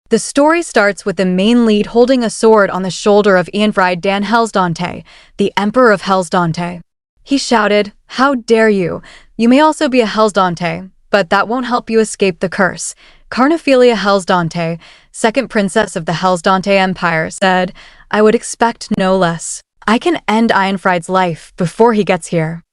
The story starts with the main lead holding a sword on the shoulder of Ianfried Dan Hellsdante, the Emperor of Hellsdante. He shouted, "How dare you! You may also be a Hellsdante, but that won't help you escape the curse." Carnephelia Hellsdante, second princess of the Hellsdante Empire, said, "I would expect no less. I can end Ianfried's life before he gets here.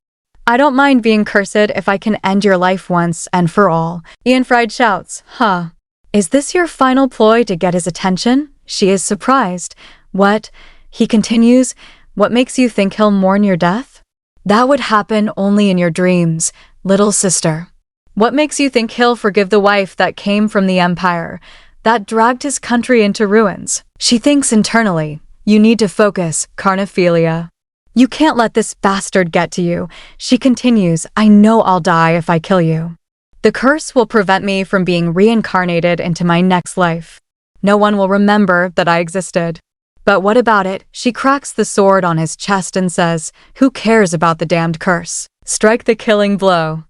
I don't mind being cursed if I can end your life once and for all." Ianfried shouts, "Huh. Is this your final ploy to get his attention?" She is surprised. "What?" He continues, "What makes you think he'll mourn your death? That would happen only in your dreams, little sister. What makes you think he'll forgive the wife that came from the empire, that dragged his country into ruins?" She thinks internally, "You need to focus, Carnephelia. You can't let this bastard get to you." She continues, "I know I'll die if I kill you. The curse will prevent me from being reincarnated into my next life. No one will remember that I existed. But what about it?" She cracks the sword on his chest and says, "Who cares about the damned curse? Strike the killing blow.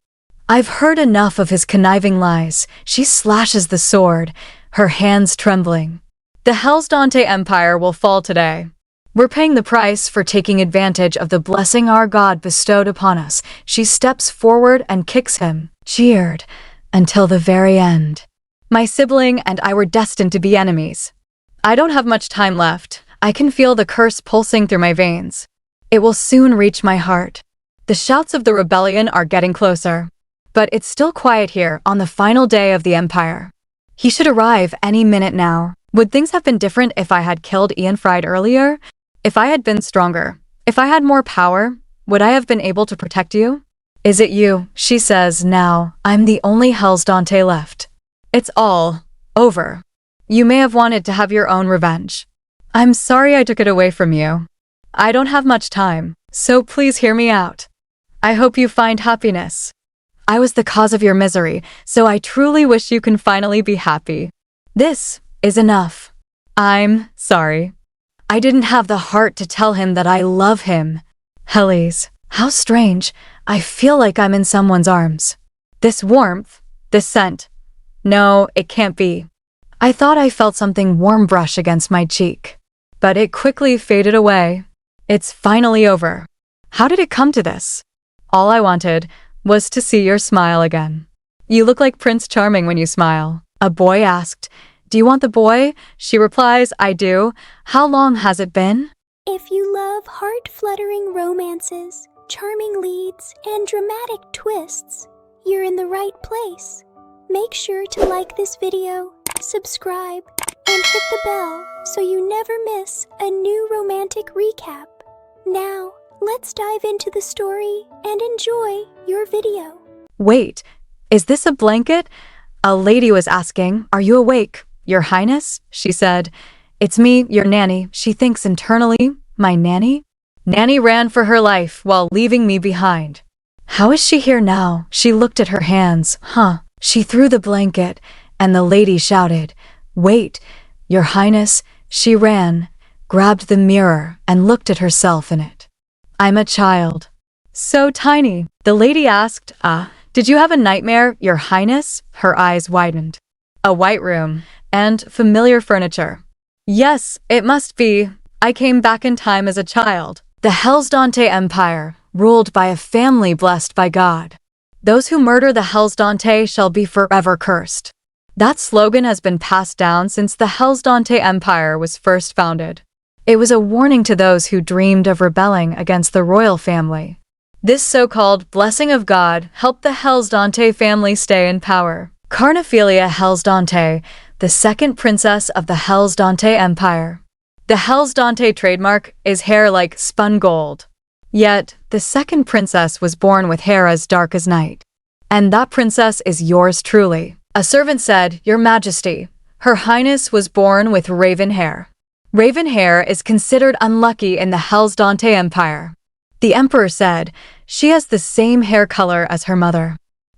I've heard enough of his conniving lies." She slashes the sword, her hands trembling. "The Hellsdante Empire will fall today. We're paying the price for taking advantage of the blessing our God bestowed upon us." She steps forward and kicks him, cheered, until the very end. "My sibling and I were destined to be enemies. I don't have much time left. I can feel the curse pulsing through my veins. It will soon reach my heart. The shouts of the rebellion are getting closer. But it's still quiet here on the final day of the Empire. He should arrive any minute now. Would things have been different if I had killed Ianfried earlier? If I had been stronger? If I had more power? Would I have been able to protect you?" "Is it you?" She says, "Now, I'm the only Hellsdante left. It's all over. You may have wanted to have your own revenge. I'm sorry I took it away from you. I don't have much time, so please hear me out. I hope you find happiness. I was the cause of your misery, so I truly wish you can finally be happy. This is enough. I'm sorry. I didn't have the heart to tell him that I love him." Hellies, how strange. I feel like I'm in someone's arms. This warmth, this scent. No, it can't be. I thought I felt something warm brush against my cheek, but it quickly faded away. It's finally over. How did it come to this? All I wanted was to see your smile again. You look like Prince Charming when you smile. A boy asked, "Do you want the boy?" She replies, "I do. How long has it been?" If you love heart-fluttering romances, charming leads, and dramatic twists, you're in the right place. Make sure to like this video, subscribe, and hit the bell so you never miss a new romantic recap. Now, let's dive into the story and enjoy your video. "Wait, is this a blanket?" A lady was asking. "Are you awake, Your Highness?" She said, "It's me, your nanny." She thinks internally, "My nanny?" Nanny ran for her life while leaving me behind. How is she here now? She looked at her hands. She threw the blanket, and the lady shouted, "Wait, Your Highness." She ran, grabbed the mirror, and looked at herself in it. "I'm a child. So tiny." The lady asked, "Did you have a nightmare, Your Highness?" Her eyes widened. "A white room, and familiar furniture." "Yes, it must be. I came back in time as a child." The Hellsdante Empire, ruled by a family blessed by God. Those who murder the Hellsdante shall be forever cursed. That slogan has been passed down since the Hellsdante Empire was first founded. It was a warning to those who dreamed of rebelling against the royal family. This so-called blessing of God helped the Hellsdante family stay in power. Carnephelia Hellsdante, the second princess of the Hellsdante Empire. The Hellsdante trademark is hair like spun gold. Yet, the second princess was born with hair as dark as night. And that princess is yours truly. A servant said, "Your Majesty, Her Highness was born with raven hair." Raven hair is considered unlucky in the Hellsdante Empire. The emperor said, "She has the same hair color as her mother.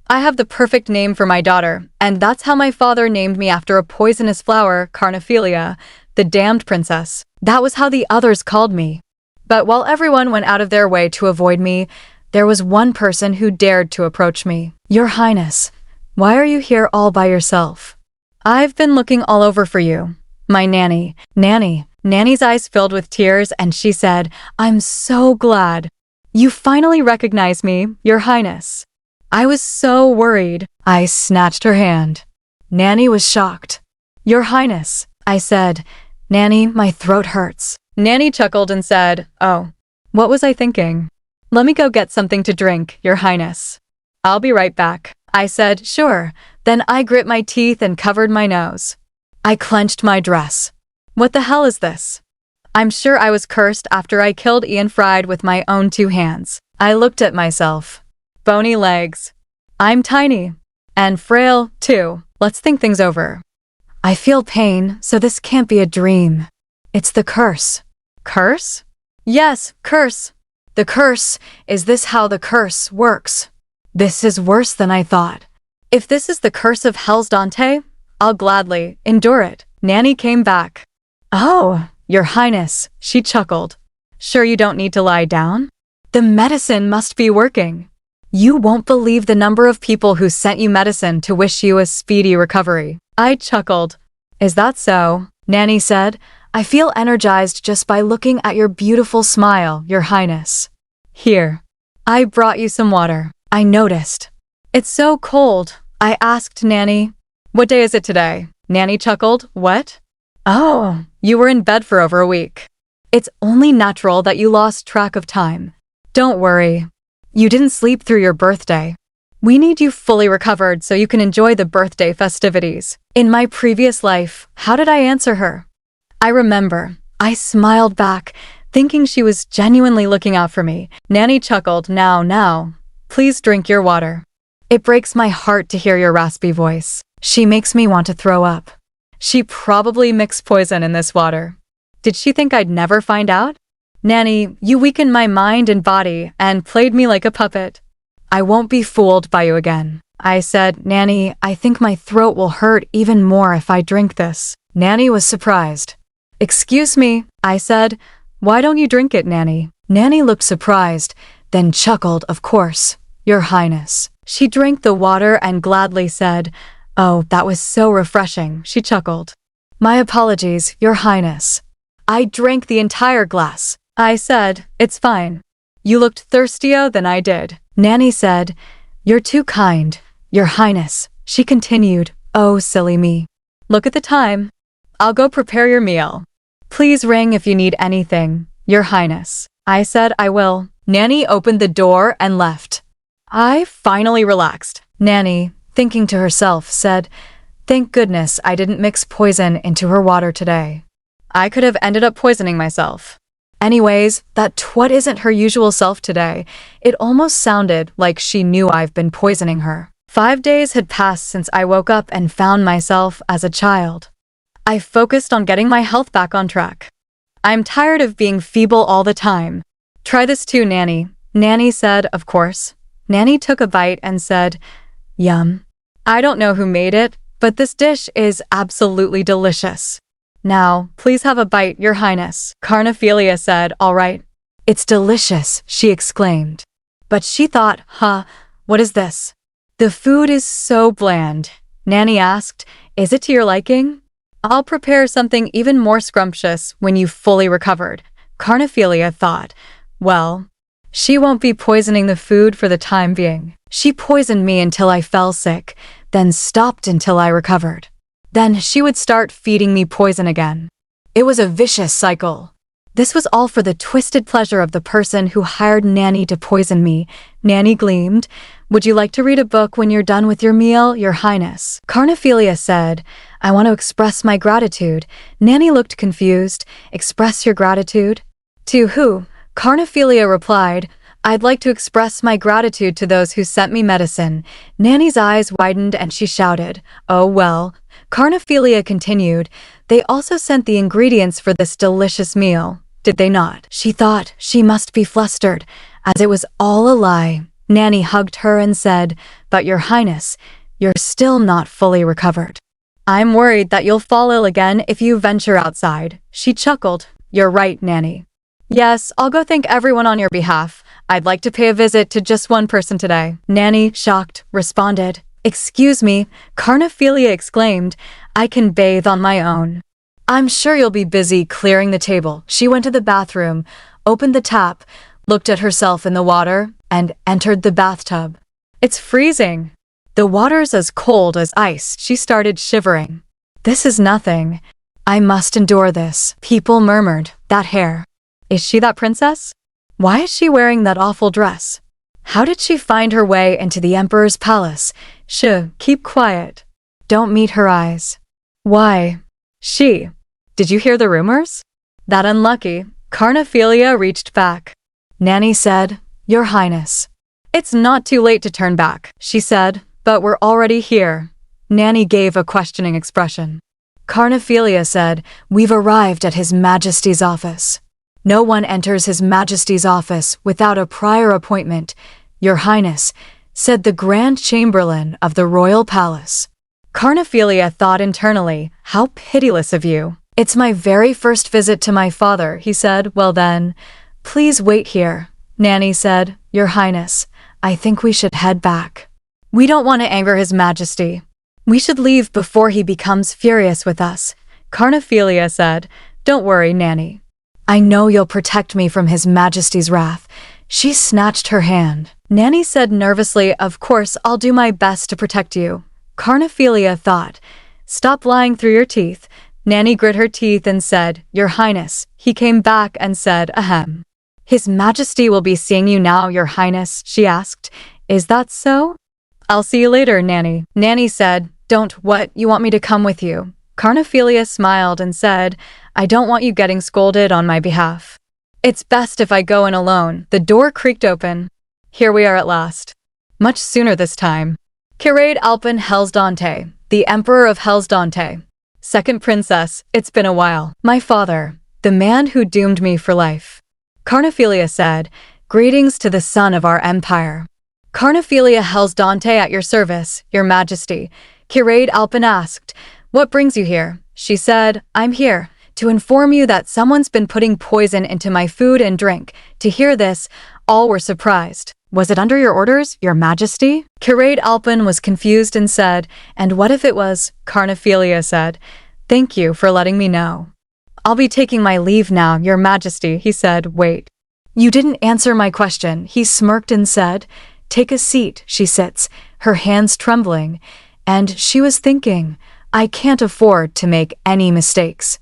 I have the perfect name for my daughter, and that's how my father named me after a poisonous flower, Carnephelia, the damned princess. That was how the others called me. But while everyone went out of their way to avoid me, there was one person who dared to approach me. Your Highness, why are you here all by yourself? I've been looking all over for you. My nanny. Nanny's eyes filled with tears and she said, I'm so glad. You finally recognize me, Your Highness. I was so worried. I snatched her hand. Nanny was shocked. Your Highness, I said. Nanny, my throat hurts. Nanny chuckled and said, oh, what was I thinking? Let me go get something to drink, Your Highness. I'll be right back. I said, sure. Then I grit my teeth and covered my nose. I clenched my dress. What the hell is this? I'm sure I was cursed after I killed Ian Fried with my own 2 hands. I looked at myself. Bony legs. I'm tiny. And frail, too. Let's think things over. I feel pain, so this can't be a dream. It's the curse. Curse? Yes, curse. The curse. Is this how the curse works? This is worse than I thought. If this is the curse of Hell's Dante, I'll gladly endure it. Nanny came back. Oh, Your Highness, she chuckled. Sure you don't need to lie down? The medicine must be working. You won't believe the number of people who sent you medicine to wish you a speedy recovery. I chuckled. Is that so? Nanny said. I feel energized just by looking at your beautiful smile, Your Highness. Here. I brought you some water. I noticed. It's so cold. I asked Nanny. What day is it today? Nanny chuckled. What? Oh, you were in bed for over a week. It's only natural that you lost track of time. Don't worry. You didn't sleep through your birthday. We need you fully recovered so you can enjoy the birthday festivities. In my previous life, how did I answer her? I remember. I smiled back, thinking she was genuinely looking out for me. Nanny chuckled. Now. Please drink your water. It breaks my heart to hear your raspy voice. She makes me want to throw up. She probably mixed poison in this water. Did she think I'd never find out? Nanny, you weakened my mind and body and played me like a puppet. I won't be fooled by you again. I said, Nanny, I think my throat will hurt even more if I drink this. Nanny was surprised. Excuse me, I said. Why don't you drink it, Nanny? Nanny looked surprised, then chuckled, of course, Your Highness. She drank the water and gladly said, oh, that was so refreshing, she chuckled. My apologies, Your Highness. I drank the entire glass. I said, it's fine. You looked thirstier than I did. Nanny said, you're too kind, Your Highness. She continued, oh, silly me. Look at the time. I'll go prepare your meal. Please ring if you need anything, Your Highness. I said I will. Nanny opened the door and left. I finally relaxed. Nanny, thinking to herself, said, thank goodness I didn't mix poison into her water today. I could have ended up poisoning myself. Anyways, that twat isn't her usual self today. It almost sounded like she knew I've been poisoning her. 5 days had passed since I woke up and found myself as a child. I focused on getting my health back on track. I'm tired of being feeble all the time. Try this too, Nanny. Nanny said, of course. Nanny took a bite and said, yum. I don't know who made it, but this dish is absolutely delicious. Now, please have a bite, Your Highness. Carnephelia said, all right. It's delicious, she exclaimed. But she thought, what is this? The food is so bland. Nanny asked, is it to your liking? I'll prepare something even more scrumptious when you've fully recovered. Carnephelia thought, well, she won't be poisoning the food for the time being. She poisoned me until I fell sick, then stopped until I recovered. Then she would start feeding me poison again. It was a vicious cycle. This was all for the twisted pleasure of the person who hired Nanny to poison me. Nanny gleamed. Would you like to read a book when you're done with your meal, Your Highness? Carnephelia said, I want to express my gratitude. Nanny looked confused. Express your gratitude? To who? Carnephelia replied, I'd like to express my gratitude to those who sent me medicine. Nanny's eyes widened and she shouted, oh well. Carnephelia continued, they also sent the ingredients for this delicious meal, did they not? She thought she must be flustered, as it was all a lie. Nanny hugged her and said, but Your Highness, you're still not fully recovered. I'm worried that you'll fall ill again if you venture outside. She chuckled, you're right, Nanny. Yes, I'll go thank everyone on your behalf. I'd like to pay a visit to just one person today. Nanny, shocked, responded, Excuse me, Carnephelia exclaimed. I can bathe on my own. I'm sure you'll be busy clearing the table. She went to the bathroom, opened the tap, looked at herself in the water, and entered the bathtub. It's freezing. The water's as cold as ice. She started shivering. This is nothing. I must endure this. People murmured. That hair. Is she that princess? Why is she wearing that awful dress? How did she find her way into the emperor's palace? Shh, keep quiet. Don't meet her eyes. Why? She. Did you hear the rumors? That unlucky. Carnephelia reached back. Nanny said, Your Highness. It's not too late to turn back, she said, but we're already here. Nanny gave a questioning expression. Carnephelia said, We've arrived at His Majesty's office. No one enters His Majesty's office without a prior appointment, Your Highness, said the Grand Chamberlain of the Royal Palace. Carnephelia thought internally, How pitiless of you. It's my very first visit to my father, he said. Well then, please wait here. Nanny said, Your Highness, I think we should head back. We don't want to anger His Majesty. We should leave before he becomes furious with us. Carnephelia said, Don't worry, Nanny. I know you'll protect me from His Majesty's wrath. She snatched her hand. Nanny said nervously, Of course, I'll do my best to protect you. Carnephelia thought, Stop lying through your teeth. Nanny grit her teeth and said, Your Highness. He came back and said, Ahem. His Majesty will be seeing you now, Your Highness, she asked. Is that so? I'll see you later, Nanny. Nanny said, Don't what? You want me to come with you? Carnephelia smiled and said, I don't want you getting scolded on my behalf. It's best if I go in alone. The door creaked open. Here we are at last. Much sooner this time. Curate Alpin Hellsdante, the Emperor of Hellsdante. Second Princess, it's been a while. My father, the man who doomed me for life. Carnephelia said, Greetings to the son of our empire. Carnephelia Hellsdante at your service, Your Majesty. Curate Alpin asked, What brings you here? She said, I'm here to inform you that someone's been putting poison into my food and drink. To hear this, all were surprised. Was it under your orders, Your Majesty? Curate Alpin was confused and said, And what if it was? Carnephelia said, Thank you for letting me know. I'll be taking my leave now, Your Majesty, he said. Wait. You didn't answer my question. He smirked and said, Take a seat. She sits, her hands trembling, and she was thinking, I can't afford to make any mistakes.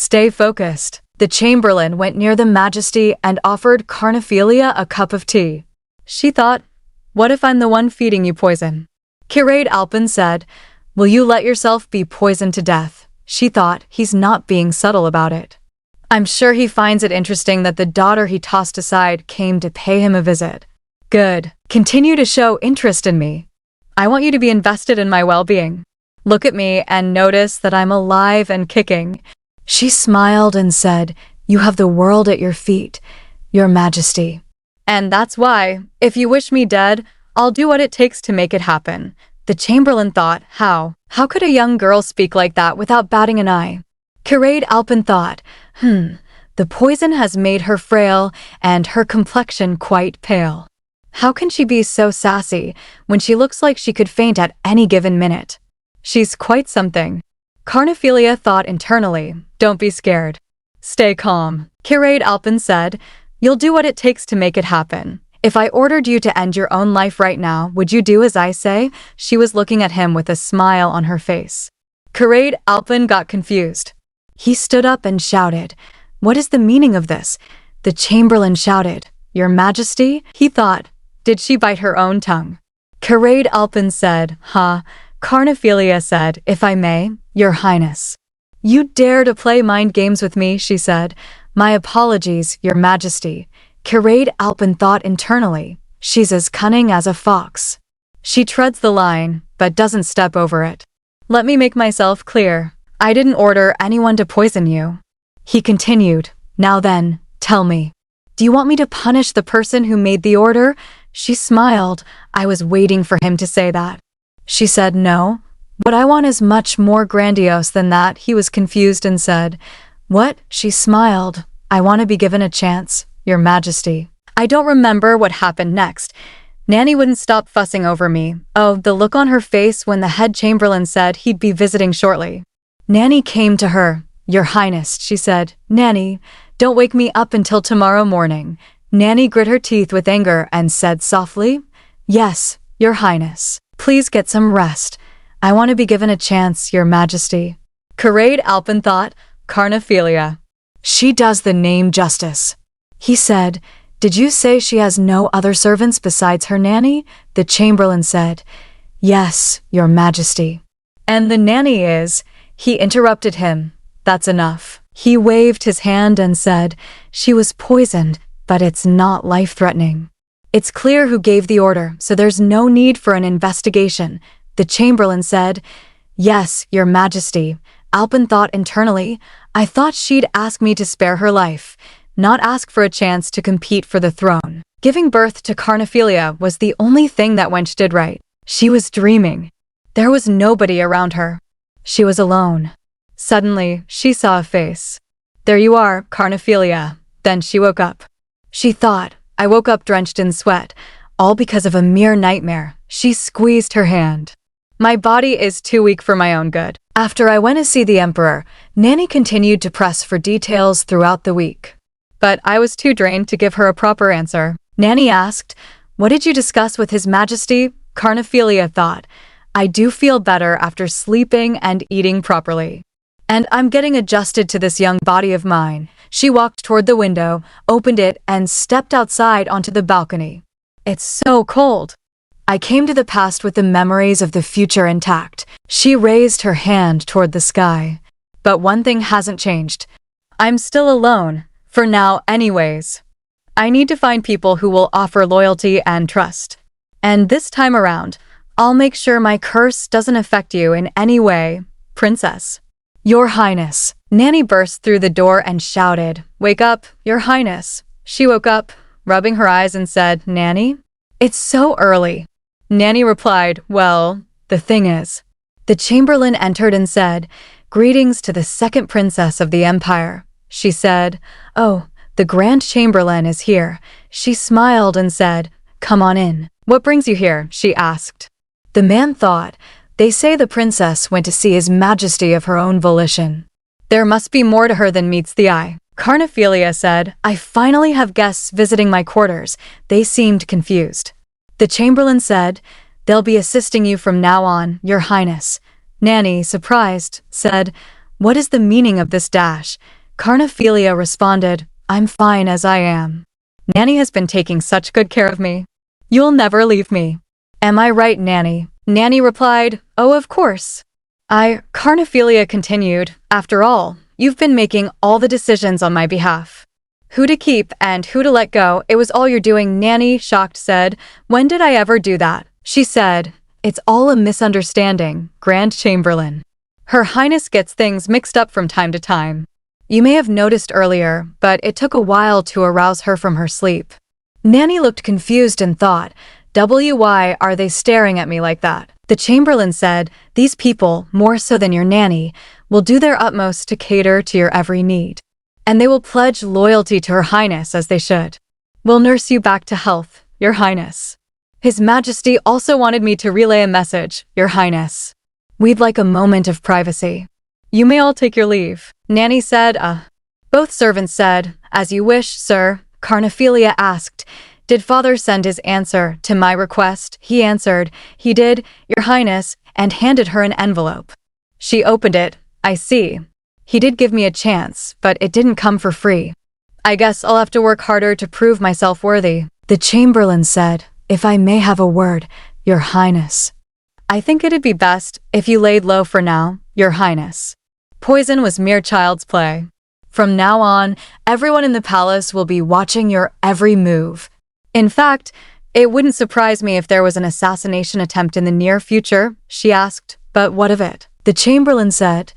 Stay focused. The Chamberlain went near the Majesty and offered Carnephelia a cup of tea. She thought, What if I'm the one feeding you poison? Curate Alpin said, Will you let yourself be poisoned to death? She thought, He's not being subtle about it. I'm sure he finds it interesting that the daughter he tossed aside came to pay him a visit. Good. Continue to show interest in me. I want you to be invested in my well-being. Look at me and notice that I'm alive and kicking. She smiled and said, You have the world at your feet, Your Majesty. And that's why, if you wish me dead, I'll do what it takes to make it happen. The Chamberlain thought, How? How could a young girl speak like that without batting an eye? Curate Alpin thought, The poison has made her frail and her complexion quite pale. How can she be so sassy when she looks like she could faint at any given minute? She's quite something. Carnephelia thought internally, Don't be scared. Stay calm. Curate Alpin said, You'll do what it takes to make it happen. If I ordered you to end your own life right now, would you do as I say? She was looking at him with a smile on her face. Curate Alpin got confused. He stood up and shouted, What is the meaning of this? The Chamberlain shouted, Your Majesty? He thought, Did she bite her own tongue? Curate Alpin said, Carnephelia said, If I may, Your Highness. You dare to play mind games with me, she said. My apologies, Your Majesty. Curate Alpin thought internally, She's as cunning as a fox. She treads the line, but doesn't step over it. Let me make myself clear. I didn't order anyone to poison you. He continued, Now then, tell me. Do you want me to punish the person who made the order? She smiled. I was waiting for him to say that. She said, No. What I want is much more grandiose than that. He was confused and said, What? She smiled. I want to be given a chance, Your Majesty. I don't remember what happened next. Nanny wouldn't stop fussing over me. Oh, the look on her face when the head chamberlain said he'd be visiting shortly. Nanny came to her. Your Highness, she said. Nanny, don't wake me up until tomorrow morning. Nanny grit her teeth with anger and said softly, Yes, Your Highness. Please get some rest. I want to be given a chance, Your Majesty. Karade Alpin thought, Carnephelia. She does the name justice. He said, Did you say she has no other servants besides her nanny? The chamberlain said, Yes, Your Majesty. And the nanny is, he interrupted him. That's enough. He waved his hand and said, She was poisoned, but it's not life-threatening. It's clear who gave the order, so there's no need for an investigation. The chamberlain said, Yes, Your Majesty. Alpin thought internally, I thought she'd ask me to spare her life, not ask for a chance to compete for the throne. Giving birth to Carnephelia was the only thing that wench did right. She was dreaming. There was nobody around her. She was alone. Suddenly, she saw a face. There you are, Carnephelia. Then she woke up. She thought, I woke up drenched in sweat, all because of a mere nightmare. She squeezed her hand. My body is too weak for my own good. After I went to see the Emperor, Nanny continued to press for details throughout the week. But I was too drained to give her a proper answer. Nanny asked, What did you discuss with His Majesty? Carnephelia thought, I do feel better after sleeping and eating properly. And I'm getting adjusted to this young body of mine. She walked toward the window, opened it, and stepped outside onto the balcony. It's so cold. I came to the past with the memories of the future intact. She raised her hand toward the sky. But one thing hasn't changed. I'm still alone, for now anyways. I need to find people who will offer loyalty and trust. And this time around, I'll make sure my curse doesn't affect you in any way, Princess. Your Highness. Nanny burst through the door and shouted, Wake up, Your Highness. She woke up, rubbing her eyes and said, Nanny? It's so early. Nanny replied, Well, the thing is. The chamberlain entered and said, Greetings to the second princess of the empire. She said, Oh, the Grand Chamberlain is here. She smiled and said, Come on in. What brings you here? She asked. The man thought, They say the princess went to see His Majesty of her own volition. There must be more to her than meets the eye. Carnephelia said, I finally have guests visiting my quarters. They seemed confused. The chamberlain said, They'll be assisting you from now on, Your Highness. Nanny, surprised, said, What is the meaning of this dash? Carnephelia responded, I'm fine as I am. Nanny has been taking such good care of me. You'll never leave me. Am I right, Nanny? Nanny replied, Oh, of course. Carnephelia continued, After all, you've been making all the decisions on my behalf. Who to keep and who to let go, it was all you're doing. Nanny, shocked, said, When did I ever do that? She said, It's all a misunderstanding, Grand Chamberlain. Her Highness gets things mixed up from time to time. You may have noticed earlier, but it took a while to arouse her from her sleep. Nanny looked confused and thought, Why are they staring at me like that? The chamberlain said, These people, more so than your nanny, will do their utmost to cater to your every need. And they will pledge loyalty to Her Highness as they should. We'll nurse you back to health, Your Highness. His Majesty also wanted me to relay a message, Your Highness. We'd like a moment of privacy. You may all take your leave. Nanny said, Both servants said, As you wish, sir. Carnephelia asked, Did father send his answer to my request? He answered, He did, Your Highness, and handed her an envelope. She opened it. I see. He did give me a chance, but it didn't come for free. I guess I'll have to work harder to prove myself worthy. The chamberlain said, If I may have a word, Your Highness. I think it'd be best if you laid low for now, Your Highness. Poison was mere child's play. From now on, everyone in the palace will be watching your every move. In fact, it wouldn't surprise me if there was an assassination attempt in the near future, she asked, But what of it? The chamberlain said,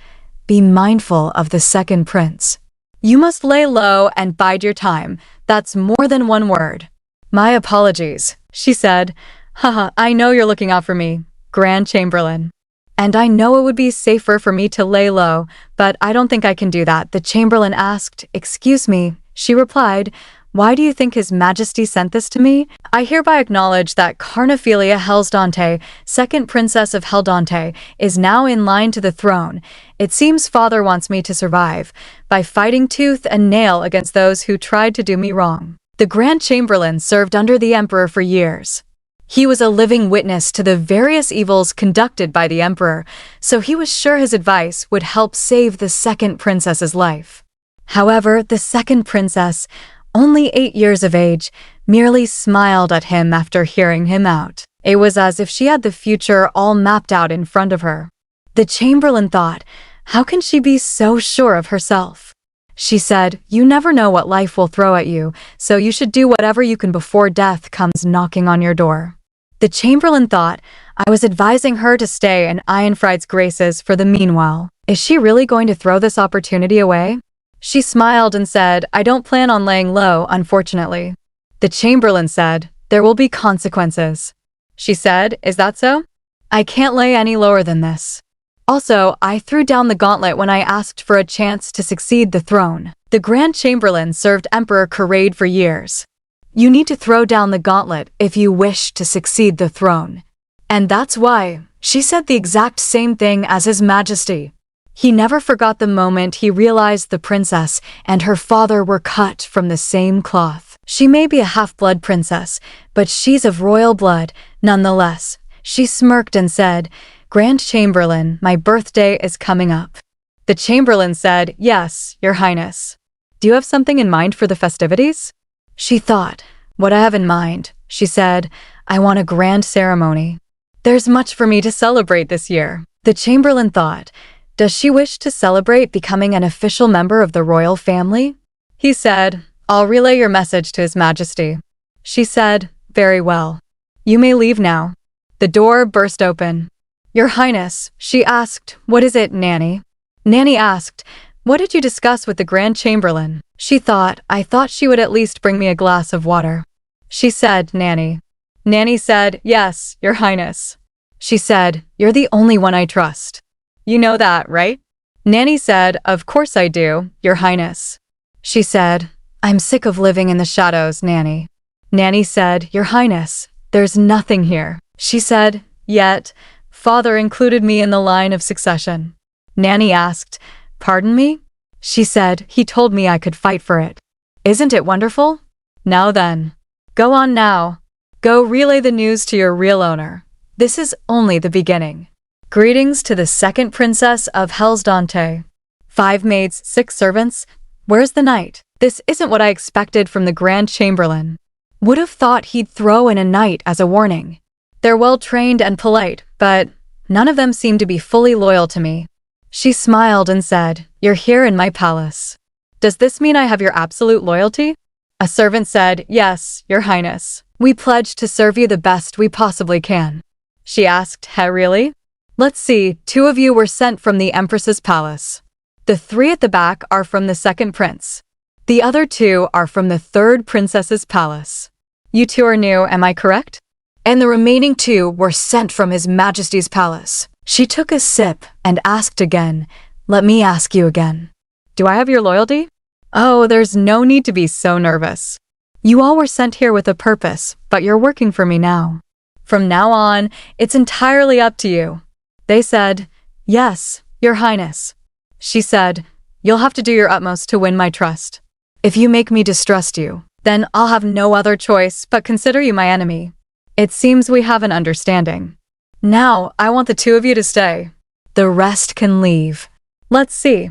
Be mindful of the second prince. You must lay low and bide your time. That's more than one word. My apologies, she said. Haha, I know you're looking out for me, Grand Chamberlain. And I know it would be safer for me to lay low, but I don't think I can do that. The chamberlain asked, Excuse me. She replied, Why do you think His Majesty sent this to me? I hereby acknowledge that Carnephelia Hellsdante, second princess of Hellsdante, is now in line to the throne. It seems Father wants me to survive, by fighting tooth and nail against those who tried to do me wrong. The Grand Chamberlain served under the Emperor for years. He was a living witness to the various evils conducted by the Emperor, so he was sure his advice would help save the second princess's life. However, the second princess, only 8 years of age, merely smiled at him after hearing him out. It was as if she had the future all mapped out in front of her. The Chamberlain thought, how can she be so sure of herself? She said, you never know what life will throw at you, so you should do whatever you can before death comes knocking on your door. The Chamberlain thought, I was advising her to stay in Ironfried's graces for the meanwhile. Is she really going to throw this opportunity away? She smiled and said, I don't plan on laying low, unfortunately. The Chamberlain said, there will be consequences. She said, is that so? I can't lay any lower than this. Also, I threw down the gauntlet when I asked for a chance to succeed the throne. The Grand Chamberlain served Emperor Karade for years. You need to throw down the gauntlet if you wish to succeed the throne. And that's why she said the exact same thing as His Majesty. He never forgot the moment he realized the princess and her father were cut from the same cloth. She may be a half-blood princess, but she's of royal blood, nonetheless. She smirked and said, Grand Chamberlain, my birthday is coming up. The Chamberlain said, yes, Your Highness. Do you have something in mind for the festivities? She thought, what I have in mind, she said, I want a grand ceremony. There's much for me to celebrate this year. The Chamberlain thought, does she wish to celebrate becoming an official member of the royal family? He said, I'll relay your message to His Majesty. She said, very well. You may leave now. The door burst open. Your Highness, she asked, what is it, Nanny? Nanny asked, what did you discuss with the Grand Chamberlain? She thought, I thought she would at least bring me a glass of water. She said, Nanny. Nanny said, yes, Your Highness. She said, you're the only one I trust. You know that, right? Nanny said, of course I do, Your Highness. She said, I'm sick of living in the shadows, Nanny. Nanny said, Your Highness, there's nothing here. She said, yet, Father included me in the line of succession. Nanny asked, pardon me? She said, he told me I could fight for it. Isn't it wonderful? Now then. Go on now. Go relay the news to your real owner. This is only the beginning. Greetings to the second princess of Hellsdante. 5 maids, 6 servants. Where's the knight? This isn't what I expected from the Grand Chamberlain. Would have thought he'd throw in a knight as a warning. They're well-trained and polite, but none of them seem to be fully loyal to me. She smiled and said, you're here in my palace. Does this mean I have your absolute loyalty? A servant said, yes, Your Highness. We pledge to serve you the best we possibly can. She asked, really? Let's see, 2 of you were sent from the Empress's palace. The 3 at the back are from the second prince. The other 2 are from the third princess's palace. You 2 are new, am I correct? And the remaining 2 were sent from His Majesty's palace. She took a sip and asked again, let me ask you again. Do I have your loyalty? Oh, there's no need to be so nervous. You all were sent here with a purpose, but you're working for me now. From now on, it's entirely up to you. They said, yes, Your Highness. She said, you'll have to do your utmost to win my trust. If you make me distrust you, then I'll have no other choice but consider you my enemy. It seems we have an understanding. Now, I want the 2 of you to stay. The rest can leave. Let's see.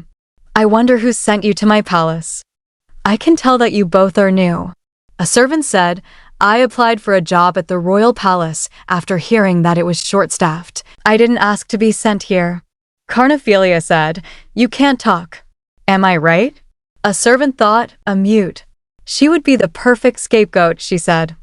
I wonder who sent you to my palace. I can tell that you both are new. A servant said, I applied for a job at the royal palace after hearing that it was short-staffed. I didn't ask to be sent here. Carnephelia said, you can't talk. Am I right? A servant thought, a mute. She would be the perfect scapegoat, she said.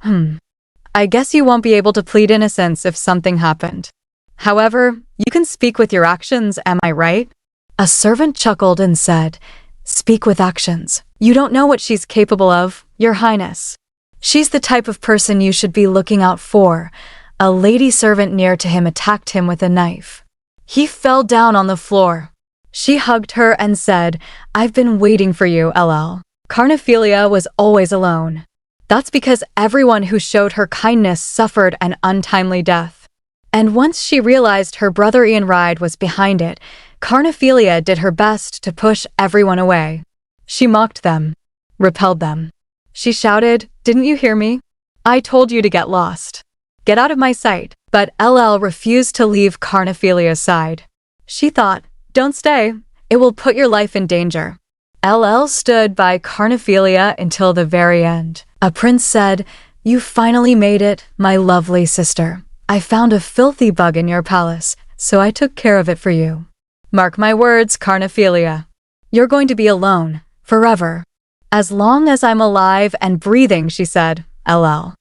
I guess you won't be able to plead innocence if something happened. However, you can speak with your actions, am I right? A servant chuckled and said, speak with actions. You don't know what she's capable of, Your Highness. She's the type of person you should be looking out for. A lady servant near to him attacked him with a knife. He fell down on the floor. She hugged her and said, I've been waiting for you, LL. Carnephelia was always alone. That's because everyone who showed her kindness suffered an untimely death. And once she realized her brother Ianride was behind it, Carnephelia did her best to push everyone away. She mocked them, repelled them. She shouted, "Didn't you hear me? I told you to get lost. Get out of my sight." But LL refused to leave Carnephelia's side. She thought, "Don't stay. It will put your life in danger." LL stood by Carnephelia until the very end. A prince said, "You finally made it, my lovely sister. I found a filthy bug in your palace, so I took care of it for you. Mark my words, Carnephelia. You're going to be alone, forever. As long as I'm alive and breathing," she said, LL.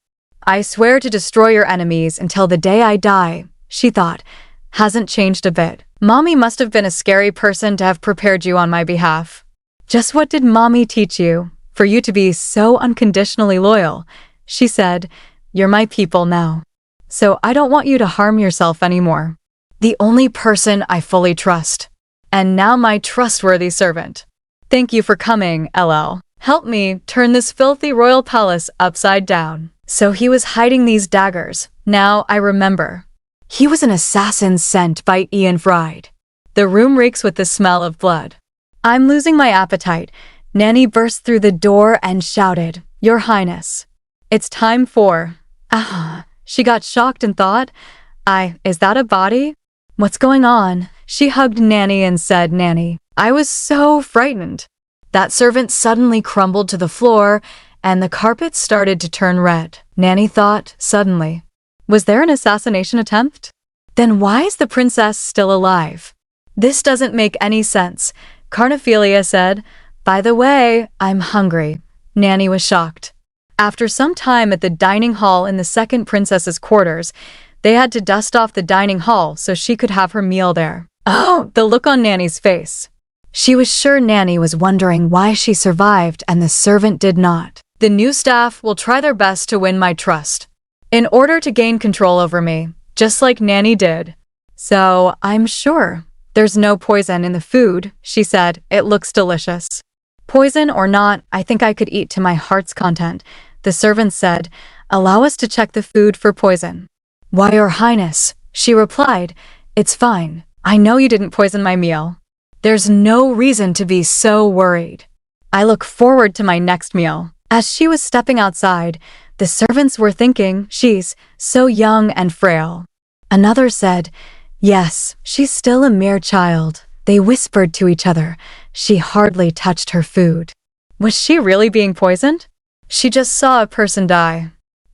"I swear to destroy your enemies until the day I die," she thought. Hasn't changed a bit. Mommy must have been a scary person to have prepared you on my behalf. Just what did Mommy teach you, for you to be so unconditionally loyal? She said, "You're my people now. So I don't want you to harm yourself anymore. The only person I fully trust. And now my trustworthy servant. Thank you for coming, LL. Help me turn this filthy royal palace upside down." So he was hiding these daggers. Now I remember. He was an assassin sent by Ian Fried. The room reeks with the smell of blood. I'm losing my appetite. Nanny burst through the door and shouted, "Your Highness. It's time for..." She got shocked and thought, is that a body? What's going on? She hugged Nanny and said, "Nanny, I was so frightened." That servant suddenly crumbled to the floor and the carpet started to turn red. Nanny thought, suddenly, was there an assassination attempt? Then why is the princess still alive? This doesn't make any sense. Carnephelia said, "By the way, I'm hungry." Nanny was shocked. After some time at the dining hall in the second princess's quarters, they had to dust off the dining hall so she could have her meal there. Oh, the look on Nanny's face. She was sure Nanny was wondering why she survived and the servant did not. The new staff will try their best to win my trust, in order to gain control over me, just like Nanny did. So I'm sure there's no poison in the food, she said. It looks delicious. Poison or not, I think I could eat to my heart's content. The servant said, "Allow us to check the food for poison." "Why, Your Highness," she replied, "it's fine. I know you didn't poison my meal. There's no reason to be so worried. I look forward to my next meal." As she was stepping outside, the servants were thinking, "She's so young and frail." Another said, "Yes, she's still a mere child." They whispered to each other. She hardly touched her food. Was she really being poisoned? She just saw a person die.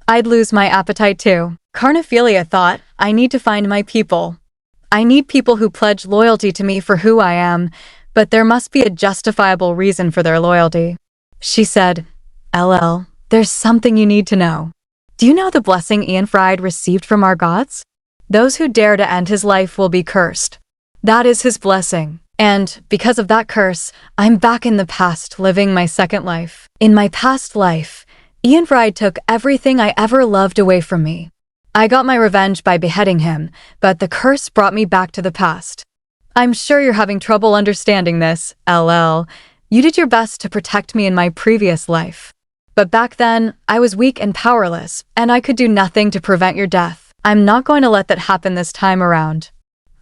I'd lose my appetite too. Carnephelia thought, I need to find my people. I need people who pledge loyalty to me for who I am, but there must be a justifiable reason for their loyalty. She said, "LL, there's something you need to know. Do you know the blessing Ian Fried received from our gods? Those who dare to end his life will be cursed. That is his blessing. And because of that curse, I'm back in the past living my second life. In my past life, Ian Fried took everything I ever loved away from me. I got my revenge by beheading him, but the curse brought me back to the past. I'm sure you're having trouble understanding this, LL. You did your best to protect me in my previous life. But back then, I was weak and powerless, and I could do nothing to prevent your death. I'm not going to let that happen this time around.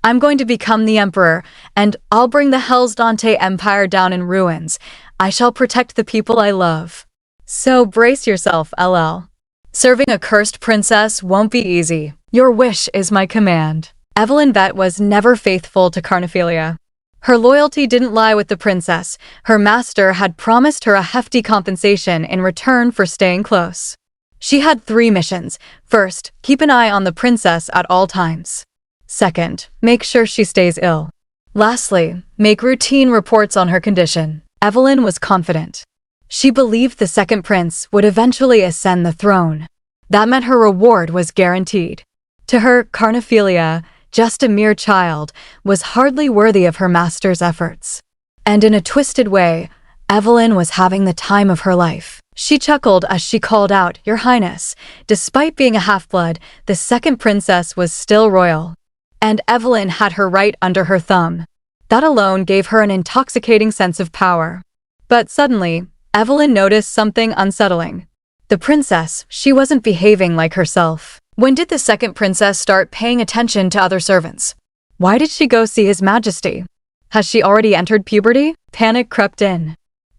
I'm going to become the emperor, and I'll bring the Hell's Dante Empire down in ruins. I shall protect the people I love. So brace yourself, LL. Serving a cursed princess won't be easy. Your wish is my command." Evelyn Vett was never faithful to Carnephelia. Her loyalty didn't lie with the princess. Her master had promised her a hefty compensation in return for staying close. She had 3 missions. First, keep an eye on the princess at all times. Second, make sure she stays ill. Lastly, make routine reports on her condition. Evelyn was confident. She believed the second prince would eventually ascend the throne. That meant her reward was guaranteed. To her, Carnephelia, just a mere child, was hardly worthy of her master's efforts. And in a twisted way, Evelyn was having the time of her life. She chuckled as she called out, "Your Highness." Despite being a half-blood, the second princess was still royal. And Evelyn had her right under her thumb. That alone gave her an intoxicating sense of power. But suddenly, Evelyn noticed something unsettling. The princess, she wasn't behaving like herself. When did the second princess start paying attention to other servants? Why did she go see His Majesty? Has she already entered puberty? Panic crept in.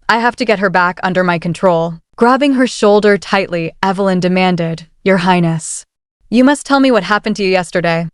I have to get her back under my control. Grabbing her shoulder tightly, Evelyn demanded, Your Highness, you must tell me what happened to you yesterday.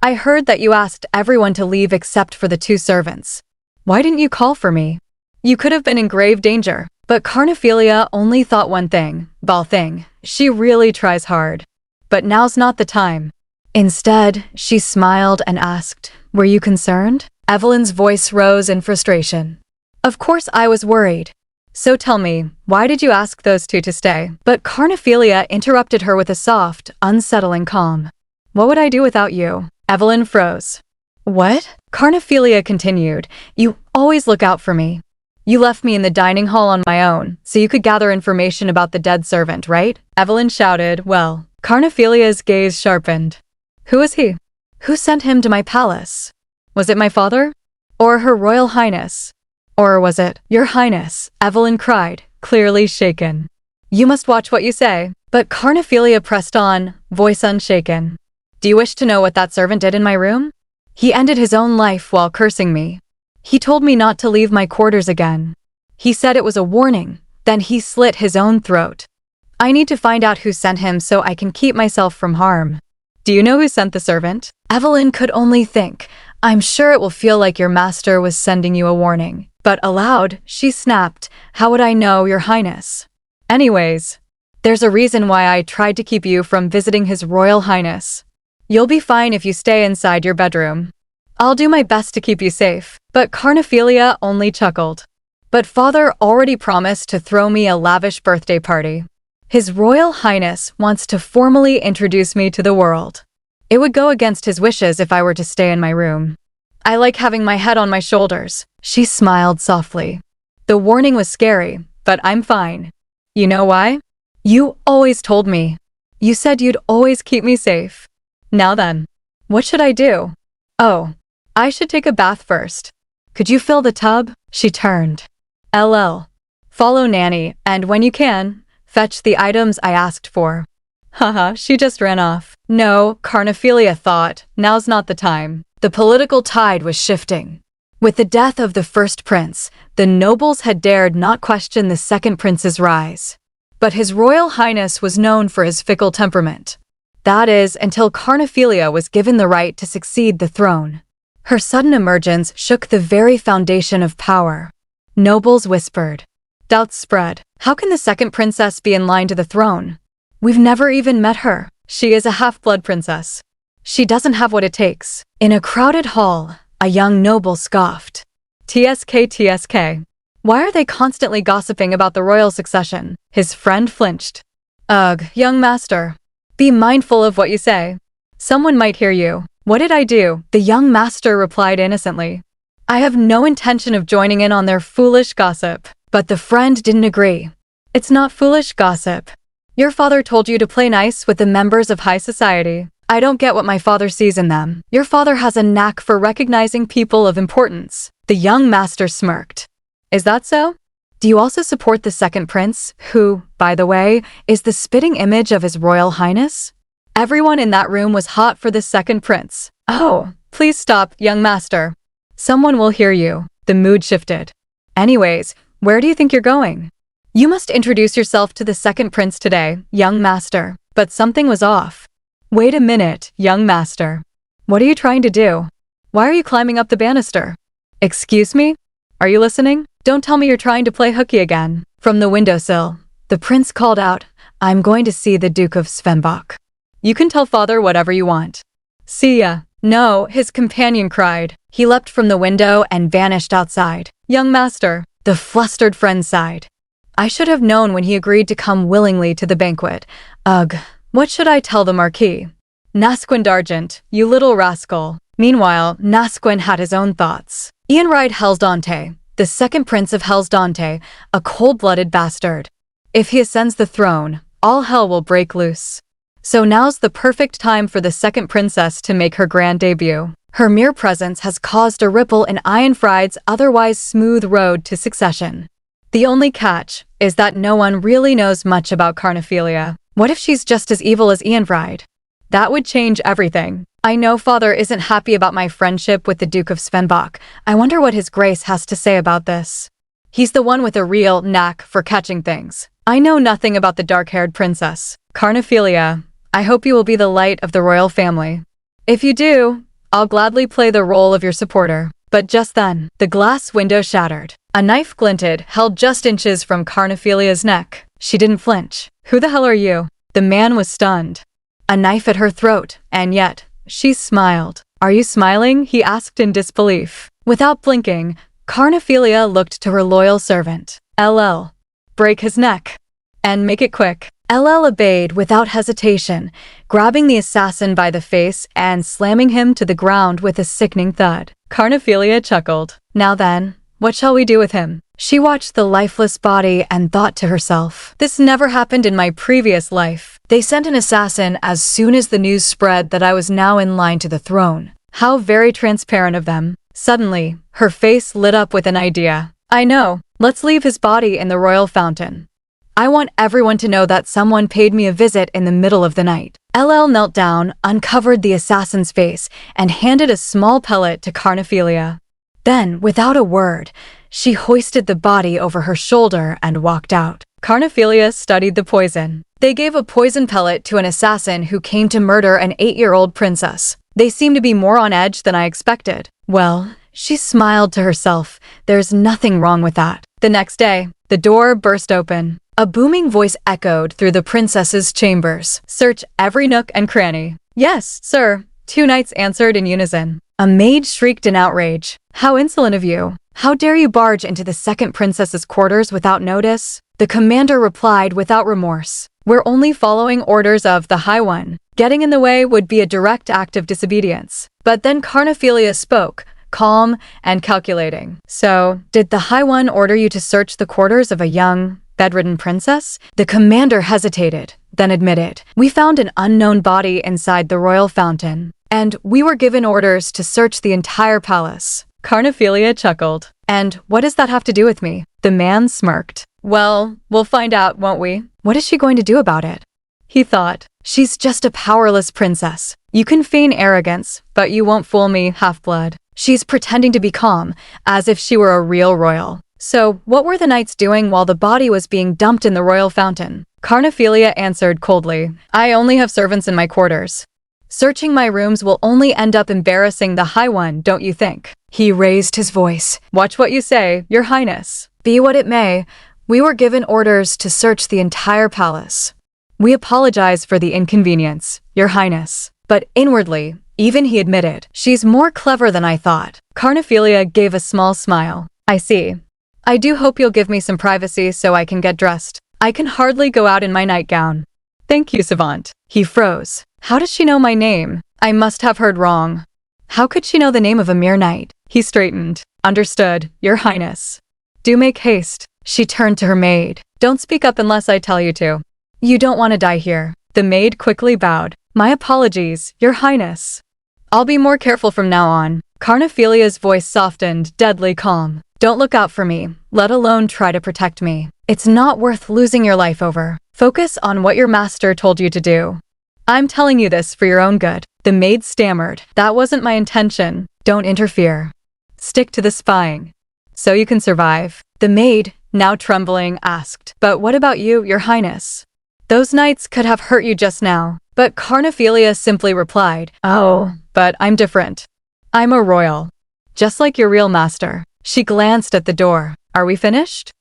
I heard that you asked everyone to leave except for the 2 servants. Why didn't you call for me? You could have been in grave danger. But Carnephelia only thought one thing, Balthing. She really tries hard. But now's not the time. Instead, she smiled and asked, Were you concerned? Evelyn's voice rose in frustration. Of course I was worried. So tell me, why did you ask those 2 to stay? But Carnephelia interrupted her with a soft, unsettling calm. What would I do without you? Evelyn froze. What? Carnephelia continued, You always look out for me. You left me in the dining hall on my own, so you could gather information about the dead servant, right? Evelyn shouted, Well, Carnephelia's gaze sharpened. Who is he? Who sent him to my palace? Was it my father? Or Her Royal Highness? Or was it, Your Highness? Evelyn cried, clearly shaken. You must watch what you say. But Carnephelia pressed on, voice unshaken. Do you wish to know what that servant did in my room? He ended his own life while cursing me. He told me not to leave my quarters again. He said it was a warning, then he slit his own throat. I need to find out who sent him so I can keep myself from harm. Do you know who sent the servant? Evelyn could only think, I'm sure it will feel like your master was sending you a warning. But aloud, she snapped, How would I know, Your Highness? Anyways, there's a reason why I tried to keep you from visiting His Royal Highness. You'll be fine if you stay inside your bedroom. I'll do my best to keep you safe. But Carnephelia only chuckled. But father already promised to throw me a lavish birthday party. His Royal Highness wants to formally introduce me to the world. It would go against his wishes if I were to stay in my room. I like having my head on my shoulders. She smiled softly. The warning was scary, but I'm fine. You know why? You always told me. You said you'd always keep me safe. Now then, what should I do? Oh, I should take a bath first. Could you fill the tub? She turned. LL. Follow Nanny, and when you can, fetch the items I asked for. Haha, she just ran off. No, Carnephelia thought, now's not the time. The political tide was shifting. With the death of the first prince, the nobles had dared not question the second prince's rise. But His Royal Highness was known for his fickle temperament. That is, until Carnephelia was given the right to succeed the throne. Her sudden emergence shook the very foundation of power. Nobles whispered. Doubts spread. How can the second princess be in line to the throne? We've never even met her. She is a half-blood princess. She doesn't have what it takes. In a crowded hall, a young noble scoffed. TSK, TSK. Why are they constantly gossiping about the royal succession? His friend flinched. Ugh, young master. Be mindful of what you say. Someone might hear you. What did I do? The young master replied innocently. I have no intention of joining in on their foolish gossip. But the friend didn't agree. It's not foolish gossip. Your father told you to play nice with the members of high society. I don't get what my father sees in them. Your father has a knack for recognizing people of importance. The young master smirked. Is that so? Do you also support the second prince, who, by the way, is the spitting image of His Royal Highness? Everyone in that room was hot for the second prince. Oh, please stop, young master. Someone will hear you. The mood shifted. Anyways, where do you think you're going? You must introduce yourself to the second prince today, young master. But something was off. Wait a minute, young master. What are you trying to do? Why are you climbing up the banister? Excuse me? Are you listening? Don't tell me you're trying to play hooky again. From the windowsill, the prince called out, I'm going to see the Duke of Svenbach. You can tell father whatever you want. See ya. No, his companion cried. He leapt from the window and vanished outside. Young master, the flustered friend sighed. I should have known when he agreed to come willingly to the banquet. Ugh, what should I tell the Marquis? Nasquin d'Argent, you little rascal. Meanwhile, Nasquin had his own thoughts. Ianride Hellsdante, the second prince of Hellsdante, a cold-blooded bastard. If he ascends the throne, all hell will break loose. So now's the perfect time for the second princess to make her grand debut. Her mere presence has caused a ripple in Ianfried's otherwise smooth road to succession. The only catch is that no one really knows much about Carnephelia. What if she's just as evil as Ianfried? That would change everything. I know father isn't happy about my friendship with the Duke of Svenbach. I wonder what his grace has to say about this. He's the one with a real knack for catching things. I know nothing about the dark-haired princess. Carnephelia, I hope you will be the light of the royal family. If you do, I'll gladly play the role of your supporter. But just then, the glass window shattered. A knife glinted, held just inches from Carnephelia's neck. She didn't flinch. Who the hell are you? The man was stunned. A knife at her throat, and yet, she smiled. Are you smiling? He asked in disbelief. Without blinking, Carnephelia looked to her loyal servant. LL. Break his neck. And make it quick. LL obeyed without hesitation, grabbing the assassin by the face and slamming him to the ground with a sickening thud. Carnephelia chuckled. Now then, what shall we do with him? She watched the lifeless body and thought to herself, this never happened in my previous life. They sent an assassin as soon as the news spread that I was now in line to the throne. How very transparent of them. Suddenly, her face lit up with an idea. I know. Let's leave his body in the royal fountain. I want everyone to know that someone paid me a visit in the middle of the night. LL knelt down, uncovered the assassin's face, and handed a small pellet to Carnephelia. Then, without a word, she hoisted the body over her shoulder and walked out. Carnephelia studied the poison. They gave a poison pellet to an assassin who came to murder an 8-year-old princess. They seemed to be more on edge than I expected. Well, she smiled to herself. There's nothing wrong with that. The next day, the door burst open. A booming voice echoed through the princess's chambers. Search every nook and cranny. Yes, sir, 2 knights answered in unison. A maid shrieked in outrage. How insolent of you! How dare you barge into the second princess's quarters without notice? The commander replied without remorse. We're only following orders of the High One. Getting in the way would be a direct act of disobedience. But then Carnephelia spoke, calm and calculating. So, did the High One order you to search the quarters of a young, bedridden princess? The commander hesitated, then admitted, we found an unknown body inside the royal fountain, and we were given orders to search the entire palace. Carnephelia chuckled. And what does that have to do with me? The man smirked. Well, we'll find out, won't we? What is she going to do about it? He thought, she's just a powerless princess. You can feign arrogance, but you won't fool me, half-blood. She's pretending to be calm, as if she were a real royal. So, what were the knights doing while the body was being dumped in the royal fountain? Carnephelia answered coldly, I only have servants in my quarters. Searching my rooms will only end up embarrassing the High One, don't you think? He raised his voice. Watch what you say, Your Highness. Be what it may, we were given orders to search the entire palace. We apologize for the inconvenience, Your Highness. But inwardly, even he admitted, she's more clever than I thought. Carnephelia gave a small smile. I see. I do hope you'll give me some privacy so I can get dressed. I can hardly go out in my nightgown. Thank you, Savant. He froze. How does she know my name? I must have heard wrong. How could she know the name of a mere knight? He straightened. Understood, Your Highness. Do make haste. She turned to her maid. Don't speak up unless I tell you to. You don't want to die here. The maid quickly bowed. My apologies, Your Highness. I'll be more careful from now on. Carnephelia's voice softened, deadly calm. Don't look out for me, let alone try to protect me. It's not worth losing your life over. Focus on what your master told you to do. I'm telling you this for your own good. The maid stammered. That wasn't my intention. Don't interfere. Stick to the spying. So you can survive. The maid, now trembling, asked, But what about you, Your Highness? Those knights could have hurt you just now. But Carnephelia simply replied, Oh, but I'm different. I'm a royal. Just like your real master. She glanced at the door. Are we finished?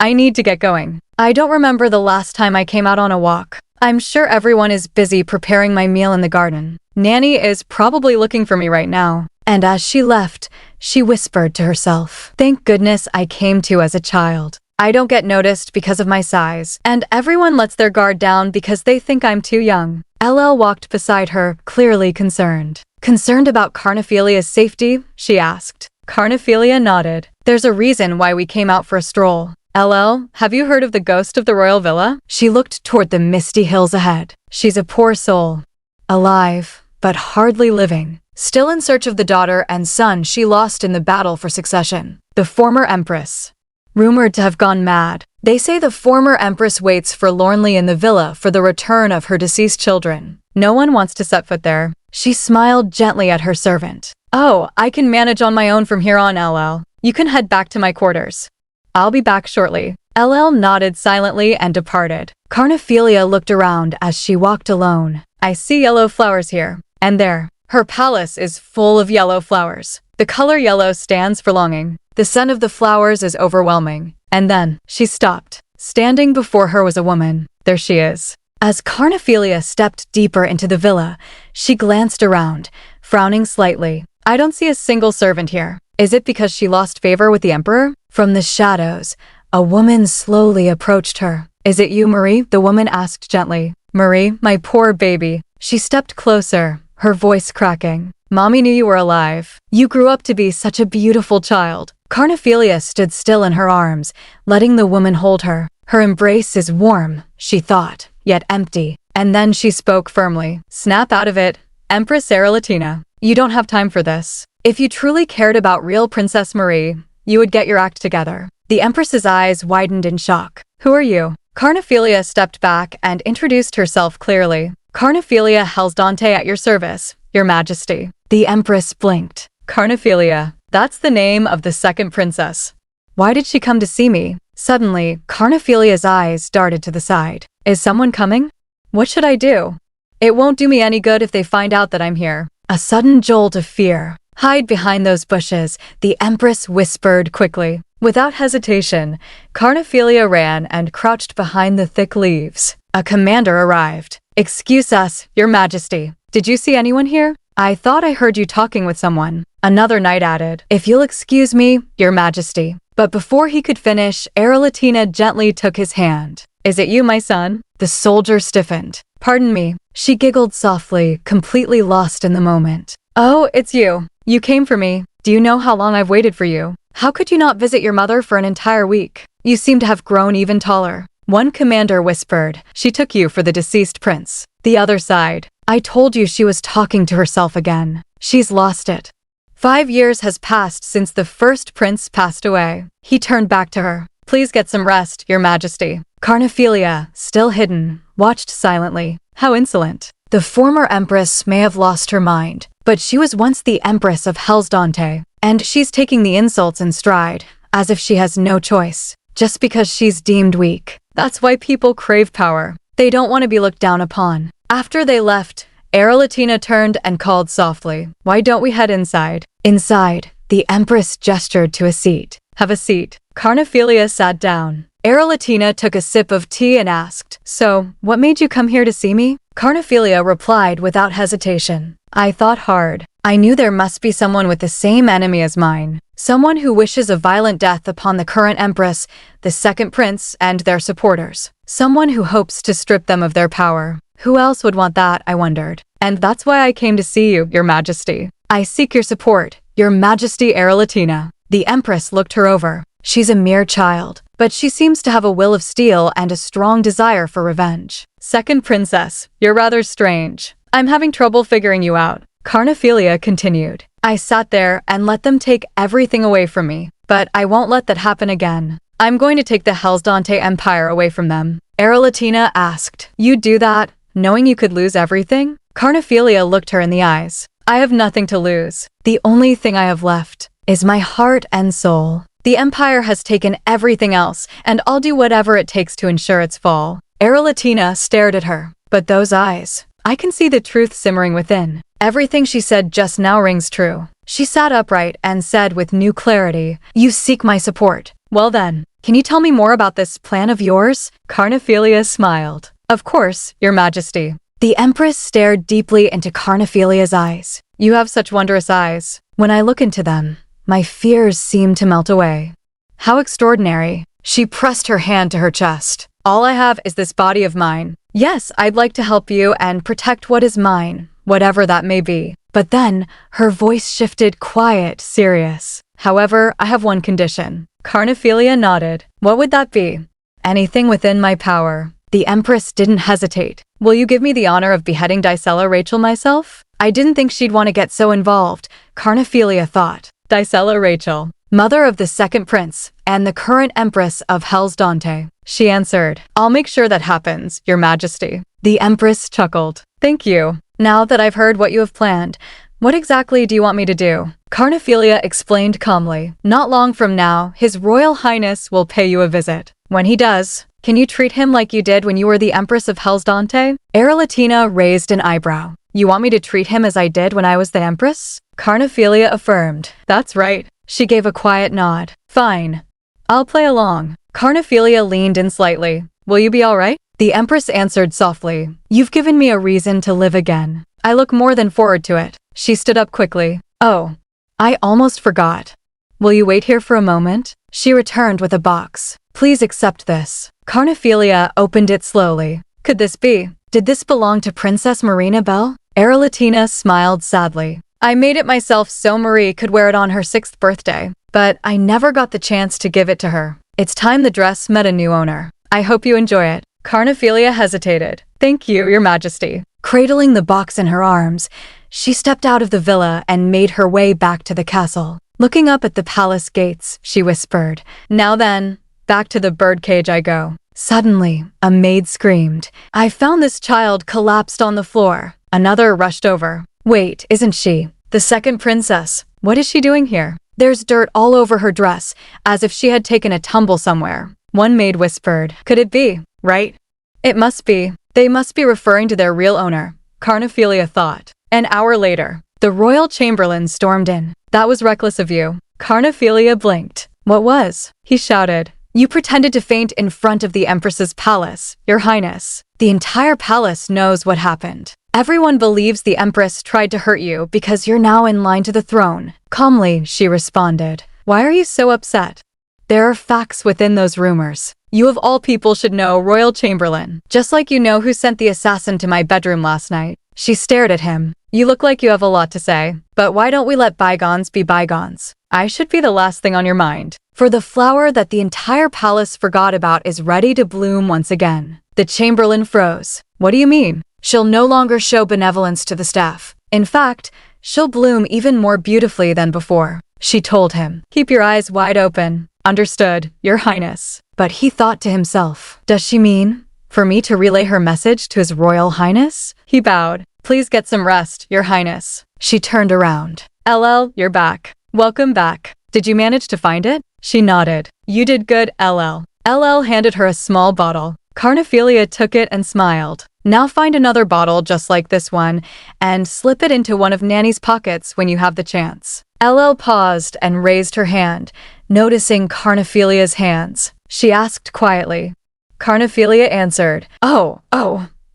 I need to get going. I don't remember the last time I came out on a walk. I'm sure everyone is busy preparing my meal in the garden. Nanny is probably looking for me right now. And as she left, she whispered to herself, Thank goodness I came to as a child. I don't get noticed because of my size, and everyone lets their guard down because they think I'm too young. LL walked beside her, clearly concerned. Concerned about Carnephelia's safety? She asked. Carnephelia nodded. There's a reason why we came out for a stroll. LL, have you heard of the ghost of the royal villa? She looked toward the misty hills ahead. She's a poor soul. Alive, but hardly living. Still in search of the daughter and son she lost in the battle for succession. The former empress. rumored to have gone mad. They say the former empress waits forlornly in the villa for the return of her deceased children. No one wants to set foot there. She smiled gently at her servant. Oh, I can manage on my own from here on, LL. You can head back to my quarters. I'll be back shortly. LL nodded silently and departed. Carnephelia looked around as she walked alone. I see yellow flowers here. And there. Her palace is full of yellow flowers. The color yellow stands for longing. The scent of the flowers is overwhelming. And then, she stopped. Standing before her was a woman. There she is. As Carnephelia stepped deeper into the villa, she glanced around, frowning slightly. I don't see a single servant here. Is it because she lost favor with the emperor? From the shadows, a woman slowly approached her. Is it you, Marie? The woman asked gently. Marie, my poor baby. She stepped closer, her voice cracking. Mommy knew you were alive. You grew up to be such a beautiful child. Carnephelia stood still in her arms, letting the woman hold her. Her embrace is warm, she thought, yet empty. And then she spoke firmly. Snap out of it, Empress Sarah Latina. You don't have time for this. If you truly cared about real Princess Marie, you would get your act together. The Empress's eyes widened in shock. Who are you? Carnephelia stepped back and introduced herself clearly. Carnephelia Hellsdante at your service, Your Majesty. The Empress blinked. Carnephelia, that's the name of the second princess. Why did she come to see me? Suddenly, Carnephelia's eyes darted to the side. Is someone coming? What should I do? It won't do me any good if they find out that I'm here. A sudden jolt of fear. Hide behind those bushes, the Empress whispered quickly. Without hesitation, Carnephelia ran and crouched behind the thick leaves. A commander arrived. Excuse us, Your Majesty. Did you see anyone here? I thought I heard you talking with someone. Another knight added. If you'll excuse me, Your Majesty. But before he could finish, Latina gently took his hand. Is it you, my son? The soldier stiffened. Pardon me. She giggled softly, completely lost in the moment. Oh, it's you. You came for me. Do you know how long I've waited for you? How could you not visit your mother for an entire week? You seem to have grown even taller. One commander whispered. She took you for the deceased prince. The other sighed. I told you she was talking to herself again. She's lost it. 5 years has passed since the first prince passed away. He turned back to her. Please get some rest, Your Majesty. Carnephelia, still hidden, watched silently. How insolent. The former empress may have lost her mind, but she was once the empress of Hellsdante, and she's taking the insults in stride, as if she has no choice, just because she's deemed weak. That's why people crave power. They don't want to be looked down upon. After they left, Latina turned and called softly. Why don't we head inside? Inside, the empress gestured to a seat. Have a seat. Carnephelia sat down. Latina took a sip of tea and asked, So, what made you come here to see me? Carnephelia replied without hesitation. I thought hard. I knew there must be someone with the same enemy as mine. Someone who wishes a violent death upon the current empress, the second prince, and their supporters. Someone who hopes to strip them of their power. Who else would want that, I wondered. And that's why I came to see you, Your Majesty. I seek your support, Your Majesty Latina. The empress looked her over. She's a mere child, but she seems to have a will of steel and a strong desire for revenge. Second princess, you're rather strange. I'm having trouble figuring you out. Carnephelia continued. I sat there and let them take everything away from me, but I won't let that happen again. I'm going to take the Hellsdante Empire away from them. Latina asked. You'd do that, knowing you could lose everything? Carnephelia looked her in the eyes. I have nothing to lose. The only thing I have left is my heart and soul. The Empire has taken everything else, and I'll do whatever it takes to ensure its fall. Latina stared at her. But those eyes. I can see the truth simmering within. Everything she said just now rings true. She sat upright and said with new clarity, You seek my support. Well then, can you tell me more about this plan of yours? Carnephelia smiled. Of course, Your Majesty. The Empress stared deeply into Carnephelia's eyes. You have such wondrous eyes. When I look into them, my fears seem to melt away. How extraordinary. She pressed her hand to her chest. All I have is this body of mine. Yes, I'd like to help you and protect what is mine, whatever that may be. But then, her voice shifted quiet, serious. However, I have one condition. Carnephelia nodded. What would that be? Anything within my power. The Empress didn't hesitate. Will you give me the honor of beheading Dicella Rachel myself? I didn't think she'd want to get so involved, Carnephelia thought. Dicella Rachel. Mother of the second prince and the current empress of Hell's Dante. She answered, I'll make sure that happens, Your Majesty. The empress chuckled. Thank you. Now that I've heard what you have planned, what exactly do you want me to do? Carnephelia explained calmly. Not long from now, His Royal Highness will pay you a visit. When he does, can you treat him like you did when you were the Empress of Hell's Dante? Erelatina raised an eyebrow. You want me to treat him as I did when I was the Empress? Carnephelia affirmed. That's right. She gave a quiet nod. Fine. I'll play along. Carnephelia leaned in slightly. Will you be all right? The Empress answered softly. You've given me a reason to live again. I look more than forward to it. She stood up quickly. Oh, I almost forgot. Will you wait here for a moment? She returned with a box. Please accept this. Carnephelia opened it slowly. Could this be? Did this belong to Princess Marina Belle? Erelatina smiled sadly. I made it myself so Marie could wear it on her 6th birthday, but I never got the chance to give it to her. It's time the dress met a new owner. I hope you enjoy it. Carnephelia hesitated. Thank you, Your Majesty. Cradling the box in her arms, she stepped out of the villa and made her way back to the castle. Looking up at the palace gates, she whispered, Now then, back to the birdcage I go. Suddenly, a maid screamed. I found this child collapsed on the floor. Another rushed over. Wait, isn't she? The second princess. What is she doing here? There's dirt all over her dress, as if she had taken a tumble somewhere. One maid whispered. Could it be? Right? It must be. They must be referring to their real owner, Carnephelia thought. An hour later, the royal chamberlain stormed in. That was reckless of you. Carnephelia blinked. What was? He shouted. You pretended to faint in front of the Empress's palace, Your Highness. The entire palace knows what happened. Everyone believes the Empress tried to hurt you because you're now in line to the throne. Calmly, she responded. Why are you so upset? There are facts within those rumors. You of all people should know, Royal Chamberlain. Just like you know who sent the assassin to my bedroom last night. She stared at him. You look like you have a lot to say. But why don't we let bygones be bygones? I should be the last thing on your mind. For the flower that the entire palace forgot about is ready to bloom once again. The Chamberlain froze. What do you mean? She'll no longer show benevolence to the staff. In fact, she'll bloom even more beautifully than before. She told him. Keep your eyes wide open. Understood, Your Highness. But he thought to himself, does she mean for me to relay her message to His Royal Highness? He bowed. Please get some rest, Your Highness. She turned around. LL, you're back. Welcome back. Did you manage to find it? She nodded. You did good, LL. LL handed her a small bottle. Carnephelia took it and smiled. Now find another bottle just like this one and slip it into one of Nanny's pockets when you have the chance. LL paused and raised her hand, noticing Carnephelia's hands. She asked quietly. Carnephelia answered, Oh,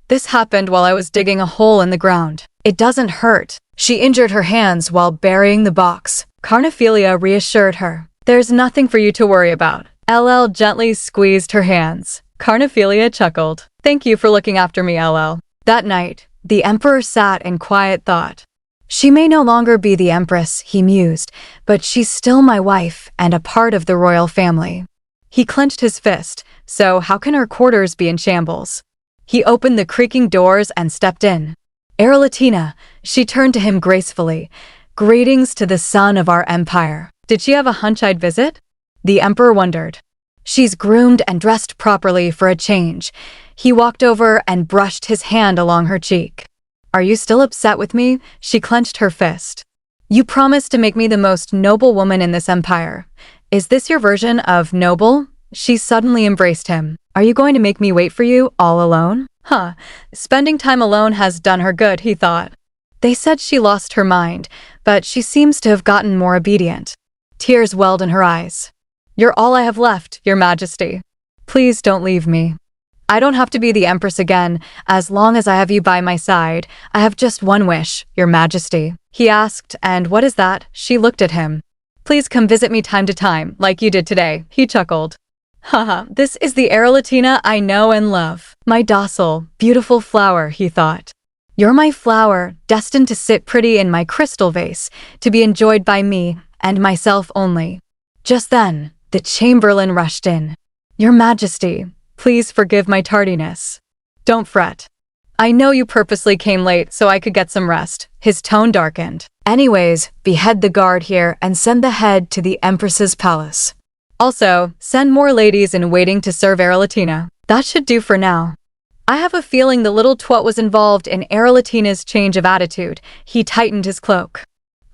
this happened while I was digging a hole in the ground. It doesn't hurt. She injured her hands while burying the box. Carnephelia reassured her. There's nothing for you to worry about. LL gently squeezed her hands. Carnephelia chuckled. Thank you for looking after me, LL. That night, the Emperor sat in quiet thought. She may no longer be the Empress, he mused, but she's still my wife and a part of the royal family. He clenched his fist, so how can her quarters be in shambles? He opened the creaking doors and stepped in. Erelatina, she turned to him gracefully. Greetings to the son of our empire. Did she have a hunch I'd visit? The Emperor wondered. She's groomed and dressed properly for a change. He walked over and brushed his hand along her cheek. Are you still upset with me? She clenched her fist. You promised to make me the most noble woman in this empire. Is this your version of noble? She suddenly embraced him. Are you going to make me wait for you all alone? Spending time alone has done her good, he thought. They said she lost her mind, but she seems to have gotten more obedient. Tears welled in her eyes. You're all I have left, Your Majesty. Please don't leave me. I don't have to be the Empress again. As long as I have you by my side, I have just one wish, Your Majesty. He asked, and what is that? She looked at him. Please come visit me time to time, like you did today. He chuckled. This is the Erelatina I know and love. My docile, beautiful flower, he thought. You're my flower, destined to sit pretty in my crystal vase, to be enjoyed by me and myself only. Just then, the Chamberlain rushed in. Your Majesty, please forgive my tardiness. Don't fret. I know you purposely came late so I could get some rest. His tone darkened. Anyways, behead the guard here and send the head to the Empress's palace. Also, send more ladies in waiting to serve Erlatina. That should do for now. I have a feeling the little twat was involved in Erlatina's change of attitude. He tightened his cloak.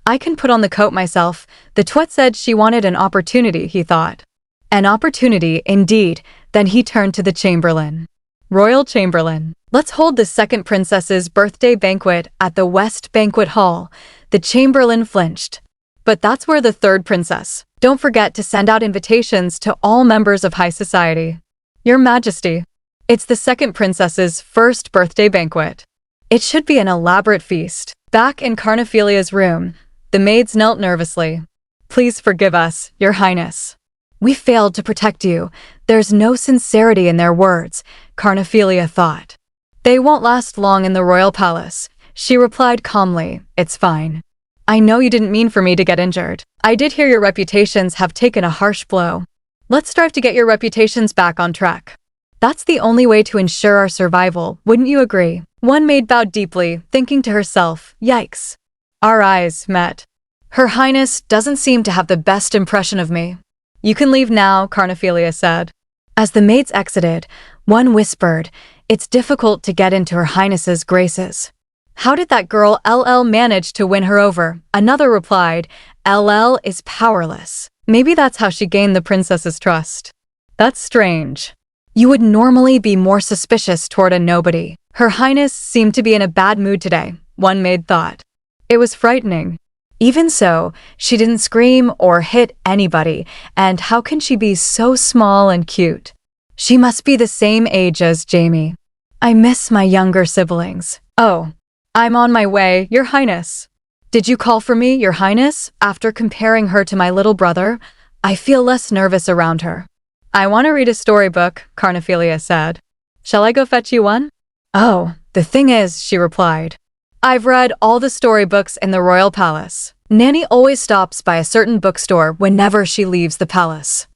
I can put on the coat myself. The twat said she wanted an opportunity, he thought. An opportunity, indeed. Then he turned to the Chamberlain. Royal Chamberlain, let's hold the second princess's birthday banquet at the West Banquet Hall. The Chamberlain flinched. But that's where the third princess. Don't forget to send out invitations to all members of high society. Your Majesty, it's the second princess's first birthday banquet. It should be an elaborate feast. Back in Carnephelia's room, the maids knelt nervously. Please forgive us, Your Highness. We failed to protect you. There's no sincerity in their words, Carnephelia thought. They won't last long in the royal palace. She replied calmly, it's fine. I know you didn't mean for me to get injured. I did hear your reputations have taken a harsh blow. Let's strive to get your reputations back on track. That's the only way to ensure our survival, wouldn't you agree? One maid bowed deeply, thinking to herself, yikes. Our eyes met. Her Highness doesn't seem to have the best impression of me. You can leave now, Carnephelia said. As the maids exited, one whispered, it's difficult to get into Her Highness's graces. How did that girl LL manage to win her over? Another replied, LL is powerless. Maybe that's how she gained the princess's trust. That's strange. You would normally be more suspicious toward a nobody. Her Highness seemed to be in a bad mood today, one maid thought. It was frightening. Even so, she didn't scream or hit anybody, and how can she be so small and cute? She must be the same age as Jamie. I miss my younger siblings. Oh, I'm on my way, Your Highness. Did you call for me, Your Highness? After comparing her to my little brother, I feel less nervous around her. I want to read a storybook, Carnephelia said. Shall I go fetch you one? Oh, the thing is, she replied. I've read all the storybooks in the royal palace. Nanny always stops by a certain bookstore whenever she leaves the palace.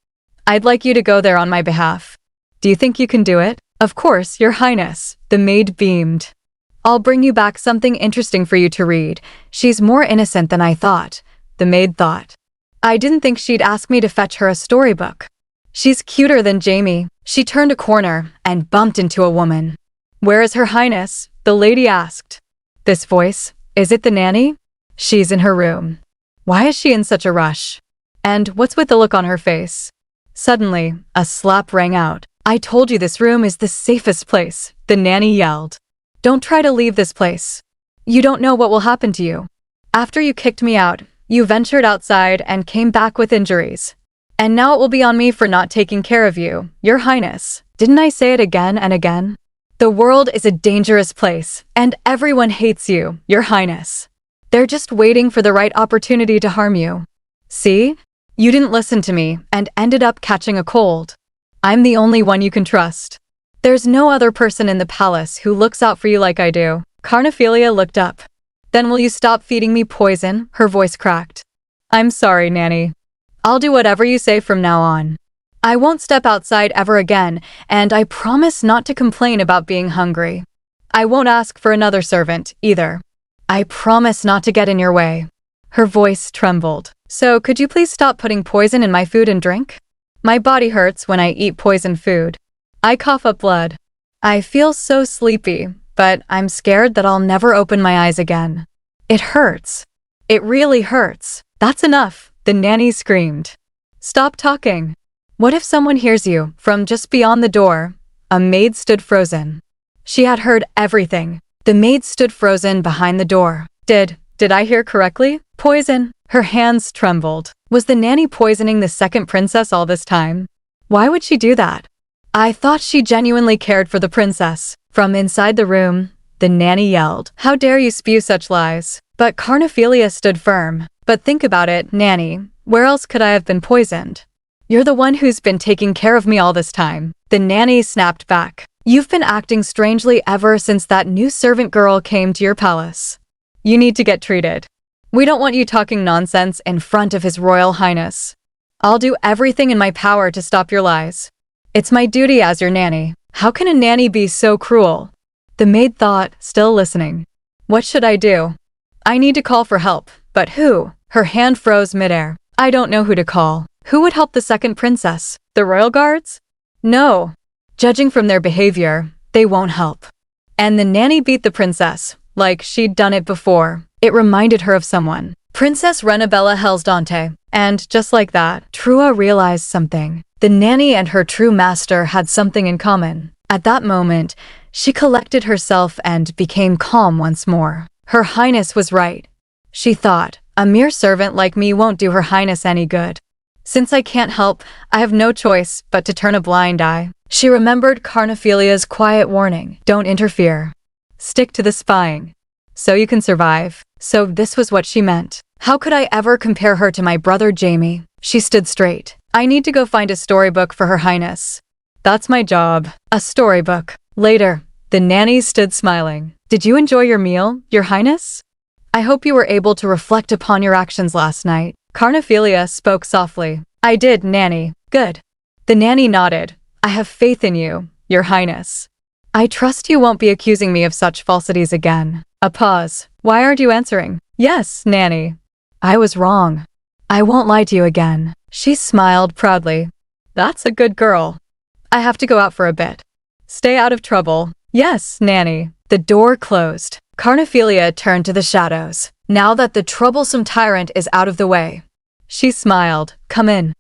I'd like you to go there on my behalf. Do you think you can do it? Of course, Your Highness, the maid beamed. I'll bring you back something interesting for you to read. She's more innocent than I thought, the maid thought. I didn't think she'd ask me to fetch her a storybook. She's cuter than Jamie. She turned a corner and bumped into a woman. Where is Her Highness? The lady asked. This voice, is it the nanny? She's in her room. Why is she in such a rush? And what's with the look on her face? Suddenly, a slap rang out. I told you this room is the safest place, the nanny yelled. Don't try to leave this place. You don't know what will happen to you. After you kicked me out, you ventured outside and came back with injuries. And now it will be on me for not taking care of you, Your Highness. Didn't I say it again and again? The world is a dangerous place, and everyone hates you, Your Highness. They're just waiting for the right opportunity to harm you. See? You didn't listen to me and ended up catching a cold. I'm the only one you can trust. There's no other person in the palace who looks out for you like I do. Carnephelia looked up. Then will you stop feeding me poison? Her voice cracked. I'm sorry, Nanny. I'll do whatever you say from now on. I won't step outside ever again, and I promise not to complain about being hungry. I won't ask for another servant, either. I promise not to get in your way. Her voice trembled. So could you please stop putting poison in my food and drink? My body hurts when I eat poisoned food. I cough up blood. I feel so sleepy, but I'm scared that I'll never open my eyes again. It hurts. It really hurts. That's enough, the nanny screamed. Stop talking. What if someone hears you from just beyond the door? A maid stood frozen. She had heard everything. The maid stood frozen behind the door. Did I hear correctly? Poison. Her hands trembled. Was the nanny poisoning the second princess all this time? Why would she do that? I thought she genuinely cared for the princess. From inside the room, the nanny yelled, How dare you spew such lies? But Carnephelia stood firm. But think about it, Nanny. Where else could I have been poisoned? You're the one who's been taking care of me all this time. The nanny snapped back. You've been acting strangely ever since that new servant girl came to your palace. You need to get treated. We don't want you talking nonsense in front of His Royal Highness. I'll do everything in my power to stop your lies. It's my duty as your nanny. How can a nanny be so cruel? The maid thought, still listening. What should I do? I need to call for help. But who? Her hand froze midair. I don't know who to call. Who would help the second princess? The royal guards? No. Judging from their behavior, they won't help. And the nanny beat the princess, like she'd done it before. It reminded her of someone. Princess Renabella Hellsdante. And just like that, Trua realized something. The nanny and her true master had something in common. At that moment, she collected herself and became calm once more. Her highness was right. She thought, a mere servant like me won't do her highness any good. Since I can't help, I have no choice but to turn a blind eye. She remembered Carnephelia's quiet warning, don't interfere. Stick to the spying. So you can survive. So this was what she meant. How could I ever compare her to my brother Jamie? She stood straight. I need to go find a storybook for her highness. That's my job. A storybook. Later, the nanny stood smiling. Did you enjoy your meal, your highness? I hope you were able to reflect upon your actions last night. Carnephelia spoke softly. I did, nanny. Good. The nanny nodded. I have faith in you, your highness. I trust you won't be accusing me of such falsities again. A pause. Why aren't you answering? Yes, nanny. I was wrong. I won't lie to you again. She smiled proudly. That's a good girl. I have to go out for a bit. Stay out of trouble. Yes, nanny. The door closed. Carnephelia turned to the shadows. Now that the troublesome tyrant is out of the way. She smiled. Come in.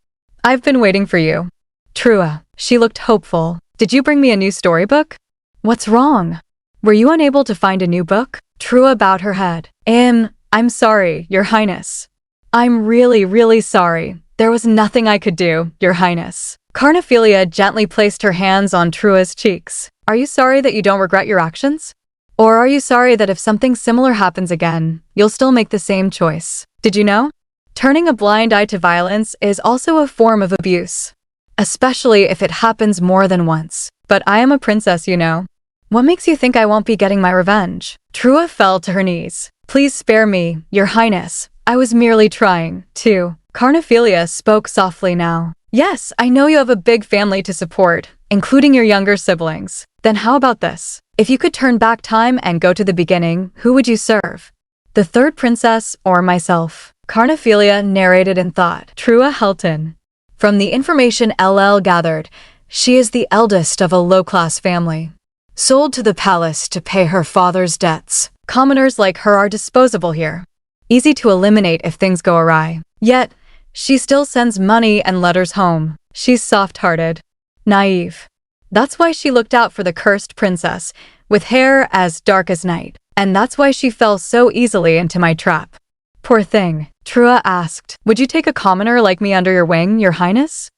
I've been waiting for you. Trua. She looked hopeful. Did you bring me a new storybook? What's wrong? Were you unable to find a new book? Trua bowed her head. I'm sorry, your highness. I'm really sorry. There was nothing I could do, your highness. Carnephelia gently placed her hands on Trua's cheeks. Are you sorry that you don't regret your actions? Or are you sorry that if something similar happens again, you'll still make the same choice? Did you know? Turning a blind eye to violence is also a form of abuse. Especially if it happens more than once. But I am a princess, you know. What makes you think I won't be getting my revenge? Trua fell to her knees. Please spare me, your highness. I was merely trying, to. Carnephelia spoke softly now. Yes, I know you have a big family to support, including your younger siblings. Then how about this? If you could turn back time and go to the beginning, who would you serve? The third princess or myself? Carnephelia narrated in thought. Trua Helton. From the information LL gathered, she is the eldest of a low-class family. Sold to the palace to pay her father's debts. Commoners like her are disposable here. Easy to eliminate if things go awry. Yet, she still sends money and letters home. She's soft-hearted. Naive. That's why she looked out for the cursed princess, with hair as dark as night. And that's why she fell so easily into my trap. Poor thing. Trua asked, would you take a commoner like me under your wing, your highness?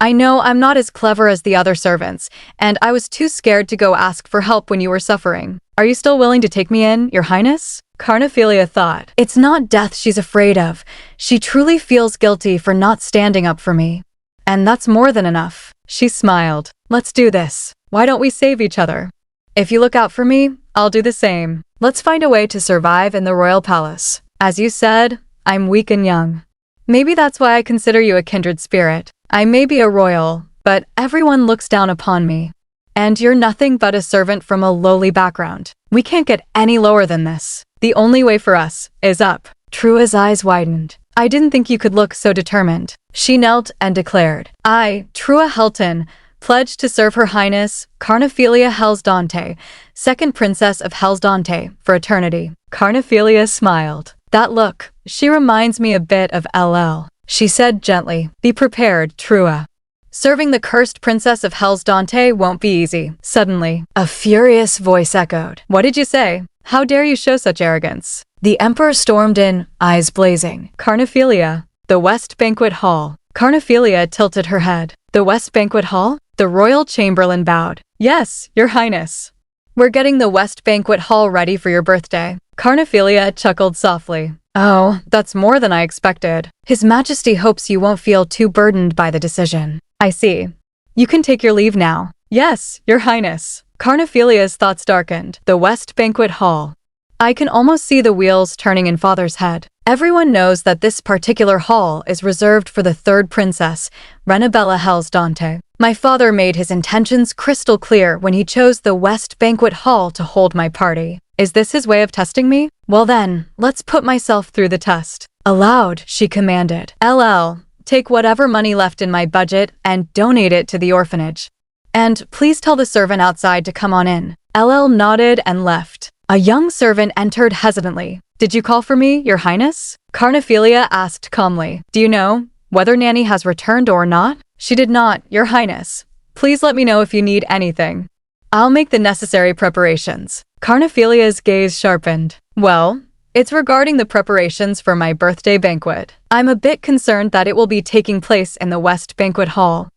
I know I'm not as clever as the other servants, and I was too scared to go ask for help when you were suffering. Are you still willing to take me in, your highness? Carnephelia thought. It's not death she's afraid of. She truly feels guilty for not standing up for me. And that's more than enough. She smiled. Let's do this. Why don't we save each other? If you look out for me, I'll do the same. Let's find a way to survive in the royal palace. As you said, I'm weak and young. Maybe that's why I consider you a kindred spirit. I may be a royal, but everyone looks down upon me. And you're nothing but a servant from a lowly background. We can't get any lower than this. The only way for us is up. Trua's eyes widened. I didn't think you could look so determined. She knelt and declared, I, Trua Helton, pledge to serve Her Highness Carnephelia Hellsdante, second princess of Hellsdante, for eternity. Carnephelia smiled. That look, she reminds me a bit of LL. She said gently, be prepared, Trua. Serving the cursed princess of Hellsdante won't be easy. Suddenly, a furious voice echoed. What did you say? How dare you show such arrogance? The emperor stormed in, eyes blazing. Carnephelia. The West Banquet Hall. Carnephelia tilted her head. The West Banquet Hall? The royal chamberlain bowed. Yes, your highness. We're getting the West Banquet Hall ready for your birthday. Carnephelia chuckled softly. Oh, that's more than I expected. His Majesty hopes you won't feel too burdened by the decision. I see. You can take your leave now. Yes, your highness. Carnephelia's thoughts darkened. The West Banquet Hall. I can almost see the wheels turning in father's head. Everyone knows that this particular hall is reserved for the third princess, Renabella Hellsdante. My father made his intentions crystal clear when he chose the West Banquet Hall to hold my party. Is this his way of testing me? Well then, let's put myself through the test. Aloud, she commanded. LL, take whatever money left in my budget and donate it to the orphanage. And please tell the servant outside to come on in. LL nodded and left. A young servant entered hesitantly. Did you call for me, Your Highness? Carnephelia asked calmly. Do you know whether Nanny has returned or not? She did not, Your Highness. Please let me know if you need anything. I'll make the necessary preparations. Carnephelia's gaze sharpened. Well, it's regarding the preparations for my birthday banquet. I'm a bit concerned that it will be taking place in the West Banquet Hall.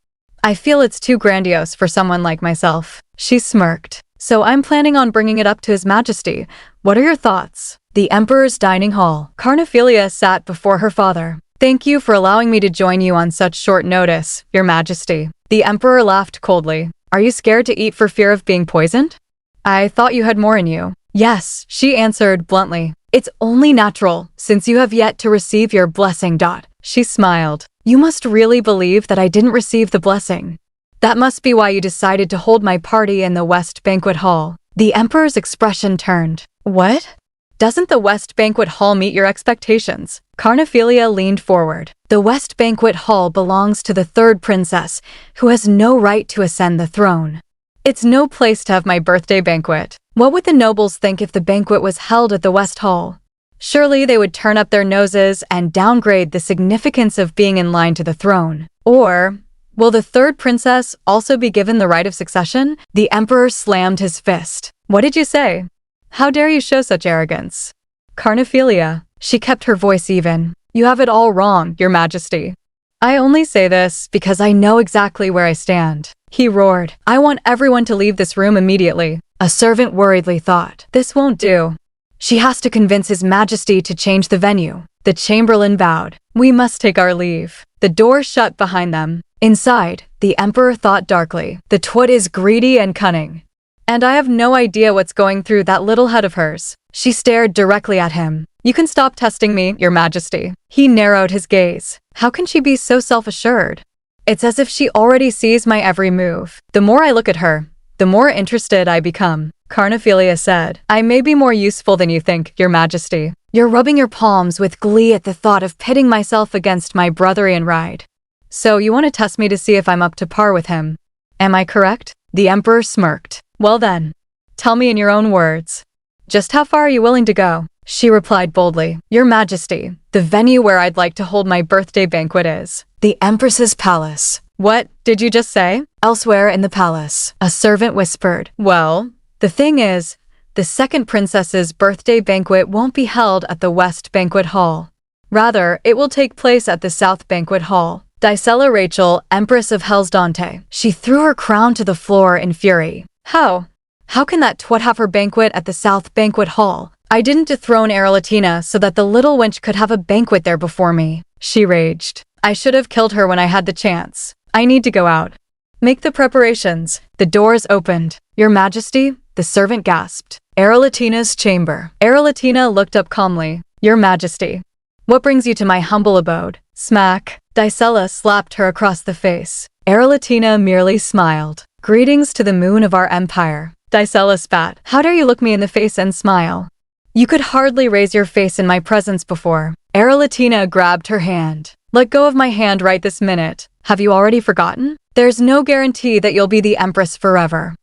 I feel it's too grandiose for someone like myself. She smirked. So I'm planning on bringing it up to His Majesty. What are your thoughts? The Emperor's dining hall. Carnephelia sat before her father. Thank you for allowing me to join you on such short notice, Your Majesty. The Emperor laughed coldly. Are you scared to eat for fear of being poisoned? I thought you had more in you. Yes, she answered bluntly. It's only natural, since you have yet to receive your blessing. She smiled. You must really believe that I didn't receive the blessing. That must be why you decided to hold my party in the West Banquet Hall. The Emperor's expression turned. What? Doesn't the West Banquet Hall meet your expectations? Carnephelia leaned forward. The West Banquet Hall belongs to the third princess, who has no right to ascend the throne. It's no place to have my birthday banquet. What would the nobles think if the banquet was held at the West Hall? Surely they would turn up their noses and downgrade the significance of being in line to the throne. Or, will the third princess also be given the right of succession? The Emperor slammed his fist. What did you say? How dare you show such arrogance? Carnephelia. She kept her voice even. You have it all wrong, Your Majesty. I only say this because I know exactly where I stand. He roared. I want everyone to leave this room immediately. A servant worriedly thought. This won't do. She has to convince His Majesty to change the venue. The Chamberlain bowed. We must take our leave. The door shut behind them. Inside, the Emperor thought darkly. The twit is greedy and cunning. And I have no idea what's going through that little head of hers. She stared directly at him. You can stop testing me, Your Majesty. He narrowed his gaze. How can she be so self-assured? It's as if she already sees my every move. The more I look at her, the more interested I become. Carnephelia said, I may be more useful than you think, Your Majesty. You're rubbing your palms with glee at the thought of pitting myself against my brother Ianride. So you want to test me to see if I'm up to par with him. Am I correct? The Emperor smirked. Well then, tell me in your own words. Just how far are you willing to go? She replied boldly. Your Majesty, the venue where I'd like to hold my birthday banquet is the Empress's palace. What did you just say? Elsewhere in the palace, a servant whispered. Well, the thing is, the second princess's birthday banquet won't be held at the West Banquet Hall. Rather, it will take place at the South Banquet Hall. Dicella Rachel, Empress of Hellsdante. She threw her crown to the floor in fury. How? How can that twat have her banquet at the South Banquet Hall? I didn't dethrone Erlatina so that the little wench could have a banquet there before me. She raged. I should have killed her when I had the chance. I need to go out. Make the preparations. The doors opened. Your Majesty, the servant gasped. Erlatina's chamber. Erlatina looked up calmly. Your Majesty. What brings you to my humble abode? Smack. Dicella slapped her across the face. Erlatina merely smiled. Greetings to the moon of our empire. Dicella spat. How dare you look me in the face and smile? You could hardly raise your face in my presence before. Erlatina grabbed her hand. Let go of my hand right this minute. Have you already forgotten? There's no guarantee that you'll be the Empress forever.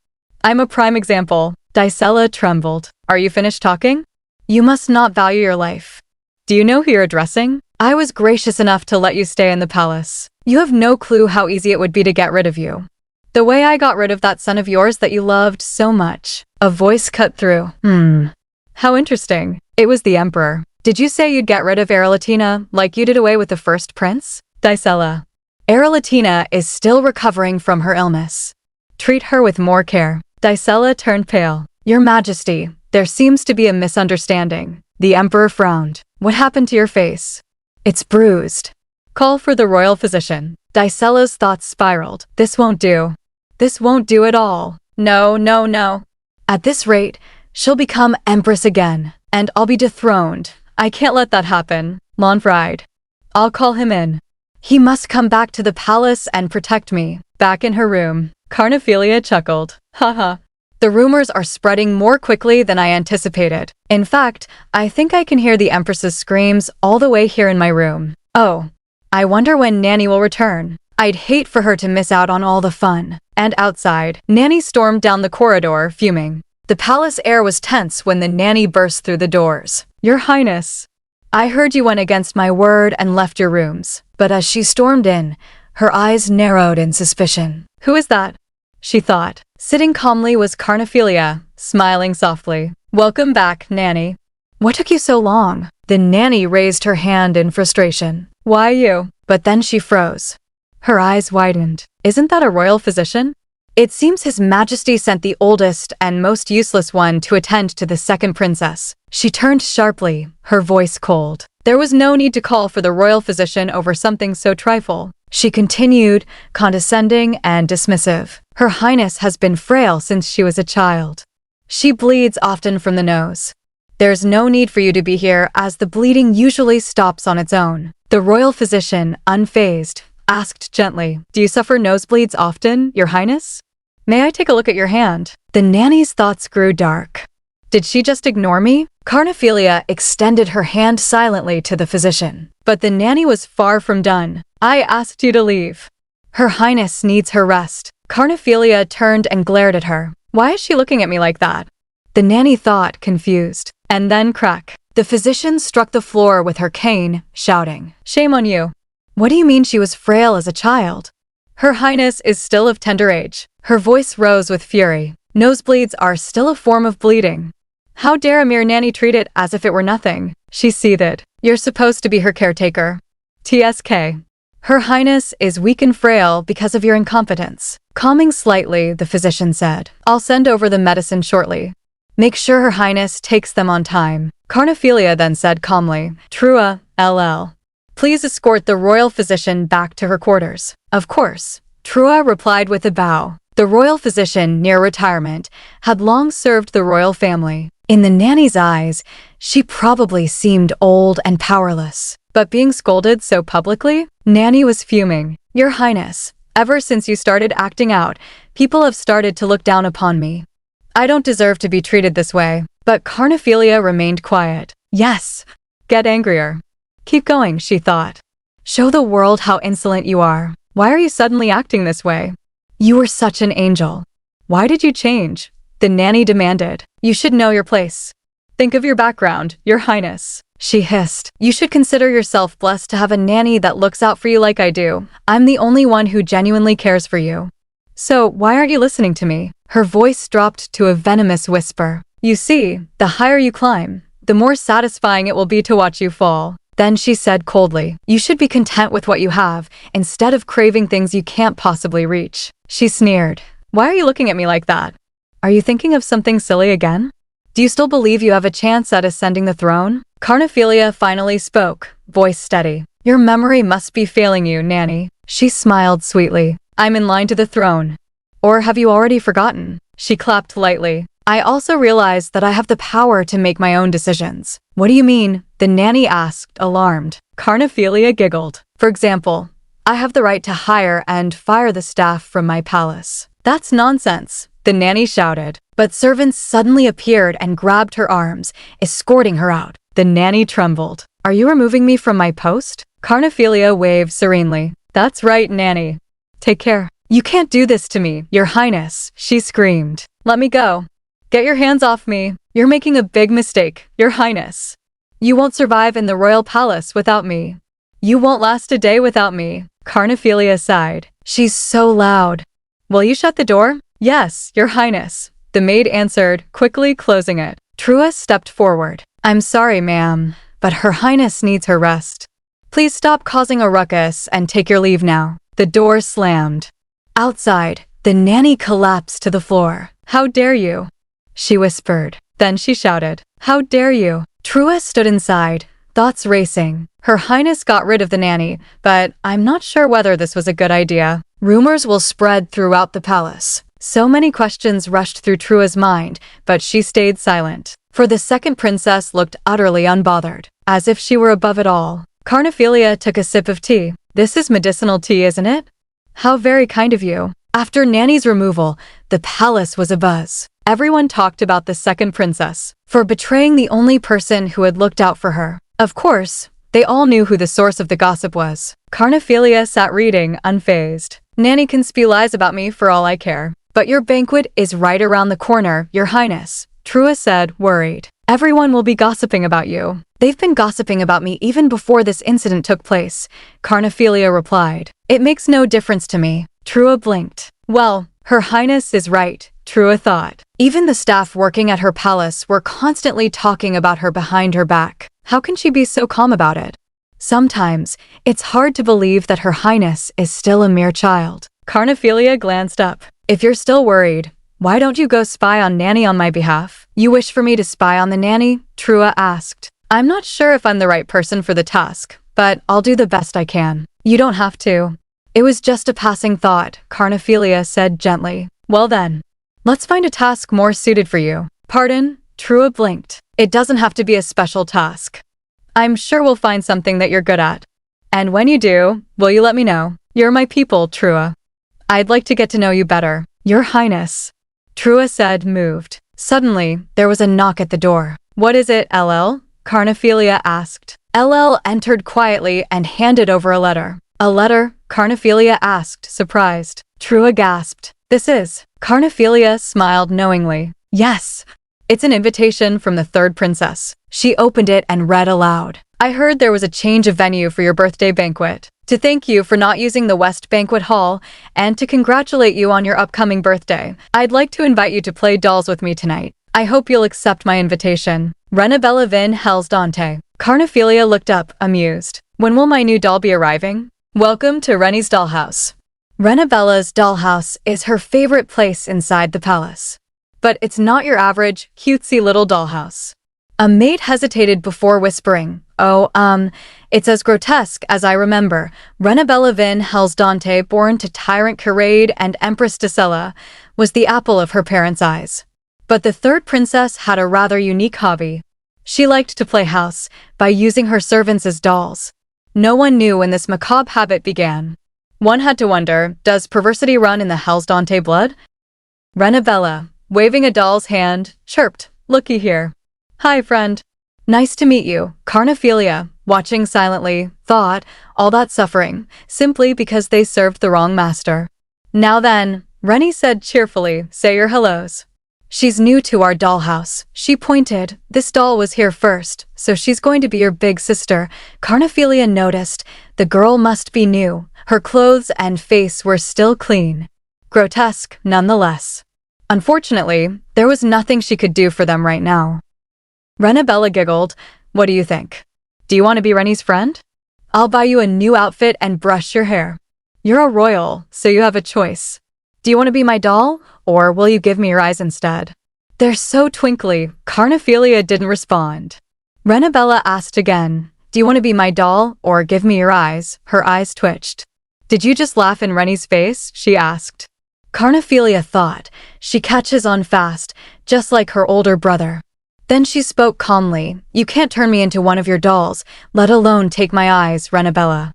I'm a prime example. Dicella trembled. Are you finished talking? You must not value your life. Do you know who you're addressing? I was gracious enough to let you stay in the palace. You have no clue how easy it would be to get rid of you. The way I got rid of that son of yours that you loved so much. A voice cut through. How interesting. It was the Emperor. Did you say you'd get rid of Erlatina like you did away with the first prince? Dicella. Erlatina is still recovering from her illness. Treat her with more care. Dicella turned pale. Your Majesty, there seems to be a misunderstanding. The Emperor frowned. What happened to your face? It's bruised. Call for the royal physician. Dicella's thoughts spiraled. This won't do. This won't do at all. No, no, no. At this rate, she'll become Empress again, and I'll be dethroned. I can't let that happen. Manfred. I'll call him in. He must come back to the palace and protect me. Back in her room, Carnephelia chuckled. Haha. The rumors are spreading more quickly than I anticipated. In fact, I think I can hear the Empress's screams all the way here in my room. Oh, I wonder when Nanny will return. I'd hate for her to miss out on all the fun. And outside, Nanny stormed down the corridor, fuming. The palace air was tense when the Nanny burst through the doors. Your Highness, I heard you went against my word and left your rooms. But as she stormed in, her eyes narrowed in suspicion. Who is that? She thought. Sitting calmly was Carnephelia, smiling softly. Welcome back, Nanny. What took you so long? The Nanny raised her hand in frustration. Why you? But then she froze. Her eyes widened. Isn't that a royal physician? It seems His Majesty sent the oldest and most useless one to attend to the second princess. She turned sharply, her voice cold. There was no need to call for the royal physician over something so trifle. She continued, condescending and dismissive. Her Highness has been frail since she was a child. She bleeds often from the nose. There's no need for you to be here, as the bleeding usually stops on its own. The royal physician, unfazed, asked gently, Do you suffer nosebleeds often, Your Highness? May I take a look at your hand? The Nanny's thoughts grew dark. Did she just ignore me? Carnephelia extended her hand silently to the physician. But the Nanny was far from done. I asked you to leave. Her Highness needs her rest. Carnephelia turned and glared at her. Why is she looking at me like that? The Nanny thought, confused. And then crack. The physician struck the floor with her cane, shouting, Shame on you. What do you mean she was frail as a child? Her Highness is still of tender age. Her voice rose with fury. Nosebleeds are still a form of bleeding. How dare a mere Nanny treat it as if it were nothing? She seethed. You're supposed to be her caretaker. TSK. Her Highness is weak and frail because of your incompetence. Calming slightly, the physician said. I'll send over the medicine shortly. Make sure Her Highness takes them on time. Carnephelia then said calmly, Trua, LL. Please escort the royal physician back to her quarters. Of course. Trua replied with a bow. The royal physician, near retirement, had long served the royal family. In the Nanny's eyes, she probably seemed old and powerless. But being scolded so publicly, Nanny was fuming. Your Highness, ever since you started acting out, people have started to look down upon me. I don't deserve to be treated this way. But Carnephelia remained quiet. Yes. Get angrier. Keep going, she thought. Show the world how insolent you are. Why are you suddenly acting this way? You were such an angel. Why did you change? The Nanny demanded. You should know your place. Think of your background, Your Highness. She hissed. You should consider yourself blessed to have a nanny that looks out for you like I do. I'm the only one who genuinely cares for you. So why aren't you listening to me? Her voice dropped to a venomous whisper. You see, the higher you climb, the more satisfying it will be to watch you fall. Then she said coldly, You should be content with what you have, instead of craving things you can't possibly reach. She sneered. Why are you looking at me like that? Are you thinking of something silly again? Do you still believe you have a chance at ascending the throne? Carnephelia finally spoke, voice steady. Your memory must be failing you, Nanny. She smiled sweetly. I'm in line to the throne. Or have you already forgotten? She clapped lightly. I also realize that I have the power to make my own decisions. What do you mean? The Nanny asked, alarmed. Carnephelia giggled. For example, I have the right to hire and fire the staff from my palace. That's nonsense, the Nanny shouted. But servants suddenly appeared and grabbed her arms, escorting her out. The Nanny trembled. Are you removing me from my post? Carnephelia waved serenely. That's right, Nanny. Take care. You can't do this to me, Your Highness, she screamed. Let me go. Get your hands off me. You're making a big mistake, Your Highness. You won't survive in the royal palace without me. You won't last a day without me. Carnephelia sighed. She's so loud. Will you shut the door? Yes, Your Highness. The maid answered, quickly closing it. Trua stepped forward. I'm sorry, ma'am, but Her Highness needs her rest. Please stop causing a ruckus and take your leave now. The door slammed. Outside, the Nanny collapsed to the floor. How dare you? She whispered. Then she shouted. How dare you? Trua stood inside, thoughts racing. Her Highness got rid of the Nanny, but I'm not sure whether this was a good idea. Rumors will spread throughout the palace. So many questions rushed through Trua's mind, but she stayed silent. For the second princess looked utterly unbothered, as if she were above it all. Carnephelia took a sip of tea. This is medicinal tea, isn't it? How very kind of you. After Nanny's removal, the palace was abuzz. Everyone talked about the second princess for betraying the only person who had looked out for her. Of course, they all knew who the source of the gossip was. Carnephelia sat reading, unfazed. Nanny can spew lies about me for all I care. But your banquet is right around the corner, Your Highness, Trua said, worried. Everyone will be gossiping about you. They've been gossiping about me even before this incident took place, Carnephelia replied. It makes no difference to me. Trua blinked. Well, Her Highness is right, Trua thought. Even the staff working at her palace were constantly talking about her behind her back. How can she be so calm about it? Sometimes, it's hard to believe that Her Highness is still a mere child. Carnephelia glanced up. If you're still worried, why don't you go spy on Nanny on my behalf? You wish for me to spy on the nanny? Trua asked. I'm not sure if I'm the right person for the task, but I'll do the best I can. You don't have to. It was just a passing thought, Carnephelia said gently. Well then, let's find a task more suited for you. Pardon? Trua blinked. It doesn't have to be a special task. I'm sure we'll find something that you're good at. And when you do, will you let me know? You're my people, Trua. I'd like to get to know you better. Your Highness. Trua said, moved. Suddenly, there was a knock at the door. What is it, LL? Carnephelia asked. LL entered quietly and handed over a letter. A letter? Carnephelia asked, surprised. Trua gasped. This is. Carnephelia smiled knowingly. Yes. It's an invitation from the third princess. She opened it and read aloud. I heard there was a change of venue for your birthday banquet. To thank you for not using the West Banquet Hall and to congratulate you on your upcoming birthday, I'd like to invite you to play dolls with me tonight. I hope you'll accept my invitation. Renabella Vin Hels Dante. Carnephelia looked up, amused. When will my new doll be arriving? Welcome to Rennie's dollhouse. Renabella's dollhouse is her favorite place inside the palace. But it's not your average, cutesy little dollhouse. A maid hesitated before whispering, it's as grotesque as I remember. Renabella Vin Hels Dante, born to Tyrant Charade and Empress Dacella, was the apple of her parents' eyes. But the third princess had a rather unique hobby. She liked to play house by using her servants as dolls. No one knew when this macabre habit began. One had to wonder, does perversity run in the Hels Dante blood? Renabella, waving a doll's hand, chirped, looky here. Hi, friend. Nice to meet you. Carnephelia, watching silently, thought, all that suffering, simply because they served the wrong master. Now then, Rennie said cheerfully, say your hellos. She's new to our dollhouse. She pointed. This doll was here first, so she's going to be your big sister. Carnephelia noticed. The girl must be new. Her clothes and face were still clean. Grotesque, nonetheless. Unfortunately, there was nothing she could do for them right now. Renabella giggled. What do you think? Do you want to be Rennie's friend? I'll buy you a new outfit and brush your hair. You're a royal, so you have a choice. Do you want to be my doll, or will you give me your eyes instead? They're so twinkly. Carnephelia didn't respond. Renabella asked again, do you want to be my doll, or give me your eyes? Her eyes twitched. Did you just laugh in Rennie's face? She asked. Carnephelia thought, she catches on fast, just like her older brother. Then she spoke calmly, you can't turn me into one of your dolls, let alone take my eyes, Renabella.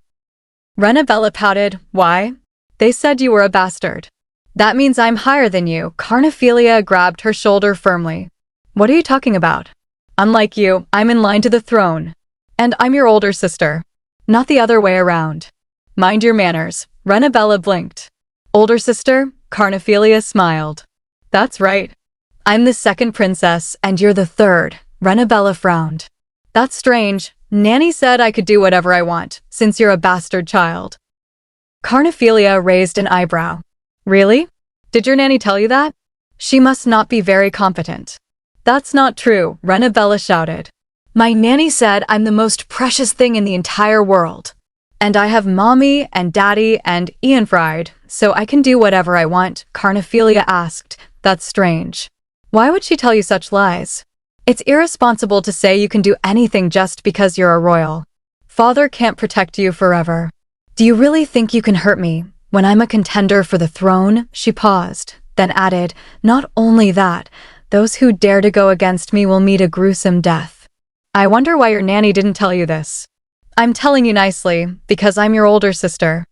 Renabella pouted, why? They said you were a bastard. That means I'm higher than you. Carnephelia grabbed her shoulder firmly. What are you talking about? Unlike you, I'm in line to the throne. And I'm your older sister. Not the other way around. Mind your manners. Renabella blinked. Older sister? Carnephelia smiled. That's right. I'm the second princess, and you're the third. Renabella frowned. That's strange. Nanny said I could do whatever I want, since you're a bastard child. Carnephelia raised an eyebrow. Really? Did your nanny tell you that? She must not be very competent. That's not true, Renabella shouted. My nanny said I'm the most precious thing in the entire world. And I have mommy and daddy and Ian Fried, so I can do whatever I want, Carnephelia asked. That's strange. Why would she tell you such lies? It's irresponsible to say you can do anything just because you're a royal. Father can't protect you forever. Do you really think you can hurt me when I'm a contender for the throne? She paused, then added, not only that, those who dare to go against me will meet a gruesome death. I wonder why your nanny didn't tell you this. I'm telling you nicely, because I'm your older sister.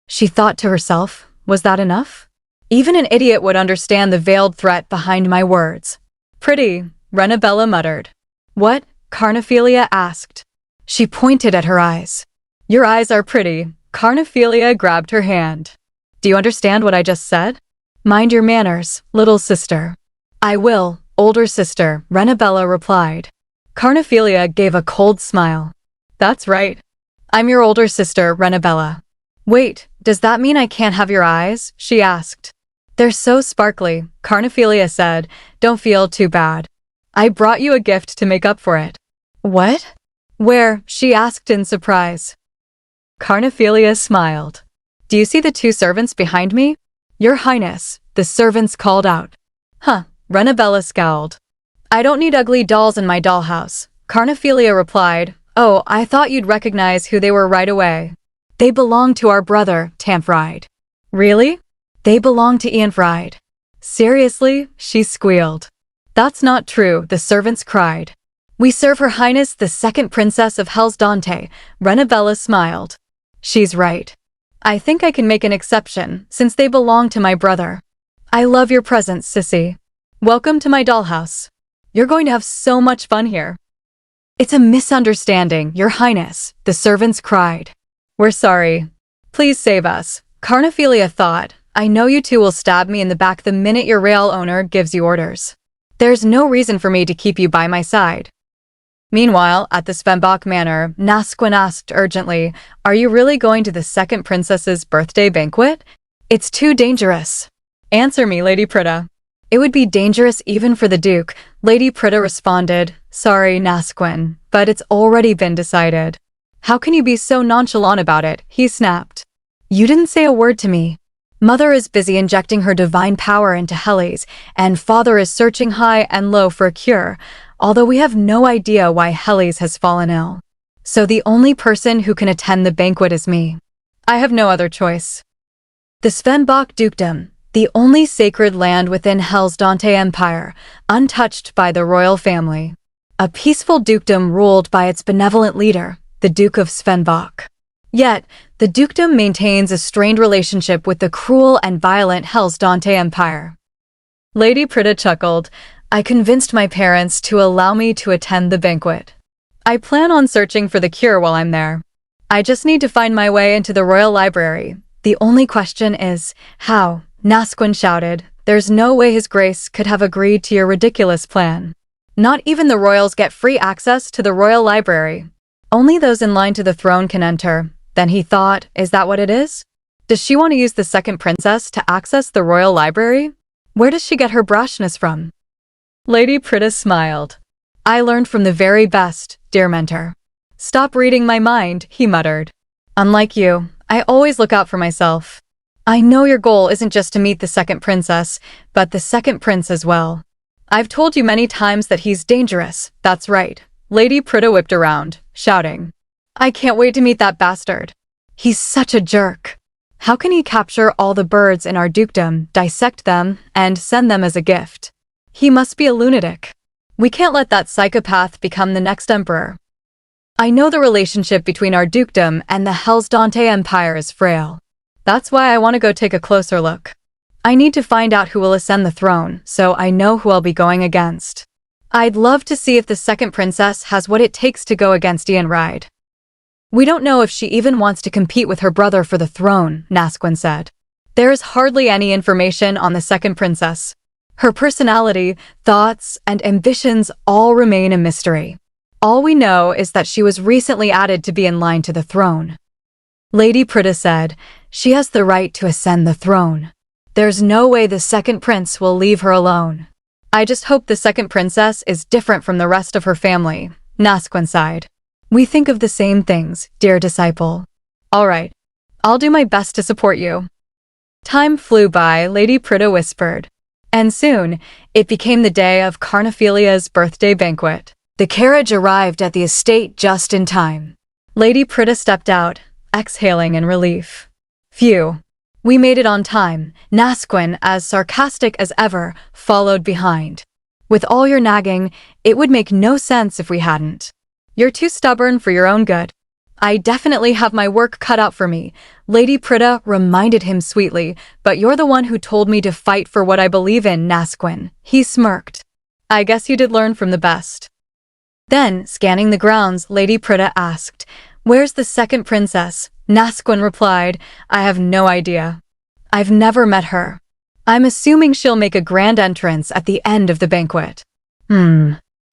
She thought to herself, was that enough? Even an idiot would understand the veiled threat behind my words. Pretty, Renabella muttered. What? Carnephelia asked. She pointed at her eyes. Your eyes are pretty. Carnephelia grabbed her hand. Do you understand what I just said? Mind your manners, little sister. I will, older sister, Renabella replied. Carnephelia gave a cold smile. That's right. I'm your older sister, Renabella. Wait, does that mean I can't have your eyes? She asked. They're so sparkly, Carnephelia said. Don't feel too bad. I brought you a gift to make up for it. What? Where? She asked in surprise. Carnephelia smiled. Do you see the two servants behind me? Your Highness, the servants called out. Huh, Renabella scowled. I don't need ugly dolls in my dollhouse, Carnephelia replied. Oh, I thought you'd recognize who they were right away. They belong to our brother, Tamfride. Really? They belong to Ianfride. Seriously? She squealed. That's not true, the servants cried. We serve Her Highness the second Princess of Hellsdante, Renabella smiled. She's right. I think I can make an exception, since they belong to my brother. I love your presence, sissy. Welcome to my dollhouse. You're going to have so much fun here. It's a misunderstanding, Your Highness, the servants cried. We're sorry. Please save us, Carnephelia thought. I know you two will stab me in the back the minute your rail owner gives you orders. There's no reason for me to keep you by my side. Meanwhile, at the Svenbach Manor, Nasquin asked urgently, Are you really going to the second princess's birthday banquet? It's too dangerous. Answer me, Lady Prita. It would be dangerous even for the Duke, Lady Prita responded. Sorry, Nasquin, but it's already been decided. How can you be so nonchalant about it? He snapped. You didn't say a word to me. Mother is busy injecting her divine power into Helly's, and Father is searching high and low for a cure, although we have no idea why Helly's has fallen ill. So the only person who can attend the banquet is me. I have no other choice. The Svenbach Dukedom, the only sacred land within Hellsdante Empire, untouched by the royal family. A peaceful dukedom ruled by its benevolent leader, the Duke of Svenbach. Yet, the dukedom maintains a strained relationship with the cruel and violent Hellsdante Empire. Lady Prita chuckled. I convinced my parents to allow me to attend the banquet. I plan on searching for the cure while I'm there. I just need to find my way into the royal library. The only question is, how? Nasquin shouted. There's no way His Grace could have agreed to your ridiculous plan. Not even the royals get free access to the royal library. Only those in line to the throne can enter. Then he thought, is that what it is? Does she want to use the second princess to access the royal library? Where does she get her brashness from? Lady Prita smiled. I learned from the very best, dear mentor. Stop reading my mind, he muttered. Unlike you, I always look out for myself. I know your goal isn't just to meet the second princess, but the second prince as well. I've told you many times that he's dangerous, that's right. Lady Prita whipped around, shouting. I can't wait to meet that bastard. He's such a jerk. How can he capture all the birds in our dukedom, dissect them, and send them as a gift? He must be a lunatic. We can't let that psychopath become the next emperor. I know the relationship between our dukedom and the Hellsdante Empire is frail. That's why I want to go take a closer look. I need to find out who will ascend the throne, so I know who I'll be going against. I'd love to see if the second princess has what it takes to go against Ianfride. We don't know if she even wants to compete with her brother for the throne, Nasquin said. There is hardly any information on the second princess. Her personality, thoughts, and ambitions all remain a mystery. All we know is that she was recently added to be in line to the throne. Lady Prita said, she has the right to ascend the throne. There's no way the second prince will leave her alone. I just hope the second princess is different from the rest of her family, Nasquin sighed. We think of the same things, dear disciple. All right. I'll do my best to support you. Time flew by, Lady Prita whispered. And soon, it became the day of Carnephelia's birthday banquet. The carriage arrived at the estate just in time. Lady Prita stepped out, exhaling in relief. Phew. We made it on time. Nasquin, as sarcastic as ever, followed behind. With all your nagging, it would make no sense if we hadn't. You're too stubborn for your own good. I definitely have my work cut out for me, Lady Prita reminded him sweetly, but you're the one who told me to fight for what I believe in, Nasquin. He smirked. I guess you did learn from the best. Then, scanning the grounds, Lady Prita asked, Where's the second princess? Nasquin replied, I have no idea. I've never met her. I'm assuming she'll make a grand entrance at the end of the banquet.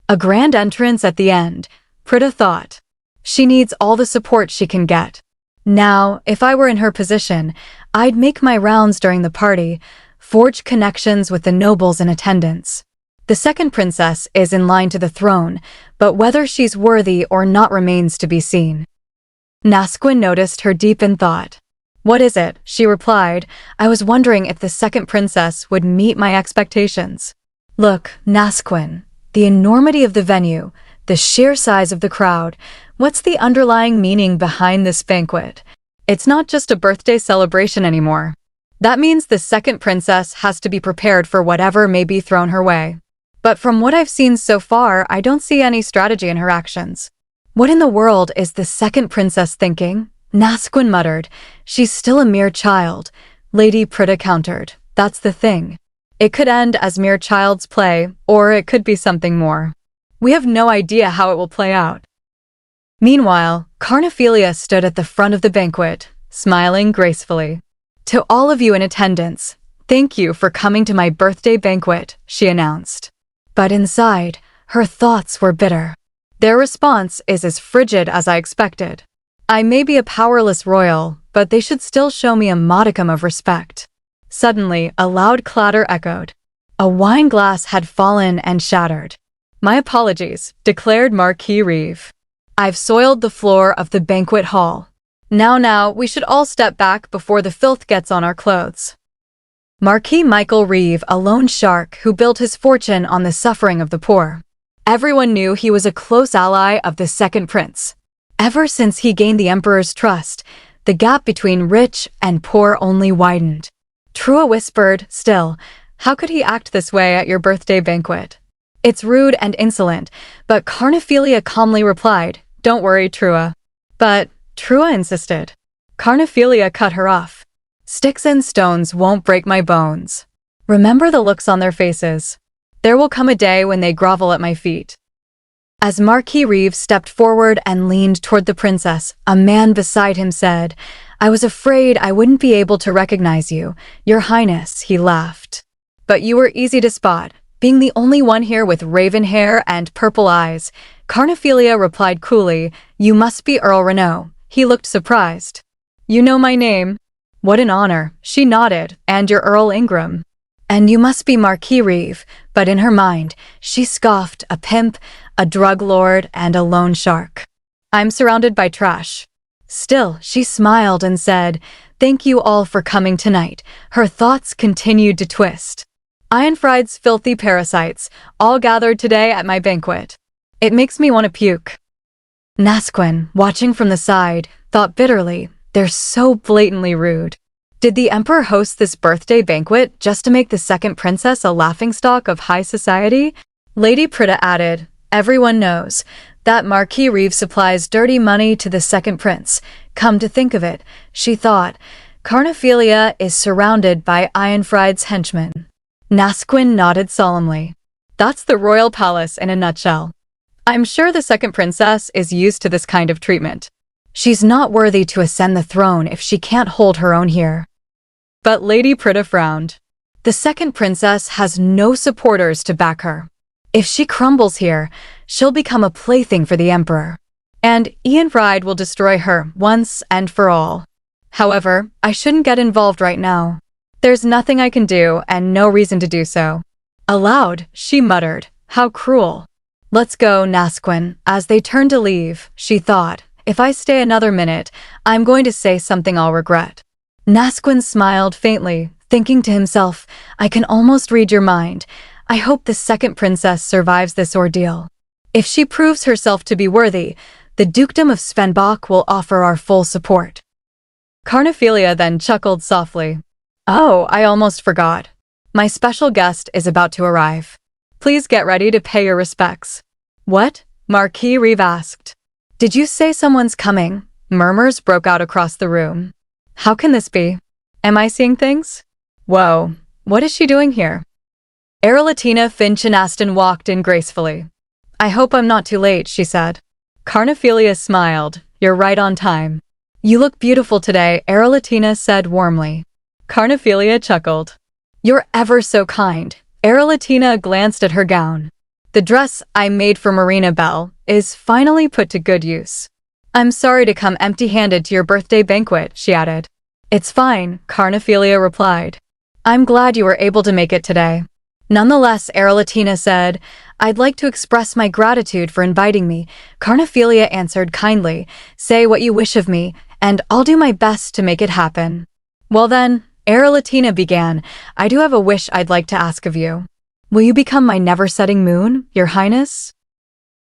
A grand entrance at the end, Prita thought. She needs all the support she can get. Now, if I were in her position, I'd make my rounds during the party, forge connections with the nobles in attendance. The second princess is in line to the throne, but whether she's worthy or not remains to be seen. Nasquin noticed her deep in thought. What is it? She replied. I was wondering if the second princess would meet my expectations. Look, Nasquin, the enormity of the venue, the sheer size of the crowd, what's the underlying meaning behind this banquet? It's not just a birthday celebration anymore. That means the second princess has to be prepared for whatever may be thrown her way. But from what I've seen so far, I don't see any strategy in her actions. What in the world is the second princess thinking? Nasquin muttered. She's still a mere child. Lady Prita countered. That's the thing. It could end as mere child's play, or it could be something more. We have no idea how it will play out. Meanwhile, Carnephelia stood at the front of the banquet, smiling gracefully. To all of you in attendance, thank you for coming to my birthday banquet, she announced. But inside, her thoughts were bitter. Their response is as frigid as I expected. I may be a powerless royal, but they should still show me a modicum of respect. Suddenly, a loud clatter echoed. A wine glass had fallen and shattered. My apologies, declared Marquis Reeve. I've soiled the floor of the banquet hall. Now, we should all step back before the filth gets on our clothes. Marquis Michael Reeve, a loan shark who built his fortune on the suffering of the poor. Everyone knew he was a close ally of the second prince. Ever since he gained the emperor's trust, the gap between rich and poor only widened. Trua whispered, still, how could he act this way at your birthday banquet? It's rude and insolent, but Carnephelia calmly replied, Don't worry, Trua. But Trua insisted. Carnephelia cut her off. Sticks and stones won't break my bones. Remember the looks on their faces. There will come a day when they grovel at my feet. As Marquis Reeve stepped forward and leaned toward the princess, a man beside him said, I was afraid I wouldn't be able to recognize you, Your Highness, he laughed. But you were easy to spot, being the only one here with raven hair and purple eyes. Carnephelia replied coolly, You must be Earl Renaud. He looked surprised. You know my name? What an honor, she nodded, and you're Earl Ingram. And you must be Marquis Reeve, but in her mind, she scoffed, a pimp, a drug lord, and a loan shark. I'm surrounded by trash. Still, she smiled and said, Thank you all for coming tonight. Her thoughts continued to twist. Ironfried's filthy parasites, all gathered today at my banquet. It makes me want to puke. Nasquin, watching from the side, thought bitterly, they're so blatantly rude. Did the emperor host this birthday banquet just to make the second princess a laughingstock of high society? Lady Prita added, Everyone knows that Marquis Reeve supplies dirty money to the second prince. Come to think of it, she thought, Carnephelia is surrounded by Ironfried's henchmen. Nasquin nodded solemnly. That's the royal palace in a nutshell. I'm sure the second princess is used to this kind of treatment. She's not worthy to ascend the throne if she can't hold her own here. But Lady Prita frowned. The second princess has no supporters to back her. If she crumbles here, she'll become a plaything for the emperor. And Ironfried will destroy her once and for all. However, I shouldn't get involved right now. There's nothing I can do and no reason to do so. Aloud, she muttered, How cruel. Let's go, Nasquin. As they turned to leave, she thought, If I stay another minute, I'm going to say something I'll regret. Nasquin smiled faintly, thinking to himself, I can almost read your mind. I hope the second princess survives this ordeal. If she proves herself to be worthy, the dukedom of Svenbach will offer our full support. Carnephelia then chuckled softly. Oh, I almost forgot. My special guest is about to arrive. Please get ready to pay your respects. What? Marquis Reeve asked. Did you say someone's coming? Murmurs broke out across the room. How can this be? Am I seeing things? Whoa, what is she doing here? Erlatina Finch and Aston walked in gracefully. I hope I'm not too late, she said. Carnephelia smiled. You're right on time. You look beautiful today, Erlatina said warmly. Carnephelia chuckled. You're ever so kind. Erlatina glanced at her gown. The dress I made for Marina Belle is finally put to good use. I'm sorry to come empty-handed to your birthday banquet, she added. It's fine, Carnephelia replied. I'm glad you were able to make it today. Nonetheless, Erlatina said, I'd like to express my gratitude for inviting me. Carnephelia answered kindly, Say what you wish of me, and I'll do my best to make it happen. Well then, Erlatina began, I do have a wish I'd like to ask of you. Will you become my never-setting moon, your highness?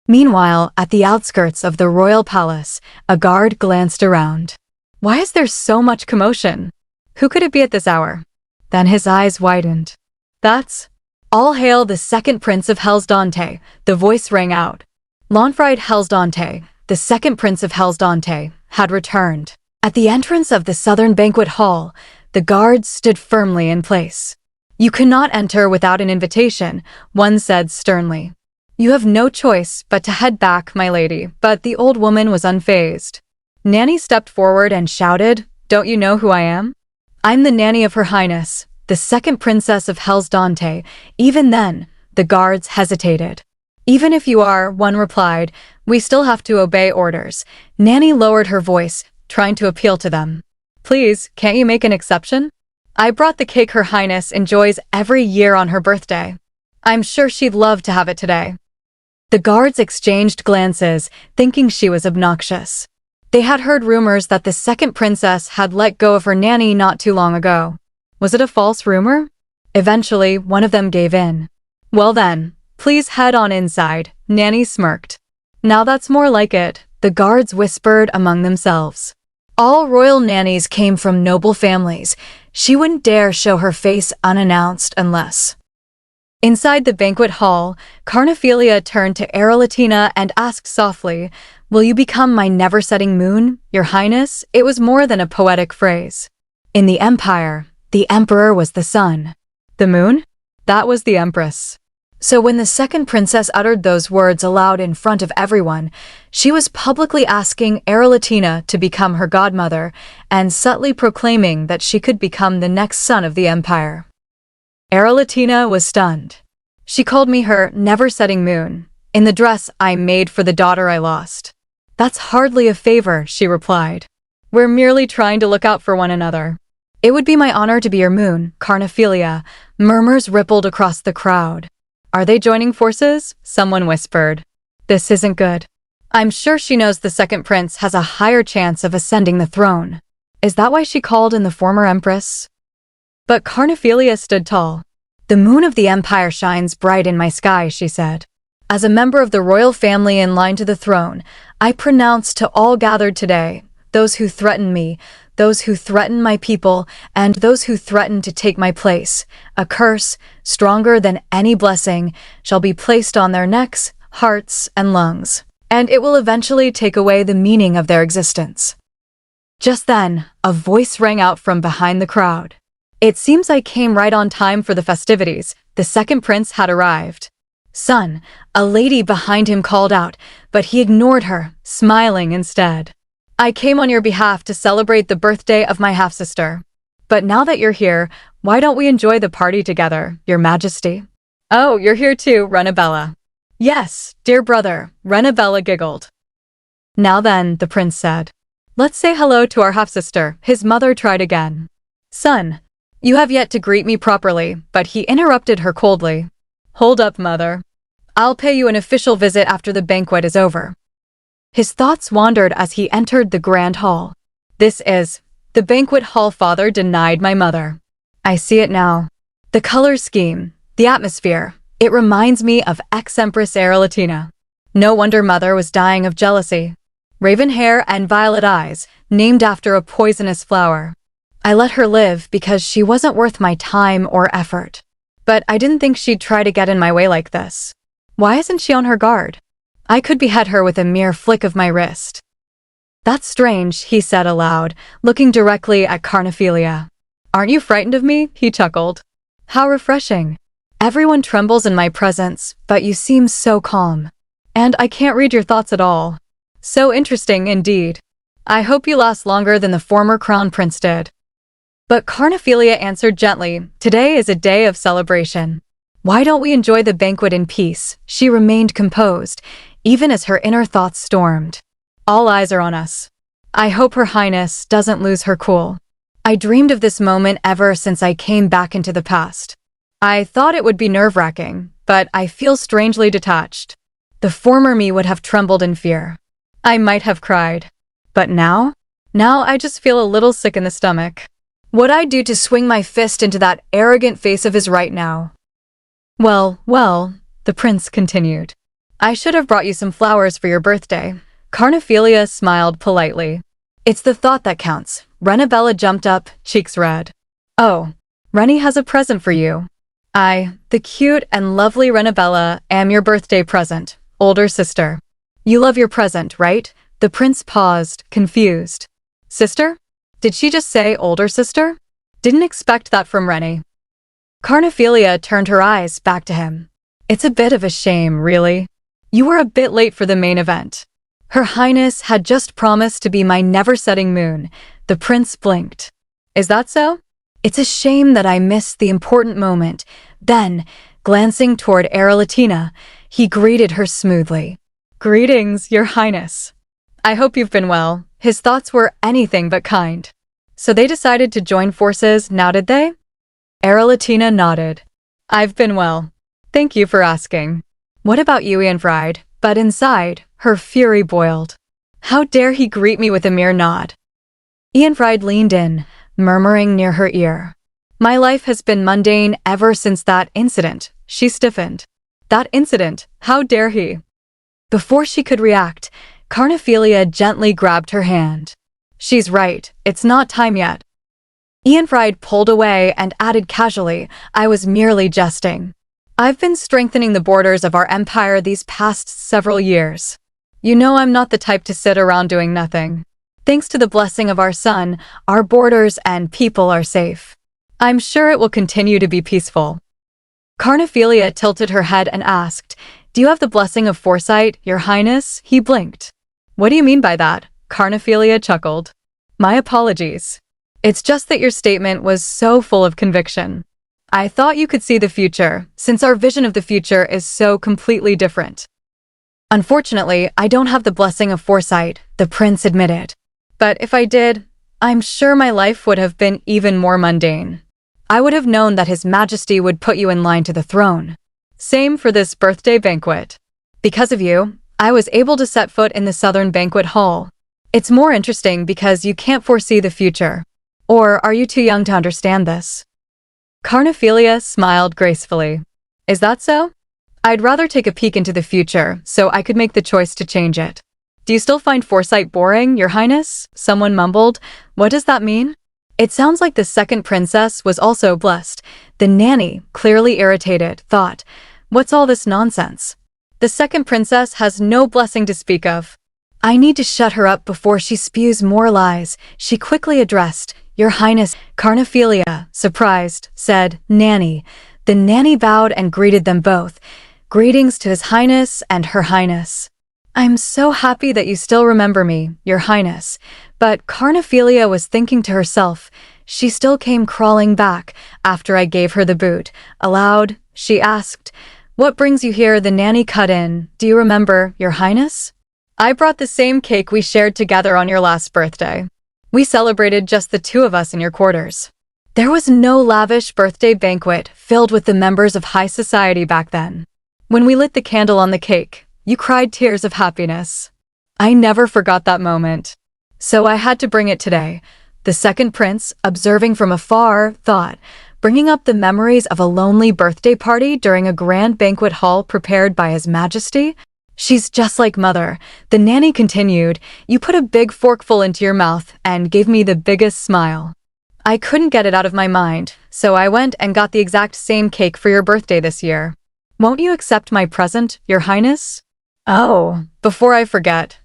Meanwhile, at the outskirts of the royal palace, a guard glanced around. Why is there so much commotion? Who could it be at this hour? Then his eyes widened. That's All hail the second prince of Hellsdante, the voice rang out. Lonfried Hellsdante, the second prince of Hellsdante, had returned. At the entrance of the southern banquet hall, the guards stood firmly in place. You cannot enter without an invitation, one said sternly. You have no choice but to head back, my lady, but the old woman was unfazed. Nanny stepped forward and shouted, Don't you know who I am? I'm the nanny of Her Highness, the second princess of Hellsdante. Even then, the guards hesitated. Even if you are, one replied, we still have to obey orders. Nanny lowered her voice, trying to appeal to them. Please, can't you make an exception? I brought the cake Her Highness enjoys every year on her birthday. I'm sure she'd love to have it today. The guards exchanged glances, thinking she was obnoxious. They had heard rumors that the second princess had let go of her nanny not too long ago. Was it a false rumor? Eventually, one of them gave in. Well then, please head on inside, Nanny smirked. Now that's more like it, the guards whispered among themselves. All royal nannies came from noble families. She wouldn't dare show her face unannounced unless... Inside the banquet hall, Carnephelia turned to Erlatina and asked softly, Will you become my never-setting moon, your highness? It was more than a poetic phrase. In the empire, the emperor was the sun. The moon? That was the empress. So when the second princess uttered those words aloud in front of everyone, she was publicly asking Erlatina to become her godmother and subtly proclaiming that she could become the next son of the empire. Erlatina was stunned. She called me her never-setting moon, in the dress I made for the daughter I lost. That's hardly a favor, she replied. We're merely trying to look out for one another. It would be my honor to be your moon, Carnephelia. Murmurs rippled across the crowd. Are they joining forces? Someone whispered. This isn't good. I'm sure she knows the second prince has a higher chance of ascending the throne. Is that why she called in the former empress? But Carnephelia stood tall. The moon of the empire shines bright in my sky, she said. As a member of the royal family in line to the throne, I pronounce to all gathered today, those who threaten me, those who threaten my people, and those who threaten to take my place, a curse, stronger than any blessing, shall be placed on their necks, hearts, and lungs, and it will eventually take away the meaning of their existence. Just then, a voice rang out from behind the crowd. It seems I came right on time for the festivities. The second prince had arrived. Son, a lady behind him called out, but he ignored her, smiling instead. I came on your behalf to celebrate the birthday of my half-sister. But now that you're here, why don't we enjoy the party together, your majesty? Oh, you're here too, Renabella. Yes, dear brother, Renabella giggled. Now then, the prince said. Let's say hello to our half-sister. His mother tried again. Son, you have yet to greet me properly, but he interrupted her coldly. Hold up, mother. I'll pay you an official visit after the banquet is over. His thoughts wandered as he entered the grand hall. This is the banquet hall father denied my mother. I see it now. The color scheme, the atmosphere, it reminds me of ex-Empress Erlatina. No wonder mother was dying of jealousy. Raven hair and violet eyes, named after a poisonous flower. I let her live because she wasn't worth my time or effort. But I didn't think she'd try to get in my way like this. Why isn't she on her guard? I could behead her with a mere flick of my wrist. That's strange, he said aloud, looking directly at Carnephelia. Aren't you frightened of me? He chuckled. How refreshing. Everyone trembles in my presence, but you seem so calm. And I can't read your thoughts at all. So interesting indeed. I hope you last longer than the former crown prince did. But Carnephelia answered gently, today is a day of celebration. Why don't we enjoy the banquet in peace? She remained composed, even as her inner thoughts stormed. All eyes are on us. I hope Her Highness doesn't lose her cool. I dreamed of this moment ever since I came back into the past. I thought it would be nerve-wracking, but I feel strangely detached. The former me would have trembled in fear. I might have cried. But now? Now I just feel a little sick in the stomach. What'd I do to swing my fist into that arrogant face of his right now? Well, the prince continued. I should have brought you some flowers for your birthday. Carnephelia smiled politely. It's the thought that counts. Renabella jumped up, cheeks red. Oh, Rennie has a present for you. I, the cute and lovely Renabella, am your birthday present, older sister. You love your present, right? The prince paused, confused. Sister? Did she just say older sister? Didn't expect that from Rennie. Carnephelia turned her eyes back to him. It's a bit of a shame, really. You were a bit late for the main event. Her Highness had just promised to be my never-setting moon. The prince blinked. Is that so? It's a shame that I missed the important moment. Then, glancing toward Erelatina, he greeted her smoothly. Greetings, Your Highness. I hope you've been well. His thoughts were anything but kind. So they decided to join forces, now did they? Erelatina nodded. I've been well. Thank you for asking. What about you, Ianfried? But inside, her fury boiled. How dare he greet me with a mere nod? Ianfried leaned in, murmuring near her ear. My life has been mundane ever since that incident. She stiffened. That incident, how dare he? Before she could react, Carnephelia gently grabbed her hand. She's right, it's not time yet. Ianfried pulled away and added casually, I was merely jesting. I've been strengthening the borders of our empire these past several years. You know I'm not the type to sit around doing nothing. Thanks to the blessing of our son, our borders and people are safe. I'm sure it will continue to be peaceful. Carnephelia tilted her head and asked, Do you have the blessing of foresight, Your Highness? He blinked. What do you mean by that? Carnephelia chuckled. My apologies. It's just that your statement was so full of conviction. I thought you could see the future, since our vision of the future is so completely different. Unfortunately, I don't have the blessing of foresight, the prince admitted. But if I did, I'm sure my life would have been even more mundane. I would have known that His Majesty would put you in line to the throne. Same for this birthday banquet. Because of you, I was able to set foot in the Southern Banquet Hall. It's more interesting because you can't foresee the future. Or are you too young to understand this? Carnephelia smiled gracefully. Is that so? I'd rather take a peek into the future so I could make the choice to change it. Do you still find foresight boring, Your Highness? Someone mumbled. What does that mean? It sounds like the second princess was also blessed. The nanny, clearly irritated, thought, What's all this nonsense? The second princess has no blessing to speak of. I need to shut her up before she spews more lies, she quickly addressed. Your Highness, Carnephelia, surprised, said, Nanny. The nanny bowed and greeted them both. Greetings to His Highness and Her Highness. I'm so happy that you still remember me, Your Highness. But Carnephelia was thinking to herself. She still came crawling back after I gave her the boot. Aloud, she asked, What brings you here? The nanny cut in. Do you remember, Your Highness? I brought the same cake we shared together on your last birthday. We celebrated just the two of us in your quarters. There was no lavish birthday banquet filled with the members of high society back then. When we lit the candle on the cake, you cried tears of happiness. I never forgot that moment. So I had to bring it today. The second prince, observing from afar, thought, bringing up the memories of a lonely birthday party during a grand banquet hall prepared by His Majesty. She's just like Mother. The nanny continued, You put a big forkful into your mouth and gave me the biggest smile. I couldn't get it out of my mind, so I went and got the exact same cake for your birthday this year. Won't you accept my present, Your Highness? Oh, before I forget.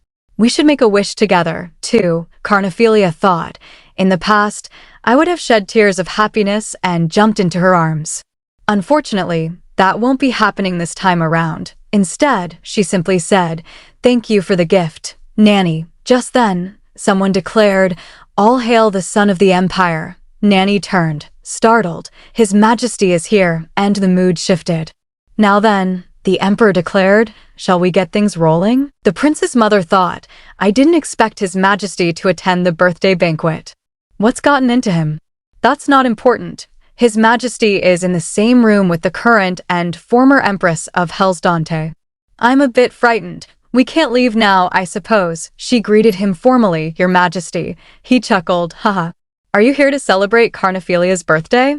We should make a wish together, too, Carnephelia thought. In the past, I would have shed tears of happiness and jumped into her arms. Unfortunately, that won't be happening this time around. Instead, she simply said, "Thank you for the gift, Nanny." Just then, someone declared, "All hail the son of the empire." Nanny turned, startled. "His Majesty is here," and the mood shifted. "Now then," the emperor declared, "shall we get things rolling?" The prince's mother thought, "I didn't expect His Majesty to attend the birthday banquet. What's gotten into him? That's not important. His Majesty is in the same room with the current and former Empress of Hellsdante. I'm a bit frightened. We can't leave now, I suppose." She greeted him formally, "Your Majesty." He chuckled, "Haha. Are you here to celebrate Carnephelia's birthday?"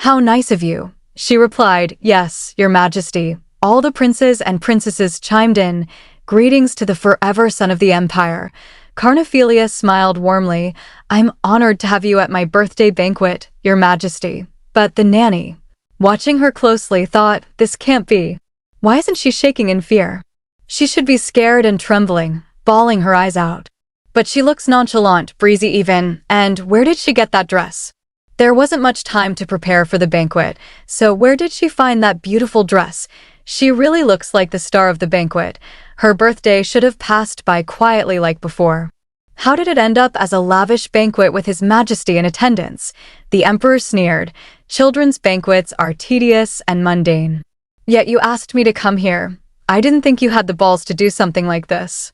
"How nice of you." She replied, "Yes, Your Majesty." All the princes and princesses chimed in, "Greetings to the forever son of the empire." Carnephelia smiled warmly, "I'm honored to have you at my birthday banquet, Your Majesty." But the nanny, watching her closely, thought, "This can't be. Why isn't she shaking in fear? She should be scared and trembling, bawling her eyes out. But she looks nonchalant, breezy even, and where did she get that dress?" There wasn't much time to prepare for the banquet, so where did she find that beautiful dress? She really looks like the star of the banquet. Her birthday should have passed by quietly like before. How did it end up as a lavish banquet with His Majesty in attendance? The emperor sneered, "Children's banquets are tedious and mundane. Yet you asked me to come here. I didn't think you had the balls to do something like this.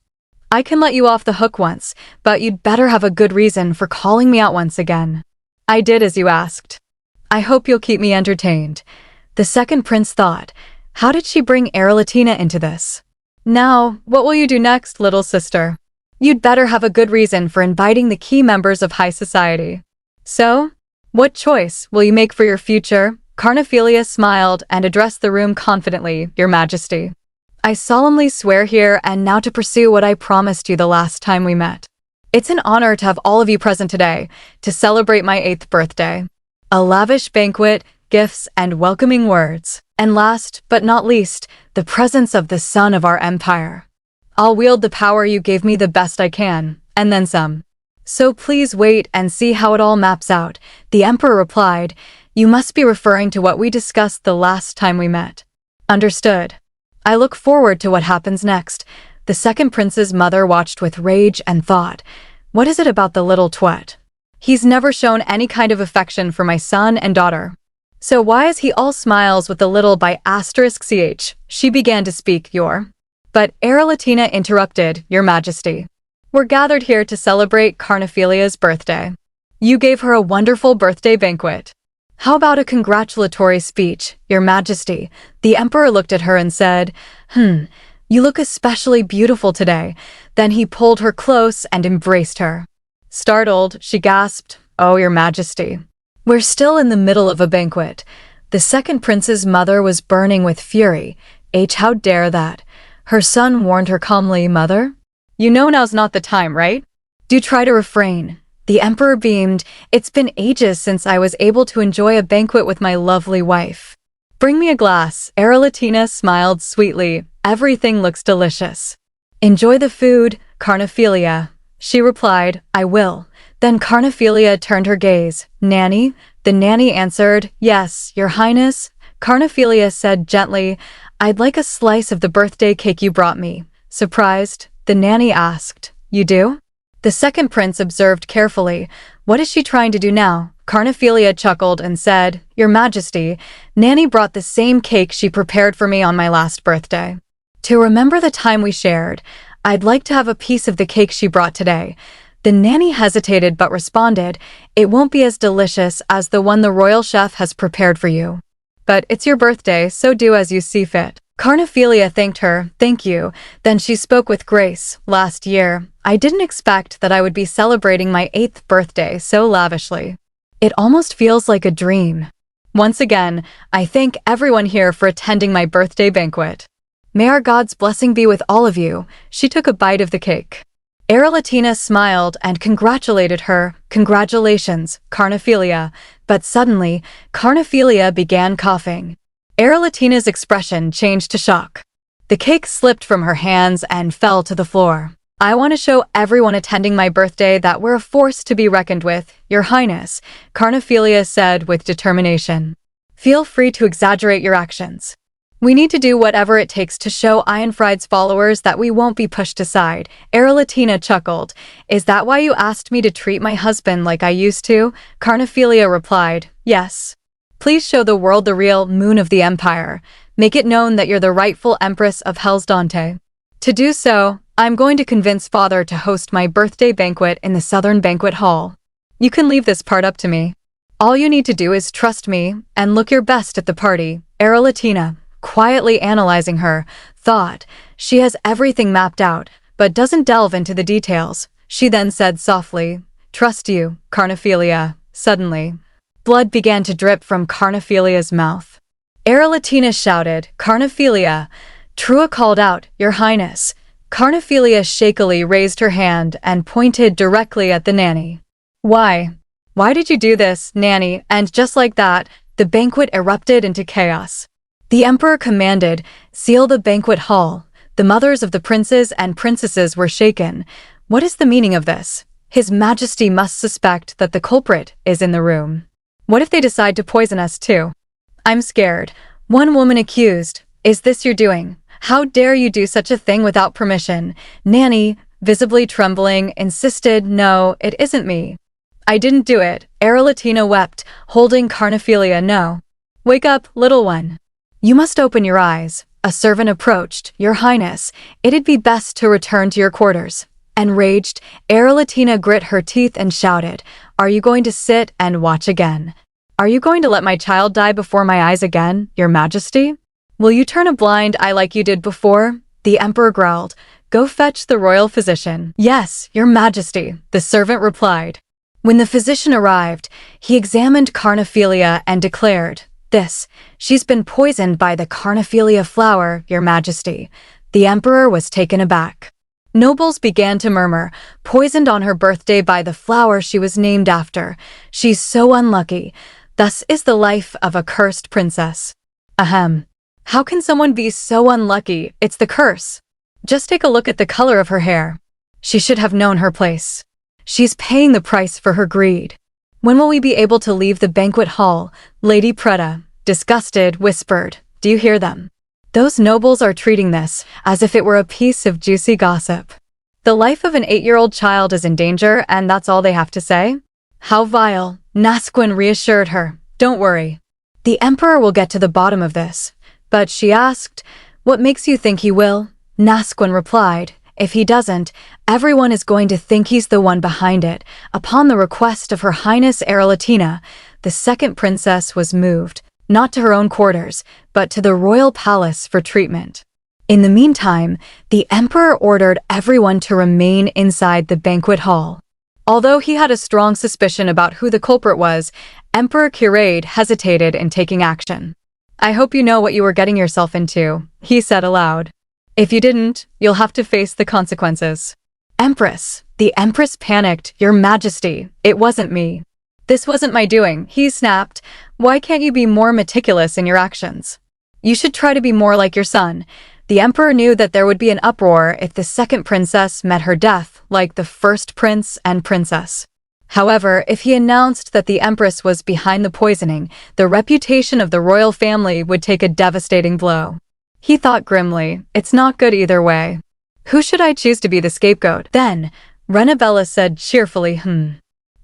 I can let you off the hook once, but you'd better have a good reason for calling me out once again." "I did as you asked. I hope you'll keep me entertained." The second prince thought, how did she bring Aralatina into this? "Now, what will you do next, little sister? You'd better have a good reason for inviting the key members of high society. So, what choice will you make for your future?" Carnephelia smiled and addressed the room confidently, "Your Majesty. I solemnly swear here and now to pursue what I promised you the last time we met. It's an honor to have all of you present today to celebrate my 8th birthday. A lavish banquet, gifts, and welcoming words. And last but not least, the presence of the son of our empire. I'll wield the power you gave me the best I can, and then some. So please wait and see how it all maps out." The emperor replied, "You must be referring to what we discussed the last time we met." "Understood. I look forward to what happens next." The second prince's mother watched with rage and thought, "What is it about the little twat? He's never shown any kind of affection for my son and daughter. So why is he all smiles with the little by *ch? She began to speak, But Aralatina interrupted, "Your Majesty. We're gathered here to celebrate Carnephelia's birthday. You gave her a wonderful birthday banquet. How about a congratulatory speech, Your Majesty?" The emperor looked at her and said, "You look especially beautiful today." Then he pulled her close and embraced her. Startled, she gasped, "Oh, Your Majesty. We're still in the middle of a banquet." The second prince's mother was burning with fury. How dare that? Her son warned her calmly, "Mother, you know now's not the time, right? Do try to refrain." The emperor beamed, "It's been ages since I was able to enjoy a banquet with my lovely wife. Bring me a glass." Aralatina smiled sweetly, "Everything looks delicious." "Enjoy the food, Carnephelia." She replied, "I will." Then Carnephelia turned her gaze. "Nanny?" The nanny answered, "Yes, Your Highness." Carnephelia said gently, "I'd like a slice of the birthday cake you brought me." Surprised, the nanny asked, "You do?" The second prince observed carefully. What is she trying to do now? Carnephelia chuckled and said, "Your Majesty, Nanny brought the same cake she prepared for me on my last birthday. To remember the time we shared, I'd like to have a piece of the cake she brought today." The nanny hesitated but responded, "It won't be as delicious as the one the royal chef has prepared for you. But it's your birthday, so do as you see fit." Carnephelia thanked her, "Thank you." Then she spoke with grace. "Last year, I didn't expect that I would be celebrating my 8th birthday so lavishly. It almost feels like a dream. Once again, I thank everyone here for attending my birthday banquet. May our God's blessing be with all of you." She took a bite of the cake. Aralatina smiled and congratulated her. "Congratulations, Carnephelia." But suddenly, Carnephelia began coughing. Aralatina's expression changed to shock. The cake slipped from her hands and fell to the floor. I want to show everyone attending my birthday that we're a force to be reckoned with, Your Highness, Carnephelia said with determination. Feel free to exaggerate your actions. We need to do whatever it takes to show Ironfried's followers that we won't be pushed aside. Latina chuckled. Is that why you asked me to treat my husband like I used to? Carnephelia replied, yes. Please show the world the real moon of the empire. Make it known that you're the rightful empress of Hellsdante. To do so, I'm going to convince father to host my birthday banquet in the Southern Banquet Hall. You can leave this part up to me. All you need to do is trust me and look your best at the party. Latina, quietly analyzing her, thought, she has everything mapped out, but doesn't delve into the details. She then said softly, trust you, Carnephelia. Suddenly, blood began to drip from Carnephelia's mouth. Latina shouted, Carnephelia. Trua called out, Your Highness. Carnephelia shakily raised her hand and pointed directly at the nanny. Why? Why did you do this, nanny? And just like that, the banquet erupted into chaos. The emperor commanded, seal the banquet hall. The mothers of the princes and princesses were shaken. What is the meaning of this? His Majesty must suspect that the culprit is in the room. What if they decide to poison us too? I'm scared. One woman accused, is this your doing? How dare you do such a thing without permission? Nanny, visibly trembling, insisted, no, it isn't me. I didn't do it. Latina wept, holding Carnephelia. No. Wake up, little one. You must open your eyes. A servant approached. Your Highness, it'd be best to return to your quarters. Enraged, Latina grit her teeth and shouted, are you going to sit and watch again? Are you going to let my child die before my eyes again, Your Majesty? Will you turn a blind eye like you did before? The emperor growled. Go fetch the royal physician. Yes, Your Majesty, the servant replied. When the physician arrived, he examined Carnephelia and declared, she's been poisoned by the Carnephelia flower, Your Majesty. The emperor was taken aback. Nobles began to murmur, poisoned on her birthday by the flower she was named after. She's so unlucky. Thus is the life of a cursed princess. Ahem. How can someone be so unlucky? It's the curse. Just take a look at the color of her hair. She should have known her place. She's paying the price for her greed. When will we be able to leave the banquet hall? Lady Preta, disgusted, whispered. Do you hear them? Those nobles are treating this as if it were a piece of juicy gossip. The life of an 8-year-old child is in danger, and that's all they have to say? How vile. Nasquin reassured her. Don't worry. The emperor will get to the bottom of this. But she asked, what makes you think he will? Nasquin replied, if he doesn't, everyone is going to think he's the one behind it. Upon the request of Her Highness Latina, the second princess was moved, not to her own quarters, but to the royal palace for treatment. In the meantime, the emperor ordered everyone to remain inside the banquet hall. Although he had a strong suspicion about who the culprit was, Emperor Kirade hesitated in taking action. I hope you know what you were getting yourself into, he said aloud. If you didn't, you'll have to face the consequences. Empress. The Empress panicked. Your Majesty, it wasn't me. This wasn't my doing, he snapped. Why can't you be more meticulous in your actions? You should try to be more like your son. The emperor knew that there would be an uproar if the second princess met her death, like the first prince and princess. However, if he announced that the empress was behind the poisoning, the reputation of the royal family would take a devastating blow. He thought grimly, it's not good either way. Who should I choose to be the scapegoat? Then, Renabella said cheerfully,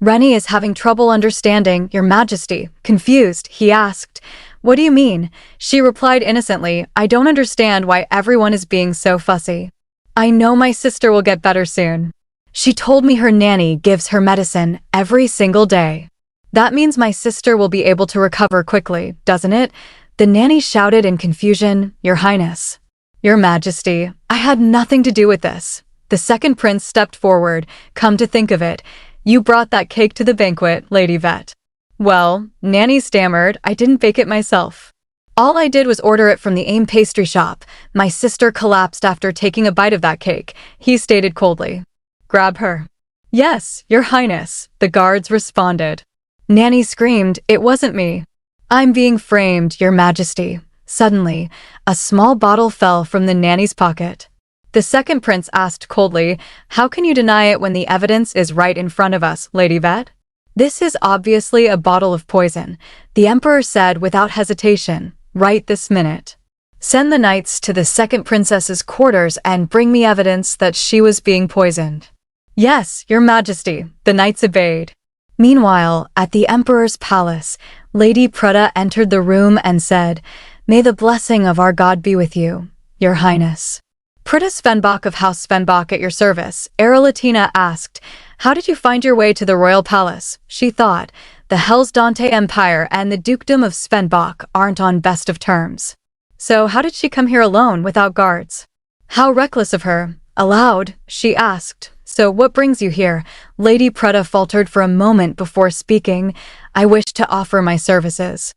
Rennie is having trouble understanding, Your Majesty. Confused, he asked, what do you mean? She replied innocently, I don't understand why everyone is being so fussy. I know my sister will get better soon. She told me her nanny gives her medicine every single day. That means my sister will be able to recover quickly, doesn't it? The nanny shouted in confusion, Your Highness. Your Majesty, I had nothing to do with this. The second prince stepped forward. Come to think of it, you brought that cake to the banquet, Lady Vet. Well, Nanny stammered, I didn't bake it myself. All I did was order it from the AIM pastry shop. My sister collapsed after taking a bite of that cake, he stated coldly. Grab her. Yes, Your Highness, the guards responded. Nanny screamed, it wasn't me. I'm being framed, Your Majesty. Suddenly, a small bottle fell from the nanny's pocket. The second prince asked coldly, "How can you deny it when the evidence is right in front of us, Lady Vet?" "This is obviously a bottle of poison," the emperor said without hesitation. "Right this minute. Send the knights to the second princess's quarters and bring me evidence that she was being poisoned." "Yes, your majesty," the knights obeyed. Meanwhile, at the emperor's palace, Lady Prutta entered the room and said, "May the blessing of our God be with you, your highness." "Prutta Svenbach of House Svenbach at your service," Erlatina asked. "How did you find your way to the royal palace?" She thought, "The Hellsdante Empire and the Dukedom of Svenbach aren't on best of terms. So how did she come here alone without guards?" "How reckless of her." Aloud, she asked, "So what brings you here?" Lady Prutta faltered for a moment before speaking. "I wish to offer my services.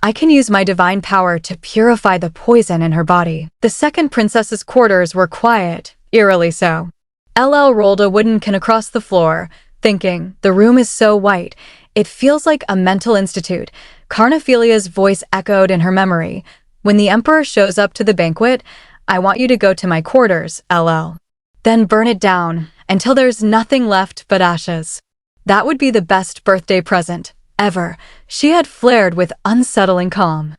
I can use my divine power to purify the poison in her body." The second princess's quarters were quiet, eerily so. LL rolled a wooden can across the floor, thinking, the room is so white, it feels like a mental institute. Carnephelia's voice echoed in her memory. "When the emperor shows up to the banquet, I want you to go to my quarters, LL. Then burn it down, until there's nothing left but ashes." That would be the best birthday present ever, she had flared with unsettling calm.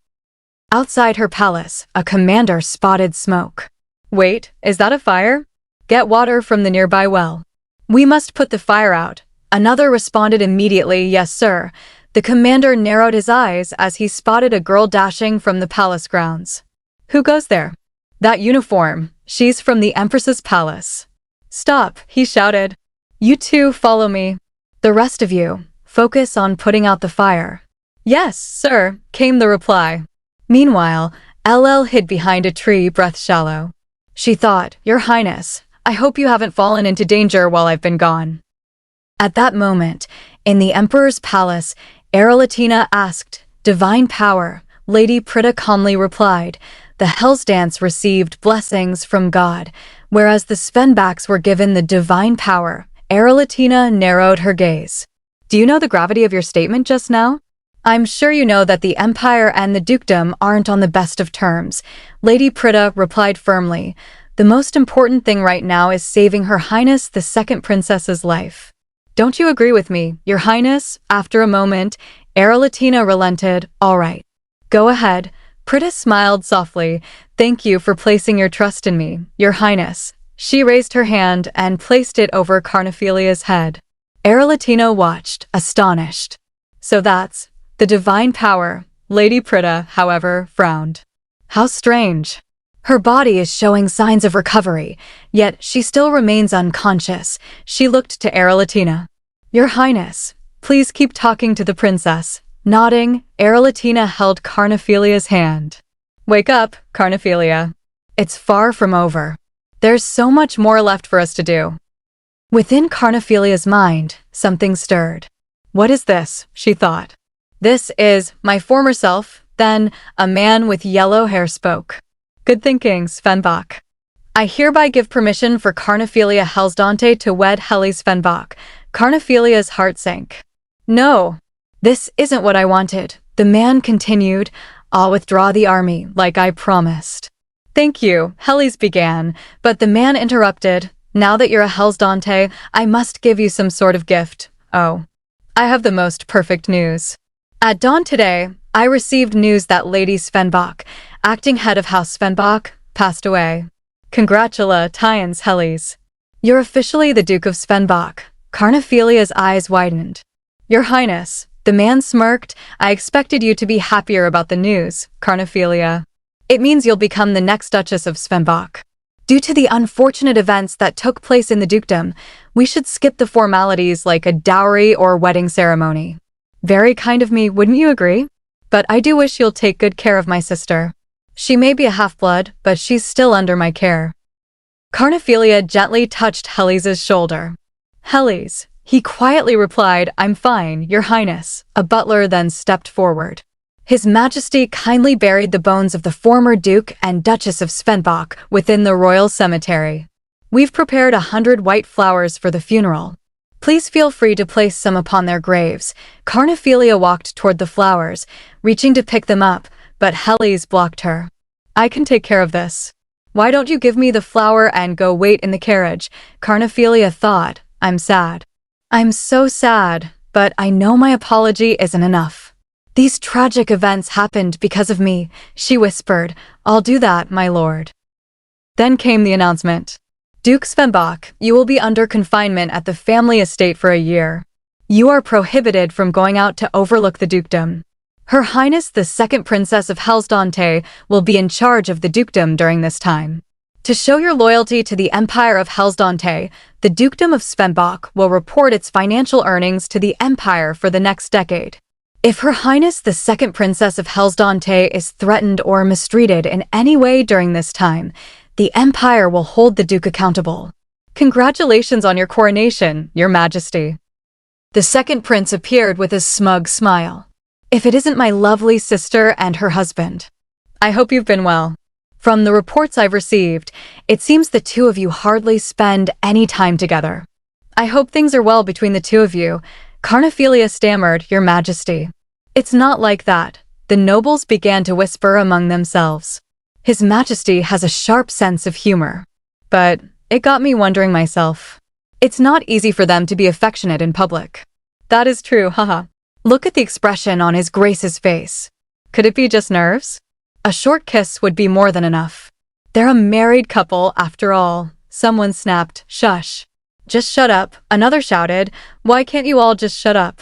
Outside her palace, a commander spotted smoke. "Wait, is that a fire? Get water from the nearby well. We must put the fire out." Another responded immediately, "Yes, sir." The commander narrowed his eyes as he spotted a girl dashing from the palace grounds. "Who goes there?" "That uniform. She's from the Empress's palace." "Stop," he shouted. "You two follow me. The rest of you, focus on putting out the fire." "Yes, sir," came the reply. Meanwhile, LL hid behind a tree, breath shallow. She thought, "Your Highness, I hope you haven't fallen into danger while I've been gone." At that moment, in the Emperor's palace, Erlatina asked, "Divine power?" Lady Prutta calmly replied, "The Hellsdance received blessings from God, whereas the Svenbachs were given the divine power." Erlatina narrowed her gaze. "Do you know the gravity of your statement just now?" "I'm sure you know that the Empire and the Dukedom aren't on the best of terms," Lady Prutta replied firmly. "The most important thing right now is saving Her Highness the Second Princess's life." "Don't you agree with me, Your Highness?" After a moment, Erlatina relented. "All right. Go ahead." Prutta smiled softly. "Thank you for placing your trust in me, Your Highness." She raised her hand and placed it over Carnephelia's head. Erlatina watched, astonished. "So that's the divine power." Lady Prutta, however, frowned. "How strange. Her body is showing signs of recovery, yet she still remains unconscious." She looked to Erlatina. "Your Highness, please keep talking to the princess." Nodding, Erlatina held Carnephelia's hand. "Wake up, Carnephelia. It's far from over. There's so much more left for us to do." Within Carnephelia's mind, something stirred. "What is this?" she thought. "This is my former self." Then a man with yellow hair spoke. "Good thinking, Svenbach. I hereby give permission for Carnephelia Hellsdante to wed Heli Svenbach." Carnephelia's heart sank. "No, this isn't what I wanted," the man continued. "I'll withdraw the army, like I promised." "Thank you," Heli's began, but the man interrupted. "Now that you're a Hellsdante, I must give you some sort of gift." "Oh, I have the most perfect news. At dawn today, I received news that Lady Svenbach, acting head of House Svenbach, passed away." "Congratulations, Helis. You're officially the Duke of Svenbach." Carnephelia's eyes widened. "Your Highness," the man smirked, "I expected you to be happier about the news, Carnephelia. It means you'll become the next Duchess of Svenbach. Due to the unfortunate events that took place in the dukedom, we should skip the formalities like a dowry or wedding ceremony." "Very kind of me, wouldn't you agree? But I do wish you'll take good care of my sister. She may be a half-blood, but she's still under my care." Carnephelia gently touched Helis' shoulder. "Helis," he quietly replied, "I'm fine, Your Highness." A butler then stepped forward. His Majesty kindly buried the bones of the former Duke and Duchess of Svenbach within the royal cemetery. "We've prepared 100 white flowers for the funeral. Please feel free to place some upon their graves." Carnephelia walked toward the flowers, reaching to pick them up, but Helis blocked her. "I can take care of this." Why don't you give me the flower and go wait in the carriage? Carnephelia thought. I'm sad. I'm so sad, but I know my apology isn't enough. These tragic events happened because of me, she whispered. I'll do that, my lord. Then came the announcement. Duke Svenbach, you will be under confinement at the family estate for a year. You are prohibited from going out to overlook the dukedom. Her Highness the Second Princess of Hellsdante will be in charge of the dukedom during this time. To show your loyalty to the Empire of Hellsdante, the Dukedom of Svenbach will report its financial earnings to the Empire for the next decade. If Her Highness the Second Princess of Hellsdante is threatened or mistreated in any way during this time, the Empire will hold the Duke accountable. Congratulations on your coronation, Your Majesty. The second prince appeared with a smug smile. If it isn't my lovely sister and her husband. I hope you've been well. From the reports I've received, it seems the two of you hardly spend any time together. I hope things are well between the two of you, Carnephelia stammered, Your Majesty. It's not like that, the nobles began to whisper among themselves. His Majesty has a sharp sense of humor. But it got me wondering myself. It's not easy for them to be affectionate in public. That is true, haha. Look at the expression on His Grace's face. Could it be just nerves? A short kiss would be more than enough. They're a married couple, after all. Someone snapped, Shush. Just shut up, another shouted. Why can't you all just shut up?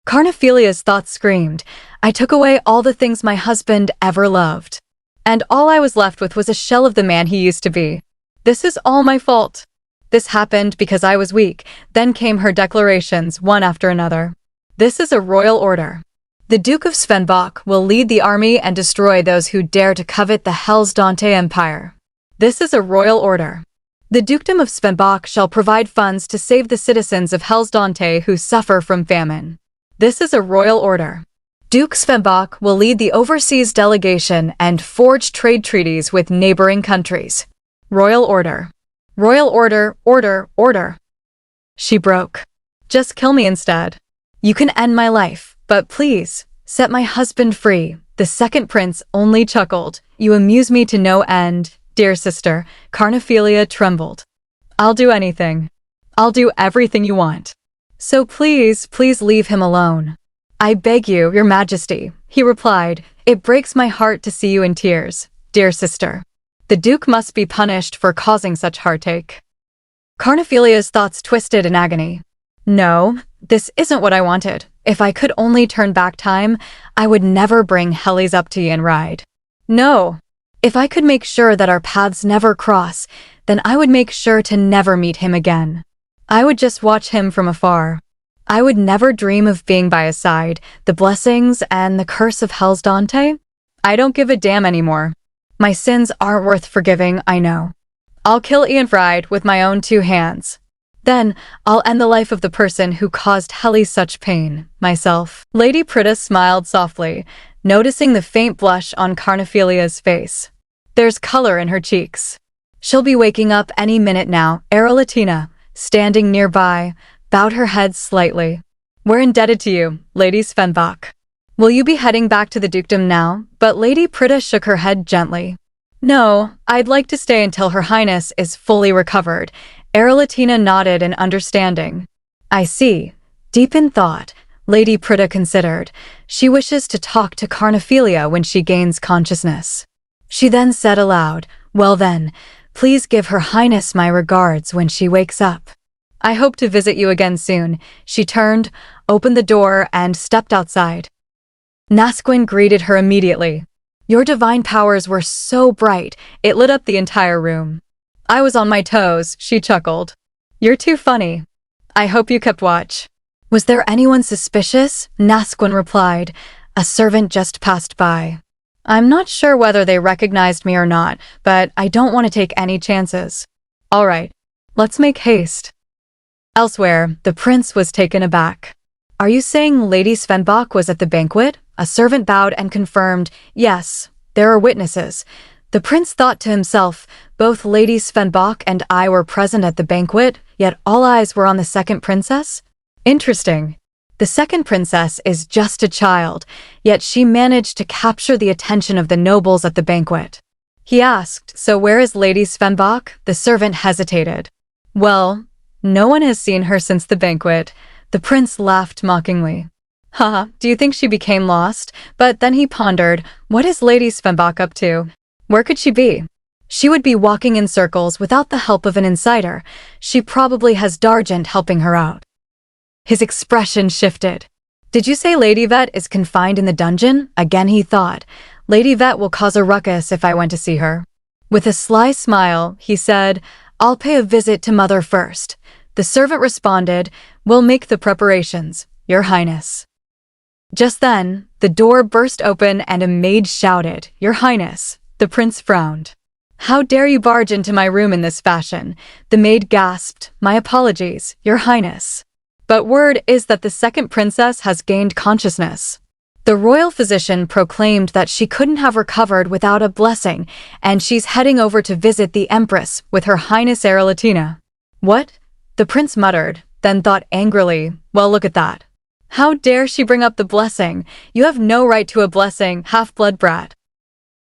Carnephelia's thoughts screamed. I took away all the things my husband ever loved. And all I was left with was a shell of the man he used to be. This is all my fault. This happened because I was weak. Then came her declarations, one after another. This is a royal order. The Duke of Svenbach will lead the army and destroy those who dare to covet the Hellsdante Empire. This is a royal order. The Dukedom of Svenbach shall provide funds to save the citizens of Hellsdante who suffer from famine. This is a royal order. Duke Svenbach will lead the overseas delegation and forge trade treaties with neighboring countries. Royal order. Royal order, order, order. She broke. Just kill me instead. You can end my life, but please, set my husband free. The second prince only chuckled. You amuse me to no end, dear sister. Carnephelia trembled. I'll do anything. I'll do everything you want. So please, please leave him alone. I beg you, Your Majesty, he replied. It breaks my heart to see you in tears, dear sister. The Duke must be punished for causing such heartache. Carnephelia's thoughts twisted in agony. No, this isn't what I wanted. If I could only turn back time, I would never bring Helly's up to Yanride. No. If I could make sure that our paths never cross, then I would make sure to never meet him again. I would just watch him from afar. I would never dream of being by his side. The blessings and the curse of Hellsdante? I don't give a damn anymore. My sins aren't worth forgiving, I know. I'll kill Ianfried with my own 2 hands. Then, I'll end the life of the person who caused Helly such pain, myself. Lady Prita smiled softly, noticing the faint blush on Carnephelia's face. There's color in her cheeks. She'll be waking up any minute now. Erolatina, standing nearby, bowed her head slightly. We're indebted to you, Lady Svenbach. Will you be heading back to the dukedom now? But Lady Prita shook her head gently. No, I'd like to stay until Her Highness is fully recovered. Erolatina nodded in understanding. I see. Deep in thought, Lady Prita considered. She wishes to talk to Carnephelia when she gains consciousness. She then said aloud, Well then, please give Her Highness my regards when she wakes up. I hope to visit you again soon. She turned, opened the door, and stepped outside. Nasquin greeted her immediately. Your divine powers were so bright, it lit up the entire room. I was on my toes, she chuckled. You're too funny. I hope you kept watch. Was there anyone suspicious? Nasquin replied. A servant just passed by. I'm not sure whether they recognized me or not, but I don't want to take any chances. All right, let's make haste. Elsewhere, the prince was taken aback. Are you saying Lady Svenbach was at the banquet? A servant bowed and confirmed, Yes, there are witnesses. The prince thought to himself, both Lady Svenbach and I were present at the banquet, yet all eyes were on the second princess? Interesting. The second princess is just a child, yet she managed to capture the attention of the nobles at the banquet. He asked, "So where is Lady Svenbach?" The servant hesitated. "Well, no one has seen her since the banquet." The prince laughed mockingly. "Haha, do you think she became lost?" But then he pondered, what is Lady Svenbach up to? Where could she be? She would be walking in circles without the help of an insider. She probably has Dargent helping her out. His expression shifted. "Did you say Lady Vet is confined in the dungeon?" Again he thought. "Lady Vet will cause a ruckus if I went to see her." With a sly smile, he said, "I'll pay a visit to Mother first." The servant responded, "We'll make the preparations, Your Highness." Just then, the door burst open and a maid shouted, "Your Highness." The prince frowned. "How dare you barge into my room in this fashion?" The maid gasped, "My apologies, Your Highness. But word is that the second princess has gained consciousness." The royal physician proclaimed that she couldn't have recovered without a blessing, and she's heading over to visit the Empress with Her Highness Aralatina. "What?" The prince muttered, then thought angrily, "Well, look at that. How dare she bring up the blessing? You have no right to a blessing, half-blood brat."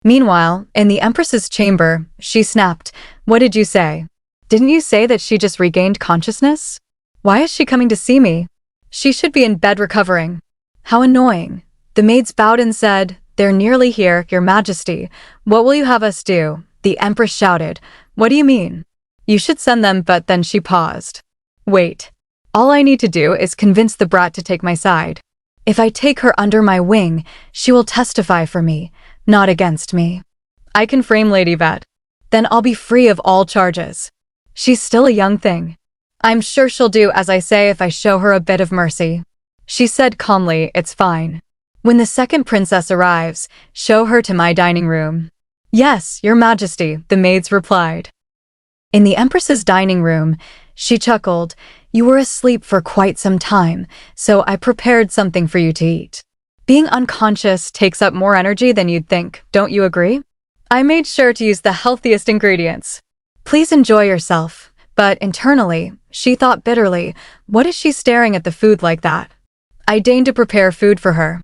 Meanwhile, in the Empress's chamber, she snapped, "What did you say? Didn't you say that she just regained consciousness? Why is she coming to see me? She should be in bed recovering. How annoying." The maids bowed and said, "They're nearly here, Your Majesty. What will you have us do?" The Empress shouted, "What do you mean?" "You should send them," but then she paused. "Wait. All I need to do is convince the brat to take my side. If I take her under my wing, she will testify for me, not against me. I can frame Lady Vet. Then I'll be free of all charges. She's still a young thing. I'm sure she'll do as I say if I show her a bit of mercy." She said calmly, "It's fine. When the second princess arrives, show her to my dining room." "Yes, Your Majesty," the maids replied. In the Empress's dining room, she chuckled, "You were asleep for quite some time, so I prepared something for you to eat. Being unconscious takes up more energy than you'd think, don't you agree? I made sure to use the healthiest ingredients. Please enjoy yourself." But internally, she thought bitterly, what is she staring at the food like that? I deigned to prepare food for her.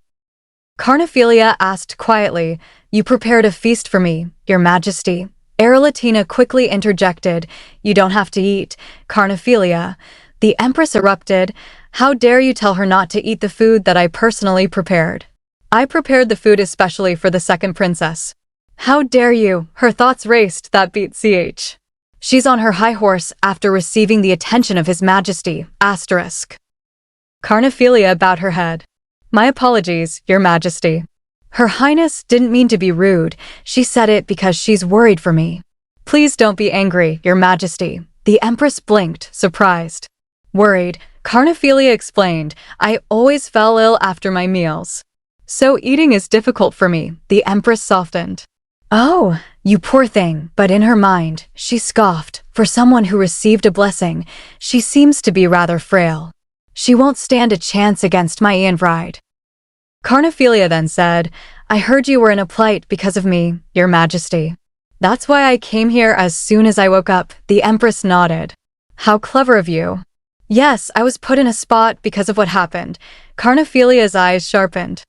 Carnephelia asked quietly, "You prepared a feast for me, Your Majesty." Aralatina quickly interjected, "You don't have to eat, Carnephelia." The Empress erupted, "How dare you tell her not to eat the food that I personally prepared? I prepared the food especially for the second princess." "How dare you?" Her thoughts raced, that beat ch. She's on her high horse after receiving the attention of His Majesty, asterisk. Carnephelia bowed her head. "My apologies, Your Majesty. Her Highness didn't mean to be rude, she said it because she's worried for me." "Please don't be angry, Your Majesty." The Empress blinked, surprised. "Worried," Carnephelia explained, "I always fell ill after my meals. So eating is difficult for me." The Empress softened. "Oh, you poor thing," but in her mind, she scoffed. For someone who received a blessing, she seems to be rather frail. She won't stand a chance against my Ianvride. Carnephelia then said, "I heard you were in a plight because of me, Your Majesty. That's why I came here as soon as I woke up." The Empress nodded. "How clever of you." "Yes, I was put in a spot because of what happened." Carnephelia's eyes sharpened.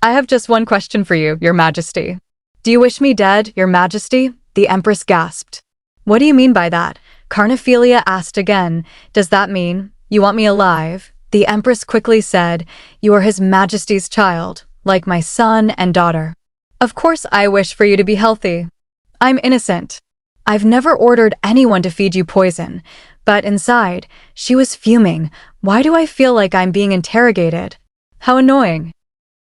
"I have just one question for you, Your Majesty." "Do you wish me dead, Your Majesty?" The Empress gasped. "What do you mean by that?" Carnephelia asked again. "Does that mean you want me alive?" The Empress quickly said, "You are His Majesty's child, like my son and daughter. Of course I wish for you to be healthy. I'm innocent. I've never ordered anyone to feed you poison." But inside, she was fuming. "Why do I feel like I'm being interrogated? How annoying."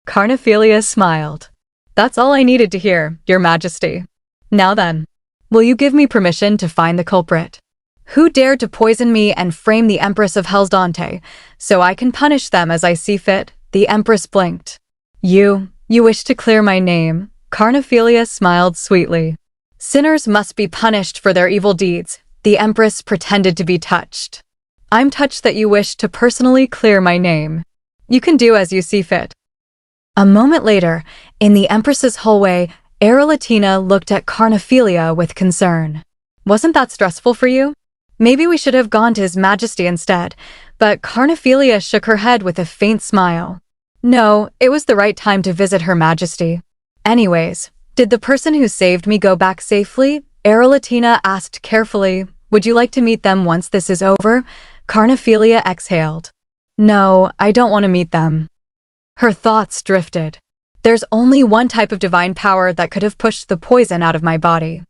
Carnephelia smiled. "That's all I needed to hear, Your Majesty. Now then, will you give me permission to find the culprit? Who dared to poison me and frame the Empress of Hellsdante, so I can punish them as I see fit?" The Empress blinked. You wish to clear my name?" Carnephelia smiled sweetly. "Sinners must be punished for their evil deeds." The Empress pretended to be touched. "I'm touched that you wish to personally clear my name. You can do as you see fit." A moment later, in the Empress's hallway, Aralatina looked at Carnephelia with concern. "Wasn't that stressful for you? Maybe we should have gone to His Majesty instead." But Carnephelia shook her head with a faint smile. "No, it was the right time to visit Her Majesty. Anyways, Did the person who saved me go back safely? Latina asked carefully. Would you like to meet them once this is over? Carnephelia exhaled. No, I don't want to meet them. Her thoughts drifted. There's only one type of divine power that could have pushed the poison out of my body.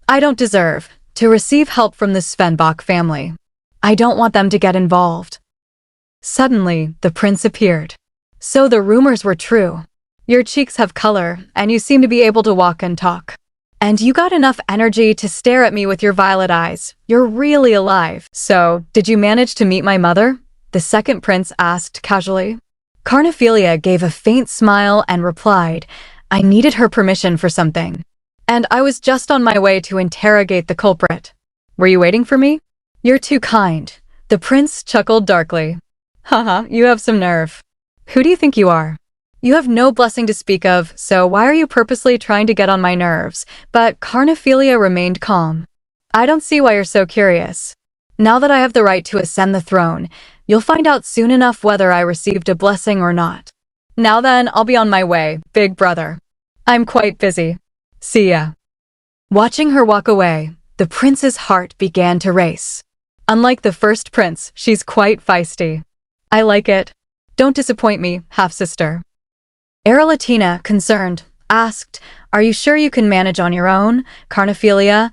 I don't deserve to receive help from the Svenbach family. I don't want them to get involved. Suddenly, the prince appeared. So the rumors were true. Your cheeks have color, and you seem to be able to walk and talk. And you got enough energy to stare at me with your violet eyes. You're really alive. So, did you manage to meet my mother? The second prince asked casually. Carnephelia gave a faint smile and replied, I needed her permission for something. And I was just on my way to interrogate the culprit. Were you waiting for me? You're too kind. The prince chuckled darkly. Haha, you have some nerve. Who do you think you are? You have no blessing to speak of, so why are you purposely trying to get on my nerves? But Carnephelia remained calm. I don't see why you're so curious. Now that I have the right to ascend the throne, you'll find out soon enough whether I received a blessing or not. Now then, I'll be on my way, big brother. I'm quite busy. See ya. Watching her walk away, the prince's heart began to race. Unlike the first prince, she's quite feisty. I like it. Don't disappoint me, half-sister. Latina, concerned, asked, Are you sure you can manage on your own? Carnephelia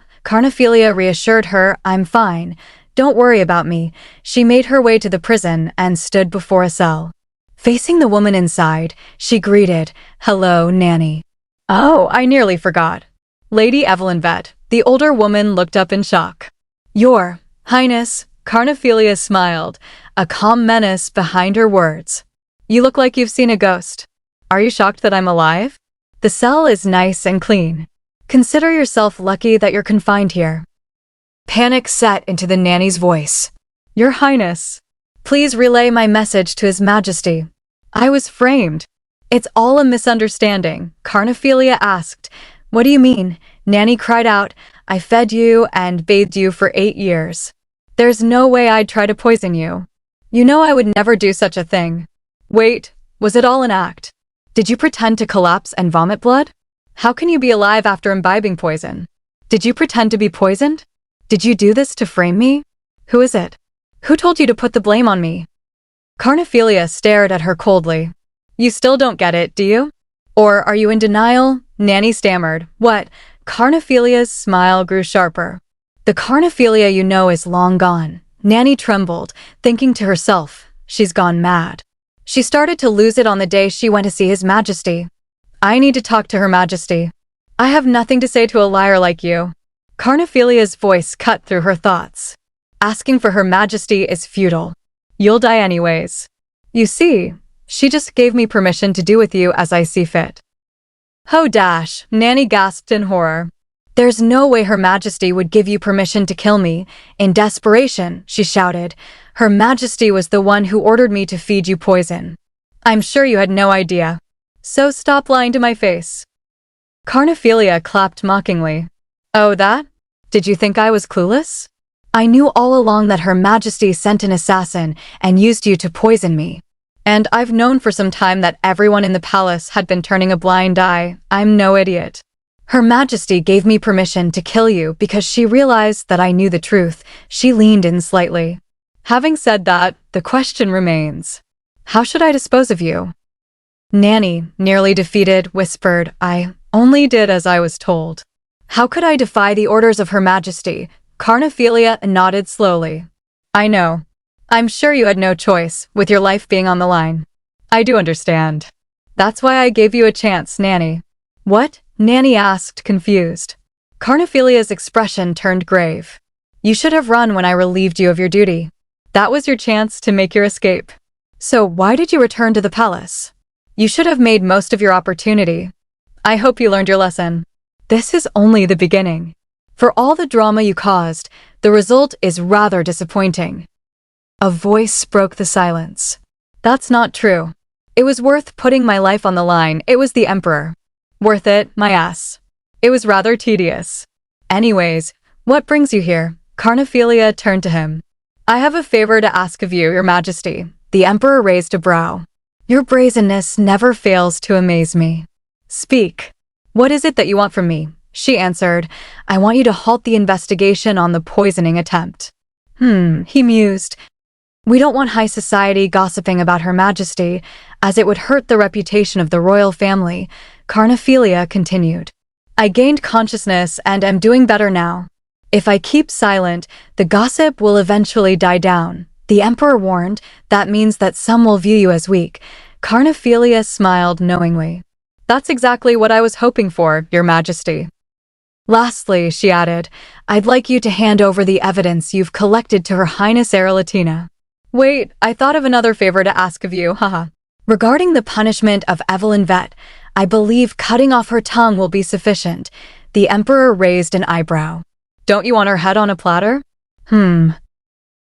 reassured her, I'm fine. Don't worry about me. She made her way to the prison and stood before a cell. Facing the woman inside, she greeted, Hello, Nanny. Oh, I nearly forgot. Lady Evelyn Vett, the older woman looked up in shock. Your Highness, Carnephelia smiled, a calm menace behind her words. You look like you've seen a ghost. Are you shocked that I'm alive? The cell is nice and clean. Consider yourself lucky that you're confined here. Panic set into the nanny's voice. Your Highness, please relay my message to His Majesty. I was framed. It's all a misunderstanding, Carnephelia asked. What do you mean? Nanny cried out. I fed you and bathed you for 8 years. There's no way I'd try to poison you. You know I would never do such a thing. Wait, was it all an act? Did you pretend to collapse and vomit blood? How can you be alive after imbibing poison? Did you pretend to be poisoned? Did you do this to frame me? Who is it? Who told you to put the blame on me? Carnephelia stared at her coldly. You still don't get it, do you? Or are you in denial? Nanny stammered. What? Carnephelia's smile grew sharper. The Carnephelia you know is long gone. Nanny trembled, thinking to herself, she's gone mad. She started to lose it on the day she went to see His Majesty. I need to talk to Her Majesty. I have nothing to say to a liar like you. Carnephelia's voice cut through her thoughts. Asking for Her Majesty is futile. You'll die anyways. You see, she just gave me permission to do with you as I see fit. Ho dash, Nanny gasped in horror. There's no way Her Majesty would give you permission to kill me. In desperation, she shouted. Her Majesty was the one who ordered me to feed you poison. I'm sure you had no idea. So stop lying to my face. Carnephelia clapped mockingly. Oh, that? Did you think I was clueless? I knew all along that Her Majesty sent an assassin and used you to poison me. And I've known for some time that everyone in the palace had been turning a blind eye. I'm no idiot. Her Majesty gave me permission to kill you because she realized that I knew the truth. She leaned in slightly. Having said that, the question remains. How should I dispose of you? Nanny, nearly defeated, whispered, I only did as I was told. How could I defy the orders of Her Majesty? Carnephelia nodded slowly. I know. I'm sure you had no choice, with your life being on the line. I do understand. That's why I gave you a chance, Nanny. What? Nanny asked, confused. Carnephelia's expression turned grave. You should have run when I relieved you of your duty. That was your chance to make your escape. So why did you return to the palace? You should have made most of your opportunity. I hope you learned your lesson. This is only the beginning. For all the drama you caused, the result is rather disappointing. A voice broke the silence. That's not true. It was worth putting my life on the line. It was the Emperor. Worth it, my ass. It was rather tedious. Anyways, what brings you here? Carnephelia turned to him. I have a favor to ask of you, Your Majesty. The Emperor raised a brow. Your brazenness never fails to amaze me. Speak. What is it that you want from me? She answered, I want you to halt the investigation on the poisoning attempt. He mused. We don't want high society gossiping about Her Majesty, as it would hurt the reputation of the royal family, Carnephelia continued. I gained consciousness and am doing better now. If I keep silent, the gossip will eventually die down. The Emperor warned, that means that some will view you as weak. Carnephelia smiled knowingly. That's exactly what I was hoping for, Your Majesty. Lastly, she added, I'd like you to hand over the evidence you've collected to Her Highness Latina. Wait, I thought of another favor to ask of you, haha. Regarding the punishment of Evelyn Vett, I believe cutting off her tongue will be sufficient. The Emperor raised an eyebrow. Don't you want her head on a platter?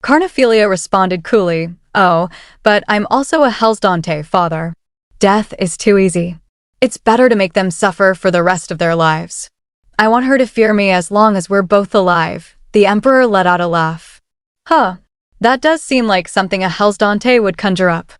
Carnephelia responded coolly, Oh, but I'm also a Hellsdante, father. Death is too easy. It's better to make them suffer for the rest of their lives. I want her to fear me as long as we're both alive. The Emperor let out a laugh. That does seem like something a Hellsdante would conjure up.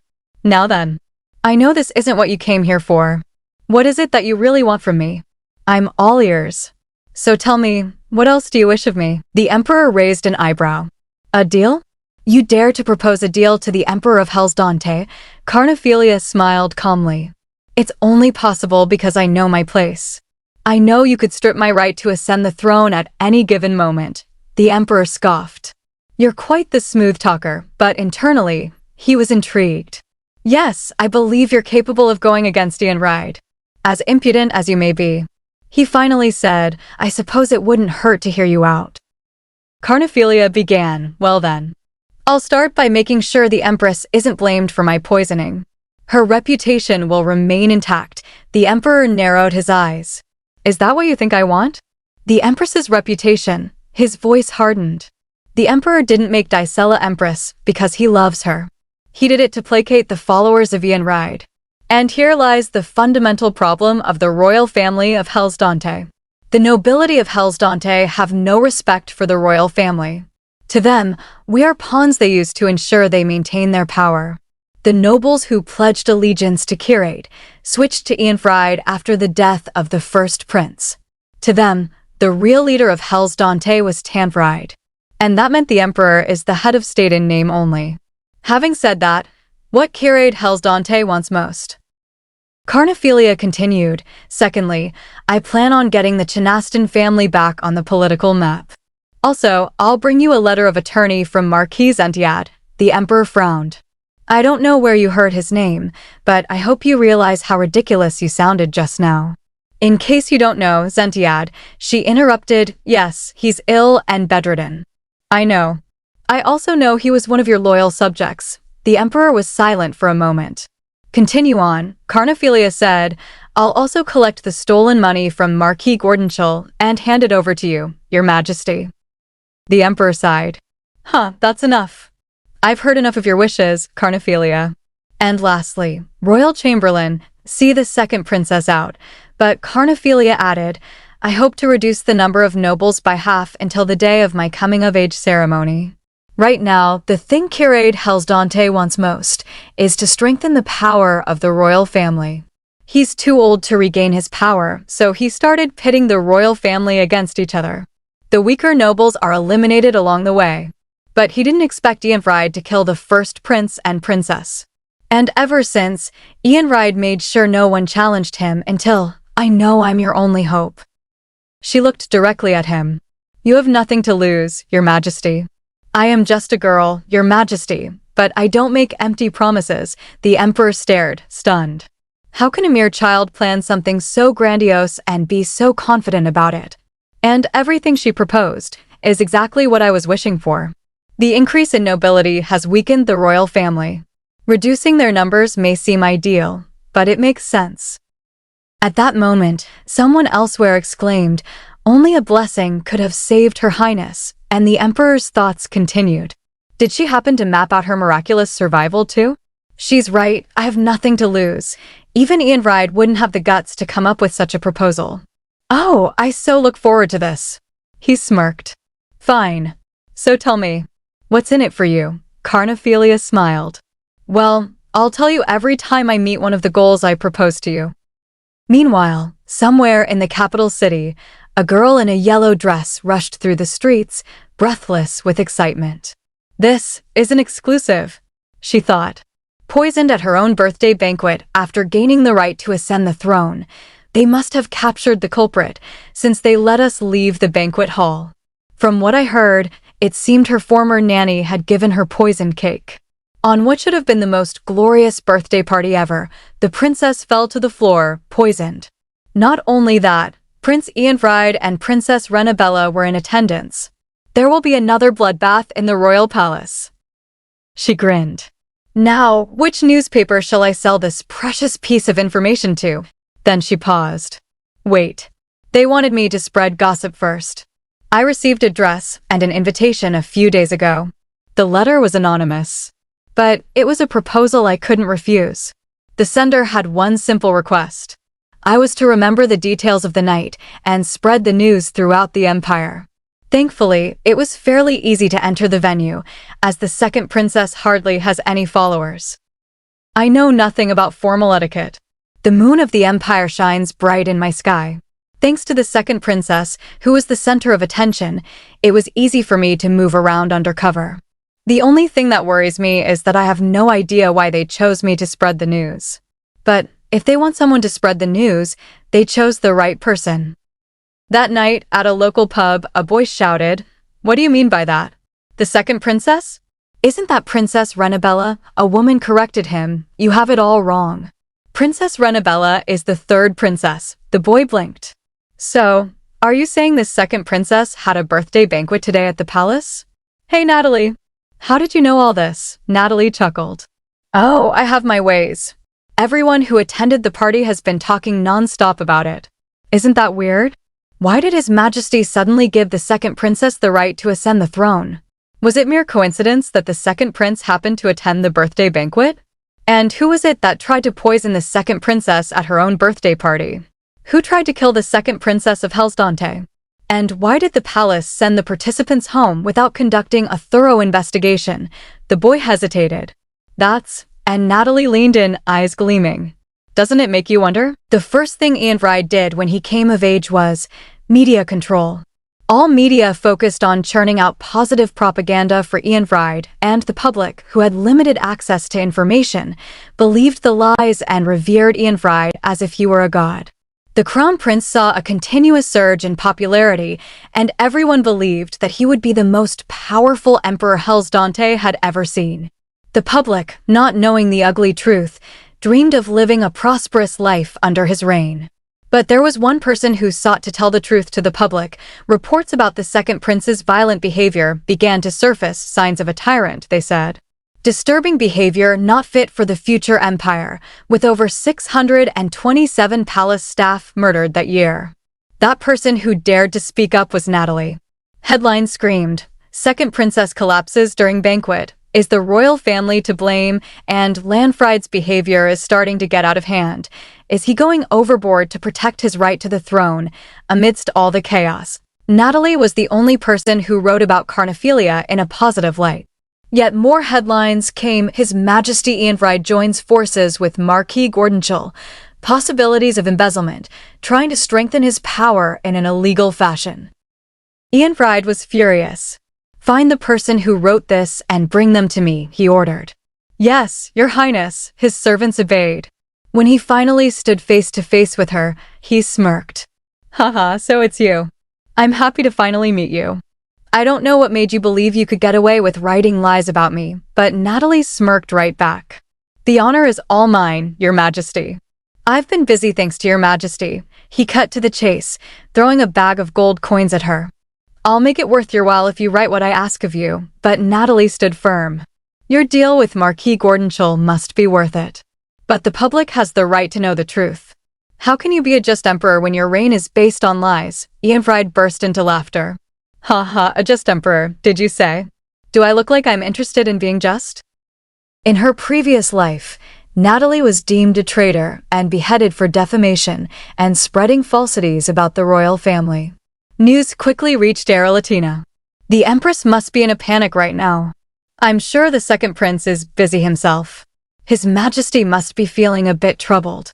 Now then, I know this isn't what you came here for. What is it that you really want from me? I'm all ears. So tell me, what else do you wish of me? The Emperor raised an eyebrow. A deal? You dare to propose a deal to the Emperor of Hellsdante? Carnephelia smiled calmly. It's only possible because I know my place. I know you could strip my right to ascend the throne at any given moment. The Emperor scoffed. You're quite the smooth talker, but internally, he was intrigued. Yes, I believe you're capable of going against Ian Ride. As impudent as you may be. He finally said, I suppose it wouldn't hurt to hear you out. Carnephelia began, well then. I'll start by making sure the Empress isn't blamed for my poisoning. Her reputation will remain intact. The Emperor narrowed his eyes. Is that what you think I want? The Empress's reputation. His voice hardened. The Emperor didn't make Dicella Empress because he loves her. He did it to placate the followers of Ian Ride. And here lies the fundamental problem of the royal family of Hellsdante. The nobility of Hellsdante have no respect for the royal family. To them, we are pawns they use to ensure they maintain their power. The nobles who pledged allegiance to Curate switched to Ian Ride after the death of the first prince. To them, the real leader of Hellsdante was Tanride. And that meant the Emperor is the head of state in name only. Having said that, what Curate Hellsdante wants most? Carnephelia continued, Secondly, I plan on getting the Chinaston family back on the political map. Also, I'll bring you a letter of attorney from Marquis Zentiad. The Emperor frowned. I don't know where you heard his name, but I hope you realize how ridiculous you sounded just now. In case you don't know, Zentiad, she interrupted, yes, he's ill and bedridden. I know. I also know he was one of your loyal subjects. The Emperor was silent for a moment. Continue on, Carnephelia said, I'll also collect the stolen money from Marquis Gordonshall and hand it over to you, Your Majesty. The Emperor sighed. That's enough. I've heard enough of your wishes, Carnephelia. And lastly, Royal Chamberlain, see the second princess out. But Carnephelia added, I hope to reduce the number of nobles by half until the day of my coming-of-age ceremony. Right now, the thing Curate Hellsdante wants most is to strengthen the power of the royal family. He's too old to regain his power, so he started pitting the royal family against each other. The weaker nobles are eliminated along the way. But he didn't expect Ian Ride to kill the first prince and princess. And ever since, Ian Ride made sure no one challenged him until, I know I'm your only hope. She looked directly at him. You have nothing to lose, Your Majesty. I am just a girl, Your Majesty, but I don't make empty promises. The Emperor stared, stunned. How can a mere child plan something so grandiose and be so confident about it? And everything she proposed is exactly what I was wishing for. The increase in nobility has weakened the royal family. Reducing their numbers may seem ideal, but it makes sense. At that moment, someone elsewhere exclaimed, Only a blessing could have saved Her Highness, and the Emperor's thoughts continued. Did she happen to map out her miraculous survival too? She's right, I have nothing to lose. Even Ian Ride wouldn't have the guts to come up with such a proposal. Oh, I so look forward to this. He smirked. Fine. So tell me, what's in it for you? Carnephelia smiled. Well, I'll tell you every time I meet one of the goals I propose to you. Meanwhile, Somewhere in the capital city, a girl in a yellow dress rushed through the streets, breathless with excitement. This is an exclusive, she thought. Poisoned at her own birthday banquet after gaining the right to ascend the throne, they must have captured the culprit, since they let us leave the banquet hall. From what I heard, it seemed her former nanny had given her poisoned cake. On what should have been the most glorious birthday party ever, the princess fell to the floor, poisoned. Not only that, Prince Ianfried and Princess Renabella were in attendance. There will be another bloodbath in the royal palace. She grinned. Now, which newspaper shall I sell this precious piece of information to? Then she paused. Wait. They wanted me to spread gossip first. I received a dress and an invitation a few days ago. The letter was anonymous. But it was a proposal I couldn't refuse. The sender had one simple request. I was to remember the details of the night and spread the news throughout the empire. Thankfully, it was fairly easy to enter the venue, as the second princess hardly has any followers. I know nothing about formal etiquette. The moon of the empire shines bright in my sky. Thanks to the second princess, who was the center of attention, it was easy for me to move around undercover. The only thing that worries me is that I have no idea why they chose me to spread the news. But if they want someone to spread the news, they chose the right person. That night, at a local pub, a boy shouted, "What do you mean by that? The second princess? Isn't that Princess Renabella?" A woman corrected him. "You have it all wrong. Princess Renabella is the third princess." The boy blinked. "So, are you saying this second princess had a birthday banquet today at the palace?" "Hey, Natalie. How did you know all this?" Natalie chuckled. "Oh, I have my ways. Everyone who attended the party has been talking non-stop about it. Isn't that weird? Why did His Majesty suddenly give the second princess the right to ascend the throne? Was it mere coincidence that the second prince happened to attend the birthday banquet? And who was it that tried to poison the second princess at her own birthday party? Who tried to kill the second princess of Hellsdante? And why did the palace send the participants home without conducting a thorough investigation?" The boy hesitated. And Natalie leaned in, eyes gleaming. "Doesn't it make you wonder? The first thing Ianfried did when he came of age was media control. All media focused on churning out positive propaganda for Ianfried, and the public, who had limited access to information, believed the lies and revered Ianfried as if he were a god. The crown prince saw a continuous surge in popularity, and everyone believed that he would be the most powerful emperor Hellsdante had ever seen. The public, not knowing the ugly truth, dreamed of living a prosperous life under his reign. But there was one person who sought to tell the truth to the public. Reports about the second prince's violent behavior began to surface, signs of a tyrant, they said. Disturbing behavior not fit for the future empire, with over 627 palace staff murdered that year. That person who dared to speak up was Natalie. Headlines screamed, "Second princess collapses during banquet. Is the royal family to blame?" And Lanfried's behavior is starting to get out of hand. Is he going overboard to protect his right to the throne amidst all the chaos? Natalie was the only person who wrote about Carnephelia in a positive light. Yet more headlines came. His Majesty Ianfried joins forces with Marquis Gordonchal. Possibilities of embezzlement, trying to strengthen his power in an illegal fashion. Ianfried was furious. "Find the person who wrote this and bring them to me," he ordered. "Yes, Your Highness," his servants obeyed. When he finally stood face to face with her, he smirked. "Haha, so it's you. I'm happy to finally meet you. I don't know what made you believe you could get away with writing lies about me," but Natalie smirked right back. "The honor is all mine, Your Majesty. I've been busy thanks to Your Majesty." He cut to the chase, throwing a bag of gold coins at her. "I'll make it worth your while if you write what I ask of you," but Natalie stood firm. "Your deal with Marquis Gordonchal must be worth it. But the public has the right to know the truth. How can you be a just emperor when your reign is based on lies?" Ianfried burst into laughter. "Ha, a just emperor, did you say? Do I look like I'm interested in being just?" In her previous life, Natalie was deemed a traitor and beheaded for defamation and spreading falsities about the royal family. News quickly reached Era Latina. "The Empress must be in a panic right now. I'm sure the second prince is busy himself. His Majesty must be feeling a bit troubled."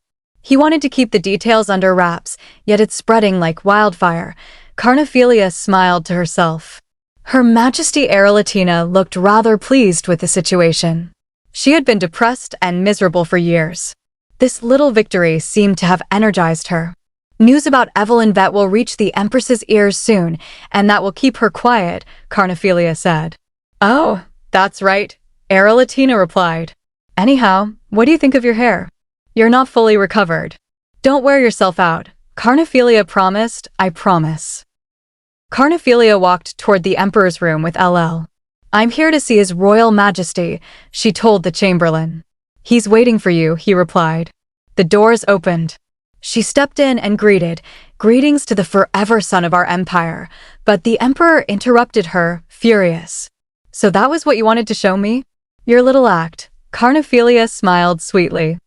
He wanted to keep the details under wraps, yet it's spreading like wildfire. Carnephelia smiled to herself. Her Majesty Erelatina looked rather pleased with the situation. She had been depressed and miserable for years. This little victory seemed to have energized her. News about Evelyn Vet will reach the Empress's ears soon, and that will keep her quiet, Carnephelia said. Oh, that's right, Erelatina replied. Anyhow, what do you think of your hair? You're not fully recovered. Don't wear yourself out. Carnephelia promised, I promise. Carnephelia walked toward the Emperor's room with LL. I'm here to see His Royal Majesty, she told the Chamberlain. He's waiting for you, he replied. The doors opened. She stepped in and greeted, greetings to the forever son of our empire, but the Emperor interrupted her, furious. So that was what you wanted to show me? Your little act. Carnephelia smiled sweetly.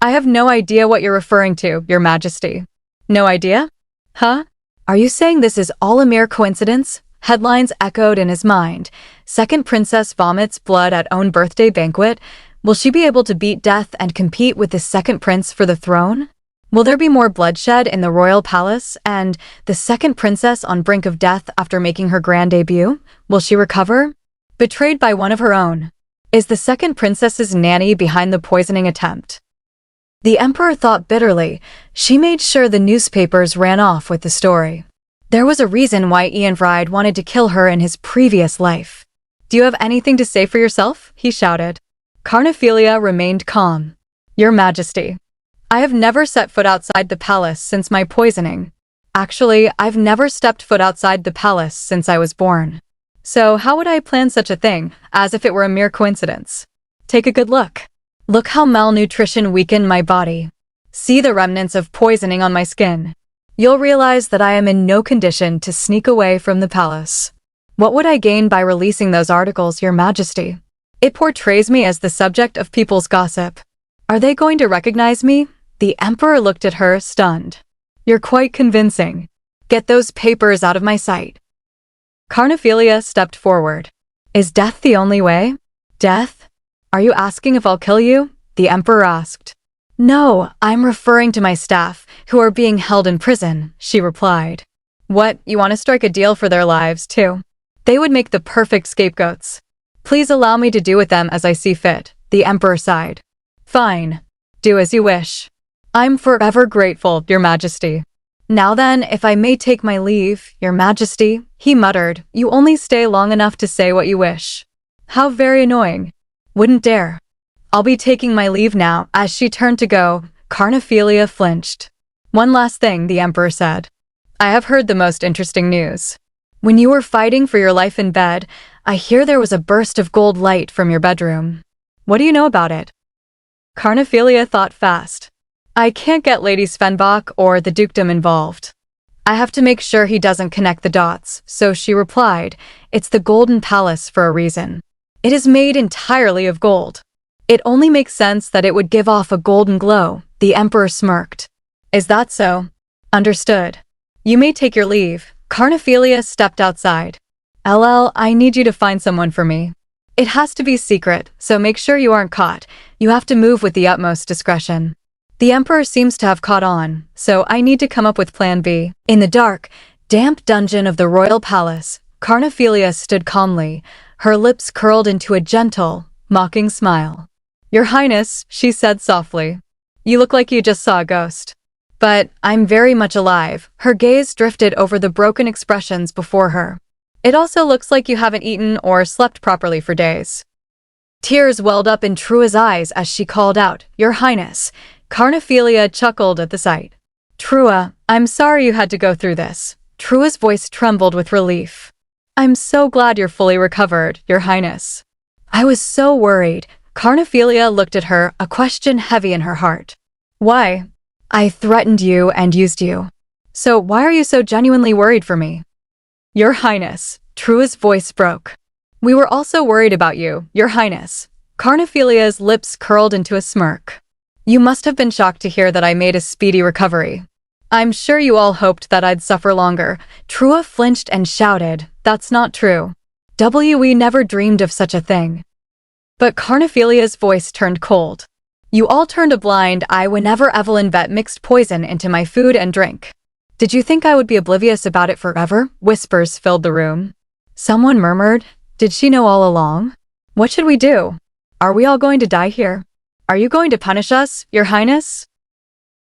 I have no idea what you're referring to, Your Majesty. No idea? Huh? Are you saying this is all a mere coincidence? Headlines echoed in his mind. Second princess vomits blood at own birthday banquet. Will she be able to beat death and compete with the second prince for the throne? Will there be more bloodshed in the royal palace, and the second princess on brink of death after making her grand debut? Will she recover? Betrayed by one of her own. Is the second princess's nanny behind the poisoning attempt? The Emperor thought bitterly. She made sure the newspapers ran off with the story. There was a reason why Ianfried wanted to kill her in his previous life. Do you have anything to say for yourself? He shouted. Carnephelia remained calm. Your Majesty. I have never set foot outside the palace since my poisoning. Actually, I've never stepped foot outside the palace since I was born. So how would I plan such a thing, as if it were a mere coincidence? Take a good look. Look how malnutrition weakened my body. See the remnants of poisoning on my skin. You'll realize that I am in no condition to sneak away from the palace. What would I gain by releasing those articles, Your Majesty? It portrays me as the subject of people's gossip. Are they going to recognize me? The Emperor looked at her, stunned. You're quite convincing. Get those papers out of my sight. Carnephelia stepped forward. Is death the only way? Death? Are you asking if I'll kill you? The Emperor asked. No, I'm referring to my staff, who are being held in prison, she replied. What, you want to strike a deal for their lives, too? They would make the perfect scapegoats. Please allow me to do with them as I see fit, the Emperor sighed. Fine. Do as you wish. I'm forever grateful, Your Majesty. Now then, if I may take my leave, Your Majesty, he muttered, you only stay long enough to say what you wish. How very annoying. Wouldn't dare. I'll be taking my leave now. As she turned to go, Carnephelia flinched. One last thing, the Emperor said. I have heard the most interesting news. When you were fighting for your life in bed, I hear there was a burst of gold light from your bedroom. What do you know about it? Carnephelia thought fast. I can't get Lady Svenbach or the dukedom involved. I have to make sure he doesn't connect the dots, so she replied, it's the Golden Palace for a reason. It is made entirely of gold. It only makes sense that it would give off a golden glow, the Emperor smirked. Is that so? Understood. You may take your leave. Carnephelia stepped outside. LL, I need you to find someone for me. It has to be secret, so make sure you aren't caught. You have to move with the utmost discretion. The Emperor seems to have caught on, so I need to come up with plan B. In the dark, damp dungeon of the royal palace, Carnephelia stood calmly, her lips curled into a gentle, mocking smile. Your Highness, she said softly. You look like you just saw a ghost. But I'm very much alive. Her gaze drifted over the broken expressions before her. It also looks like you haven't eaten or slept properly for days. Tears welled up in Trua's eyes as she called out, Your Highness. Carnephelia chuckled at the sight. Trua, I'm sorry you had to go through this. Trua's voice trembled with relief. I'm so glad you're fully recovered, Your Highness. I was so worried. Carnephelia looked at her, a question heavy in her heart. Why? I threatened you and used you. So why are you so genuinely worried for me? Your Highness, Trua's voice broke. We were also worried about you, Your Highness. Carnephelia's lips curled into a smirk. You must have been shocked to hear that I made a speedy recovery. I'm sure you all hoped that I'd suffer longer. Trua flinched and shouted, That's not true. We never dreamed of such a thing. But Carnephelia's voice turned cold. You all turned a blind eye whenever Evelyn Vet mixed poison into my food and drink. Did you think I would be oblivious about it forever? Whispers filled the room. Someone murmured, did she know all along? What should we do? Are we all going to die here? Are you going to punish us, Your Highness?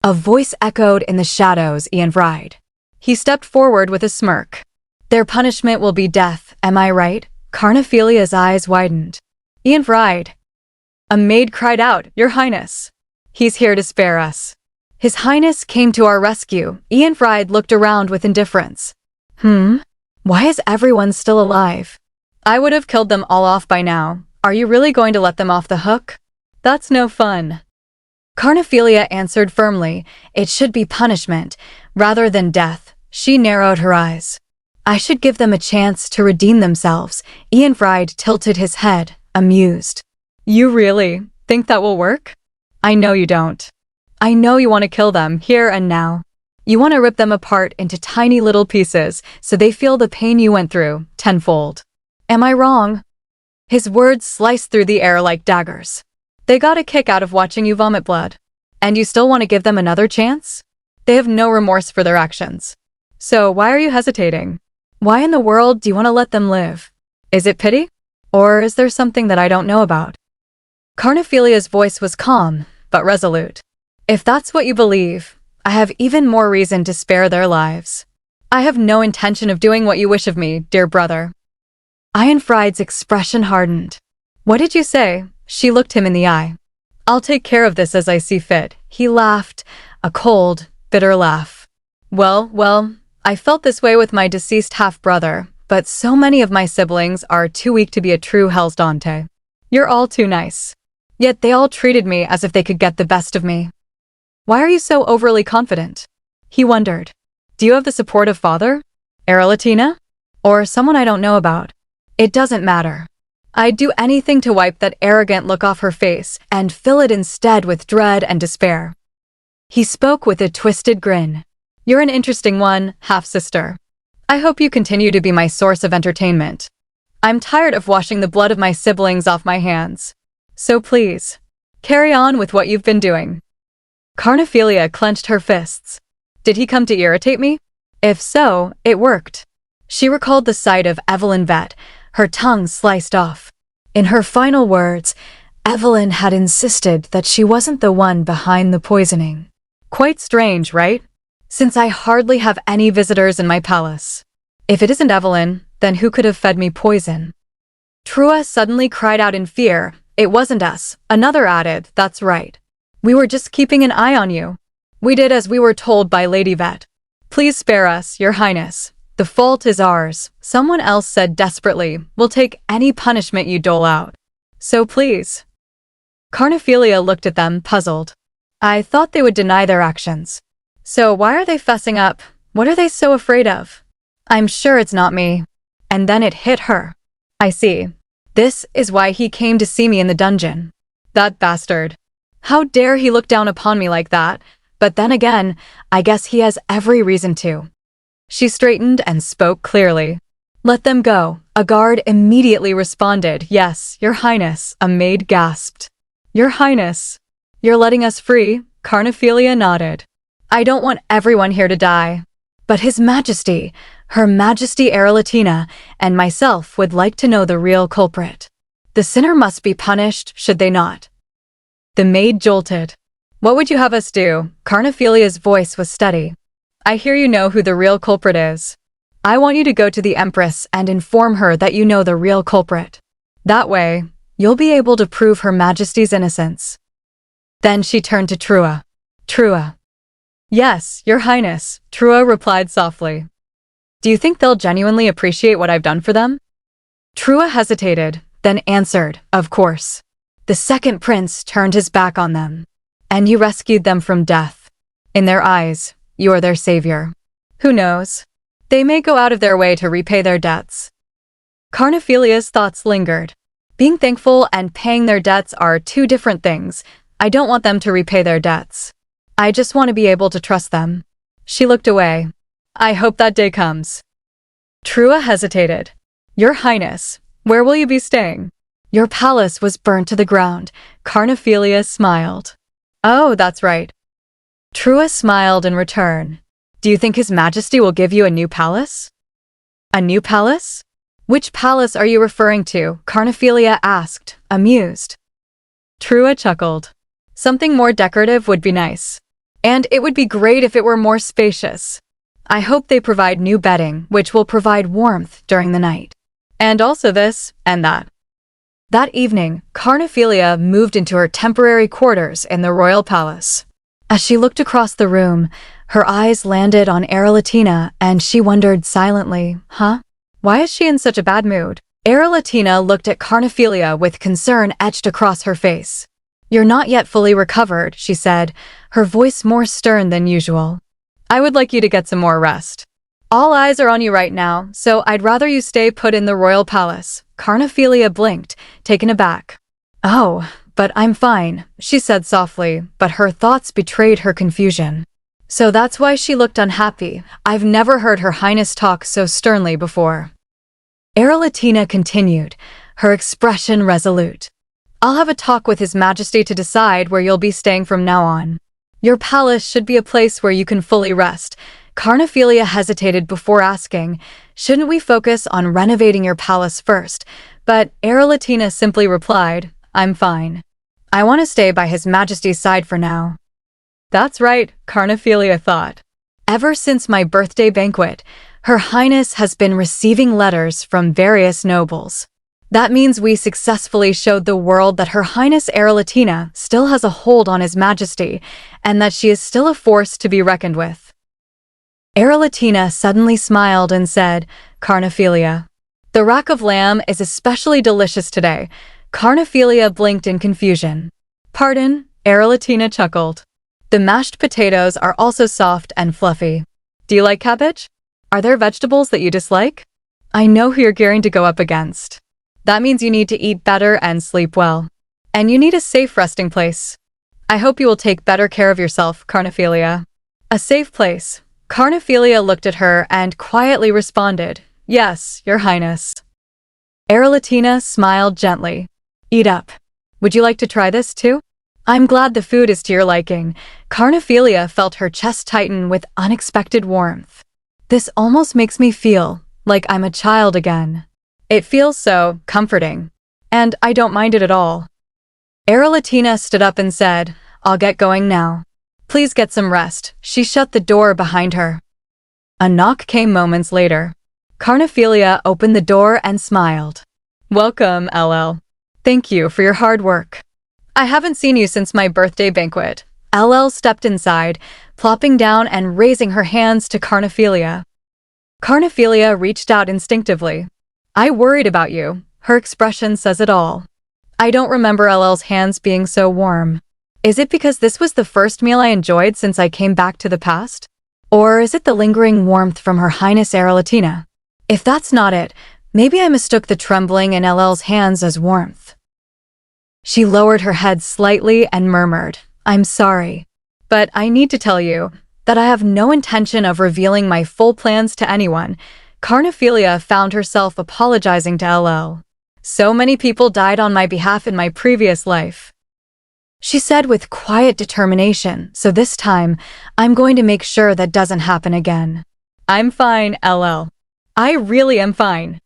A voice echoed in the shadows, Ian fried. He stepped forward with a smirk. Their punishment will be death, am I right? Carnephelia's eyes widened. Ian fried. A maid cried out, Your Highness. He's here to spare us. His Highness came to our rescue. Ian fried looked around with indifference. Why is everyone still alive? I would have killed them all off by now. Are you really going to let them off the hook? That's no fun. Carnephelia answered firmly, it should be punishment, rather than death. She narrowed her eyes. I should give them a chance to redeem themselves. Ian fried tilted his head, amused. You really think that will work? I know you don't. I know you want to kill them here and now. You want to rip them apart into tiny little pieces so they feel the pain you went through tenfold. Am I wrong? His words sliced through the air like daggers. They got a kick out of watching you vomit blood. And you still want to give them another chance? They have no remorse for their actions. So why are you hesitating? Why in the world do you want to let them live? Is it pity? Or is there something that I don't know about? Carnephelia's voice was calm, but resolute. If that's what you believe, I have even more reason to spare their lives. I have no intention of doing what you wish of me, dear brother. Ian Fried's expression hardened. What did you say? She looked him in the eye. I'll take care of this as I see fit. He laughed, a cold, bitter laugh. Well, I felt this way with my deceased half-brother, but so many of my siblings are too weak to be a true Hell's Dante. You're all too nice. Yet they all treated me as if they could get the best of me. Why are you so overly confident? He wondered. Do you have the support of Father? Erlatina? Or someone I don't know about? It doesn't matter. I'd do anything to wipe that arrogant look off her face and fill it instead with dread and despair. He spoke with a twisted grin. You're an interesting one, half-sister. I hope you continue to be my source of entertainment. I'm tired of washing the blood of my siblings off my hands. So please, carry on with what you've been doing. Carnephelia clenched her fists. Did he come to irritate me? If so, it worked. She recalled the sight of Evelyn Vet, her tongue sliced off. In her final words, Evelyn had insisted that she wasn't the one behind the poisoning. Quite strange, right? Since I hardly have any visitors in my palace. If it isn't Evelyn, then who could have fed me poison? Trua suddenly cried out in fear. It wasn't us. Another added, that's right. We were just keeping an eye on you. We did as we were told by Lady Vet. Please spare us, Your Highness. The fault is ours. Someone else said desperately, we'll take any punishment you dole out. So please. Carnephelia looked at them, puzzled. I thought they would deny their actions. So why are they fessing up? What are they so afraid of? I'm sure it's not me. And then it hit her. I see. This is why he came to see me in the dungeon. That bastard. How dare he look down upon me like that? But then again, I guess he has every reason to. She straightened and spoke clearly. Let them go. A guard immediately responded, Yes, Your Highness, a maid gasped. Your Highness, you're letting us free? Carnephelia nodded. I don't want everyone here to die. But His Majesty, Her Majesty Erlatina, and myself would like to know the real culprit. The sinner must be punished, should they not? The maid jolted. What would you have us do? Carnephelia's voice was steady. I hear you know who the real culprit is. I want you to go to the Empress and inform her that you know the real culprit. That way, you'll be able to prove Her Majesty's innocence. Then she turned to Trua. Trua. Yes, Your Highness, Trua replied softly. Do you think they'll genuinely appreciate what I've done for them? Trua hesitated, then answered, Of course. The second prince turned his back on them. And you rescued them from death. In their eyes, you are their savior. Who knows? They may go out of their way to repay their debts. Carnephelia's thoughts lingered. Being thankful and paying their debts are two different things. I don't want them to repay their debts. I just want to be able to trust them. She looked away. I hope that day comes. Trua hesitated. Your Highness, where will you be staying? Your palace was burnt to the ground. Carnephelia smiled. Oh, that's right. Trua smiled in return. Do you think His Majesty will give you a new palace? A new palace? Which palace are you referring to? Carnephelia asked, amused. Trua chuckled. Something more decorative would be nice. And it would be great if it were more spacious. I hope they provide new bedding, which will provide warmth during the night. And also this and that. That evening, Carnephelia moved into her temporary quarters in the royal palace. As she looked across the room, her eyes landed on Aralatina and she wondered silently, why is she in such a bad mood? Aralatina looked at Carnephelia with concern etched across her face. You're not yet fully recovered, she said, her voice more stern than usual. I would like you to get some more rest. All eyes are on you right now, so I'd rather you stay put in the royal palace. Carnephelia blinked, taken aback. Oh, but I'm fine, she said softly, but her thoughts betrayed her confusion. So that's why she looked unhappy. I've never heard Her Highness talk so sternly before. Aralatina continued, her expression resolute. I'll have a talk with His Majesty to decide where you'll be staying from now on. Your palace should be a place where you can fully rest. Carnephelia hesitated before asking, shouldn't we focus on renovating your palace first? But Aralatina simply replied, I'm fine. I want to stay by His Majesty's side for now. That's right, Carnephelia thought. Ever since my birthday banquet, Her Highness has been receiving letters from various nobles. That means we successfully showed the world that Her Highness Aralatina still has a hold on His Majesty, and that she is still a force to be reckoned with. Aralatina suddenly smiled and said, Carnephelia. The rack of lamb is especially delicious today. Carnephelia blinked in confusion. Pardon? Aralatina chuckled. The mashed potatoes are also soft and fluffy. Do you like cabbage? Are there vegetables that you dislike? I know who you're gearing to go up against. That means you need to eat better and sleep well. And you need a safe resting place. I hope you will take better care of yourself, Carnephelia. A safe place. Carnephelia looked at her and quietly responded, Yes, Your Highness. Aralatina smiled gently. Eat up. Would you like to try this too? I'm glad the food is to your liking. Carnephelia felt her chest tighten with unexpected warmth. This almost makes me feel like I'm a child again. It feels so comforting. And I don't mind it at all. Aralatina stood up and said, I'll get going now. Please get some rest. She shut the door behind her. A knock came moments later. Carnephelia opened the door and smiled. Welcome, LL. Thank you for your hard work. I haven't seen you since my birthday banquet. LL stepped inside, plopping down and raising her hands to Carnephelia. Carnephelia reached out instinctively. I worried about you. Her expression says it all. I don't remember LL's hands being so warm. Is it because this was the first meal I enjoyed since I came back to the past? Or is it the lingering warmth from Her Highness Aralatina? If that's not it, maybe I mistook the trembling in LL's hands as warmth. She lowered her head slightly and murmured, I'm sorry, but I need to tell you that I have no intention of revealing my full plans to anyone. Carnephelia found herself apologizing to LL. So many people died on my behalf in my previous life. She said with quiet determination, so this time, I'm going to make sure that doesn't happen again. I'm fine, LL. I really am fine.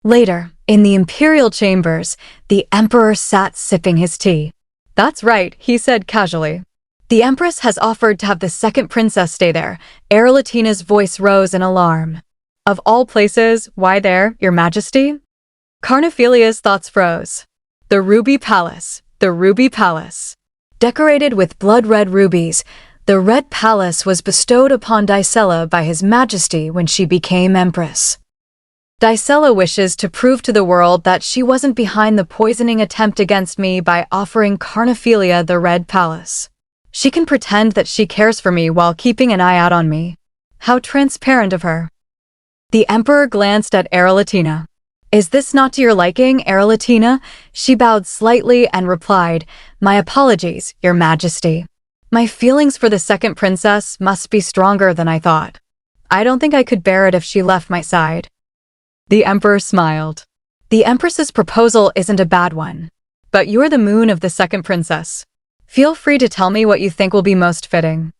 Later, in the imperial chambers, the emperor sat sipping his tea. That's right, he said casually. The empress has offered to have the second princess stay there. Aralatina's voice rose in alarm. Of all places, why there, Your Majesty? Carnephelia's thoughts froze. The Ruby Palace. The Ruby Palace. Decorated with blood-red rubies, the Red Palace was bestowed upon Dicella by His Majesty when she became Empress. Dicella wishes to prove to the world that she wasn't behind the poisoning attempt against me by offering Carnephelia the Red Palace. She can pretend that she cares for me while keeping an eye out on me. How transparent of her. The Emperor glanced at Aralatina. Is this not to your liking, Aralatina? She bowed slightly and replied, My apologies, Your Majesty. My feelings for the second princess must be stronger than I thought. I don't think I could bear it if she left my side. The Emperor smiled. The Empress's proposal isn't a bad one. But you're the moon of the second princess. Feel free to tell me what you think will be most fitting.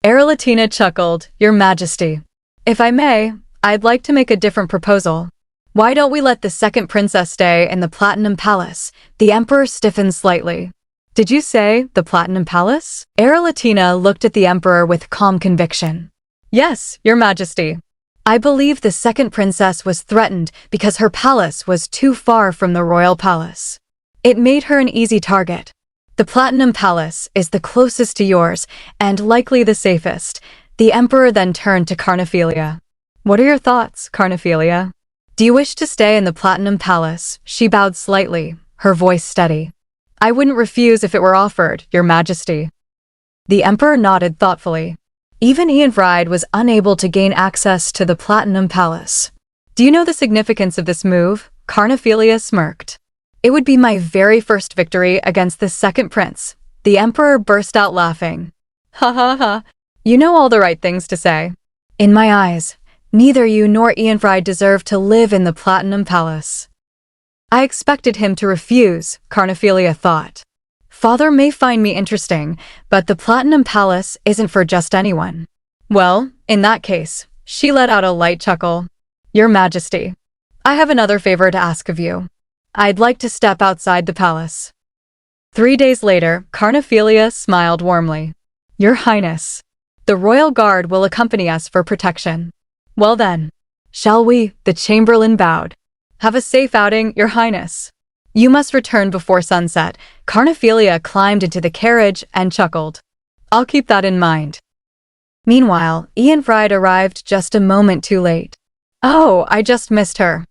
Aralatina chuckled, Your Majesty. If I may, I'd like to make a different proposal. Why don't we let the second princess stay in the Platinum Palace? The Emperor stiffened slightly. Did you say the Platinum Palace? Aralatina looked at the Emperor with calm conviction. Yes, Your Majesty. I believe the second princess was threatened because her palace was too far from the royal palace. It made her an easy target. The Platinum Palace is the closest to yours and likely the safest. The Emperor then turned to Carnephelia. What are your thoughts, Carnephelia? Do you wish to stay in the Platinum Palace? She bowed slightly, her voice steady. I wouldn't refuse if it were offered, Your Majesty. The Emperor nodded thoughtfully. Even Ianfried was unable to gain access to the Platinum Palace. Do you know the significance of this move? Carnephelia smirked. It would be my very first victory against the second prince. The Emperor burst out laughing. Ha ha ha. You know all the right things to say. In my eyes, neither you nor Ianfried deserve to live in the Platinum Palace. I expected him to refuse, Carnephelia thought. Father may find me interesting, but the Platinum Palace isn't for just anyone. Well, in that case, she let out a light chuckle. Your Majesty, I have another favor to ask of you. I'd like to step outside the palace. 3 days later, Carnephelia smiled warmly. Your Highness, the royal guard will accompany us for protection. Well then, shall we? The Chamberlain bowed. Have a safe outing, Your Highness. You must return before sunset. Carnephelia climbed into the carriage and chuckled. I'll keep that in mind. Meanwhile, Ianfried arrived just a moment too late. Oh, I just missed her.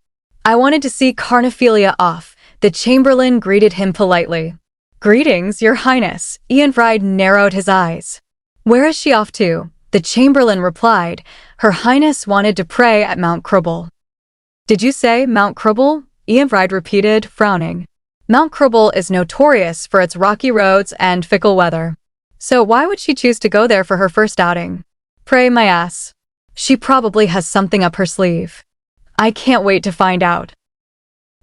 I wanted to see Carnephelia off. The Chamberlain greeted him politely. Greetings, Your Highness. Ianfried narrowed his eyes. Where is she off to? The Chamberlain replied. Her Highness wanted to pray at Mount Cribble. Did you say Mount Cribble? Ianfried repeated, frowning. Mount Cribble is notorious for its rocky roads and fickle weather. So why would she choose to go there for her first outing? Pray my ass. She probably has something up her sleeve. I can't wait to find out.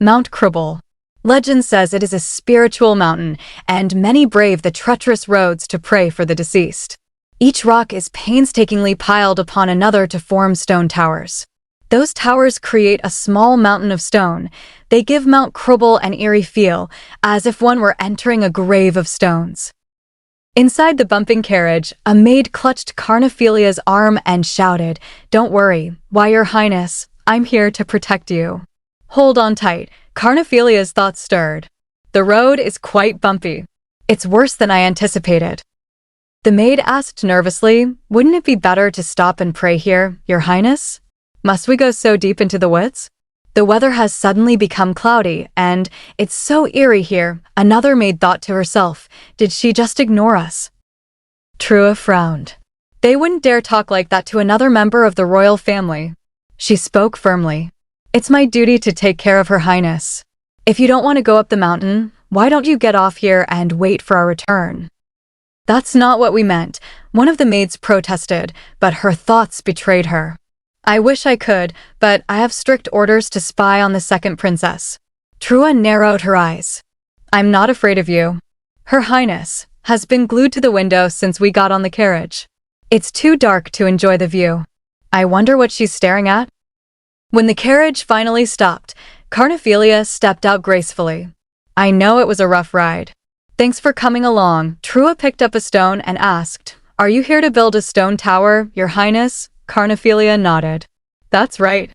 Mount Cribble. Legend says it is a spiritual mountain, and many brave the treacherous roads to pray for the deceased. Each rock is painstakingly piled upon another to form stone towers. Those towers create a small mountain of stone. They give Mount Cribble an eerie feel, as if one were entering a grave of stones. Inside the bumping carriage, a maid clutched Carnephelia's arm and shouted, Don't worry, why Your Highness, I'm here to protect you. Hold on tight. Carnephelia's thoughts stirred. The road is quite bumpy. It's worse than I anticipated. The maid asked nervously, Wouldn't it be better to stop and pray here, Your Highness? Must we go so deep into the woods? The weather has suddenly become cloudy, and it's so eerie here. Another maid thought to herself, Did she just ignore us? Trua frowned. They wouldn't dare talk like that to another member of the royal family. She spoke firmly. It's my duty to take care of Her Highness. If you don't want to go up the mountain, why don't you get off here and wait for our return? That's not what we meant. One of the maids protested, but her thoughts betrayed her. I wish I could, but I have strict orders to spy on the second princess. Trua narrowed her eyes. I'm not afraid of you. Her Highness has been glued to the window since we got on the carriage. It's too dark to enjoy the view. I wonder what she's staring at? When the carriage finally stopped, Carnephelia stepped out gracefully. I know it was a rough ride. Thanks for coming along. Trua picked up a stone and asked, Are you here to build a stone tower, Your Highness? Carnephelia nodded. That's right.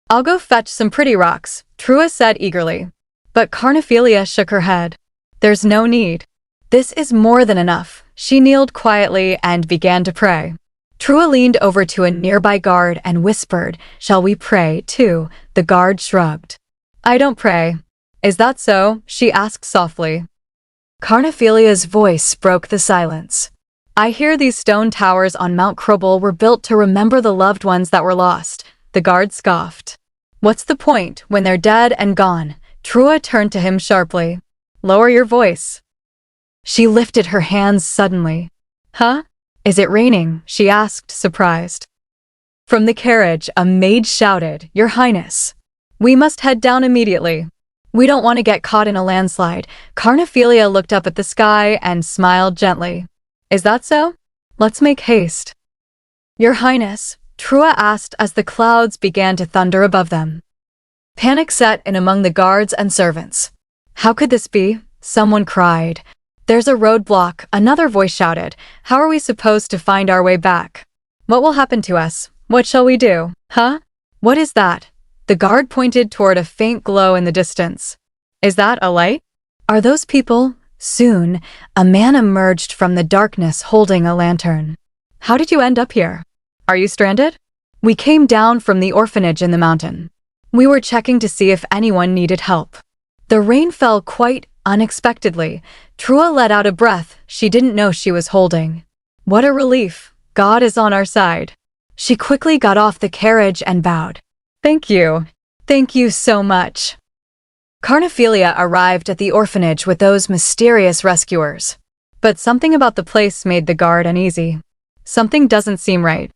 I'll go fetch some pretty rocks, Trua said eagerly. But Carnephelia shook her head. There's no need. This is more than enough. She kneeled quietly and began to pray. Trua leaned over to a nearby guard and whispered, Shall we pray, too? The guard shrugged. I don't pray. Is that so? She asked softly. Carnephelia's voice broke the silence. I hear these stone towers on Mount Cribble were built to remember the loved ones that were lost. The guard scoffed. What's the point when they're dead and gone? Trua turned to him sharply. Lower your voice. She lifted her hands suddenly. Huh? Is it raining? She asked, surprised. From the carriage, a maid shouted, Your Highness. We must head down immediately. We don't want to get caught in a landslide. Carnephelia looked up at the sky and smiled gently. Is that so? Let's make haste. Your Highness, Trua asked as the clouds began to thunder above them. Panic set in among the guards and servants. How could this be? Someone cried. There's a roadblock, another voice shouted. How are we supposed to find our way back? What will happen to us? What shall we do? Huh? What is that? The guard pointed toward a faint glow in the distance. Is that a light? Are those people? Soon, a man emerged from the darkness holding a lantern. How did you end up here? Are you stranded? We came down from the orphanage in the mountain. We were checking to see if anyone needed help. The rain fell quite unexpectedly. Trua let out a breath she didn't know she was holding. What a relief. God is on our side. She quickly got off the carriage and bowed. Thank you. Thank you so much. Carnephelia arrived at the orphanage with those mysterious rescuers. But something about the place made the guard uneasy. Something doesn't seem right.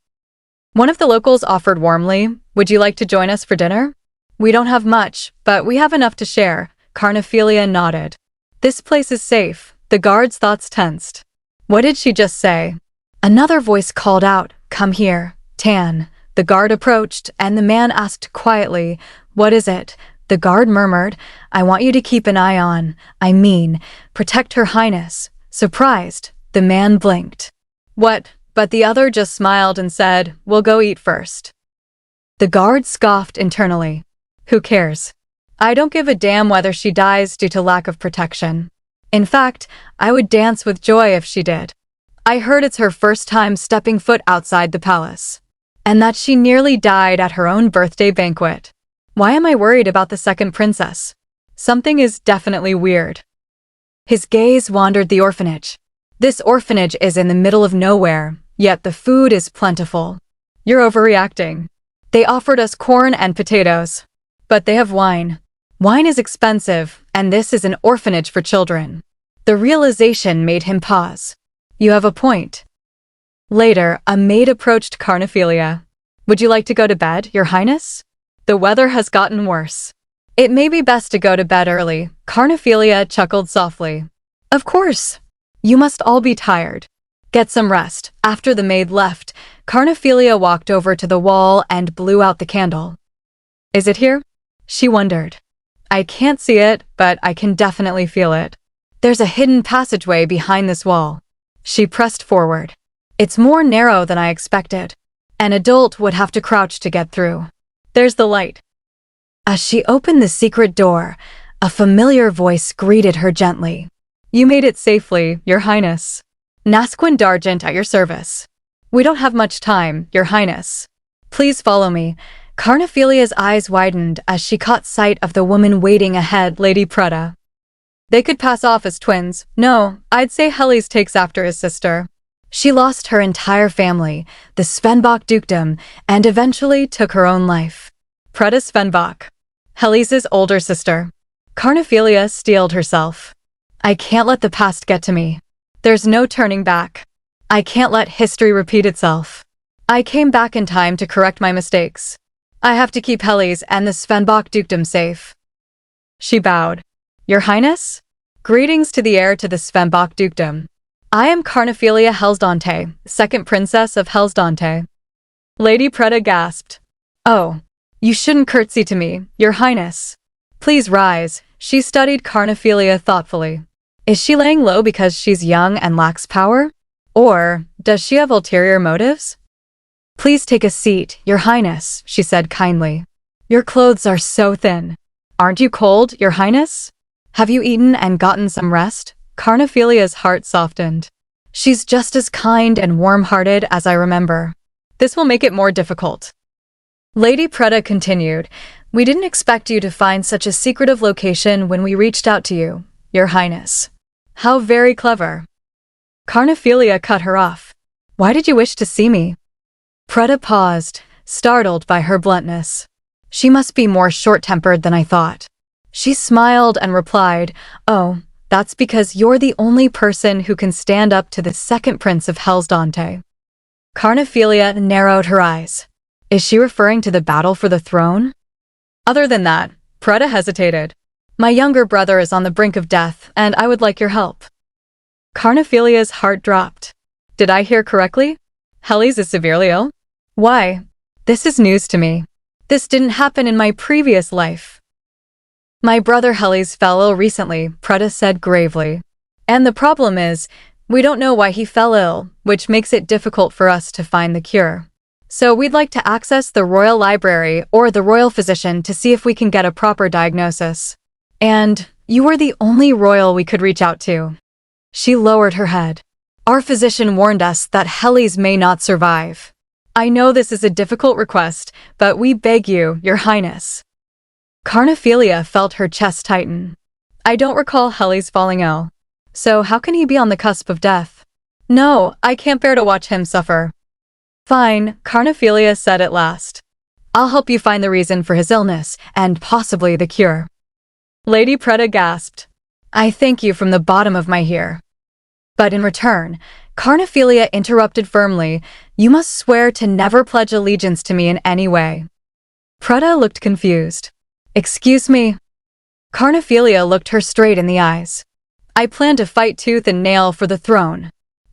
One of the locals offered warmly, "Would you like to join us for dinner?" "We don't have much, but we have enough to share." Carnephelia nodded. This place is safe. The guard's thoughts tensed. What did she just say? Another voice called out, "Come here, Tan." The guard approached, and the man asked quietly, "What is it?" The guard murmured, "I want you to keep an eye on, protect Her Highness." Surprised, the man blinked. What? But the other just smiled and said, "We'll go eat first." The guard scoffed internally. Who cares? I don't give a damn whether she dies due to lack of protection. In fact, I would dance with joy if she did. I heard it's her first time stepping foot outside the palace. And that she nearly died at her own birthday banquet. Why am I worried about the second princess? Something is definitely weird. His gaze wandered the orphanage. This orphanage is in the middle of nowhere, yet the food is plentiful. You're overreacting. They offered us corn and potatoes. But they have wine. Wine is expensive, and this is an orphanage for children. The realization made him pause. You have a point. Later, a maid approached Carnephelia. Would you like to go to bed, Your Highness? The weather has gotten worse. It may be best to go to bed early. Carnephelia chuckled softly. Of course. You must all be tired. Get some rest. After the maid left, Carnephelia walked over to the wall and blew out the candle. Is it here? She wondered. I can't see it, but I can definitely feel it. There's a hidden passageway behind this wall. She pressed forward. It's more narrow than I expected. An adult would have to crouch to get through. There's the light. As she opened the secret door, a familiar voice greeted her gently. You made it safely, Your Highness. Nasquin Dargent at your service. We don't have much time, Your Highness. Please follow me. Carnephelia's eyes widened as she caught sight of the woman waiting ahead, Lady Preta. They could pass off as twins. No, I'd say Helly's takes after his sister. She lost her entire family, the Svenbach dukedom, and eventually took her own life. Preta Svenbach. Helly's older sister. Carnephelia steeled herself. I can't let the past get to me. There's no turning back. I can't let history repeat itself. I came back in time to correct my mistakes. I have to keep Helly's and the Svenbach dukedom safe. She bowed. Your Highness? Greetings to the heir to the Svenbach dukedom. I am Carnephelia Hellsdante, second princess of Hellsdante. Lady Preta gasped. Oh, you shouldn't curtsy to me, Your Highness. Please rise. She studied Carnephelia thoughtfully. Is she laying low because she's young and lacks power? Or does she have ulterior motives? Please take a seat, Your Highness, she said kindly. Your clothes are so thin. Aren't you cold, Your Highness? Have you eaten and gotten some rest? Carnephelia's heart softened. She's just as kind and warm-hearted as I remember. This will make it more difficult. Lady Preta continued, We didn't expect you to find such a secretive location when we reached out to you, Your Highness. How very clever. Carnephelia cut her off. Why did you wish to see me? Preta paused, startled by her bluntness. She must be more short-tempered than I thought. She smiled and replied, Oh, that's because you're the only person who can stand up to the second prince of Hellsdante. Carnephelia narrowed her eyes. Is she referring to the battle for the throne? Other than that, Preta hesitated. My younger brother is on the brink of death, and I would like your help. Carnephelia's heart dropped. Did I hear correctly? Helles is severely ill? Why? This is news to me. This didn't happen in my previous life. My brother Helles fell ill recently, Preta said gravely. And the problem is, we don't know why he fell ill, which makes it difficult for us to find the cure. So we'd like to access the royal library or the royal physician to see if we can get a proper diagnosis. And you were the only royal we could reach out to. She lowered her head. Our physician warned us that Helles may not survive. I know this is a difficult request, but we beg you, Your Highness. Carnephelia felt her chest tighten. I don't recall Helles falling ill. So how can he be on the cusp of death? No, I can't bear to watch him suffer. Fine, Carnephelia said at last. I'll help you find the reason for his illness, and possibly the cure. Lady Preta gasped. I thank you from the bottom of my heart. But in return, Carnephelia interrupted firmly, you must swear to never pledge allegiance to me in any way. Preta looked confused. Excuse me? Carnephelia looked her straight in the eyes. I plan to fight tooth and nail for the throne.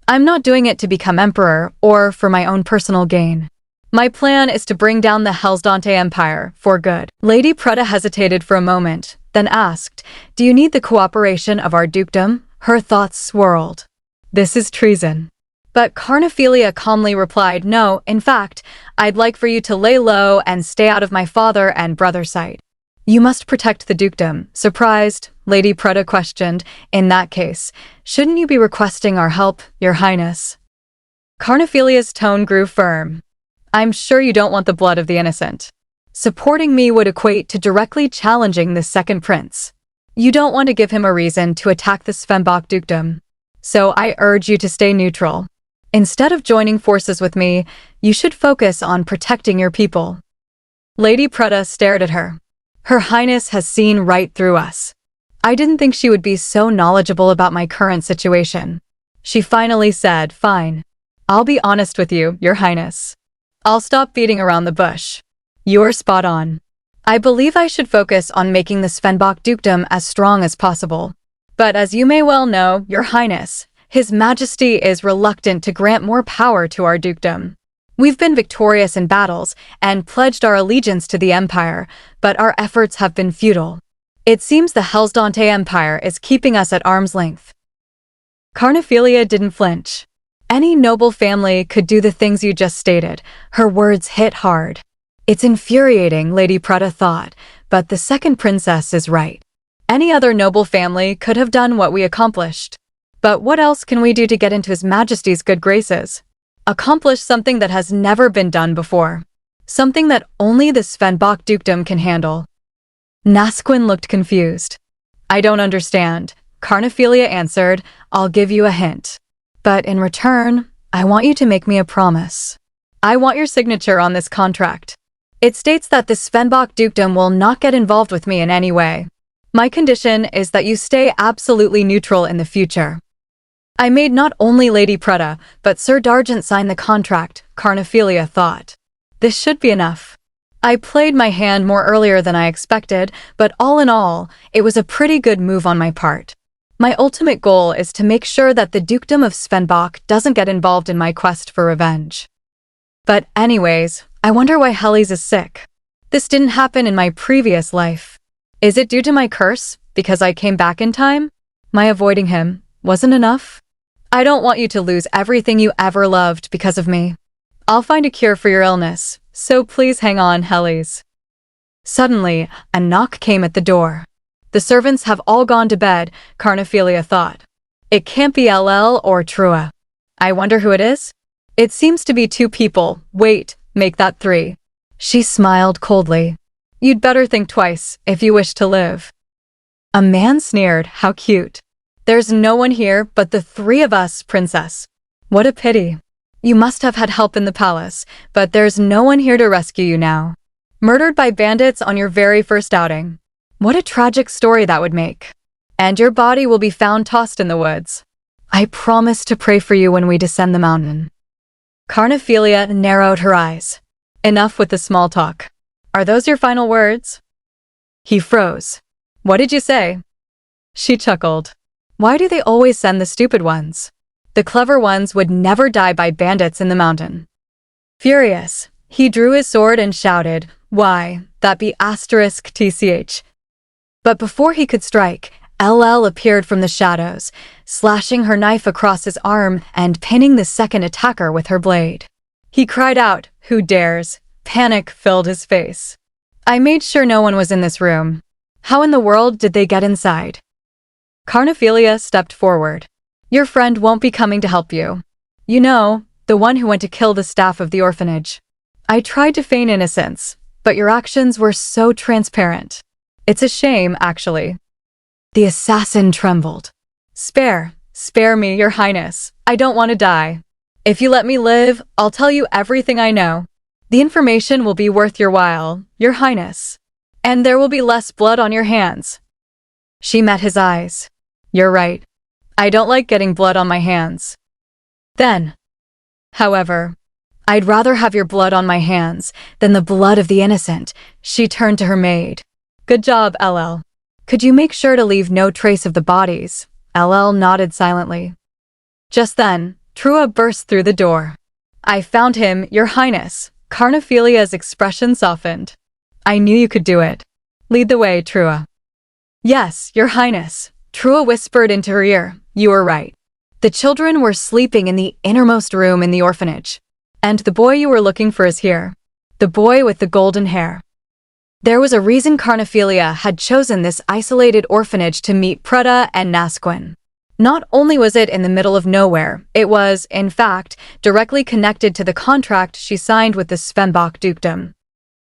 I'm not doing it to become emperor or for my own personal gain. My plan is to bring down the Hellsdante Empire for good. Lady Preta hesitated for a moment, then asked, do you need the cooperation of our dukedom? Her thoughts swirled. This is treason. But Carnephelia calmly replied, no, in fact, I'd like for you to lay low and stay out of my father and brother's sight. You must protect the dukedom. Surprised, Lady Preta questioned, in that case, shouldn't you be requesting our help, Your Highness? Carnephelia's tone grew firm. I'm sure you don't want the blood of the innocent. Supporting me would equate to directly challenging the second prince. You don't want to give him a reason to attack the Svenbach dukedom. So I urge you to stay neutral. Instead of joining forces with me, you should focus on protecting your people. Lady Preta stared at her. Her Highness has seen right through us. I didn't think she would be so knowledgeable about my current situation. She finally said, fine. I'll be honest with you, Your Highness. I'll stop beating around the bush. You're spot on. I believe I should focus on making the Svenbach dukedom as strong as possible. But as you may well know, Your Highness, His Majesty is reluctant to grant more power to our dukedom. We've been victorious in battles and pledged our allegiance to the Empire, but our efforts have been futile. It seems the Hellsdante Empire is keeping us at arm's length. Carnephelia didn't flinch. Any noble family could do the things you just stated. Her words hit hard. It's infuriating, Lady Preta thought, but the second princess is right. Any other noble family could have done what we accomplished. But what else can we do to get into His Majesty's good graces? Accomplish something that has never been done before. Something that only the Svenbach dukedom can handle. Nasquin looked confused. I don't understand. Carnephelia answered, I'll give you a hint. But in return, I want you to make me a promise. I want your signature on this contract. It states that the Svenbach dukedom will not get involved with me in any way. My condition is that you stay absolutely neutral in the future. I made not only Lady Preta, but Sir Dargent sign the contract, Carnephelia thought. This should be enough. I played my hand more earlier than I expected, but all in all, it was a pretty good move on my part. My ultimate goal is to make sure that the dukedom of Svenbach doesn't get involved in my quest for revenge. But anyways, I wonder why Helles is sick. This didn't happen in my previous life. Is it due to my curse, because I came back in time? My avoiding him wasn't enough? I don't want you to lose everything you ever loved because of me. I'll find a cure for your illness, so please hang on, Helles. Suddenly, a knock came at the door. The servants have all gone to bed, Carnephelia thought. It can't be LL or Trua. I wonder who it is? It seems to be 2 people. Wait, make that 3. She smiled coldly. You'd better think twice if you wish to live. A man sneered, how cute. There's no one here but the 3 of us, princess. What a pity. You must have had help in the palace, but there's no one here to rescue you now. Murdered by bandits on your very first outing. What a tragic story that would make. And your body will be found tossed in the woods. I promise to pray for you when we descend the mountain. Carnephelia narrowed her eyes. Enough with the small talk. Are those your final words? He froze. What did you say? She chuckled. Why do they always send the stupid ones? The clever ones would never die by bandits in the mountain. Furious, he drew his sword and shouted, Why, that be *TCH. But before he could strike, LL appeared from the shadows, slashing her knife across his arm and pinning the second attacker with her blade. He cried out, Who dares? Panic filled his face. I made sure no one was in this room. How in the world did they get inside? Carnephelia stepped forward. Your friend won't be coming to help you. You know, the one who went to kill the staff of the orphanage. I tried to feign innocence, but your actions were so transparent. It's a shame, actually. The assassin trembled. Spare me, Your Highness. I don't want to die. If you let me live, I'll tell you everything I know. The information will be worth your while, Your Highness. And there will be less blood on your hands. She met his eyes. You're right. I don't like getting blood on my hands. Then, however, I'd rather have your blood on my hands than the blood of the innocent. She turned to her maid. Good job, LL. Could you make sure to leave no trace of the bodies? LL nodded silently. Just then, Trua burst through the door. I found him, Your Highness. Carnephelia's expression softened. I knew you could do it. Lead the way, Trua. Yes, Your Highness. Trua whispered into her ear. You were right. The children were sleeping in the innermost room in the orphanage. And the boy you were looking for is here. The boy with the golden hair. There was a reason Carnephelia had chosen this isolated orphanage to meet Preda and Nasquin. Not only was it in the middle of nowhere, it was, in fact, directly connected to the contract she signed with the Svenbach dukedom.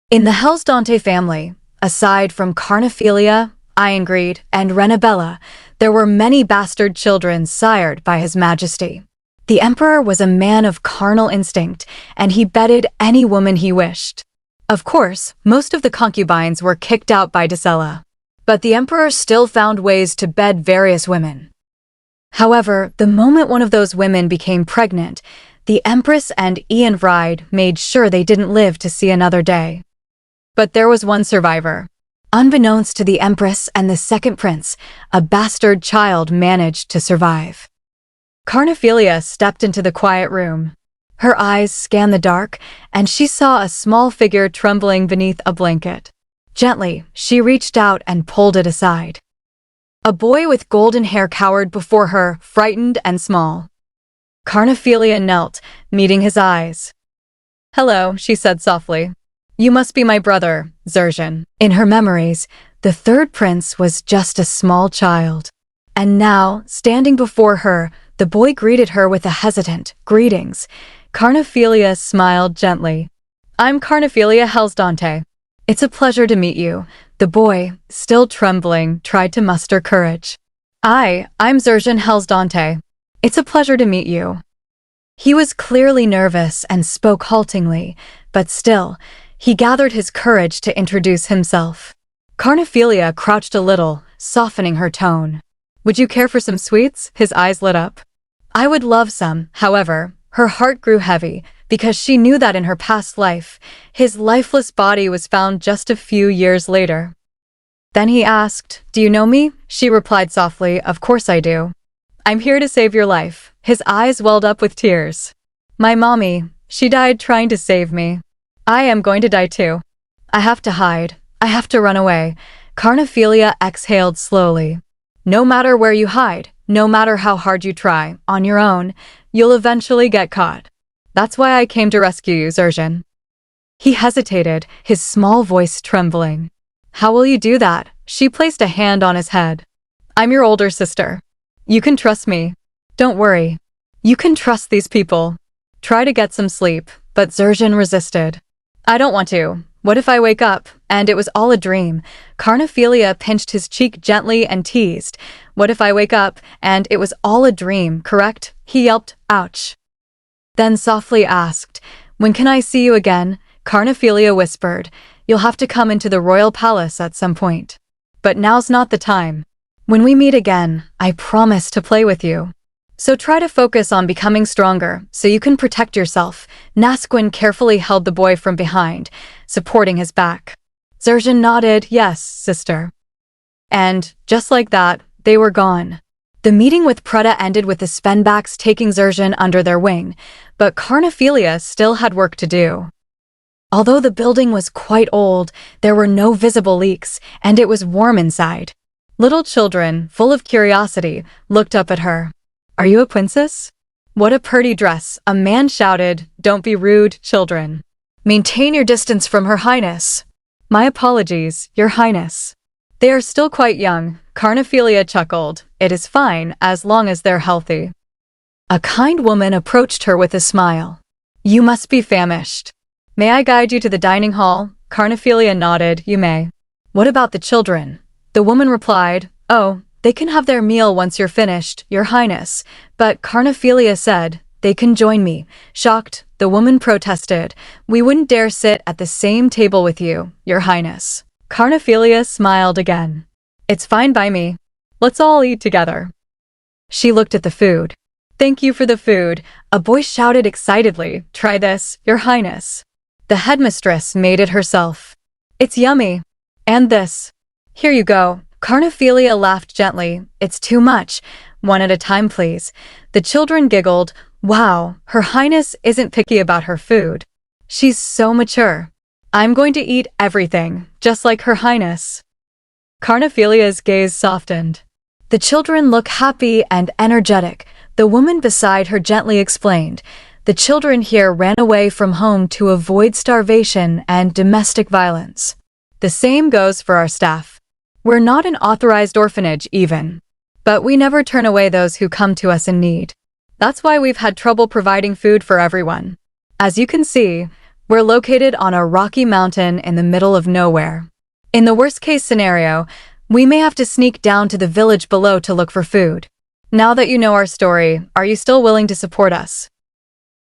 In the Hellsdante family, aside from Carnephelia, Irongreed, and Renabella, there were many bastard children sired by His Majesty. The Emperor was a man of carnal instinct, and he bedded any woman he wished. Of course, most of the concubines were kicked out by Dacella, but the Emperor still found ways to bed various women. However, the moment one of those women became pregnant, the Empress and Eanvride made sure they didn't live to see another day. But there was one survivor. Unbeknownst to the Empress and the second prince, a bastard child managed to survive. Carnephelia stepped into the quiet room. Her eyes scanned the dark, and she saw a small figure trembling beneath a blanket. Gently, she reached out and pulled it aside. A boy with golden hair cowered before her, frightened and small. Carnephelia knelt, meeting his eyes. Hello, she said softly. You must be my brother, Zerzhan. In her memories, the third prince was just a small child. And now, standing before her, the boy greeted her with a hesitant, greetings. Carnephelia smiled gently. I'm Carnephelia Hellsdante. It's a pleasure to meet you. The boy, still trembling, tried to muster courage. I'm Zerzhan Hellsdante. It's a pleasure to meet you. He was clearly nervous and spoke haltingly, but still, he gathered his courage to introduce himself. Carnephelia crouched a little, softening her tone. Would you care for some sweets? His eyes lit up. I would love some, however. Her heart grew heavy, because she knew that in her past life, his lifeless body was found just a few years later. Then he asked, Do you know me? She replied softly, Of course I do. I'm here to save your life. His eyes welled up with tears. My mommy, she died trying to save me. I am going to die too. I have to hide. I have to run away. Carnephelia exhaled slowly. No matter where you hide, no matter how hard you try, on your own, you'll eventually get caught. That's why I came to rescue you, Zerzhan. He hesitated, his small voice trembling. How will you do that? She placed a hand on his head. I'm your older sister. You can trust me. Don't worry. You can trust these people. Try to get some sleep, but Zerzhan resisted. I don't want to. What if I wake up, and it was all a dream? Carnephelia pinched his cheek gently and teased. What if I wake up, and it was all a dream, correct? He yelped, ouch. Then softly asked, When can I see you again? Carnephelia whispered, You'll have to come into the royal palace at some point. But now's not the time. When we meet again, I promise to play with you. So try to focus on becoming stronger, so you can protect yourself. Nasquin carefully held the boy from behind, supporting his back. Zerzhan nodded, yes, sister. And, just like that, they were gone. The meeting with Preta ended with the Spenbacks taking Zerzhan under their wing, but Carnephelia still had work to do. Although the building was quite old, there were no visible leaks, and it was warm inside. Little children, full of curiosity, looked up at her. Are you a princess? What a pretty dress, a man shouted. Don't be rude, children. Maintain your distance from Her Highness. My apologies, Your Highness. They are still quite young, Carnephelia chuckled. It is fine, as long as they're healthy. A kind woman approached her with a smile. You must be famished. May I guide you to the dining hall? Carnephelia nodded, you may. What about the children? The woman replied, oh, they can have their meal once you're finished, Your Highness. But Carnephelia said, they can join me. Shocked, the woman protested, we wouldn't dare sit at the same table with you, Your Highness. Carnephelia smiled again. It's fine by me. Let's all eat together. She looked at the food. Thank you for the food, a boy shouted excitedly. Try this, Your Highness. The headmistress made it herself. It's yummy. And this. Here you go. Carnephelia laughed gently. It's too much. One at a time, please. The children giggled. Wow, Her Highness isn't picky about her food. She's so mature. I'm going to eat everything, just like Her Highness. Carnephelia's gaze softened. The children look happy and energetic. The woman beside her gently explained. The children here ran away from home to avoid starvation and domestic violence. The same goes for our staff. We're not an authorized orphanage even, but we never turn away those who come to us in need. That's why we've had trouble providing food for everyone. As you can see, we're located on a rocky mountain in the middle of nowhere. In the worst-case scenario, we may have to sneak down to the village below to look for food. Now that you know our story, are you still willing to support us?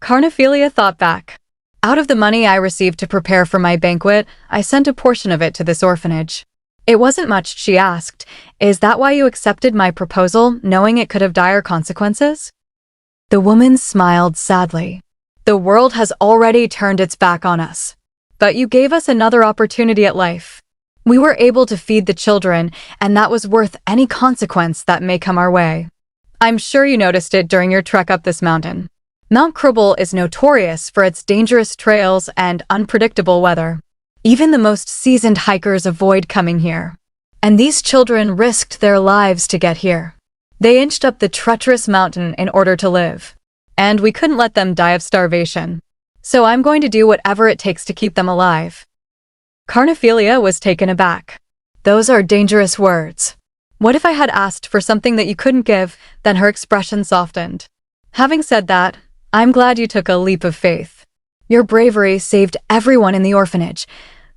Carnephelia thought back. Out of the money I received to prepare for my banquet, I sent a portion of it to this orphanage. It wasn't much, she asked. Is that why you accepted my proposal, knowing it could have dire consequences? The woman smiled sadly. The world has already turned its back on us. But you gave us another opportunity at life. We were able to feed the children, and that was worth any consequence that may come our way. I'm sure you noticed it during your trek up this mountain. Mount Cribble is notorious for its dangerous trails and unpredictable weather. Even the most seasoned hikers avoid coming here. And these children risked their lives to get here. They inched up the treacherous mountain in order to live. And we couldn't let them die of starvation. So I'm going to do whatever it takes to keep them alive. Carnephelia was taken aback. Those are dangerous words. What if I had asked for something that you couldn't give? Then her expression softened. Having said that, I'm glad you took a leap of faith. Your bravery saved everyone in the orphanage.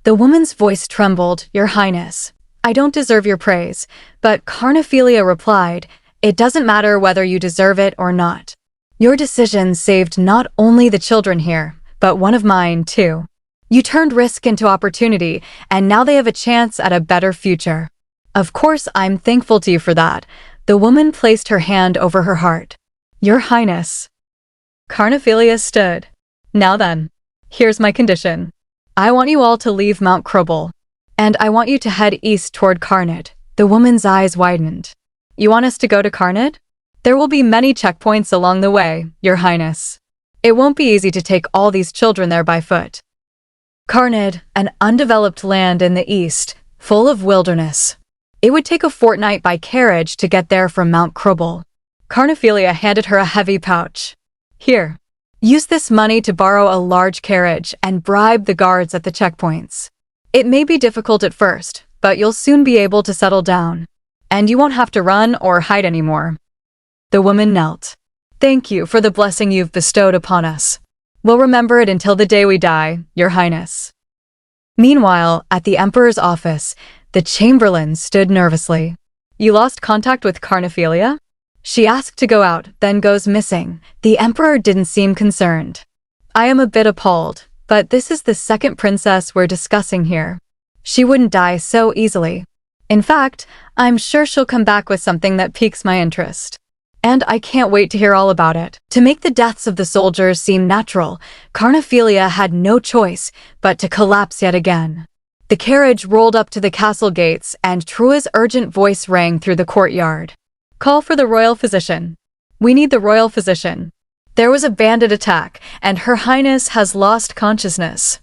The woman's voice trembled, Your Highness. I don't deserve your praise, but Carnephelia replied, it doesn't matter whether you deserve it or not. Your decision saved not only the children here, but one of mine too. You turned risk into opportunity, and now they have a chance at a better future. Of course, I'm thankful to you for that. The woman placed her hand over her heart. Your Highness. Carnephelia stood. Now then, here's my condition. I want you all to leave Mount Cribble, and I want you to head east toward Carnet. The woman's eyes widened. You want us to go to Carnet? There will be many checkpoints along the way, Your Highness. It won't be easy to take all these children there by foot. Carnet, an undeveloped land in the east, full of wilderness. It would take a fortnight by carriage to get there from Mount Cribble. Carnephelia handed her a heavy pouch. Here, use this money to borrow a large carriage and bribe the guards at the checkpoints. It may be difficult at first, but you'll soon be able to settle down. And you won't have to run or hide anymore. The woman knelt. Thank you for the blessing you've bestowed upon us. We'll remember it until the day we die, Your Highness. Meanwhile, at the Emperor's office, the Chamberlain stood nervously. You lost contact with Carnephelia? She asked to go out, then goes missing. The Emperor didn't seem concerned. I am a bit appalled, but this is the second princess we're discussing here. She wouldn't die so easily. In fact, I'm sure she'll come back with something that piques my interest. And I can't wait to hear all about it. To make the deaths of the soldiers seem natural, Carnephelia had no choice but to collapse yet again. The carriage rolled up to the castle gates and Trua's urgent voice rang through the courtyard. Call for the royal physician. We need the royal physician. There was a bandit attack, and Her Highness has lost consciousness.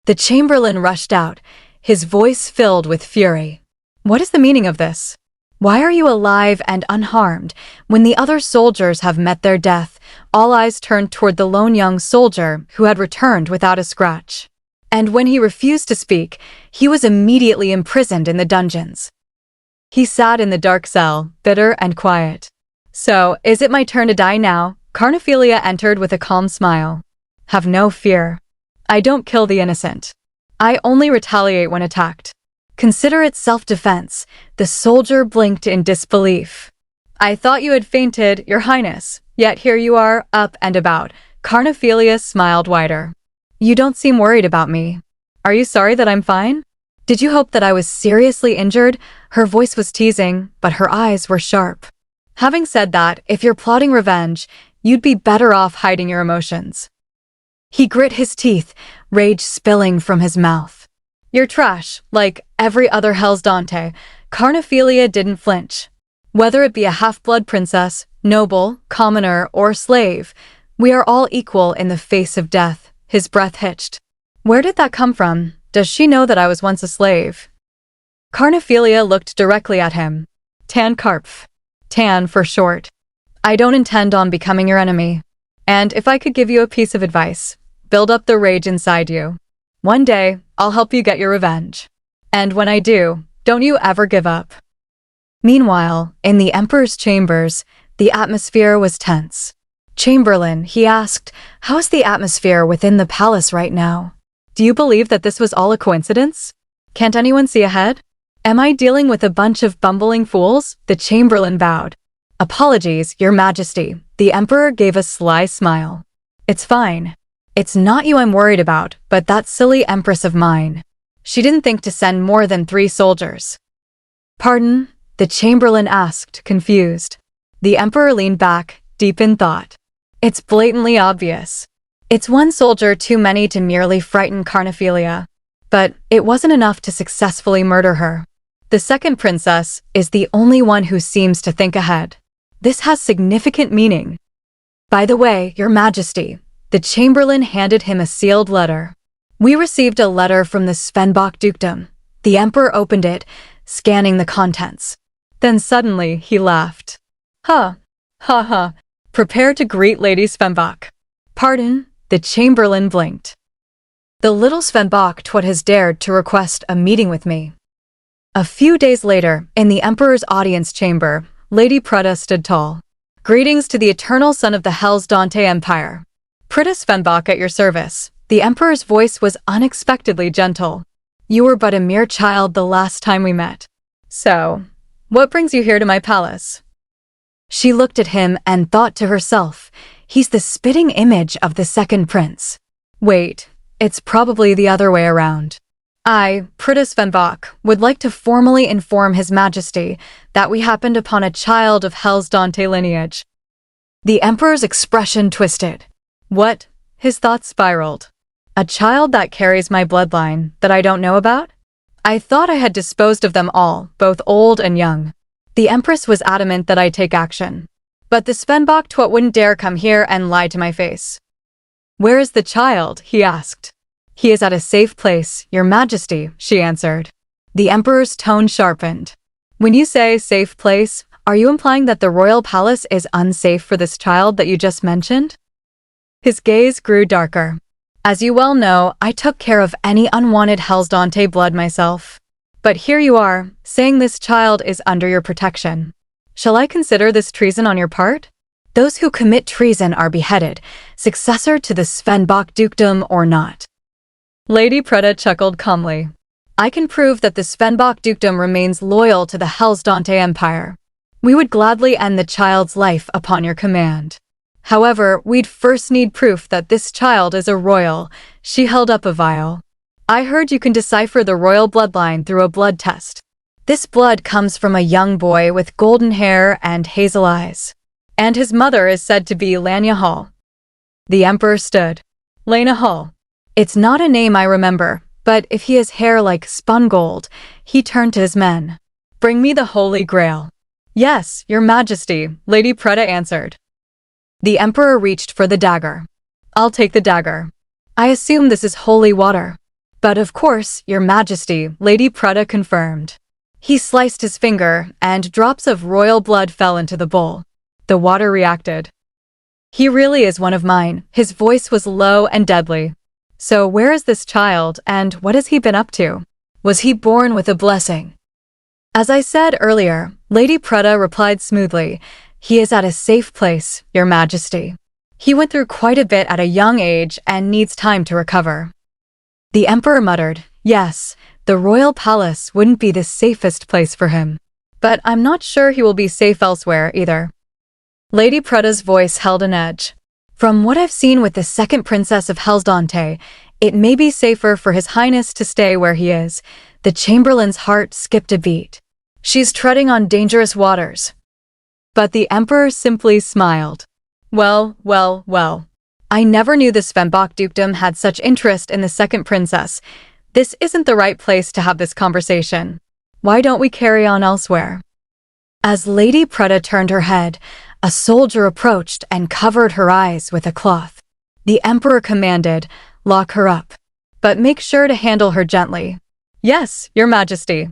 The chamberlain rushed out, his voice filled with fury. What is the meaning of this? Why are you alive and unharmed when the other soldiers have met their death? All eyes turned toward the lone young soldier who had returned without a scratch. And when he refused to speak, he was immediately imprisoned in the dungeons. He sat in the dark cell, bitter and quiet. So, is it my turn to die now? Carnephelia entered with a calm smile. Have no fear. I don't kill the innocent. I only retaliate when attacked. Consider it self-defense. The soldier blinked in disbelief. I thought you had fainted, Your Highness, yet here you are, up and about. Carnephelia smiled wider. You don't seem worried about me. Are you sorry that I'm fine? Did you hope that I was seriously injured? Her voice was teasing, but her eyes were sharp. Having said that, if you're plotting revenge, you'd be better off hiding your emotions. He grit his teeth, rage spilling from his mouth. You're trash, like every other Hell's Dante. Carnephelia didn't flinch. Whether it be a half-blood princess, noble, commoner, or slave, we are all equal in the face of death. His breath hitched. Where did that come from? Does she know that I was once a slave? Carnephelia looked directly at him. Tan Karpf. Tan for short. I don't intend on becoming your enemy. And if I could give you a piece of advice, build up the rage inside you. One day, I'll help you get your revenge. And when I do, don't you ever give up. Meanwhile, in the Emperor's chambers, the atmosphere was tense. Chamberlain, he asked, how is the atmosphere within the palace right now? Do you believe that this was all a coincidence? Can't anyone see ahead? Am I dealing with a bunch of bumbling fools? The Chamberlain bowed. Apologies, Your Majesty. The Emperor gave a sly smile. It's fine. It's not you I'm worried about, but that silly Empress of mine. She didn't think to send more than 3 soldiers. Pardon? The Chamberlain asked, confused. The Emperor leaned back, deep in thought. It's blatantly obvious. It's 1 soldier too many to merely frighten Carnephelia. But it wasn't enough to successfully murder her. The second princess is the only one who seems to think ahead. This has significant meaning. By the way, Your Majesty, the Chamberlain handed him a sealed letter. We received a letter from the Svenbach dukedom. The Emperor opened it, scanning the contents. Then suddenly he laughed. Ha! Ha ha! Prepare to greet Lady Svenbach. Pardon? The Chamberlain blinked. The little Svenbach Twat has dared to request a meeting with me. A few days later, in the Emperor's audience chamber, Lady Preda stood tall. Greetings to the eternal son of the Hell's Dante Empire. Preda Svenbach at your service. The Emperor's voice was unexpectedly gentle. You were but a mere child the last time we met. So, what brings you here to my palace? She looked at him and thought to herself, he's the spitting image of the second prince. Wait, it's probably the other way around. I, Preda Svenbach, would like to formally inform His Majesty that we happened upon a child of Hell's Dante lineage. The Emperor's expression twisted. What? His thoughts spiraled. A child that carries my bloodline that I don't know about? I thought I had disposed of them all, both old and young. The Empress was adamant that I take action. But the Svenbach Twat wouldn't dare come here and lie to my face. Where is the child? He asked. He is at a safe place, Your Majesty, she answered. The Emperor's tone sharpened. When you say safe place, are you implying that the royal palace is unsafe for this child that you just mentioned? His gaze grew darker. As you well know, I took care of any unwanted Hell's Dante blood myself. But here you are, saying this child is under your protection. Shall I consider this treason on your part? Those who commit treason are beheaded, successor to the Svenbach dukedom or not. Lady Preda chuckled calmly. I can prove that the Svenbach dukedom remains loyal to the Hell's Dante Empire. We would gladly end the child's life upon your command. However, we'd first need proof that this child is a royal. She held up a vial. I heard you can decipher the royal bloodline through a blood test. This blood comes from a young boy with golden hair and hazel eyes. And his mother is said to be Lanya Hall. The Emperor stood. Lena Hall. It's not a name I remember. But if he has hair like spun gold, he turned to his men. Bring me the Holy Grail. Yes, Your Majesty, Lady Preta answered. The Emperor reached for the dagger. I'll take the dagger. I assume this is holy water. But of course, Your Majesty, Lady Preta confirmed. He sliced his finger, and drops of royal blood fell into the bowl. The water reacted. He really is one of mine. His voice was low and deadly. So where is this child, and what has he been up to? Was he born with a blessing? As I said earlier, Lady Preta replied smoothly, he is at a safe place, Your Majesty. He went through quite a bit at a young age and needs time to recover. The Emperor muttered, yes, the royal palace wouldn't be the safest place for him. But I'm not sure he will be safe elsewhere either. Lady Preta's voice held an edge. From what I've seen with the second princess of Hellsdante, it may be safer for His Highness to stay where he is. The Chamberlain's heart skipped a beat. She's treading on dangerous waters. But the Emperor simply smiled. Well. I never knew the Svenbach dukedom had such interest in the second princess. This isn't the right place to have this conversation. Why don't we carry on elsewhere? As Lady Preta turned her head, a soldier approached and covered her eyes with a cloth. The Emperor commanded, lock her up. But make sure to handle her gently. Yes, Your Majesty.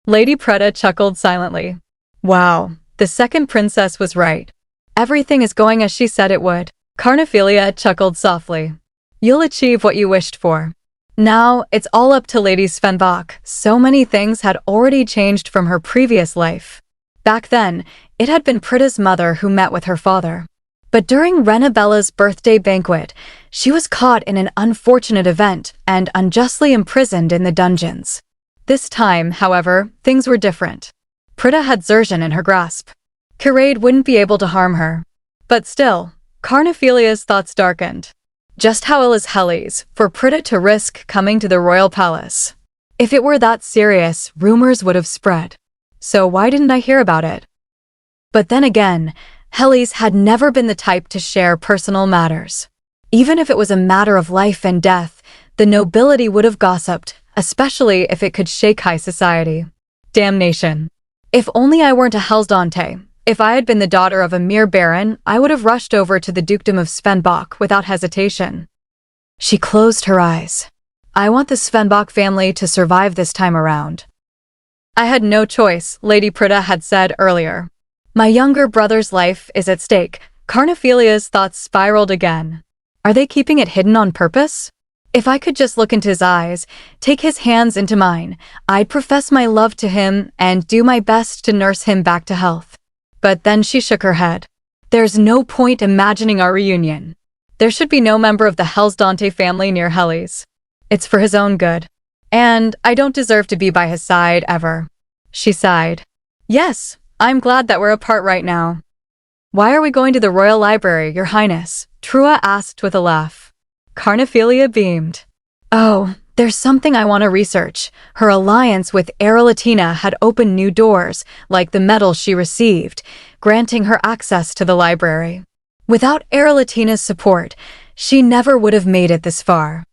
Lady Preta chuckled silently. Wow, the second princess was right. Everything is going as she said it would. Carnephelia chuckled softly. You'll achieve what you wished for. Now, it's all up to Lady Svenbach. So many things had already changed from her previous life. Back then, it had been Preta's mother who met with her father. But during Renabella's birthday banquet, she was caught in an unfortunate event and unjustly imprisoned in the dungeons. This time, however, things were different. Preta had Zerzhan in her grasp. Kirade wouldn't be able to harm her. But still, Carnephelia's thoughts darkened. Just how ill is Helly's for Preta to risk coming to the royal palace? If it were that serious, rumors would have spread. So why didn't I hear about it? But then again, Helly's had never been the type to share personal matters. Even if it was a matter of life and death, the nobility would have gossiped, especially if it could shake high society. Damnation. If only I weren't a Hellsdante. If I had been the daughter of a mere baron, I would have rushed over to the dukedom of Svenbach without hesitation. She closed her eyes. I want the Svenbach family to survive this time around. I had no choice, Lady Preta had said earlier. My younger brother's life is at stake. Carnephelia's thoughts spiraled again. Are they keeping it hidden on purpose? If I could just look into his eyes, take his hands into mine, I'd profess my love to him and do my best to nurse him back to health. But then she shook her head. There's no point imagining our reunion. There should be no member of the Hellsdante family near Helly's. It's for his own good. And I don't deserve to be by his side ever. She sighed. Yes, I'm glad that we're apart right now. Why are we going to the Royal Library, Your Highness? Trua asked with a laugh. Carnephelia beamed. Oh, there's something I want to research. Her alliance with Erelatina had opened new doors, like the medal she received, granting her access to the library. Without Erelatina's support, she never would have made it this far.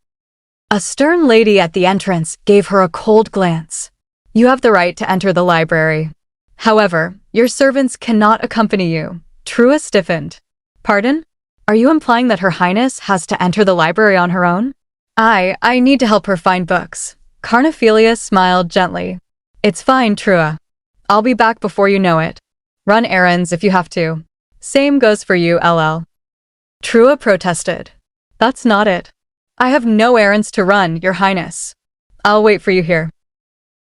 A stern lady at the entrance gave her a cold glance. You have the right to enter the library. However, your servants cannot accompany you. Trua stiffened. Pardon? Are you implying that Her Highness has to enter the library on her own? I need to help her find books. Carnephelia smiled gently. It's fine, Trua. I'll be back before you know it. Run errands if you have to. Same goes for you, LL. Trua protested. That's not it. I have no errands to run, Your Highness. I'll wait for you here.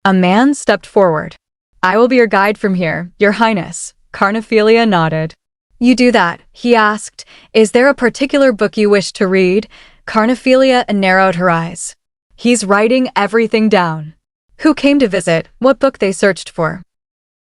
A man stepped forward. I will be your guide from here, Your Highness. Carnephelia nodded. You do that, he asked. Is there a particular book you wish to read? Carnephelia narrowed her eyes. He's writing everything down. Who came to visit, what book they searched for.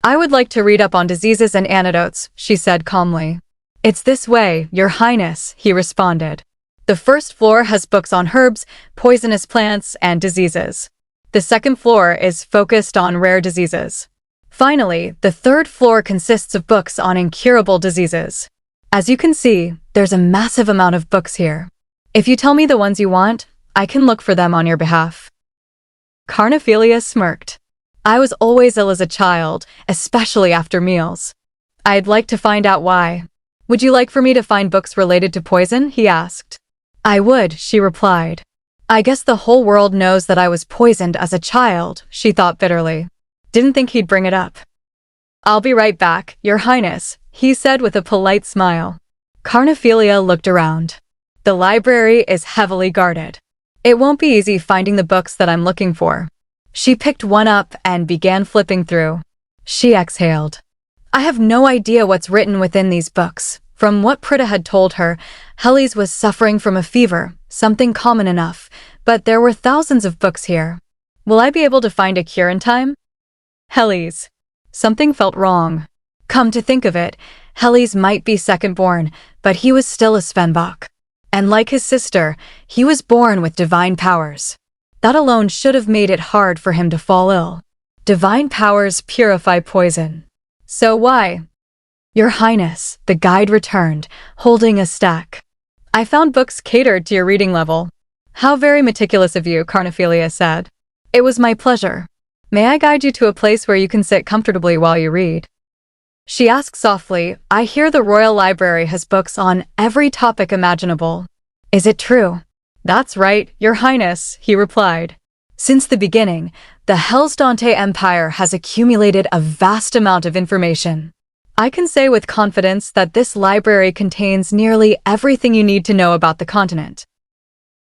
I would like to read up on diseases and antidotes, she said calmly. It's this way, Your Highness, he responded. The first floor has books on herbs, poisonous plants, and diseases. The second floor is focused on rare diseases. Finally, the third floor consists of books on incurable diseases. As you can see, there's a massive amount of books here. If you tell me the ones you want, I can look for them on your behalf. Carnephelia smirked. I was always ill as a child, especially after meals. I'd like to find out why. Would you like for me to find books related to poison? He asked. I would, she replied. I guess the whole world knows that I was poisoned as a child, she thought bitterly. Didn't think he'd bring it up. I'll be right back, Your Highness, he said with a polite smile. Carnephelia looked around. The library is heavily guarded. It won't be easy finding the books that I'm looking for. She picked one up and began flipping through. She exhaled. I have no idea what's written within these books. From what Prita had told her, Helly's was suffering from a fever, something common enough, but there were thousands of books here. Will I be able to find a cure in time? Helly's. Something felt wrong. Come to think of it, Helly's might be second-born, but he was still a Svenbok. And like his sister, he was born with divine powers. That alone should have made it hard for him to fall ill. Divine powers purify poison. So why? Your Highness, the guide returned, holding a stack. I found books catered to your reading level. How very meticulous of you, Carnephelia said. It was my pleasure. May I guide you to a place where you can sit comfortably while you read? She asked softly, I hear the Royal Library has books on every topic imaginable. Is it true? That's right, Your Highness, he replied. Since the beginning, the Hellsdante Empire has accumulated a vast amount of information. I can say with confidence that this library contains nearly everything you need to know about the continent.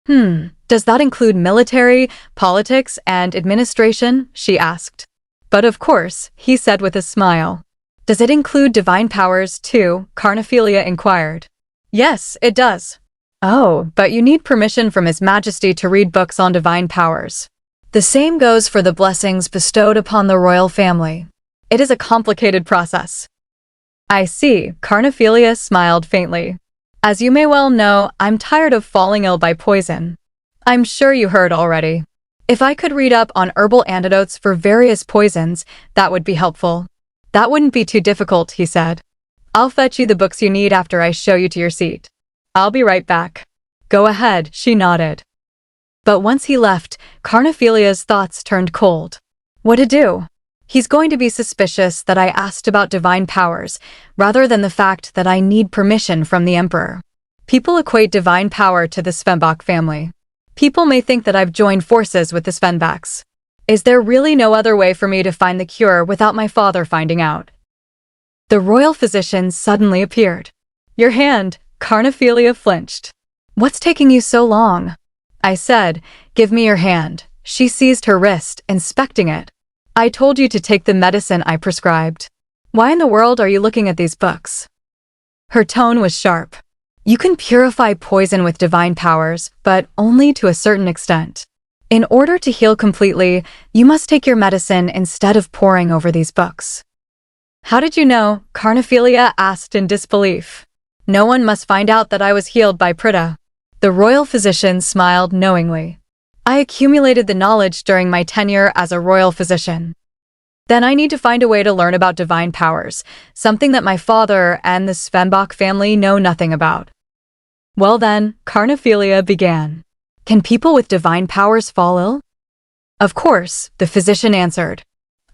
Does that include military, politics, and administration? She asked. But of course, he said with a smile. Does it include divine powers too? Carnephelia inquired. Yes, it does. Oh, but you need permission from His Majesty to read books on divine powers. The same goes for the blessings bestowed upon the royal family. It is a complicated process. I see, Carnephelia smiled faintly. As you may well know, I'm tired of falling ill by poison. I'm sure you heard already. If I could read up on herbal antidotes for various poisons, that would be helpful. That wouldn't be too difficult, he said. I'll fetch you the books you need after I show you to your seat. I'll be right back. Go ahead, she nodded. But once he left, Carnephelia's thoughts turned cold. What to do? He's going to be suspicious that I asked about divine powers, rather than the fact that I need permission from the Emperor. People equate divine power to the Svenbok family. People may think that I've joined forces with the Svenboks. Is there really no other way for me to find the cure without my father finding out? The royal physician suddenly appeared. Your hand, Carnephelia flinched. What's taking you so long? I said, give me your hand. She seized her wrist, inspecting it. I told you to take the medicine I prescribed. Why in the world are you looking at these books? Her tone was sharp. You can purify poison with divine powers, but only to a certain extent. In order to heal completely, you must take your medicine instead of poring over these books. How did you know? Carnephelia asked in disbelief. No one must find out that I was healed by Prita. The royal physician smiled knowingly. I accumulated the knowledge during my tenure as a royal physician. Then I need to find a way to learn about divine powers, something that my father and the Svenbok family know nothing about. Well then, Carnephelia began. Can people with divine powers fall ill? Of course, the physician answered.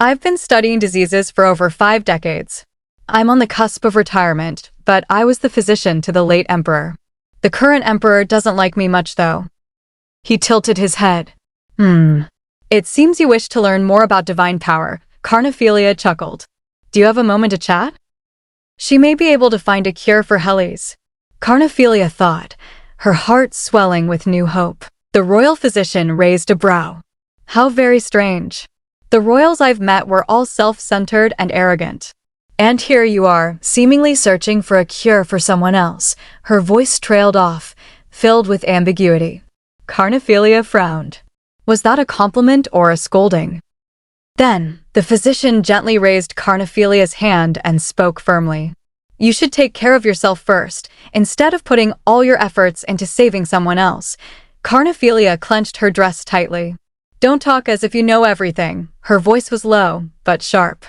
I've been studying diseases for over 5 decades. I'm on the cusp of retirement, but I was the physician to the late emperor. The current emperor doesn't like me much though. He tilted his head. It seems you wish to learn more about divine power, Carnephelia chuckled. Do you have a moment to chat? She may be able to find a cure for Helly's. Carnephelia thought, her heart swelling with new hope. The royal physician raised a brow. How very strange. The royals I've met were all self-centered and arrogant. And here you are, seemingly searching for a cure for someone else. Her voice trailed off, filled with ambiguity. Carnephelia frowned. Was that a compliment or a scolding? Then, the physician gently raised Carnephelia's hand and spoke firmly. You should take care of yourself first, instead of putting all your efforts into saving someone else. Carnephelia clenched her dress tightly. Don't talk as if you know everything. Her voice was low, but sharp.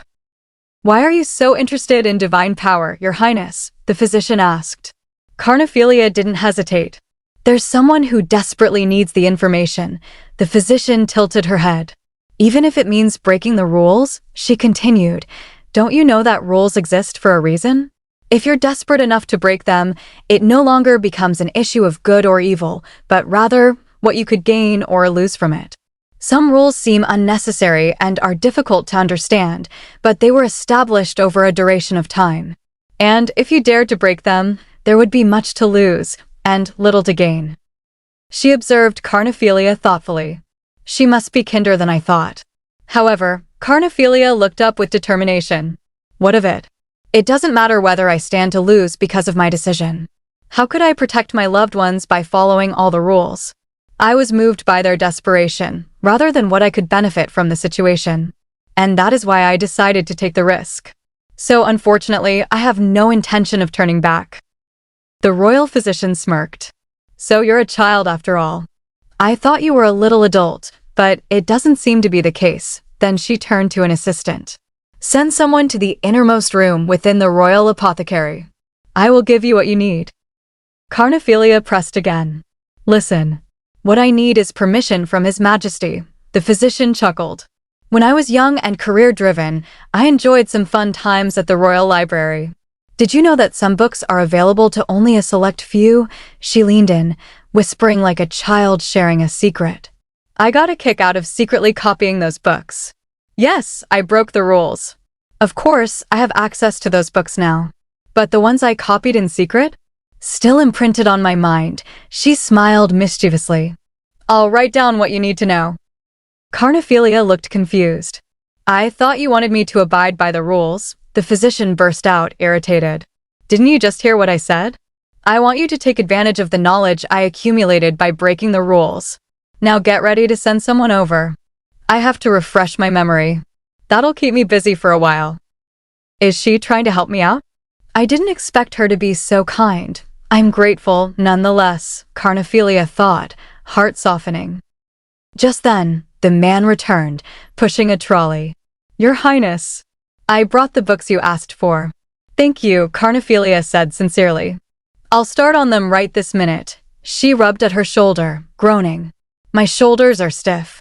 Why are you so interested in divine power, Your Highness? The physician asked. Carnephelia didn't hesitate. There's someone who desperately needs the information. The physician tilted her head. Even if it means breaking the rules, she continued. Don't you know that rules exist for a reason? If you're desperate enough to break them, it no longer becomes an issue of good or evil, but rather what you could gain or lose from it. Some rules seem unnecessary and are difficult to understand, but they were established over a duration of time. And if you dared to break them, there would be much to lose and little to gain. She observed Carnephelia thoughtfully. She must be kinder than I thought. However, Carnephelia looked up with determination. What of it? It doesn't matter whether I stand to lose because of my decision. How could I protect my loved ones by following all the rules? I was moved by their desperation, rather than what I could benefit from the situation. And that is why I decided to take the risk. So unfortunately, I have no intention of turning back. The royal physician smirked. So you're a child after all. I thought you were a little adult, but it doesn't seem to be the case. Then she turned to an assistant. Send someone to the innermost room within the royal apothecary. I will give you what you need. Carnephelia pressed again. Listen. What I need is permission from His Majesty. The physician chuckled. When I was young and career-driven, I enjoyed some fun times at the Royal Library. Did you know that some books are available to only a select few? She leaned in, whispering like a child sharing a secret. I got a kick out of secretly copying those books. Yes, I broke the rules. Of course, I have access to those books now. But the ones I copied in secret? Still imprinted on my mind, she smiled mischievously. I'll write down what you need to know. Carnephelia looked confused. I thought you wanted me to abide by the rules. The physician burst out, irritated. Didn't you just hear what I said? I want you to take advantage of the knowledge I accumulated by breaking the rules. Now get ready to send someone over. I have to refresh my memory. That'll keep me busy for a while. Is she trying to help me out? I didn't expect her to be so kind. I'm grateful, nonetheless, Carnephelia thought, heart softening. Just then, the man returned, pushing a trolley. Your Highness, I brought the books you asked for. Thank you, Carnephelia said sincerely. I'll start on them right this minute. She rubbed at her shoulder, groaning. My shoulders are stiff.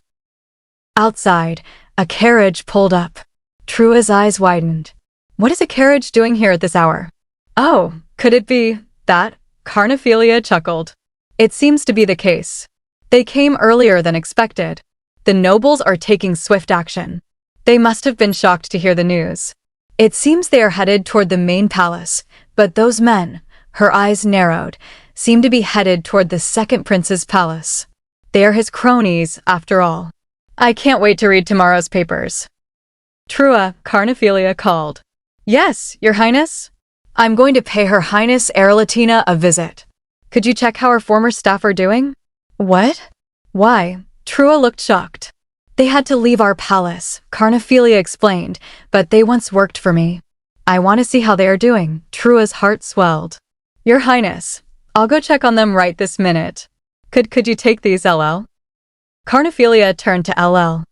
Outside, a carriage pulled up. Trua's eyes widened. What is a carriage doing here at this hour? Oh, could it be that? Carnephelia chuckled. It seems to be the case. They came earlier than expected. The nobles are taking swift action. They must have been shocked to hear the news. It seems they are headed toward the main palace, but those men, her eyes narrowed, seem to be headed toward the second prince's palace. They are his cronies, after all. I can't wait to read tomorrow's papers. Trua, Carnephelia called. Yes, Your Highness? I'm going to pay Her Highness Erlatina a visit. Could you check how our former staff are doing? What? Why? Trua looked shocked. They had to leave our palace, Carnephelia explained, but they once worked for me. I want to see how they are doing. Trua's heart swelled. Your Highness, I'll go check on them right this minute. Could you take these, LL? Carnephelia turned to LL.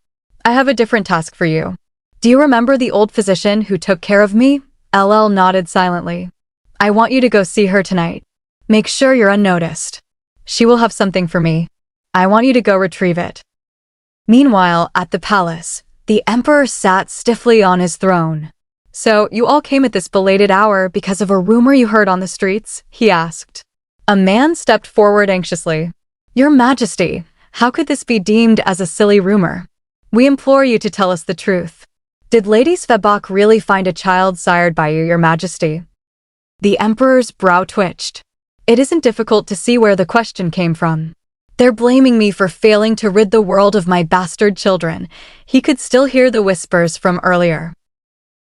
I have a different task for you. Do you remember the old physician who took care of me? LL nodded silently. I want you to go see her tonight. Make sure you're unnoticed. She will have something for me. I want you to go retrieve it. Meanwhile, at the palace, the emperor sat stiffly on his throne. So, you all came at this belated hour because of a rumor you heard on the streets? He asked. A man stepped forward anxiously. Your Majesty, how could this be deemed as a silly rumor? We implore you to tell us the truth. Did Lady Svebok really find a child sired by you, Your Majesty? The emperor's brow twitched. It isn't difficult to see where the question came from. They're blaming me for failing to rid the world of my bastard children. He could still hear the whispers from earlier.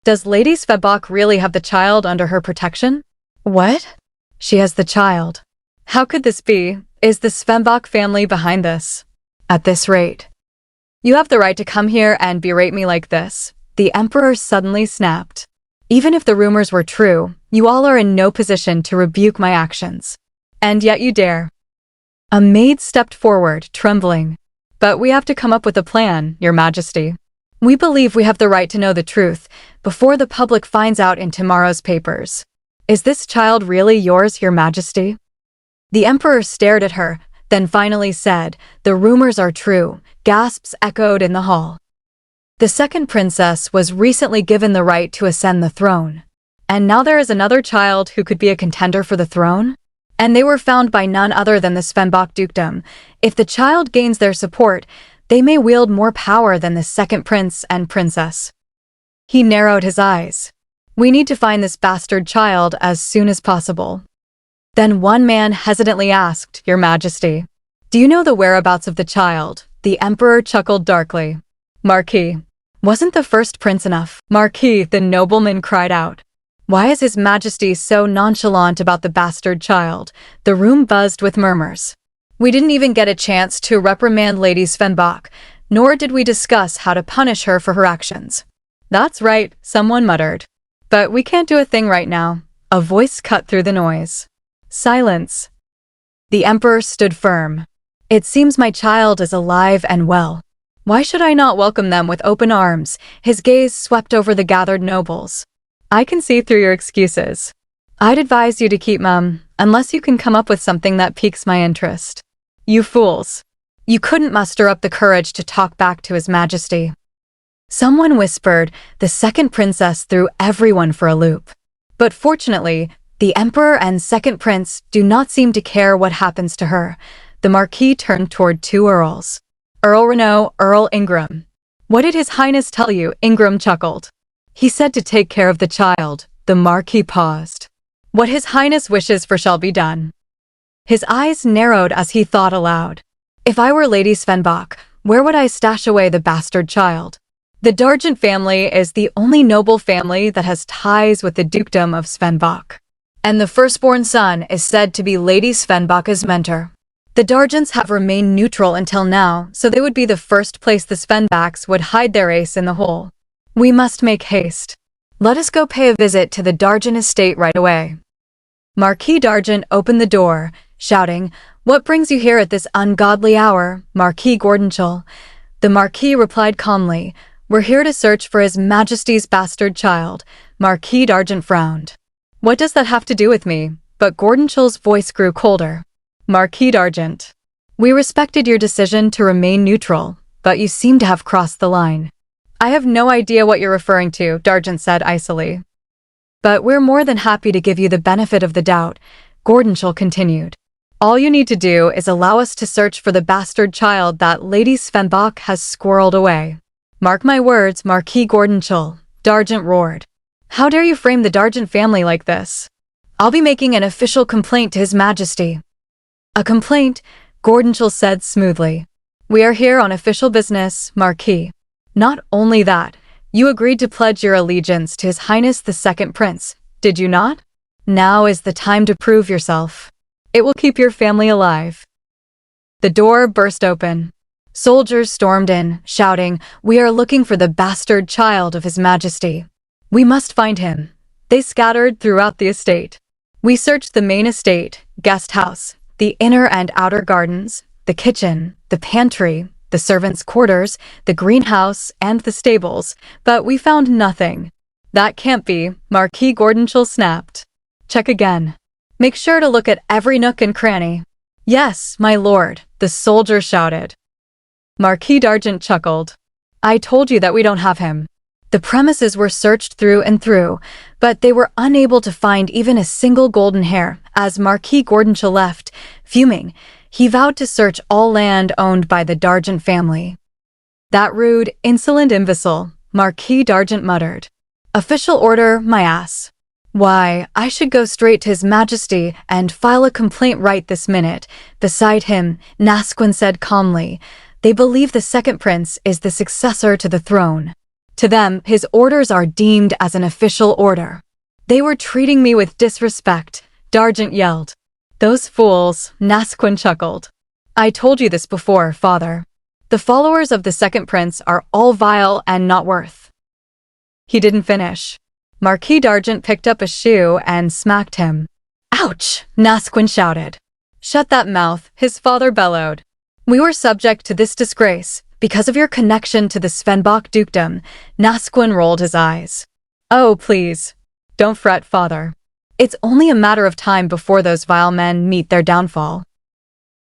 Does Lady Svebok really have the child under her protection? What? She has the child. How could this be? Is the Svebok family behind this? At this rate. You have the right to come here and berate me like this. The emperor suddenly snapped. Even if the rumors were true, you all are in no position to rebuke my actions. And yet you dare. A maid stepped forward, trembling. But we have to come up with a plan, Your Majesty. We believe we have the right to know the truth before the public finds out in tomorrow's papers. Is this child really yours, Your Majesty? The emperor stared at her, then finally said, The rumors are true. Gasps echoed in the hall. The second princess was recently given the right to ascend the throne. And now there is another child who could be a contender for the throne? And they were found by none other than the Svenbok dukedom. If the child gains their support, they may wield more power than the second prince and princess. He narrowed his eyes. We need to find this bastard child as soon as possible. Then one man hesitantly asked, Your Majesty, do you know the whereabouts of the child? The emperor chuckled darkly. Marquis, wasn't the first prince enough? Marquis, the nobleman cried out. Why is His Majesty so nonchalant about the bastard child? The room buzzed with murmurs. We didn't even get a chance to reprimand Lady Svenbok, nor did we discuss how to punish her for her actions. That's right, someone muttered. But we can't do a thing right now. A voice cut through the noise. Silence. The emperor stood firm. It seems my child is alive and well. Why should I not welcome them with open arms? His gaze swept over the gathered nobles. I can see through your excuses. I'd advise you to keep mum, unless you can come up with something that piques my interest. You fools. You couldn't muster up the courage to talk back to His Majesty. Someone whispered, the second princess threw everyone for a loop. But fortunately, the emperor and second prince do not seem to care what happens to her. The marquis turned toward two earls. Earl Renaud, Earl Ingram. What did His Highness tell you? Ingram chuckled. He said to take care of the child. The marquis paused. What His Highness wishes for shall be done. His eyes narrowed as he thought aloud. If I were Lady Svenbok, where would I stash away the bastard child? The Dargent family is the only noble family that has ties with the dukedom of Svenbok. And the firstborn son is said to be Lady Svenbok's mentor. The Dargents have remained neutral until now, so they would be the first place the Svenboks would hide their ace in the hole. We must make haste. Let us go pay a visit to the Dargent estate right away. Marquis Dargent opened the door, shouting, What brings you here at this ungodly hour, Marquis Gordonchal? The Marquis replied calmly, We're here to search for His Majesty's bastard child. Marquis Dargent frowned. What does that have to do with me? But Gordonchal's voice grew colder. Marquis Dargent. We respected your decision to remain neutral, but you seem to have crossed the line. I have no idea what you're referring to, Dargent said icily. But we're more than happy to give you the benefit of the doubt, Gordonchal continued. All you need to do is allow us to search for the bastard child that Lady Svenbok has squirreled away. Mark my words, Marquis Gordonchal, Dargent roared. How dare you frame the Dargent family like this? I'll be making an official complaint to His Majesty. A complaint, Gordonchal said smoothly. We are here on official business, Marquis. Not only that, you agreed to pledge your allegiance to His Highness the Second Prince, did you not? Now is the time to prove yourself. It will keep your family alive. The door burst open. Soldiers stormed in, shouting, We are looking for the bastard child of His Majesty. We must find him. They scattered throughout the estate. We searched the main estate, guest house, the inner and outer gardens, the kitchen, the pantry, the servants' quarters, the greenhouse, and the stables, but we found nothing. That can't be, Marquis Gordonchal snapped. Check again. Make sure to look at every nook and cranny. Yes, my lord, the soldier shouted. Marquis Dargent chuckled. I told you that we don't have him. The premises were searched through and through, but they were unable to find even a single golden hair. As Marquis Gordonchal left, fuming, he vowed to search all land owned by the Dargent family. That rude, insolent imbecile, Marquis Dargent muttered. Official order, my ass. Why, I should go straight to His Majesty and file a complaint right this minute. Beside him, Nasquin said calmly, They believe the second prince is the successor to the throne. To them, his orders are deemed as an official order. They were treating me with disrespect, Dargent yelled. Those fools, Nasquin chuckled. I told you this before, father. The followers of the second prince are all vile and not worth. He didn't finish. Marquis Dargent picked up a shoe and smacked him. Ouch, Nasquin shouted. Shut that mouth, his father bellowed. We were subject to this disgrace because of your connection to the Svenbok dukedom. Nasquin rolled his eyes. Oh, please. Don't fret, father. It's only a matter of time before those vile men meet their downfall.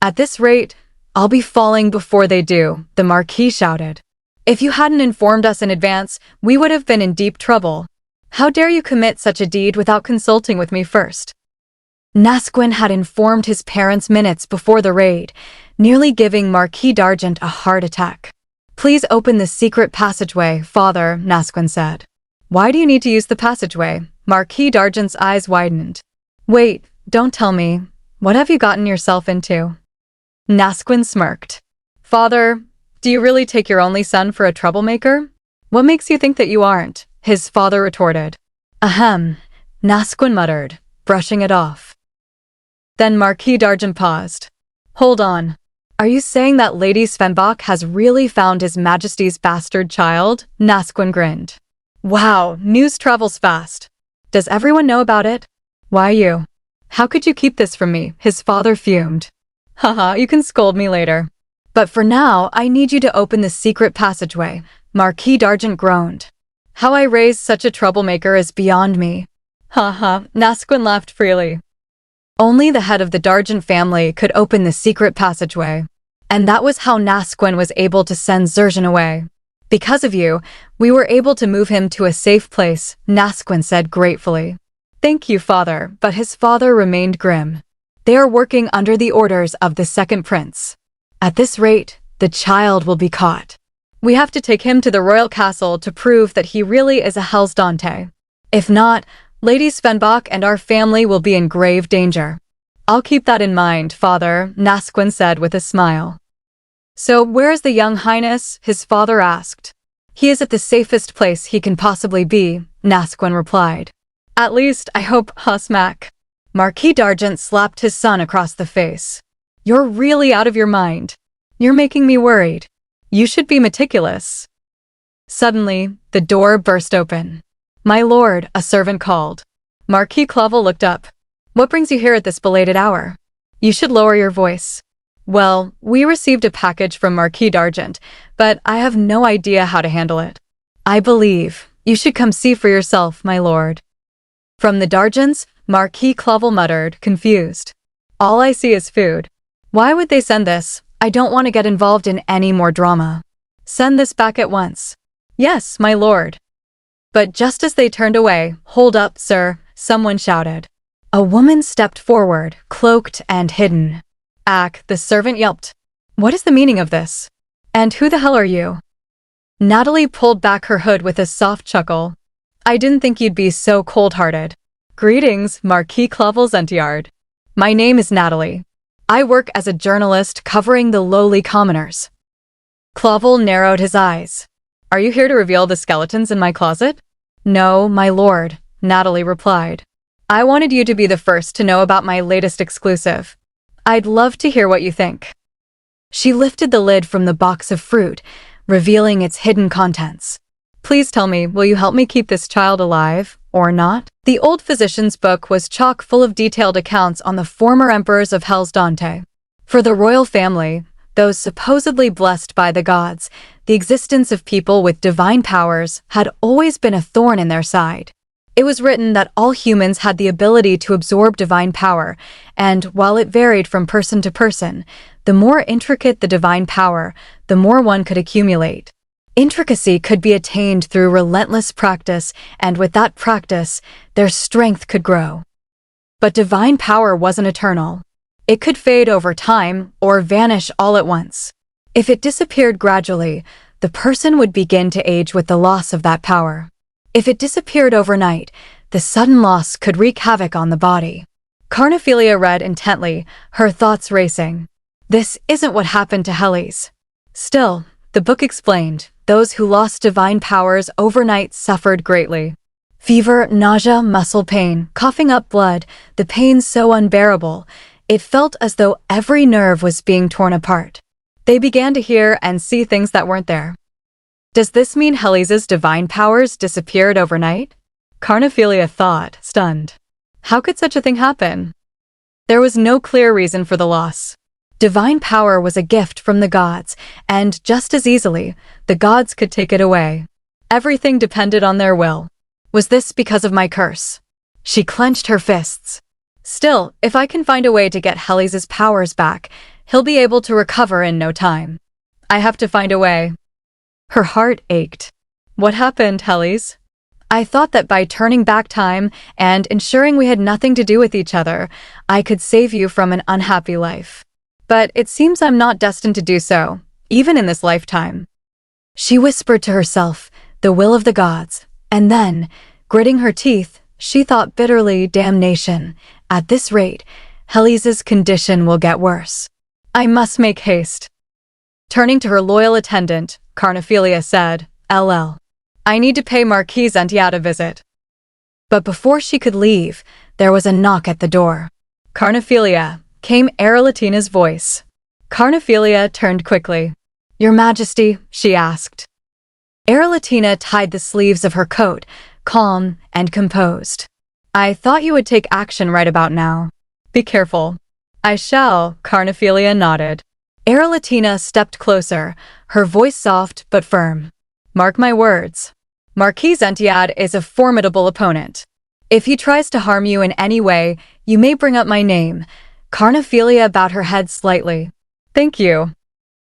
At this rate, I'll be falling before they do, the Marquis shouted. If you hadn't informed us in advance, we would have been in deep trouble. How dare you commit such a deed without consulting with me first? Nasquin had informed his parents minutes before the raid, nearly giving Marquis d'Argent a heart attack. Please open the secret passageway, Father, Nasquin said. Why do you need to use the passageway? Marquis d'Argent's eyes widened. Wait, don't tell me. What have you gotten yourself into? Nasquin smirked. Father, do you really take your only son for a troublemaker? What makes you think that you aren't? His father retorted. Ahem, Nasquin muttered, brushing it off. Then Marquis d'Argent paused. Hold on. Are you saying that Lady Svenbach has really found His Majesty's bastard child? Nasquin grinned. Wow, news travels fast. Does everyone know about it? Why you? How could you keep this from me? His father fumed. Haha, you can scold me later. But for now, I need you to open the secret passageway, Marquis d'Argent groaned. How I raised such a troublemaker is beyond me. Haha, Nasquin laughed freely. Only the head of the d'Argent family could open the secret passageway. And that was how Nasquin was able to send Zerzhan away. Because of you, we were able to move him to a safe place, Nasquin said gratefully. Thank you, Father, but his father remained grim. They are working under the orders of the second prince. At this rate, the child will be caught. We have to take him to the royal castle to prove that he really is a Hellsdante. If not, Lady Svenbach and our family will be in grave danger. I'll keep that in mind, Father, Nasquin said with a smile. So where is the young highness? His father asked. He is at the safest place he can possibly be, Nasquin replied. At least, I hope, Husmac. Marquis d'Argent slapped his son across the face. You're really out of your mind. You're making me worried. You should be meticulous. Suddenly, the door burst open. My lord, a servant called. Marquis Clavel looked up. What brings you here at this belated hour? You should lower your voice. Well, we received a package from Marquis d'Argent, but I have no idea how to handle it. I believe you should come see for yourself, my lord. From the d'Argents, Marquis Clavel muttered, confused. All I see is food. Why would they send this? I don't want to get involved in any more drama. Send this back at once. Yes, my lord. But just as they turned away, hold up, sir, someone shouted. A woman stepped forward, cloaked and hidden. Ack, the servant yelped. What is the meaning of this? And who the hell are you? Natalie pulled back her hood with a soft chuckle. I didn't think you'd be so cold-hearted. Greetings, Marquis Clavel Zentiard. My name is Natalie. I work as a journalist covering the lowly commoners. Clavel narrowed his eyes. Are you here to reveal the skeletons in my closet? No, my lord, Natalie replied. I wanted you to be the first to know about my latest exclusive. I'd love to hear what you think. She lifted the lid from the box of fruit, revealing its hidden contents. Please tell me, will you help me keep this child alive, or not? The old physician's book was chock full of detailed accounts on the former emperors of Hellsdante. For the royal family, those supposedly blessed by the gods, the existence of people with divine powers had always been a thorn in their side. It was written that all humans had the ability to absorb divine power, and while it varied from person to person, the more intricate the divine power, the more one could accumulate. Intricacy could be attained through relentless practice, and with that practice, their strength could grow. But divine power wasn't eternal. It could fade over time or vanish all at once. If it disappeared gradually, the person would begin to age with the loss of that power. If it disappeared overnight, the sudden loss could wreak havoc on the body. Carnephelia read intently, her thoughts racing. This isn't what happened to Hellies. Still, the book explained, those who lost divine powers overnight suffered greatly. Fever, nausea, muscle pain, coughing up blood, the pain so unbearable, it felt as though every nerve was being torn apart. They began to hear and see things that weren't there. Does this mean Hellies' divine powers disappeared overnight? Carnephelia thought, stunned. How could such a thing happen? There was no clear reason for the loss. Divine power was a gift from the gods, and just as easily, the gods could take it away. Everything depended on their will. Was this because of my curse? She clenched her fists. Still, if I can find a way to get Hellies' powers back, he'll be able to recover in no time. I have to find a way. Her heart ached. What happened, Hellies? I thought that by turning back time and ensuring we had nothing to do with each other, I could save you from an unhappy life. But it seems I'm not destined to do so, even in this lifetime. She whispered to herself, the will of the gods, and then, gritting her teeth, she thought bitterly, damnation. At this rate, Hellies' condition will get worse. I must make haste. Turning to her loyal attendant, Carnephelia said, LL. I need to pay Marquise Entiad a visit. But before she could leave, there was a knock at the door. Carnephelia, came Aerolitina's voice. Carnephelia turned quickly. Your Majesty, she asked. Aerolitina tied the sleeves of her coat, calm and composed. I thought you would take action right about now. Be careful. I shall, Carnephelia nodded. Aerolitina stepped closer, her voice soft but firm. Mark my words. Marquise Entiad is a formidable opponent. If he tries to harm you in any way, you may bring up my name. Carnephelia bowed her head slightly. Thank you.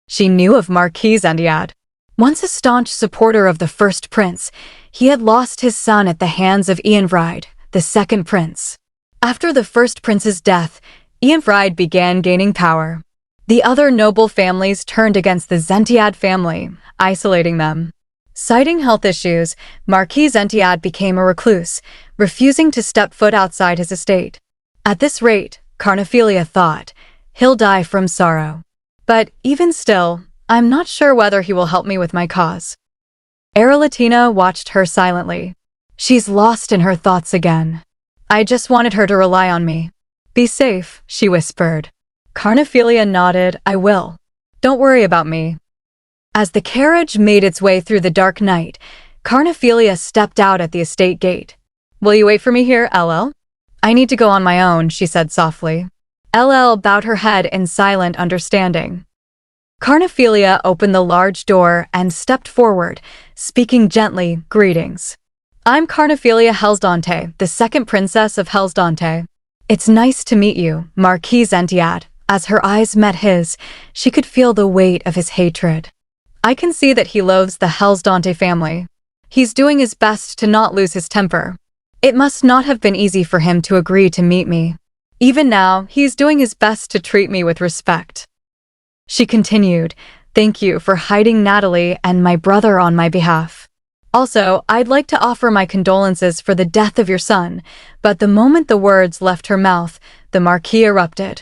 She knew of Marquise Entiad. Once a staunch supporter of the first prince, he had lost his son at the hands of Eanvride, the second prince. After the first prince's death, Eanvride began gaining power. The other noble families turned against the Entiad family, isolating them. Citing health issues, Marquise Entiad became a recluse, refusing to step foot outside his estate. At this rate, Carnephelia thought, he'll die from sorrow. But even still, I'm not sure whether he will help me with my cause. Aerolitina watched her silently. She's lost in her thoughts again. I just wanted her to rely on me. Be safe, she whispered. Carnephelia nodded, I will. Don't worry about me. As the carriage made its way through the dark night, Carnephelia stepped out at the estate gate. Will you wait for me here, LL? I need to go on my own, she said softly. LL bowed her head in silent understanding. Carnephelia opened the large door and stepped forward, speaking gently, greetings. I'm Carnephelia Hellsdante, the second princess of Hellsdante. It's nice to meet you, Marquise Entiad. As her eyes met his, she could feel the weight of his hatred. I can see that he loathes the Hellsdante family. He's doing his best to not lose his temper. It must not have been easy for him to agree to meet me. Even now, he's doing his best to treat me with respect. She continued, thank you for hiding Natalie and my brother on my behalf. Also, I'd like to offer my condolences for the death of your son, but the moment the words left her mouth, the Marquis erupted.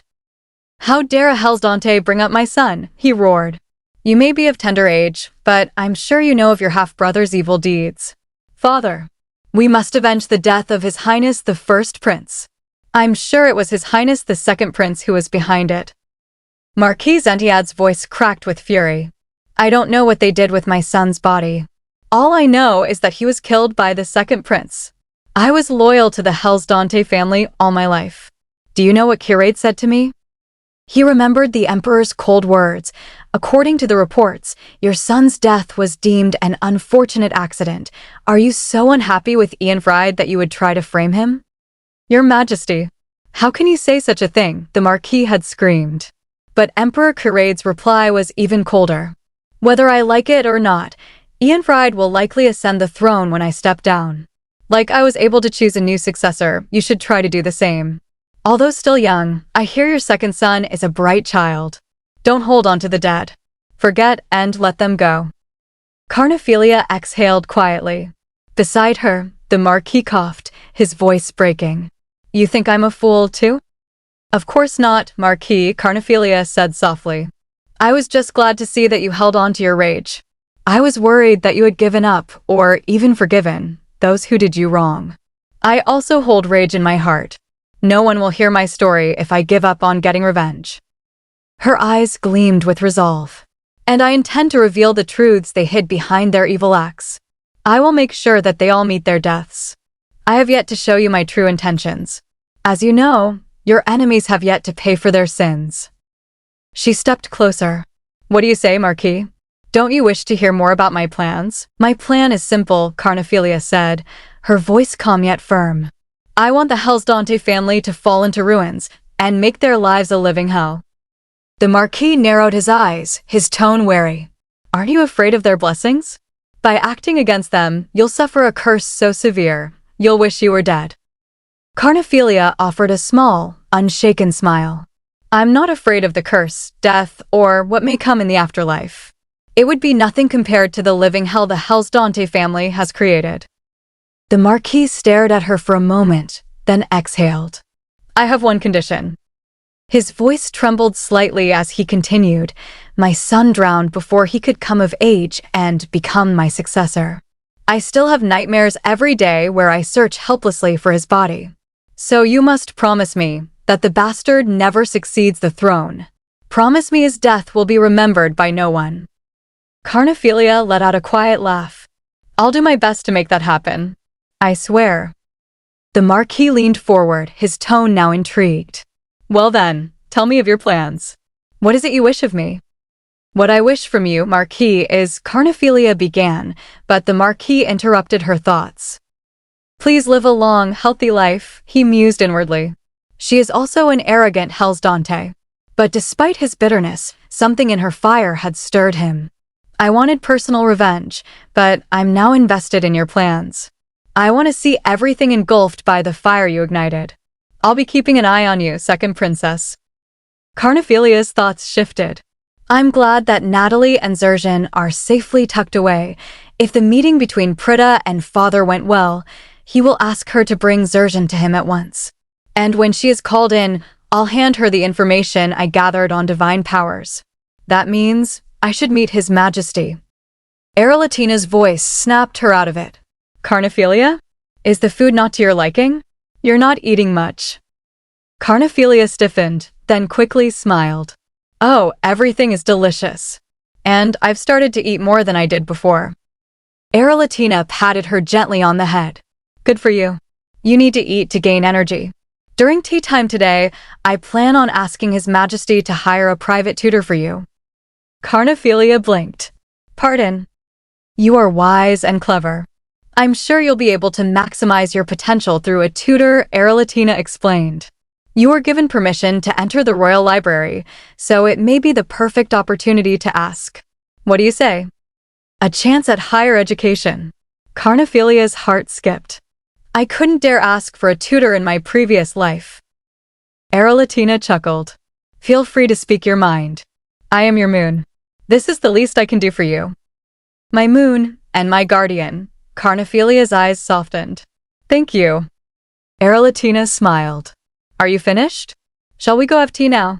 How dare a Hellsdante bring up my son? He roared. You may be of tender age, but I'm sure you know of your half-brother's evil deeds. Father, we must avenge the death of His Highness the First Prince. I'm sure it was His Highness the Second Prince who was behind it. Marquise Entiad's voice cracked with fury. I don't know what they did with my son's body. All I know is that he was killed by the Second Prince. I was loyal to the Hellsdante family all my life. Do you know what Curate said to me? He remembered the Emperor's cold words. According to the reports, your son's death was deemed an unfortunate accident. Are you so unhappy with Eanvride that you would try to frame him? Your Majesty, how can you say such a thing? The Marquis had screamed. But Emperor Curade's reply was even colder. Whether I like it or not, Eanvride will likely ascend the throne when I step down. Like I was able to choose a new successor, you should try to do the same. Although still young, I hear your second son is a bright child. Don't hold on to the dead. Forget and let them go. Carnephelia exhaled quietly. Beside her, the Marquis coughed, his voice breaking. You think I'm a fool, too? Of course not, Marquis, Carnephelia said softly. I was just glad to see that you held on to your rage. I was worried that you had given up, or even forgiven, those who did you wrong. I also hold rage in my heart. No one will hear my story if I give up on getting revenge. Her eyes gleamed with resolve. And I intend to reveal the truths they hid behind their evil acts. I will make sure that they all meet their deaths. I have yet to show you my true intentions. As you know, your enemies have yet to pay for their sins. She stepped closer. What do you say, Marquis? Don't you wish to hear more about my plans? My plan is simple, Carnephelia said, her voice calm yet firm. I want the Hellsdante family to fall into ruins and make their lives a living hell. The Marquis narrowed his eyes, his tone wary. Aren't you afraid of their blessings? By acting against them, you'll suffer a curse so severe, you'll wish you were dead. Carnephelia offered a small, unshaken smile. I'm not afraid of the curse, death, or what may come in the afterlife. It would be nothing compared to the living hell the Hellsdante family has created. The Marquis stared at her for a moment, then exhaled. I have one condition. His voice trembled slightly as he continued, my son drowned before he could come of age and become my successor. I still have nightmares every day where I search helplessly for his body. So you must promise me that the bastard never succeeds the throne. Promise me his death will be remembered by no one. Carnephelia let out a quiet laugh. I'll do my best to make that happen. I swear. The Marquis leaned forward, his tone now intrigued. Well then, tell me of your plans. What is it you wish of me? What I wish from you, Marquis, is Carnephelia began, but the Marquis interrupted her thoughts. Please live a long, healthy life, he mused inwardly. She is also an arrogant Hellsdante. But despite his bitterness, something in her fire had stirred him. I wanted personal revenge, but I'm now invested in your plans. I want to see everything engulfed by the fire you ignited. I'll be keeping an eye on you, second princess. Carnephelia's thoughts shifted. I'm glad that Natalie and Zerzhin are safely tucked away. If the meeting between Prita and father went well, he will ask her to bring Zerzhin to him at once. And when she is called in, I'll hand her the information I gathered on divine powers. That means I should meet His Majesty. Aralatina's voice snapped her out of it. Carnephelia? Is the food not to your liking? You're not eating much. Carnephelia stiffened, then quickly smiled. Oh, everything is delicious. And I've started to eat more than I did before. Aralatina patted her gently on the head. Good for you. You need to eat to gain energy. During tea time today, I plan on asking His Majesty to hire a private tutor for you. Carnephelia blinked. Pardon. You are wise and clever. I'm sure you'll be able to maximize your potential through a tutor, Aralatina explained. You were given permission to enter the royal library, so it may be the perfect opportunity to ask. What do you say? A chance at higher education. Carnephelia's heart skipped. I couldn't dare ask for a tutor in my previous life. Aralatina chuckled. Feel free to speak your mind. I am your moon. This is the least I can do for you. My moon and my guardian. Carnephelia's eyes softened. Thank you. Aralatina smiled. Are you finished? Shall we go have tea now?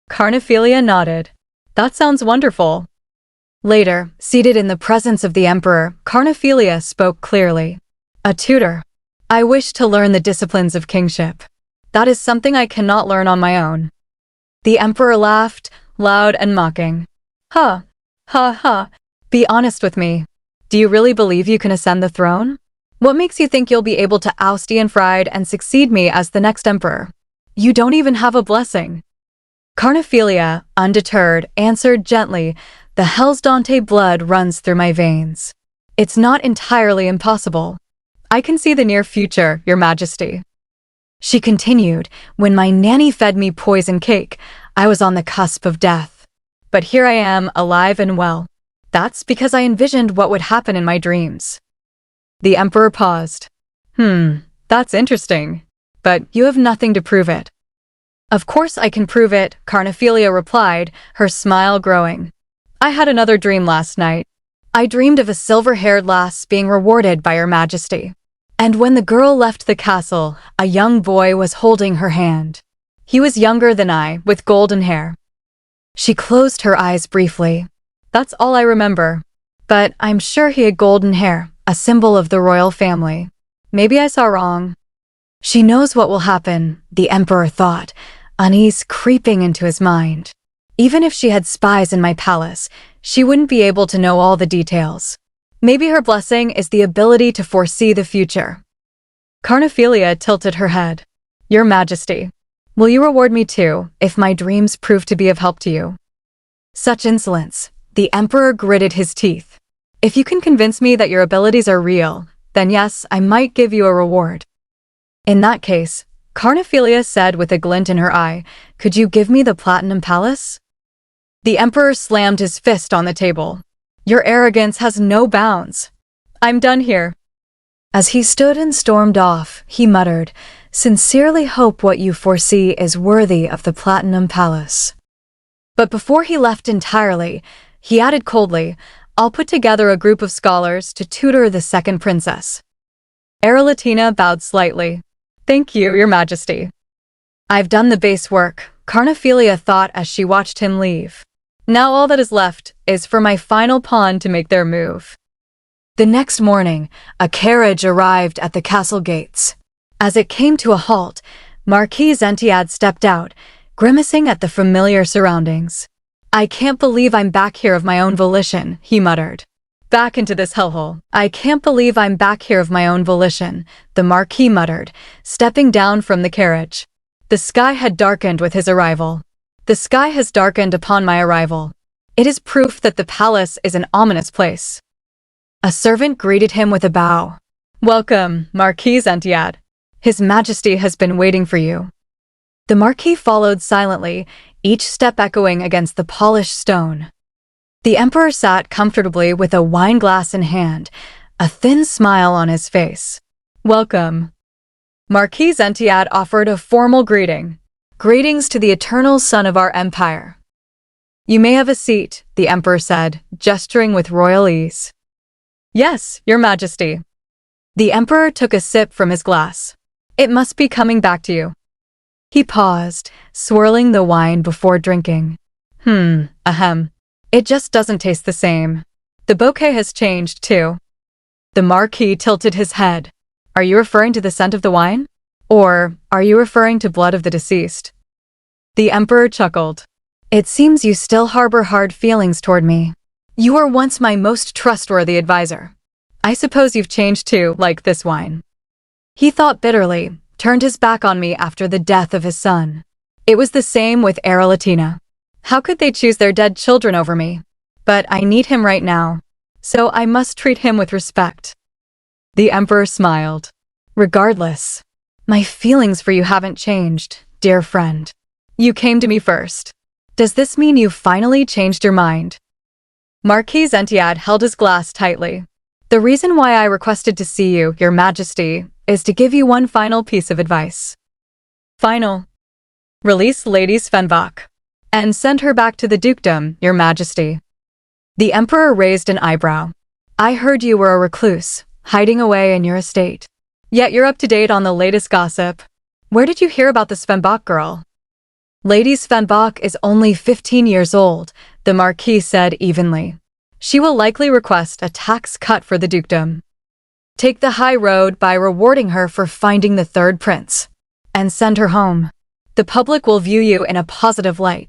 Carnephelia nodded. That sounds wonderful. Later, seated in the presence of the emperor, Carnephelia spoke clearly. A tutor. I wish to learn the disciplines of kingship. That is something I cannot learn on my own. The emperor laughed, loud and mocking. Ha! Ha ha! Be honest with me. Do you really believe you can ascend the throne? What makes you think you'll be able to oust Ianfried and succeed me as the next emperor? You don't even have a blessing. Carnephelia, undeterred, answered gently, the Hellsdante blood runs through my veins. It's not entirely impossible. I can see the near future, Your Majesty. She continued, when my nanny fed me poison cake, I was on the cusp of death. But here I am, alive and well. That's because I envisioned what would happen in my dreams. The emperor paused. That's interesting. But you have nothing to prove it. Of course I can prove it, Carnephelia replied, her smile growing. I had another dream last night. I dreamed of a silver-haired lass being rewarded by Your Majesty. And when the girl left the castle, a young boy was holding her hand. He was younger than I, with golden hair. She closed her eyes briefly. That's all I remember. But I'm sure he had golden hair, a symbol of the royal family. Maybe I saw wrong. She knows what will happen, the emperor thought, unease creeping into his mind. Even if she had spies in my palace, she wouldn't be able to know all the details. Maybe her blessing is the ability to foresee the future. Carnephelia tilted her head. Your Majesty, will you reward me too, if my dreams prove to be of help to you? Such insolence. The emperor gritted his teeth. If you can convince me that your abilities are real, then yes, I might give you a reward. In that case, Carnephelia said with a glint in her eye, could you give me the Platinum Palace? The emperor slammed his fist on the table. Your arrogance has no bounds. I'm done here. As he stood and stormed off, he muttered, "Sincerely hope what you foresee is worthy of the Platinum Palace." But before he left entirely, he added coldly, "I'll put together a group of scholars to tutor the second princess." Aralatina bowed slightly. "Thank you, Your Majesty. I've done the base work," Carnephelia thought as she watched him leave. "Now all that is left is for my final pawn to make their move." The next morning, a carriage arrived at the castle gates. As it came to a halt, Marquis Entiad stepped out, grimacing at the familiar surroundings. "I can't believe I'm back here of my own volition," he muttered. "Back into this hellhole. I can't believe I'm back here of my own volition," the Marquis muttered, stepping down from the carriage. The sky had darkened with his arrival. "The sky has darkened upon my arrival. It is proof that the palace is an ominous place." A servant greeted him with a bow. "Welcome, Marquis Entiad. His Majesty has been waiting for you." The Marquis followed silently, each step echoing against the polished stone. The Emperor sat comfortably with a wine glass in hand, a thin smile on his face. "Welcome." Marquis Entiad offered a formal greeting. "Greetings to the eternal son of our empire." "You may have a seat," the Emperor said, gesturing with royal ease. "Yes, Your Majesty." The Emperor took a sip from his glass. "It must be coming back to you." He paused, swirling the wine before drinking. Ahem. It just doesn't taste the same. The bouquet has changed, too." The Marquis tilted his head. "Are you referring to the scent of the wine? Or are you referring to blood of the deceased?" The Emperor chuckled. "It seems you still harbor hard feelings toward me. You were once my most trustworthy advisor. I suppose you've changed too, like this wine." He thought bitterly, turned his back on me after the death of his son. It was the same with Aralatina. How could they choose their dead children over me? But I need him right now, so I must treat him with respect. The Emperor smiled. "Regardless, my feelings for you haven't changed, dear friend. You came to me first. Does this mean you finally changed your mind?" Marquis Entiad held his glass tightly. "The reason why I requested to see you, Your Majesty, is to give you one final piece of advice." "Final?" "Release Lady Svenbach. And send her back to the dukedom, Your Majesty." The Emperor raised an eyebrow. "I heard you were a recluse, hiding away in your estate. Yet you're up to date on the latest gossip. Where did you hear about the Svenbach girl?" "Lady Svenbach is only 15 years old," the Marquis said evenly. "She will likely request a tax cut for the dukedom. Take the high road by rewarding her for finding the third prince. And send her home. The public will view you in a positive light."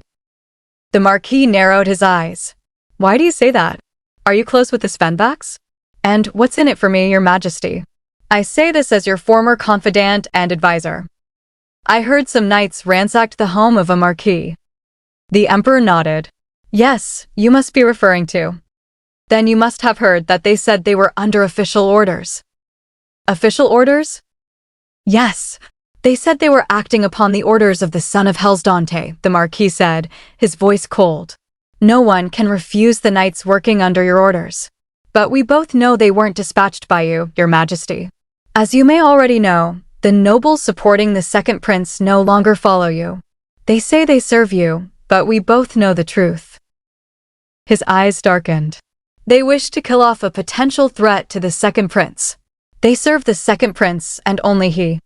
The Marquis narrowed his eyes. "Why do you say that? Are you close with the Svenbachs? And what's in it for me, Your Majesty? I say this as your former confidant and advisor." "I heard some knights ransacked the home of a marquis." The Emperor nodded. "Yes, you must be referring to. Then you must have heard that they said they were under official orders." "Official orders?" "Yes. They said they were acting upon the orders of the son of Hellsdante," the Marquis said, his voice cold. "No one can refuse the knights working under your orders. But we both know they weren't dispatched by you, Your Majesty. As you may already know, the nobles supporting the second prince no longer follow you. They say they serve you, but we both know the truth." His eyes darkened. "They wish to kill off a potential threat to the second prince. They serve the second prince and only he."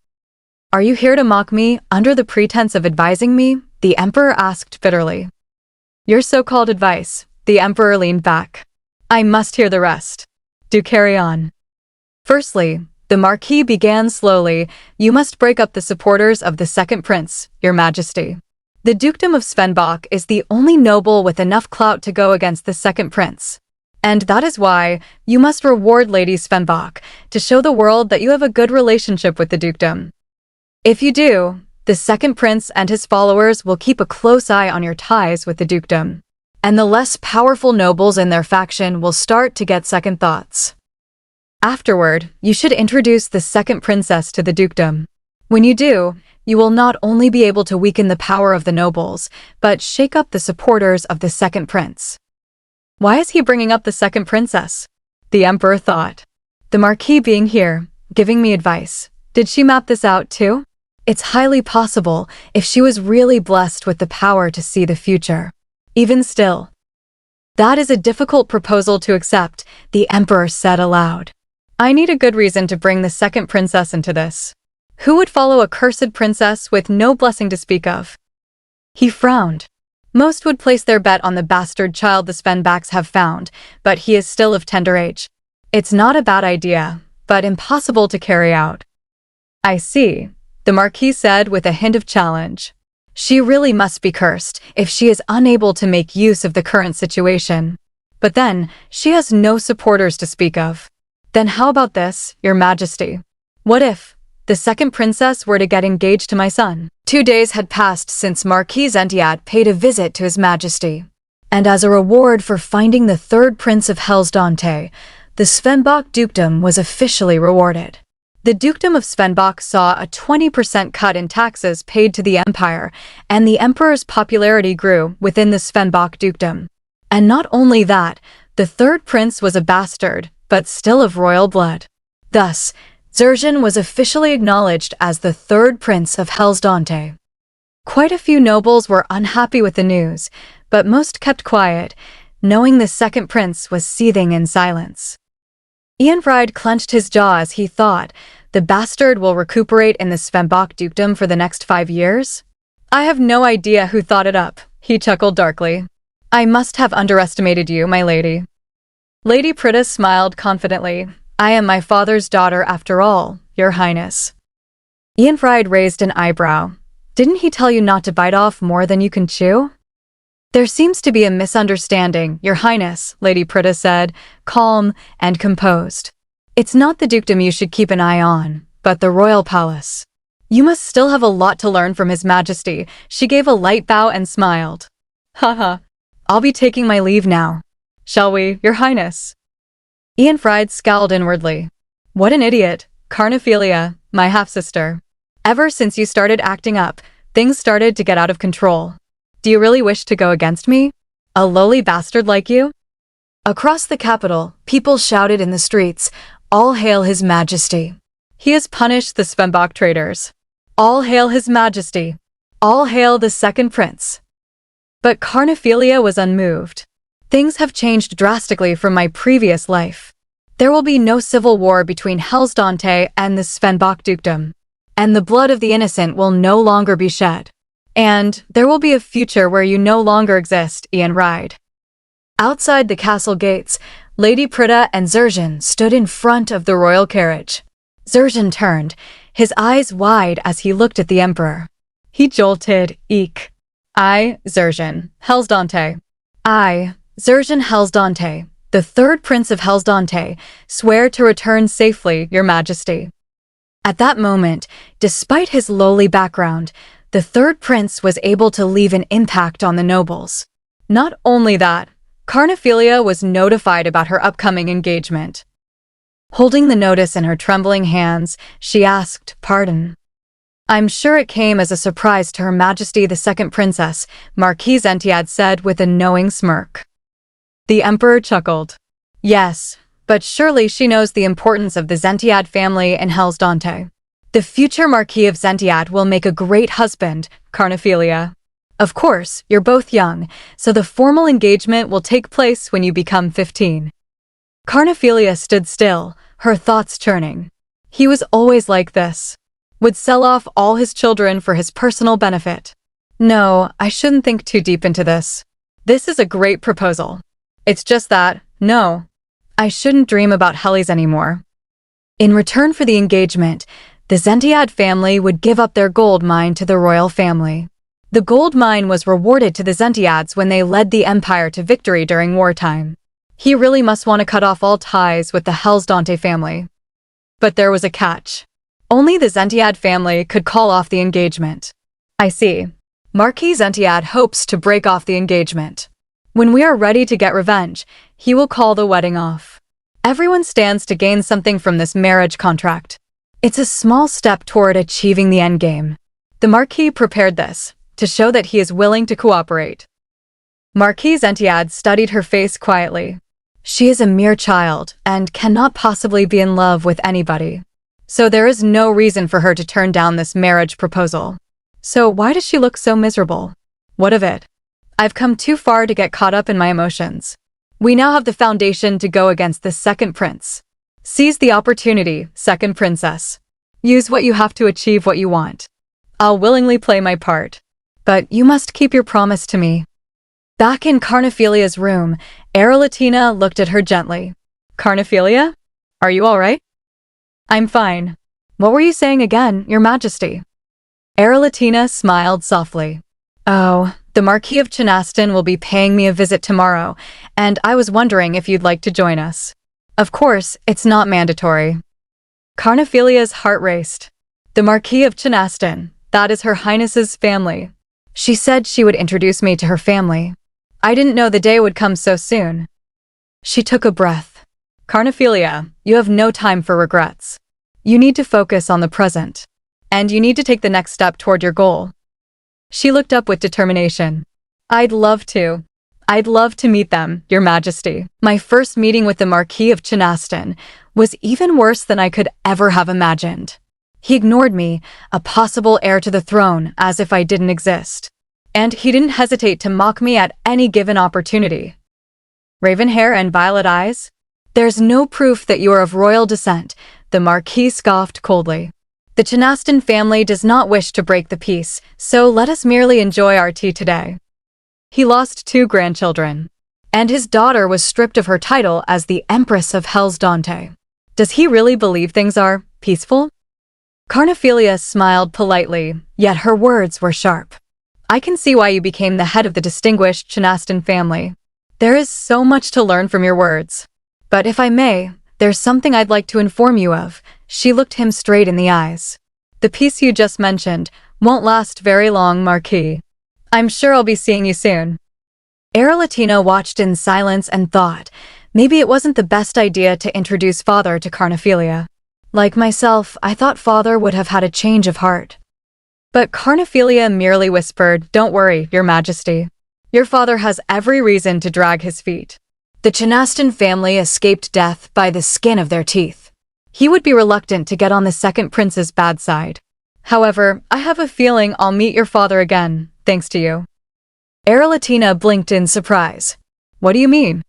"Are you here to mock me under the pretense of advising me?" the Emperor asked bitterly. "Your so-called advice," the Emperor leaned back. "I must hear the rest. Do carry on." "Firstly," the Marquis began slowly, "you must break up the supporters of the second prince, Your Majesty. The dukedom of Svenbach is the only noble with enough clout to go against the second prince. And that is why you must reward Lady Svenbach to show the world that you have a good relationship with the dukedom. If you do, the second prince and his followers will keep a close eye on your ties with the dukedom, and the less powerful nobles in their faction will start to get second thoughts. Afterward, you should introduce the second princess to the dukedom. When you do, you will not only be able to weaken the power of the nobles, but shake up the supporters of the second prince." Why is he bringing up the second princess? The emperor thought. The Marquis being here, giving me advice. Did she map this out too? It's highly possible if she was really blessed with the power to see the future. Even still, that is a difficult proposal to accept, the emperor said aloud. I need a good reason to bring the second princess into this. Who would follow a cursed princess with no blessing to speak of? He frowned. Most would place their bet on the bastard child the Svenbaks have found, but he is still of tender age. It's not a bad idea, but impossible to carry out. I see, the Marquis said with a hint of challenge. She really must be cursed if she is unable to make use of the current situation. But then, she has no supporters to speak of. Then how about this, Your Majesty? What if the second princess were to get engaged to my son? 2 days had passed since Marquis Entiad paid a visit to His Majesty. And as a reward for finding the third prince of Hellsdante, the Svenbok dukedom was officially rewarded. The dukedom of Svenbok saw a 20% cut in taxes paid to the empire, and the emperor's popularity grew within the Svenbok dukedom. And not only that, the third prince was a bastard, but still of royal blood. Thus, Zerzhan was officially acknowledged as the third prince of Hellsdante. Quite a few nobles were unhappy with the news, but most kept quiet, knowing the second prince was seething in silence. Ianfried clenched his jaw as he thought, the bastard will recuperate in the Svenbok dukedom for the next 5 years? I have no idea who thought it up, he chuckled darkly. I must have underestimated you, my lady. Lady Prita smiled confidently. I am my father's daughter after all, Your Highness. Ianfried raised an eyebrow. Didn't he tell you not to bite off more than you can chew? There seems to be a misunderstanding, Your Highness, Lady Prita said, calm and composed. It's not the dukedom you should keep an eye on, but the royal palace. You must still have a lot to learn from His Majesty. She gave a light bow and smiled. Haha, I'll be taking my leave now. Shall we, Your Highness? Ianfried scowled inwardly. What an idiot, Carnephelia, my half-sister. Ever since you started acting up, things started to get out of control. Do you really wish to go against me? A lowly bastard like you? Across the capital, people shouted in the streets, All hail His Majesty. He has punished the Svenbok traitors. All hail His Majesty. All hail the second prince. But Carnephelia was unmoved. Things have changed drastically from my previous life. There will be no civil war between Hellsdante and the Svenbok dukedom. And the blood of the innocent will no longer be shed. And there will be a future where you no longer exist, Ianfried. Outside the castle gates, Lady Prita and Zerzhan stood in front of the royal carriage. Zerzhan turned, his eyes wide as he looked at the emperor. He jolted, eek. I, Zerzhan, Hellsdante. I, Zerzhan Hellsdante, the third prince of Hellsdante, swear to return safely, Your Majesty. At that moment, despite his lowly background, the third prince was able to leave an impact on the nobles. Not only that, Carnephelia was notified about her upcoming engagement. Holding the notice in her trembling hands, she asked pardon. I'm sure it came as a surprise to Her Majesty the Second Princess, Marquis Entiad said with a knowing smirk. The emperor chuckled. Yes, but surely she knows the importance of the Zentiad family in Hellsdante. The future Marquis of Zentiad will make a great husband, Carnephelia. Of course, you're both young, so the formal engagement will take place when you become 15. Carnephelia stood still, her thoughts churning. He was always like this. Would sell off all his children for his personal benefit. No, I shouldn't think too deep into this. This is a great proposal. It's just that, no, I shouldn't dream about Hellies anymore. In return for the engagement, the Zentiad family would give up their gold mine to the royal family. The gold mine was rewarded to the Zentiads when they led the empire to victory during wartime. He really must want to cut off all ties with the Hellsdante family. But there was a catch. Only the Zentiad family could call off the engagement. I see. Marquis Entiad hopes to break off the engagement. When we are ready to get revenge, he will call the wedding off. Everyone stands to gain something from this marriage contract. It's a small step toward achieving the endgame. The Marquis prepared this, to show that he is willing to cooperate. Marquise Entiad studied her face quietly. She is a mere child and cannot possibly be in love with anybody. So there is no reason for her to turn down this marriage proposal. So why does she look so miserable? What of it? I've come too far to get caught up in my emotions. We now have the foundation to go against the second prince. Seize the opportunity, second princess. Use what you have to achieve what you want. I'll willingly play my part. But you must keep your promise to me. Back in Carnephelia's room, Latina looked at her gently. Carnephelia? Are you all right? I'm fine. What were you saying again, Your Majesty? Latina smiled softly. Oh, the Marquis of Chinaston will be paying me a visit tomorrow, and I was wondering if you'd like to join us. Of course, it's not mandatory. Carnephelia's heart raced. The Marquis of Chinaston, that is Her Highness's family. She said she would introduce me to her family. I didn't know the day would come so soon. She took a breath. Carnephelia, you have no time for regrets. You need to focus on the present. And you need to take the next step toward your goal. She looked up with determination. I'd love to meet them, Your Majesty. My first meeting with the Marquis of Chinaston was even worse than I could ever have imagined. He ignored me, a possible heir to the throne, as if I didn't exist. And he didn't hesitate to mock me at any given opportunity. Raven hair and violet eyes? There's no proof that you are of royal descent, the Marquis scoffed coldly. The Chinaston family does not wish to break the peace, so let us merely enjoy our tea today. He lost 2 grandchildren, and his daughter was stripped of her title as the Empress of Hellsdante. Does he really believe things are peaceful? Carnephelia smiled politely, yet her words were sharp. I can see why you became the head of the distinguished Chinaston family. There is so much to learn from your words. But if I may, there's something I'd like to inform you of. She looked him straight in the eyes. The peace you just mentioned won't last very long, Marquis. I'm sure I'll be seeing you soon. Latina watched in silence and thought, maybe it wasn't the best idea to introduce father to Carnephelia. Like myself, I thought father would have had a change of heart. But Carnephelia merely whispered, Don't worry, Your Majesty. Your father has every reason to drag his feet. The Chinaston family escaped death by the skin of their teeth. He would be reluctant to get on the second prince's bad side. However, I have a feeling I'll meet your father again, thanks to you. Latina blinked in surprise. What do you mean?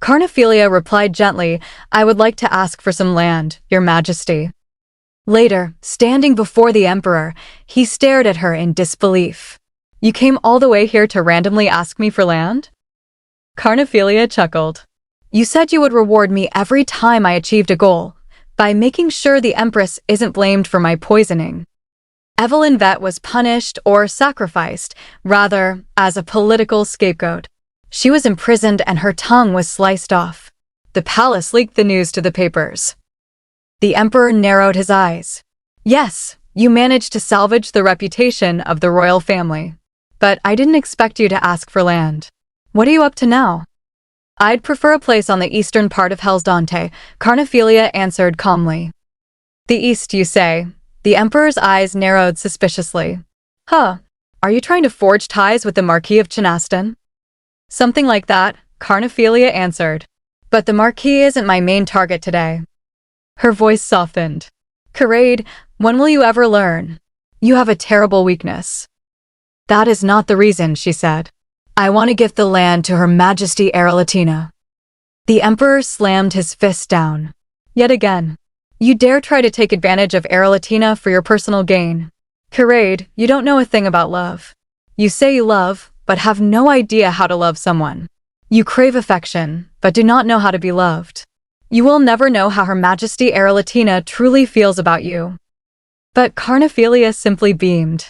Carnephelia replied gently, I would like to ask for some land, Your Majesty. Later, standing before the emperor, he stared at her in disbelief. You came all the way here to randomly ask me for land? Carnephelia chuckled. You said you would reward me every time I achieved a goal, by making sure the Empress isn't blamed for my poisoning. Evelyn Vett was punished or sacrificed, rather, as a political scapegoat. She was imprisoned and her tongue was sliced off. The palace leaked the news to the papers. The emperor narrowed his eyes. Yes, you managed to salvage the reputation of the royal family. But I didn't expect you to ask for land. What are you up to now? I'd prefer a place on the eastern part of Hellsdante, Carnephelia answered calmly. The east, you say? The emperor's eyes narrowed suspiciously. Huh, are you trying to forge ties with the Marquis of Chinaston? Something like that, Carnephelia answered. But the Marquis isn't my main target today. Her voice softened. Charade, when will you ever learn? You have a terrible weakness. That is not the reason, she said. I want to give the land to Her Majesty Latina. The emperor slammed his fist down. Yet again. You dare try to take advantage of Latina for your personal gain. Charade, you don't know a thing about love. You say you love, but have no idea how to love someone. You crave affection, but do not know how to be loved. You will never know how Her Majesty Latina truly feels about you. But Carnephelia simply beamed.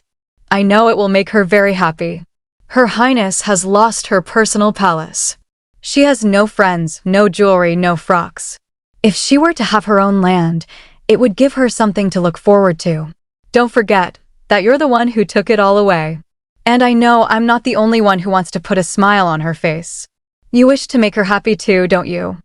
I know it will make her very happy. Her Highness has lost her personal palace. She has no friends, no jewelry, no frocks. If she were to have her own land, it would give her something to look forward to. Don't forget that you're the one who took it all away. And I know I'm not the only one who wants to put a smile on her face. You wish to make her happy too, don't you?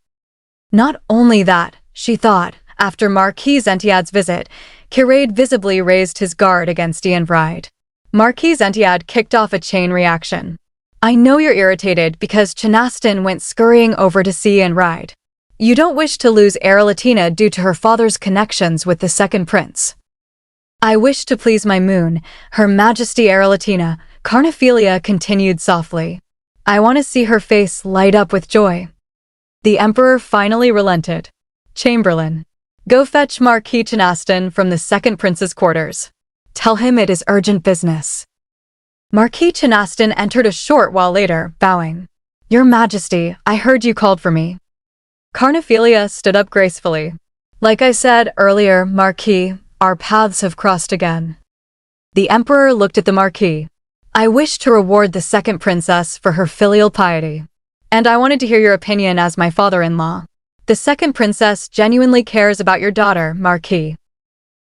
Not only that, she thought, after Marquise Entiad's visit, Charade visibly raised his guard against Ian Vride. Marquise Entiad kicked off a chain reaction. I know you're irritated because Chinastin went scurrying over to see and ride. You don't wish to lose Aralatina due to her father's connections with the second prince. I wish to please my moon, Her Majesty Aralatina, Carnephelia continued softly. I want to see her face light up with joy. The emperor finally relented. Chamberlain, go fetch Marquis Chinastin from the second prince's quarters. Tell him it is urgent business. Marquis Chinastin entered a short while later, bowing. Your Majesty, I heard you called for me. Carnephelia stood up gracefully. Like I said earlier, Marquis, our paths have crossed again. The emperor looked at the Marquis. I wish to reward the second princess for her filial piety. And I wanted to hear your opinion as my father-in-law. The second princess genuinely cares about your daughter, Marquis.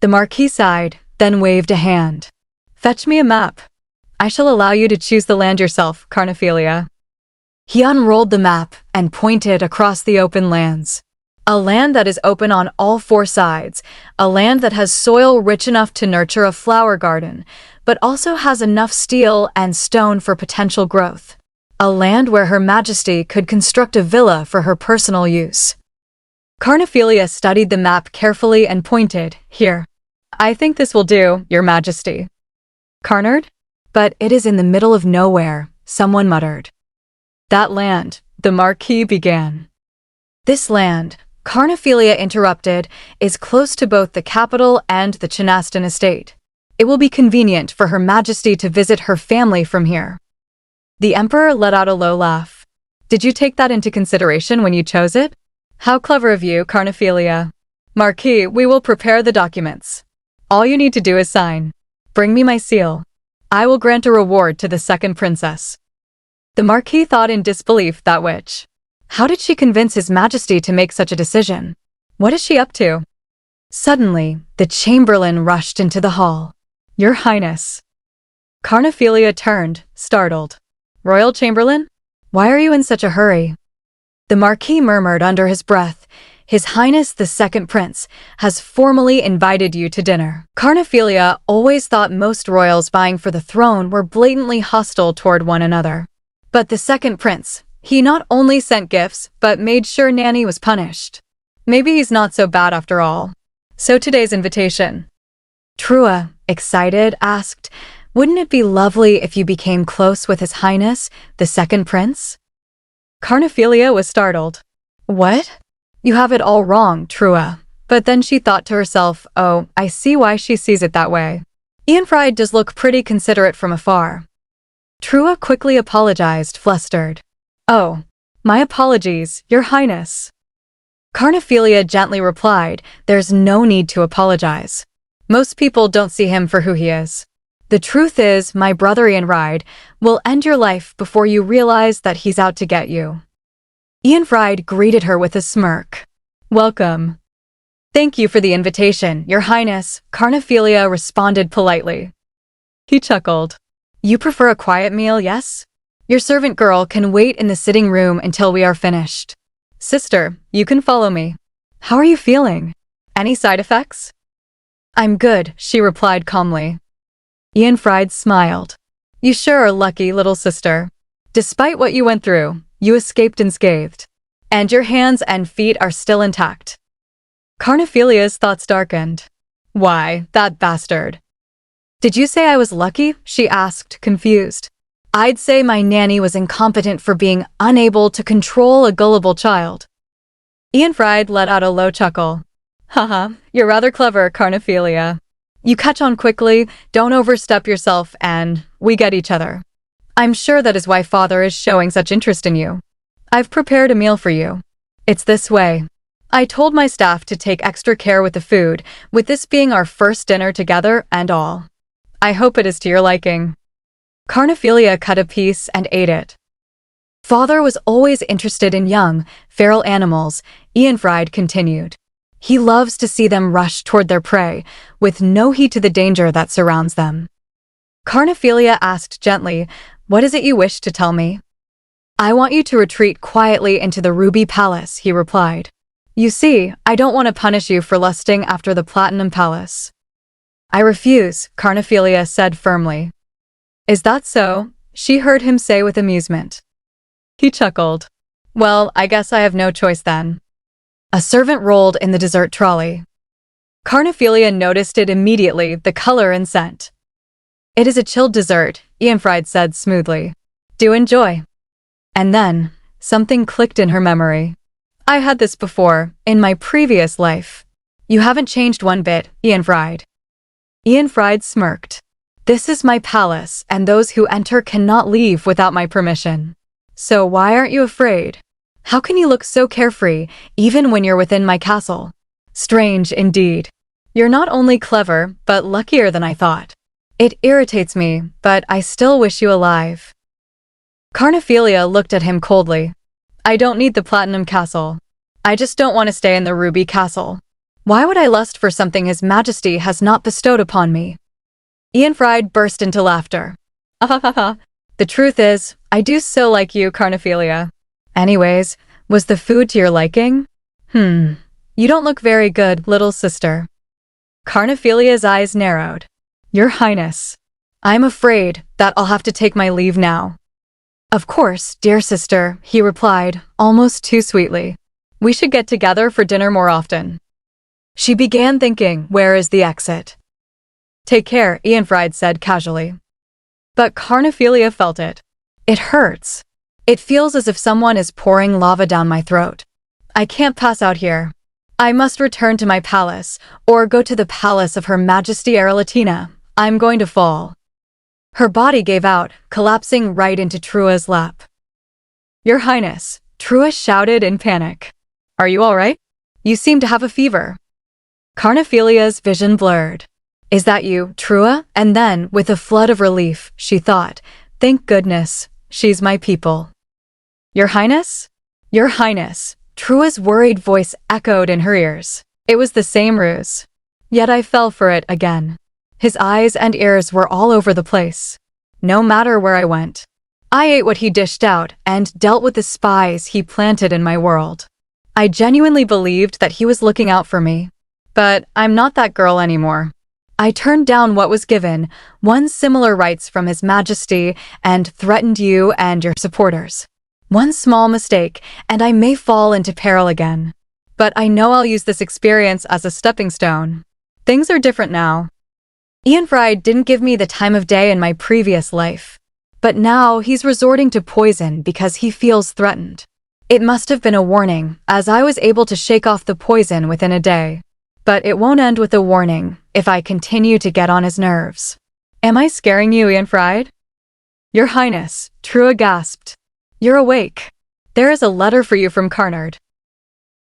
The Marquis sighed, then waved a hand. Fetch me a map. I shall allow you to choose the land yourself, Carnephelia. He unrolled the map and pointed across the open lands. A land that is open on all four sides, a land that has soil rich enough to nurture a flower garden, but also has enough steel and stone for potential growth. A land where Her Majesty could construct a villa for her personal use. Carnephelia studied the map carefully and pointed, Here. I think this will do, Your Majesty. Carnard? But it is in the middle of nowhere, someone muttered. That land, the Marquis began. This land, Carnephelia interrupted, is close to both the capital and the Chinastin estate. It will be convenient for Her Majesty to visit her family from here. The emperor let out a low laugh. Did you take that into consideration when you chose it? How clever of you, Carnephelia. Marquis, we will prepare the documents. All you need to do is sign. Bring me my seal. I will grant a reward to the second princess. The Marquis thought in disbelief that witch. How did she convince His Majesty to make such a decision? What is she up to? Suddenly, the chamberlain rushed into the hall. Your Highness. Carnephelia turned, startled. Royal Chamberlain? Why are you in such a hurry? The Marquis murmured under his breath. His Highness the Second Prince has formally invited you to dinner. Carnephelia always thought most royals vying for the throne were blatantly hostile toward one another. But the Second Prince, he not only sent gifts, but made sure Nanny was punished. Maybe he's not so bad after all. So today's invitation. Trua, excited, asked, wouldn't it be lovely if you became close with His Highness, the Second Prince? Carnephelia was startled. What? You have it all wrong, Trua. But then she thought to herself, oh, I see why she sees it that way. Ianfried does look pretty considerate from afar. Trua quickly apologized, flustered. Oh, my apologies, Your Highness. Carnephelia gently replied, there's no need to apologize. Most people don't see him for who he is. The truth is, my brother Ianfried will end your life before you realize that he's out to get you. Ianfried greeted her with a smirk. Welcome. Thank you for the invitation, Your Highness, Carnephelia responded politely. He chuckled. You prefer a quiet meal, yes? Your servant girl can wait in the sitting room until we are finished. Sister, you can follow me. How are you feeling? Any side effects? I'm good, she replied calmly. Ianfried smiled. You sure are lucky, little sister. Despite what you went through, you escaped unscathed. And your hands and feet are still intact. Carnephelia's thoughts darkened. Why, that bastard. Did you say I was lucky? She asked, confused. I'd say my nanny was incompetent for being unable to control a gullible child. Ianfried let out a low chuckle. Haha, you're rather clever, Carnephelia. You catch on quickly, don't overstep yourself, and we get each other. I'm sure that is why father is showing such interest in you. I've prepared a meal for you. It's this way. I told my staff to take extra care with the food, with this being our first dinner together and all. I hope it is to your liking. Carnephelia cut a piece and ate it. Father was always interested in young, feral animals, Ianfried continued. He loves to see them rush toward their prey, with no heed to the danger that surrounds them. Carnephelia asked gently, what is it you wish to tell me? I want you to retreat quietly into the Ruby Palace, he replied. You see, I don't want to punish you for lusting after the Platinum Palace. I refuse, Carnephelia said firmly. Is that so? she heard him say with amusement. He chuckled. Well, I guess I have no choice then. A servant rolled in the dessert trolley. Carnephelia noticed it immediately, the color and scent. It is a chilled dessert, Ianfried said smoothly. Do enjoy. And then, something clicked in her memory. I had this before, in my previous life. You haven't changed one bit, Ianfried. Ianfried smirked. This is my palace, and those who enter cannot leave without my permission. So why aren't you afraid? How can you look so carefree, even when you're within my castle? Strange indeed. You're not only clever, but luckier than I thought. It irritates me, but I still wish you alive. Carnephelia looked at him coldly. I don't need the platinum castle. I just don't want to stay in the ruby castle. Why would I lust for something His Majesty has not bestowed upon me? Ianfried burst into laughter. The truth is, I do so like you, Carnephelia. Anyways, was the food to your liking? You don't look very good, little sister. Carnephelia's eyes narrowed. Your Highness, I'm afraid that I'll have to take my leave now. Of course, dear sister, he replied, almost too sweetly. We should get together for dinner more often. She began thinking, where is the exit? Take care, Ianfried said casually. But Carnephelia felt it. It hurts. It feels as if someone is pouring lava down my throat. I can't pass out here. I must return to my palace, or go to the palace of Her Majesty Erelatina. I'm going to fall. Her body gave out, collapsing right into Trua's lap. Your Highness, Trua shouted in panic. Are you all right? You seem to have a fever. Carnephelia's vision blurred. Is that you, Trua? And then, with a flood of relief, she thought, thank goodness, she's my people. Your Highness? Your Highness, Trua's worried voice echoed in her ears. It was the same ruse. Yet I fell for it again. His eyes and ears were all over the place. No matter where I went. I ate what he dished out and dealt with the spies he planted in my world. I genuinely believed that he was looking out for me. But I'm not that girl anymore. I turned down what was given, won similar rights from His Majesty, and threatened you and your supporters. One small mistake, and I may fall into peril again. But I know I'll use this experience as a stepping stone. Things are different now. Ianfried didn't give me the time of day in my previous life. But now he's resorting to poison because he feels threatened. It must have been a warning, as I was able to shake off the poison within a day. But it won't end with a warning if I continue to get on his nerves. Am I scaring you, Ianfried? Your Highness, Trua gasped. You're awake. There is a letter for you from Carnard.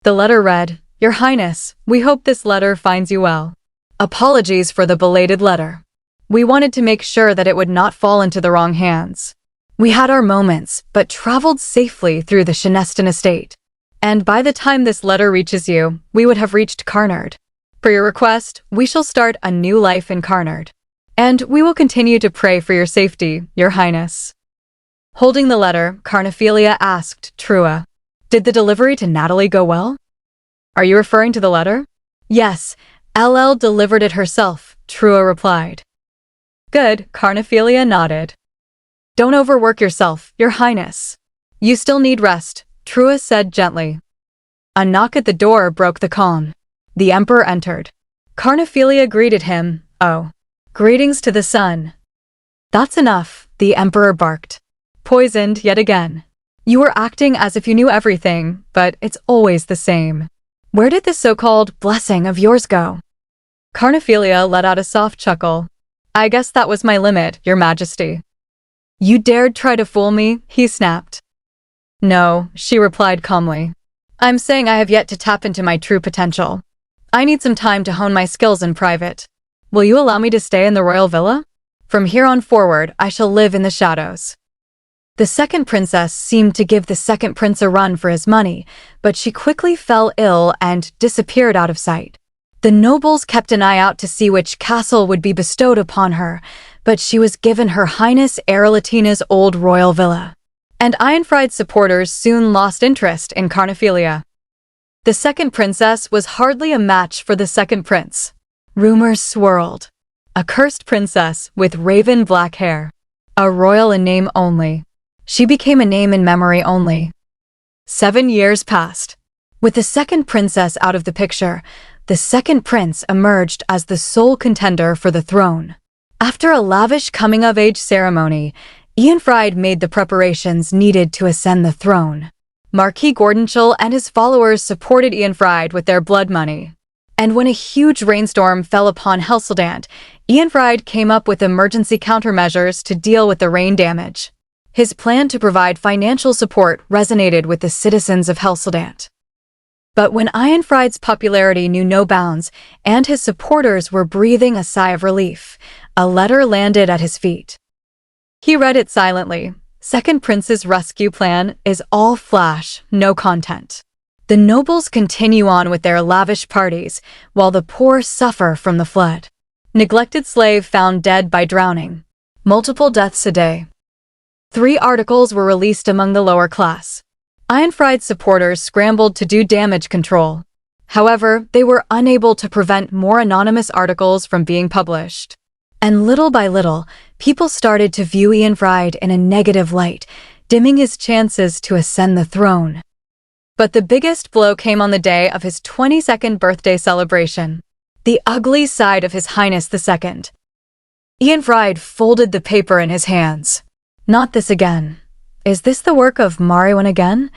The letter read, Your Highness, we hope this letter finds you well. Apologies for the belated letter. We wanted to make sure that it would not fall into the wrong hands. We had our moments, but traveled safely through the Shenestan estate. And by the time this letter reaches you, we would have reached Carnard. For your request, we shall start a new life in Carnard. And we will continue to pray for your safety, Your Highness. Holding the letter, Carnephelia asked Trua, Did the delivery to Natalie go well? Are you referring to the letter? Yes, LL delivered it herself, Trua replied. Good, Carnephelia nodded. Don't overwork yourself, Your Highness. You still need rest, Trua said gently. A knock at the door broke the calm. The Emperor entered. Carnephelia greeted him. Oh, greetings to the sun. That's enough, the Emperor barked. Poisoned yet again. You were acting as if you knew everything, but it's always the same. Where did this so-called blessing of yours go? Carnephelia let out a soft chuckle. I guess that was my limit, Your Majesty. You dared try to fool me, he snapped. No, she replied calmly. I'm saying I have yet to tap into my true potential. I need some time to hone my skills in private. Will you allow me to stay in the royal villa? From here on forward, I shall live in the shadows. The second princess seemed to give the second prince a run for his money, but she quickly fell ill and disappeared out of sight. The nobles kept an eye out to see which castle would be bestowed upon her, but she was given Her Highness Erelatina's old royal villa. And Ianfried's supporters soon lost interest in Carnephelia. The second princess was hardly a match for the second prince. Rumors swirled. A cursed princess with raven black hair. A royal in name only. She became a name in memory only. 7 years passed. With the second princess out of the picture, the second prince emerged as the sole contender for the throne. After a lavish coming-of-age ceremony, Ianfried made the preparations needed to ascend the throne. Marquis Gordonchel and his followers supported Ianfried with their blood money. And when a huge rainstorm fell upon Helseldant, Ianfried came up with emergency countermeasures to deal with the rain damage. His plan to provide financial support resonated with the citizens of Helseldant. But when Ianfried's popularity knew no bounds and his supporters were breathing a sigh of relief, a letter landed at his feet. He read it silently. Second Prince's rescue plan is all flash, no content. The nobles continue on with their lavish parties, while the poor suffer from the flood. Neglected slave found dead by drowning. Multiple deaths a day. 3 articles were released among the lower class. Ianfried's supporters scrambled to do damage control. However, they were unable to prevent more anonymous articles from being published. And little by little, people started to view Ianfried in a negative light, dimming his chances to ascend the throne. But the biggest blow came on the day of his 22nd birthday celebration. The ugly side of His Highness II. Ianfried folded the paper in his hands. Not this again. Is this the work of Manhwa again?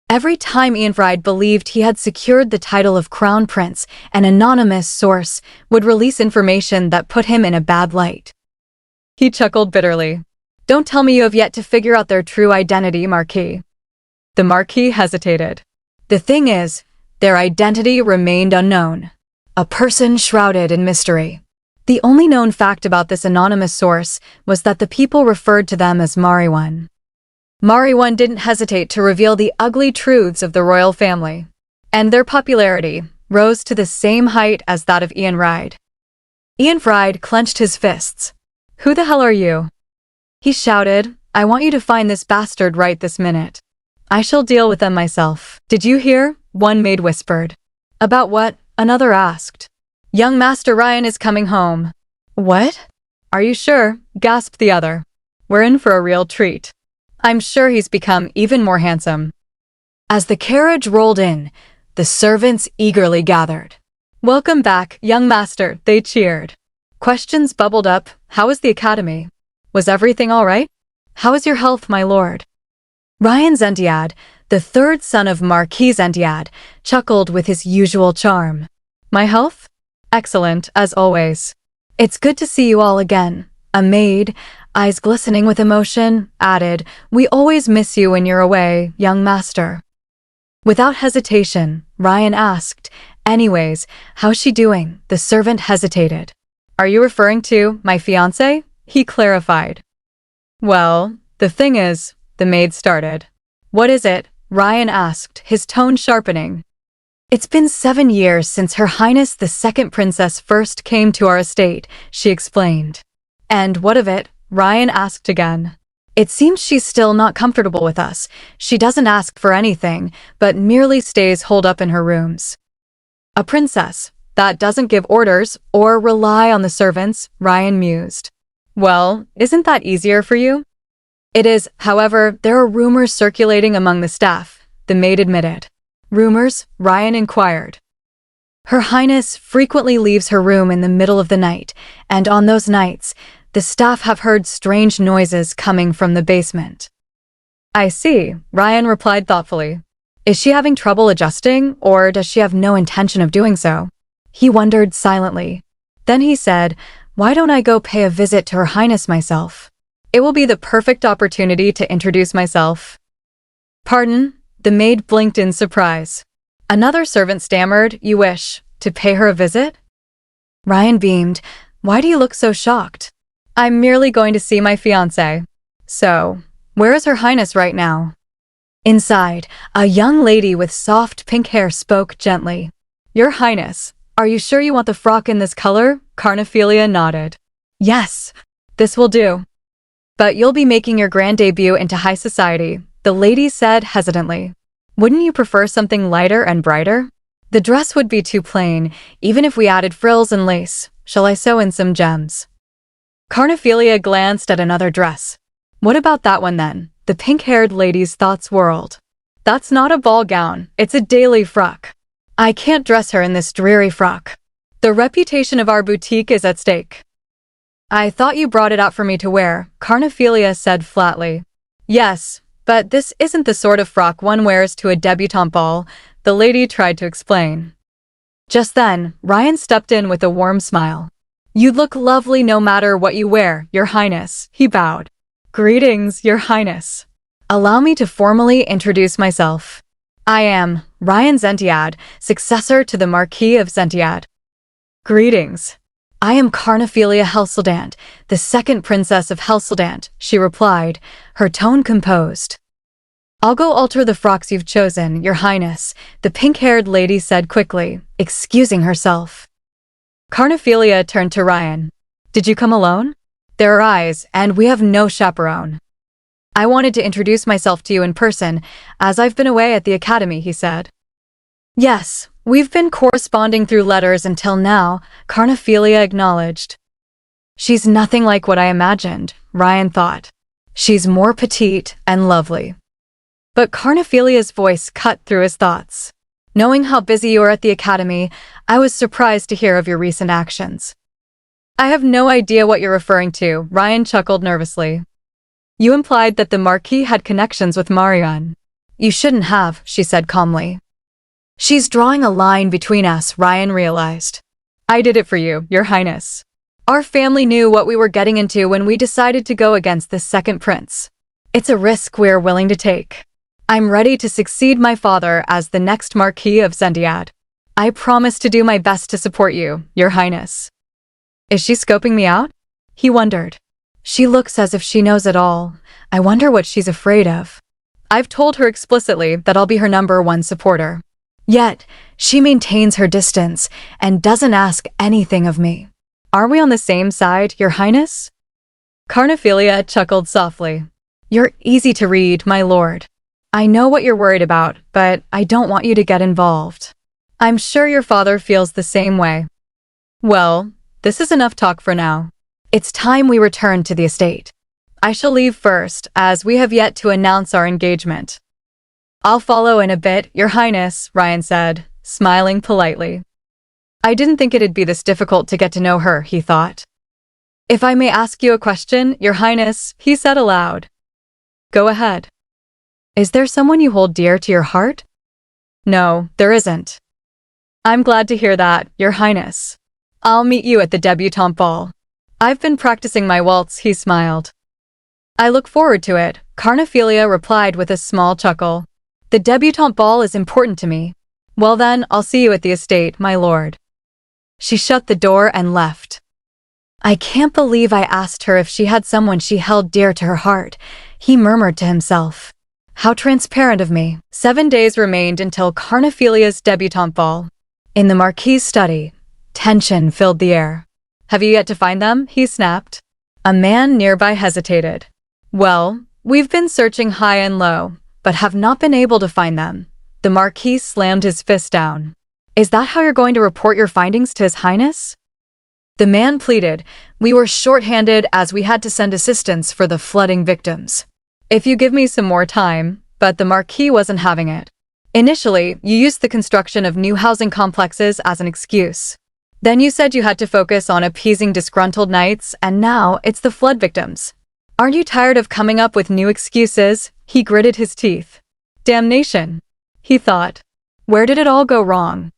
Every time Ianfried believed he had secured the title of Crown Prince, an anonymous source would release information that put him in a bad light. He chuckled bitterly. Don't tell me you have yet to figure out their true identity, Marquis. The Marquis hesitated. The thing is, their identity remained unknown. A person shrouded in mystery. The only known fact about this anonymous source was that the people referred to them as Manhwa. Manhwa didn't hesitate to reveal the ugly truths of the royal family. And their popularity rose to the same height as that of Ianfried. Ianfried clenched his fists. Who the hell are you? He shouted, I want you to find this bastard right this minute. I shall deal with them myself. Did you hear? One maid whispered. About what? Another asked. Young Master Ryan is coming home. What? Are you sure? Gasped the other. We're in for a real treat. I'm sure he's become even more handsome. As the carriage rolled in, the servants eagerly gathered. Welcome back, young master, they cheered. Questions bubbled up. How is the academy? Was everything all right? How is your health, my lord? Ryan Zentiad, the third son of Marquis Zentiad, chuckled with his usual charm. My health? Excellent, as always. It's good to see you all again. A maid, eyes glistening with emotion, added, We always miss you when you're away, young master. Without hesitation, Ryan asked, Anyways, how's she doing? The servant hesitated. Are you referring to my fiancé? He clarified. Well, the thing is, the maid started. What is it? Ryan asked, his tone sharpening. It's been 7 years since Her Highness the Second Princess first came to our estate, she explained. And what of it? Ryan asked again. It seems she's still not comfortable with us. She doesn't ask for anything, but merely stays holed up in her rooms. A princess that doesn't give orders or rely on the servants, Ryan mused. Well, isn't that easier for you? It is, however, there are rumors circulating among the staff, the maid admitted. Rumors? Ryan inquired. Her Highness frequently leaves her room in the middle of the night, and on those nights, the staff have heard strange noises coming from the basement. I see, Ryan replied thoughtfully. Is she having trouble adjusting, or does she have no intention of doing so? He wondered silently. Then he said, Why don't I go pay a visit to Her Highness myself? It will be the perfect opportunity to introduce myself. Pardon? The maid blinked in surprise. Another servant stammered, You wish to pay her a visit? Ryan beamed. Why do you look so shocked? I'm merely going to see my fiancé. So, where is Her Highness right now? Inside, a young lady with soft pink hair spoke gently. Your Highness, are you sure you want the frock in this color? Carnephelia nodded. Yes, this will do. But you'll be making your grand debut into high society, the lady said hesitantly. Wouldn't you prefer something lighter and brighter? The dress would be too plain, even if we added frills and lace. Shall I sew in some gems? Carnephelia glanced at another dress. What about that one then? The pink-haired lady's thoughts whirled. That's not a ball gown, it's a daily frock. I can't dress her in this dreary frock. The reputation of our boutique is at stake. I thought you brought it out for me to wear, Carnephelia said flatly. Yes, but this isn't the sort of frock one wears to a debutante ball, the lady tried to explain. Just then, Ryan stepped in with a warm smile. You look lovely no matter what you wear, Your Highness, he bowed. Greetings, Your Highness. Allow me to formally introduce myself. I am Ryan Zentiad, successor to the Marquis of Zentiad. Greetings. I am Carnephelia Helseldant, the second princess of Helseldant, she replied, her tone composed. I'll go alter the frocks you've chosen, Your Highness, the pink-haired lady said quickly, excusing herself. Carnephelia turned to Ryan. Did you come alone? There are eyes, and we have no chaperone. I wanted to introduce myself to you in person, as I've been away at the academy, he said. Yes, we've been corresponding through letters until now, Carnephelia acknowledged. She's nothing like what I imagined, Ryan thought. She's more petite and lovely. But Carnephelia's voice cut through his thoughts. Knowing how busy you are at the academy, I was surprised to hear of your recent actions. I have no idea what you're referring to, Ryan chuckled nervously. You implied that the Marquis had connections with Marianne. You shouldn't have, she said calmly. She's drawing a line between us, Ryan realized. I did it for you, Your Highness. Our family knew what we were getting into when we decided to go against the second prince. It's a risk we're willing to take. I'm ready to succeed my father as the next Marquis of Zentiad. I promise to do my best to support you, Your Highness. Is she scoping me out? He wondered. She looks as if she knows it all. I wonder what she's afraid of. I've told her explicitly that I'll be her #1 supporter. Yet, she maintains her distance and doesn't ask anything of me. Are we on the same side, Your Highness? Carnephelia chuckled softly. You're easy to read, my lord. I know what you're worried about, but I don't want you to get involved. I'm sure your father feels the same way. Well, this is enough talk for now. It's time we return to the estate. I shall leave first, as we have yet to announce our engagement. I'll follow in a bit, Your Highness, Ryan said, smiling politely. I didn't think it'd be this difficult to get to know her, he thought. If I may ask you a question, Your Highness, he said aloud. Go ahead. Is there someone you hold dear to your heart? No, there isn't. I'm glad to hear that, Your Highness. I'll meet you at the debutante ball. I've been practicing my waltz, he smiled. I look forward to it, Carnephelia replied with a small chuckle. The debutante ball is important to me. Well then, I'll see you at the estate, my lord. She shut the door and left. I can't believe I asked her if she had someone she held dear to her heart, he murmured to himself. How transparent of me. 7 days remained until Carnephelia's debutante ball. In the Marquis's study, tension filled the air. Have you yet to find them? He snapped. A man nearby hesitated. Well, we've been searching high and low, but have not been able to find them. The Marquis slammed his fist down. Is that how you're going to report your findings to His Highness? The man pleaded, we were short-handed as we had to send assistance for the flooding victims. If you give me some more time, but the Marquis wasn't having it. Initially, you used the construction of new housing complexes as an excuse. Then you said you had to focus on appeasing disgruntled knights, and now it's the flood victims. Aren't you tired of coming up with new excuses? He gritted his teeth. Damnation, he thought. Where did it all go wrong?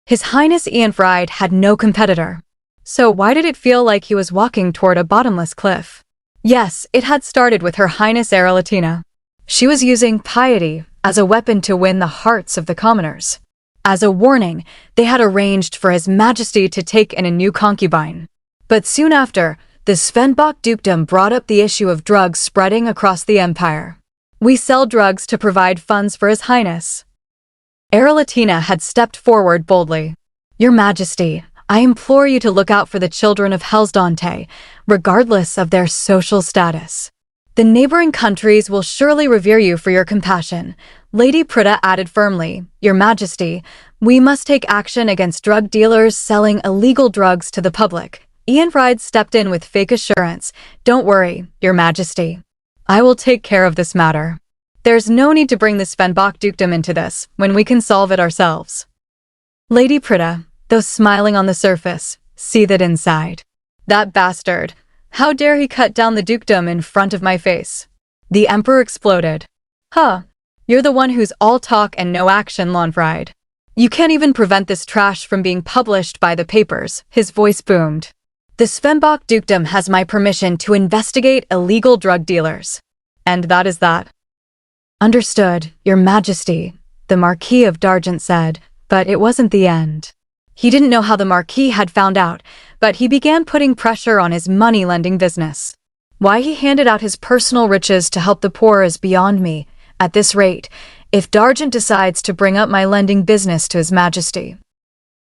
His Highness Eanfried had no competitor. So why did it feel like he was walking toward a bottomless cliff? Yes, it had started with Her Highness Erelatina. She was using piety as a weapon to win the hearts of the commoners. As a warning, they had arranged for His Majesty to take in a new concubine. But soon after, the Svenbach dukedom brought up the issue of drugs spreading across the empire. We sell drugs to provide funds for His Highness. Erelatina had stepped forward boldly. Your Majesty, I implore you to look out for the children of Helseldante, regardless of their social status. The neighboring countries will surely revere you for your compassion. Lady Prita added firmly, Your Majesty, we must take action against drug dealers selling illegal drugs to the public, Ianfried stepped in with fake assurance. Don't worry, Your Majesty. I will take care of this matter. There's no need to bring the Svenbach dukedom into this, when we can solve it ourselves. Lady Prita, though smiling on the surface, seethed inside. That bastard. How dare he cut down the dukedom in front of my face? The Emperor exploded. Huh. You're the one who's all talk and no action, Ianfried. You can't even prevent this trash from being published by the papers, his voice boomed. The Svenbach dukedom has my permission to investigate illegal drug dealers. And that is that. Understood, Your Majesty, the Marquis of Dargent said, but it wasn't the end. He didn't know how the Marquis had found out, but he began putting pressure on his money-lending business. Why he handed out his personal riches to help the poor is beyond me. At this rate, if Dargent decides to bring up my lending business to His Majesty.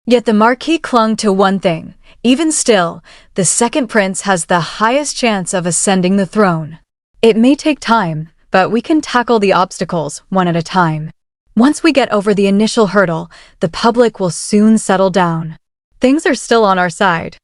Yet the Marquis clung to one thing. Even still, the second prince has the highest chance of ascending the throne. It may take time, but we can tackle the obstacles one at a time. Once we get over the initial hurdle, the public will soon settle down. Things are still on our side.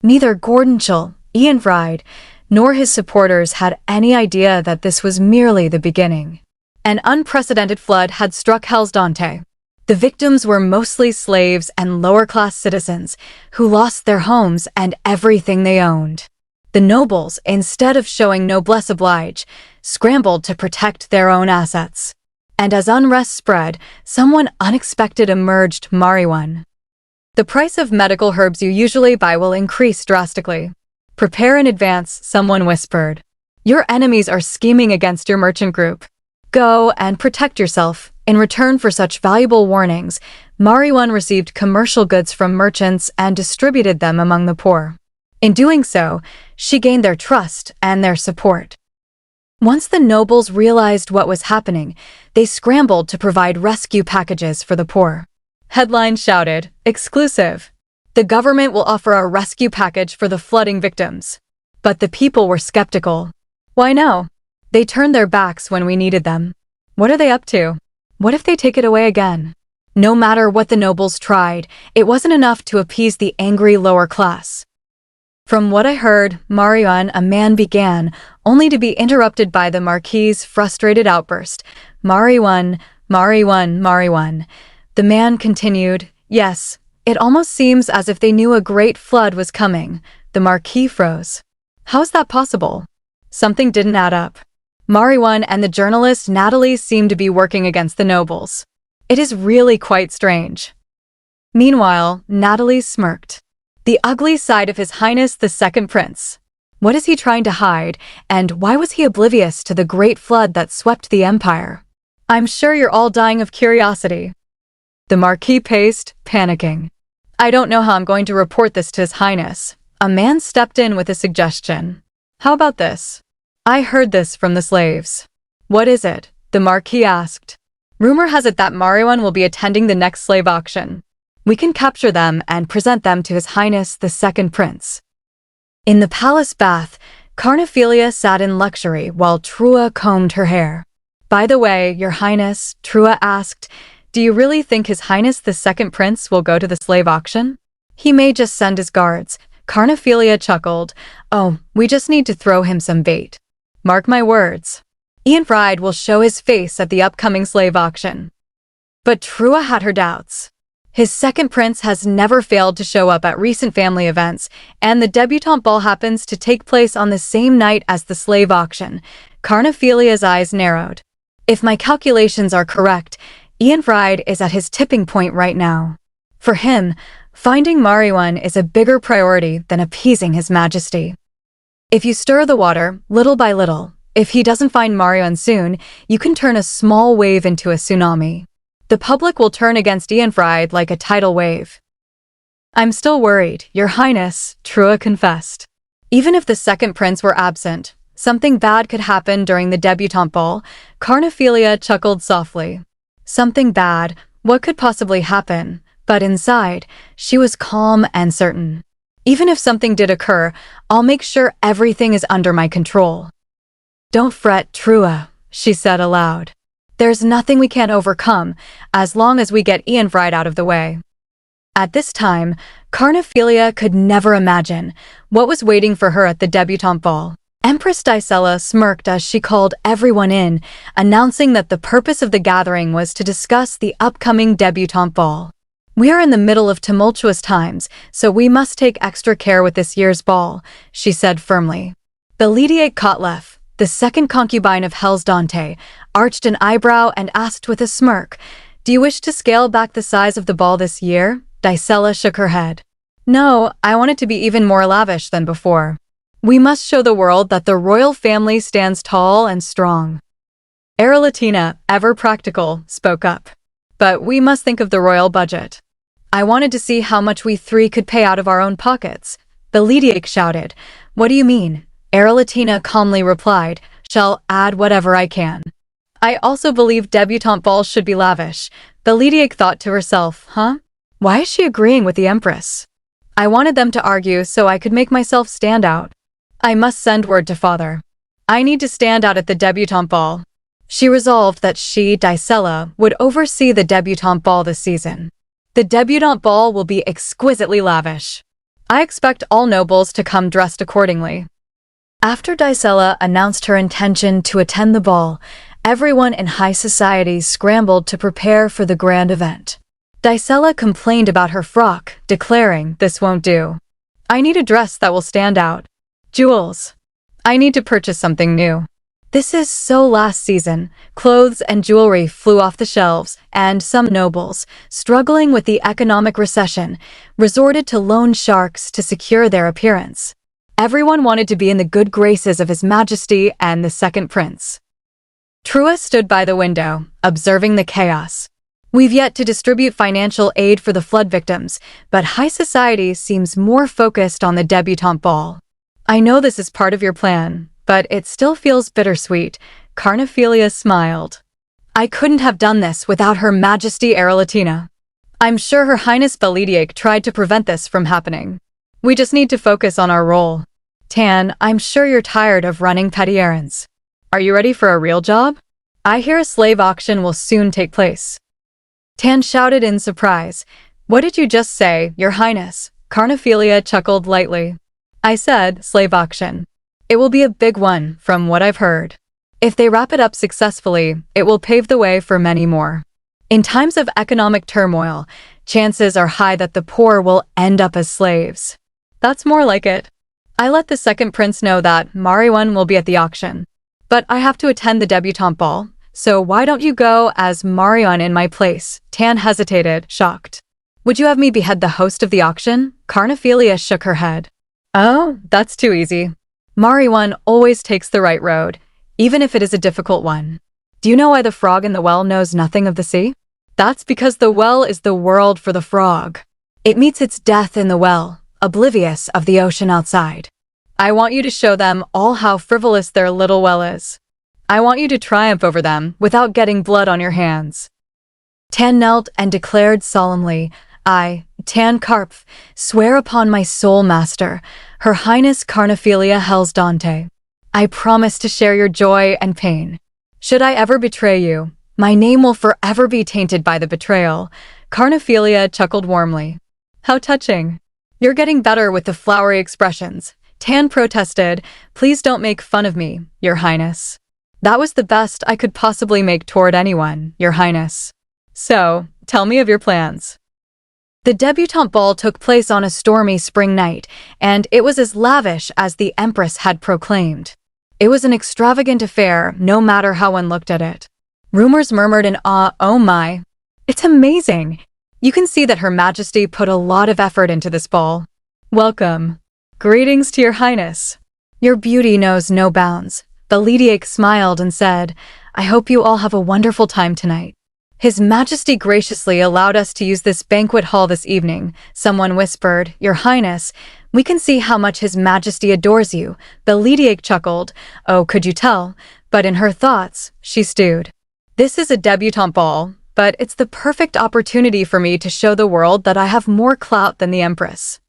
Neither Gordonchel, Ianfried, nor his supporters had any idea that this was merely the beginning. An unprecedented flood had struck Hellsdante. The victims were mostly slaves and lower-class citizens who lost their homes and everything they owned. The nobles, instead of showing noblesse oblige, scrambled to protect their own assets. And as unrest spread, someone unexpected emerged, Mariwan. The price of medical herbs you usually buy will increase drastically. Prepare in advance, someone whispered. Your enemies are scheming against your merchant group. Go and protect yourself. In return for such valuable warnings, Mariwan received commercial goods from merchants and distributed them among the poor. In doing so, she gained their trust and their support. Once the nobles realized what was happening, they scrambled to provide rescue packages for the poor. Headlines shouted, "Exclusive! The government will offer a rescue package for the flooding victims." But the people were skeptical. Why no? They turned their backs when we needed them. What are they up to? What if they take it away again? No matter what the nobles tried, it wasn't enough to appease the angry lower class. From what I heard, Mariwan, a man began, only to be interrupted by the Marquis's frustrated outburst. Mariwan, Mariwan, Mariwan. The man continued, yes, it almost seems as if they knew a great flood was coming. The Marquis froze. How is that possible? Something didn't add up. Mariwan and the journalist Natalie seemed to be working against the nobles. It is really quite strange. Meanwhile, Natalie smirked. The ugly side of His Highness the Second Prince. What is he trying to hide, and why was he oblivious to the great flood that swept the empire? I'm sure you're all dying of curiosity. The Marquis paced, panicking. I don't know how I'm going to report this to His Highness. A man stepped in with a suggestion. How about this? I heard this from the slaves. What is it? The Marquis asked. Rumor has it that Mariwan will be attending the next slave auction. We can capture them and present them to His Highness the Second Prince. In the palace bath, Carnephelia sat in luxury while Trua combed her hair. By the way, Your Highness, Trua asked, do you really think His Highness the Second Prince will go to the slave auction? He may just send his guards. Carnephelia chuckled. Oh, we just need to throw him some bait. Mark my words. Ianfried will show his face at the upcoming slave auction. But Trua had her doubts. His second prince has never failed to show up at recent family events, and the debutante ball happens to take place on the same night as the slave auction. Carnephelia's eyes narrowed. If my calculations are correct, Ianfried is at his tipping point right now. For him, finding Mariwan is a bigger priority than appeasing His Majesty. If you stir the water, little by little, if he doesn't find Mariwan soon, you can turn a small wave into a tsunami. The public will turn against Ianfried like a tidal wave. I'm still worried, Your Highness, Trua confessed. Even if the second prince were absent, something bad could happen during the debutante ball. Carnephelia chuckled softly. Something bad, what could possibly happen? But inside, she was calm and certain. Even if something did occur, I'll make sure everything is under my control. Don't fret, Trua, she said aloud. There's nothing we can't overcome, as long as we get Ianfried out of the way. At this time, Carnephelia could never imagine what was waiting for her at the debutante ball. Empress Dicella smirked as she called everyone in, announcing that the purpose of the gathering was to discuss the upcoming debutante ball. "We are in the middle of tumultuous times, so we must take extra care with this year's ball," she said firmly. The Lady Kotlef, the second concubine of Hell's Dante, arched an eyebrow and asked with a smirk, "Do you wish to scale back the size of the ball this year?" Dicella shook her head. "No, I want it to be even more lavish than before. We must show the world that the royal family stands tall and strong." Latina, ever practical, spoke up. "But we must think of the royal budget. I wanted to see how much we three could pay out of our own pockets." The Lady shouted. "What do you mean?" Latina calmly replied, "Shall add whatever I can." "I also believe debutante balls should be lavish." The Lady thought to herself, "Huh? Why is she agreeing with the Empress? I wanted them to argue so I could make myself stand out. I must send word to father. I need to stand out at the debutante ball." She resolved that she, Dicella, would oversee the debutante ball this season. "The debutante ball will be exquisitely lavish. I expect all nobles to come dressed accordingly." After Dicella announced her intention to attend the ball, everyone in high society scrambled to prepare for the grand event. Dicella complained about her frock, declaring, "This won't do. I need a dress that will stand out. Jewels. I need to purchase something new." This is so last season. Clothes and jewelry flew off the shelves, and some nobles, struggling with the economic recession, resorted to loan sharks to secure their appearance. Everyone wanted to be in the good graces of His Majesty and the second prince. Trua stood by the window, observing the chaos. "We've yet to distribute financial aid for the flood victims, but high society seems more focused on the debutante ball. I know this is part of your plan, but it still feels bittersweet." Carnephelia smiled. "I couldn't have done this without Her Majesty Latina. I'm sure Her Highness Belediak tried to prevent this from happening. We just need to focus on our role. Tan, I'm sure you're tired of running petty errands. Are you ready for a real job? I hear a slave auction will soon take place." Tan shouted in surprise. "What did you just say, Your Highness?" Carnephelia chuckled lightly. "I said slave auction. It will be a big one, from what I've heard. If they wrap it up successfully, it will pave the way for many more. In times of economic turmoil, chances are high that the poor will end up as slaves." "That's more like it. I let the second prince know that Mariwan will be at the auction. But I have to attend the debutante ball, so why don't you go as Mariwan in my place?" Tan hesitated, shocked. "Would you have me behead the host of the auction?" Carnephelia shook her head. "Oh, that's too easy. Mariwan always takes the right road, even if it is a difficult one. Do you know why the frog in the well knows nothing of the sea? That's because the well is the world for the frog. It meets its death in the well, oblivious of the ocean outside. I want you to show them all how frivolous their little well is. I want you to triumph over them without getting blood on your hands." Tan knelt and declared solemnly, "I, Tan Karpf, swear upon my soul master, Her Highness Carnephelia Hell's Dante. I promise to share your joy and pain. Should I ever betray you, my name will forever be tainted by the betrayal." Carnephelia chuckled warmly. "How touching. You're getting better with the flowery expressions." Tan protested, "Please don't make fun of me, Your Highness. That was the best I could possibly make toward anyone, Your Highness. So, tell me of your plans." The debutante ball took place on a stormy spring night, and it was as lavish as the Empress had proclaimed. It was an extravagant affair, no matter how one looked at it. Rumors murmured in awe, "Oh my, it's amazing. You can see that Her Majesty put a lot of effort into this ball. Welcome. Greetings to Your Highness. Your beauty knows no bounds." The Lady smiled and said, "I hope you all have a wonderful time tonight. His Majesty graciously allowed us to use this banquet hall this evening." Someone whispered, "Your Highness, we can see how much His Majesty adores you." The Lady chuckled. "Oh, could you tell?" But in her thoughts, she stewed. "This is a debutante ball, but it's the perfect opportunity for me to show the world that I have more clout than the Empress."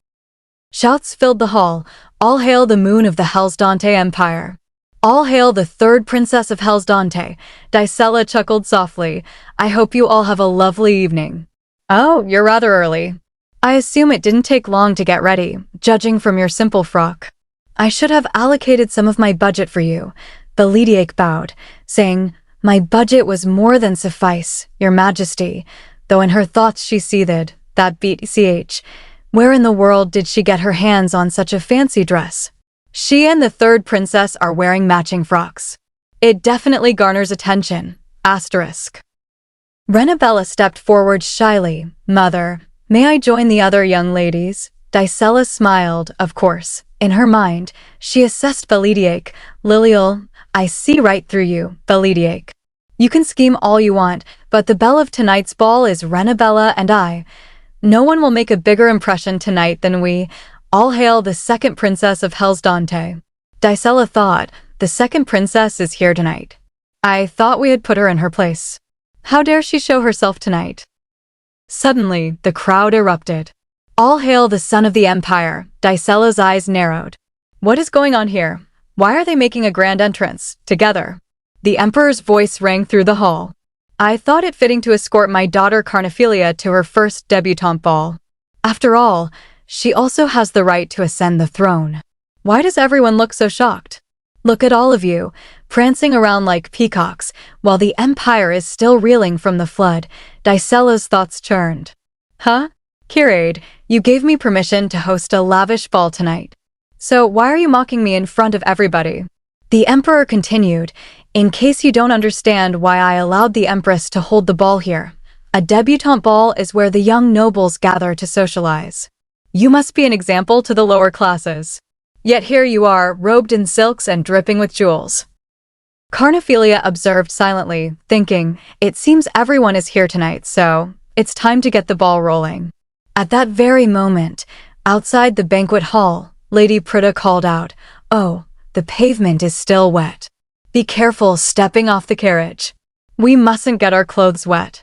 Shouts filled the hall. "All hail the moon of the Hell's Dante Empire. All hail the third princess of Hell's Dante." Dicella chuckled softly. "I hope you all have a lovely evening." "Oh, you're rather early. I assume it didn't take long to get ready, judging from your simple frock. I should have allocated some of my budget for you. Belediak bowed, saying, My budget was more than suffice, your majesty, though in her thoughts she seethed, that beat ch. Where in the world did she get her hands on such a fancy dress? She and the third princess are wearing matching frocks. It definitely garners attention. Asterisk. Renabella stepped forward shyly. Mother, may I join the other young ladies? Dicella smiled, of course. In her mind, she assessed Belediak. Lilial, I see right through you, Belediak. You can scheme all you want, but the belle of tonight's ball is Renabella and I. No one will make a bigger impression tonight than we. All hail the second princess of Hellsdante. Dicella thought, the second princess is here tonight. I thought we had put her in her place. How dare she show herself tonight? Suddenly, the crowd erupted. All hail the son of the empire. Dicella's eyes narrowed. What is going on here? Why are they making a grand entrance, together? The emperor's voice rang through the hall. I thought it fitting to escort my daughter Carnephelia to her first debutante ball. After all, she also has the right to ascend the throne. Why does everyone look so shocked? Look at all of you, prancing around like peacocks, while the empire is still reeling from the flood. Dicella's thoughts churned. Huh? Kirade, you gave me permission to host a lavish ball tonight. So why are you mocking me in front of everybody? The emperor continued, in case you don't understand why I allowed the empress to hold the ball here. A debutante ball is where the young nobles gather to socialize. You must be an example to the lower classes. Yet here you are, robed in silks and dripping with jewels. Carnephelia observed silently, thinking, it seems everyone is here tonight, so it's time to get the ball rolling. At that very moment, outside the banquet hall, Lady Prita called out, Oh, the pavement is still wet. Be careful stepping off the carriage. We mustn't get our clothes wet.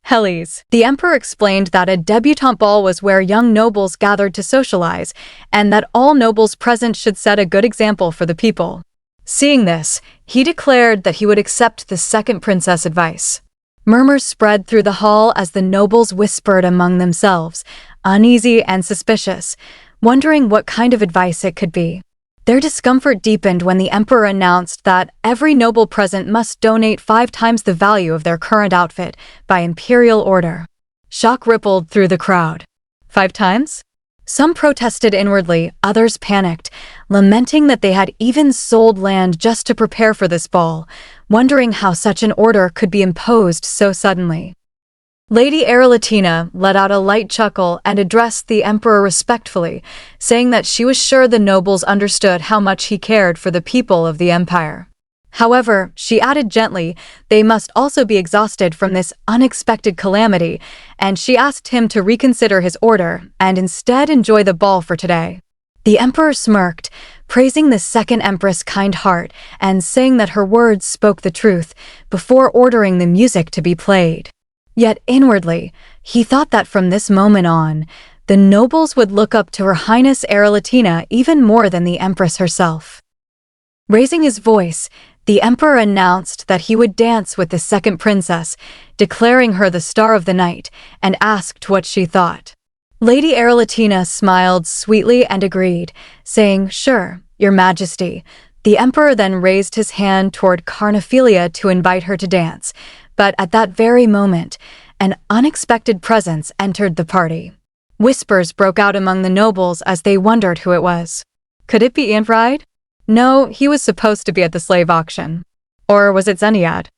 Hellies. The emperor explained that a debutante ball was where young nobles gathered to socialize, and that all nobles present should set a good example for the people. Seeing this, he declared that he would accept the second princess' advice. Murmurs spread through the hall as the nobles whispered among themselves, uneasy and suspicious, wondering what kind of advice it could be. Their discomfort deepened when the emperor announced that every noble present must donate 5 times the value of their current outfit by imperial order. Shock rippled through the crowd. 5 times? Some protested inwardly, others panicked, lamenting that they had even sold land just to prepare for this ball, wondering how such an order could be imposed so suddenly. Lady Arletina let out a light chuckle and addressed the emperor respectfully, saying that she was sure the nobles understood how much he cared for the people of the empire. However, she added gently, they must also be exhausted from this unexpected calamity, and she asked him to reconsider his order and instead enjoy the ball for today. The emperor smirked, praising the second empress' kind heart and saying that her words spoke the truth, before ordering the music to be played. Yet inwardly, he thought that from this moment on, the nobles would look up to Her Highness Arletina even more than the empress herself. Raising his voice, the emperor announced that he would dance with the second princess, declaring her the star of the night, and asked what she thought. Lady Arletina smiled sweetly and agreed, saying, Sure, your majesty. The emperor then raised his hand toward Carnephelia to invite her to dance, but at that very moment, an unexpected presence entered the party. Whispers broke out among the nobles as they wondered who it was. Could it be Ainfried? No, he was supposed to be at the slave auction. Or was it Xeniad?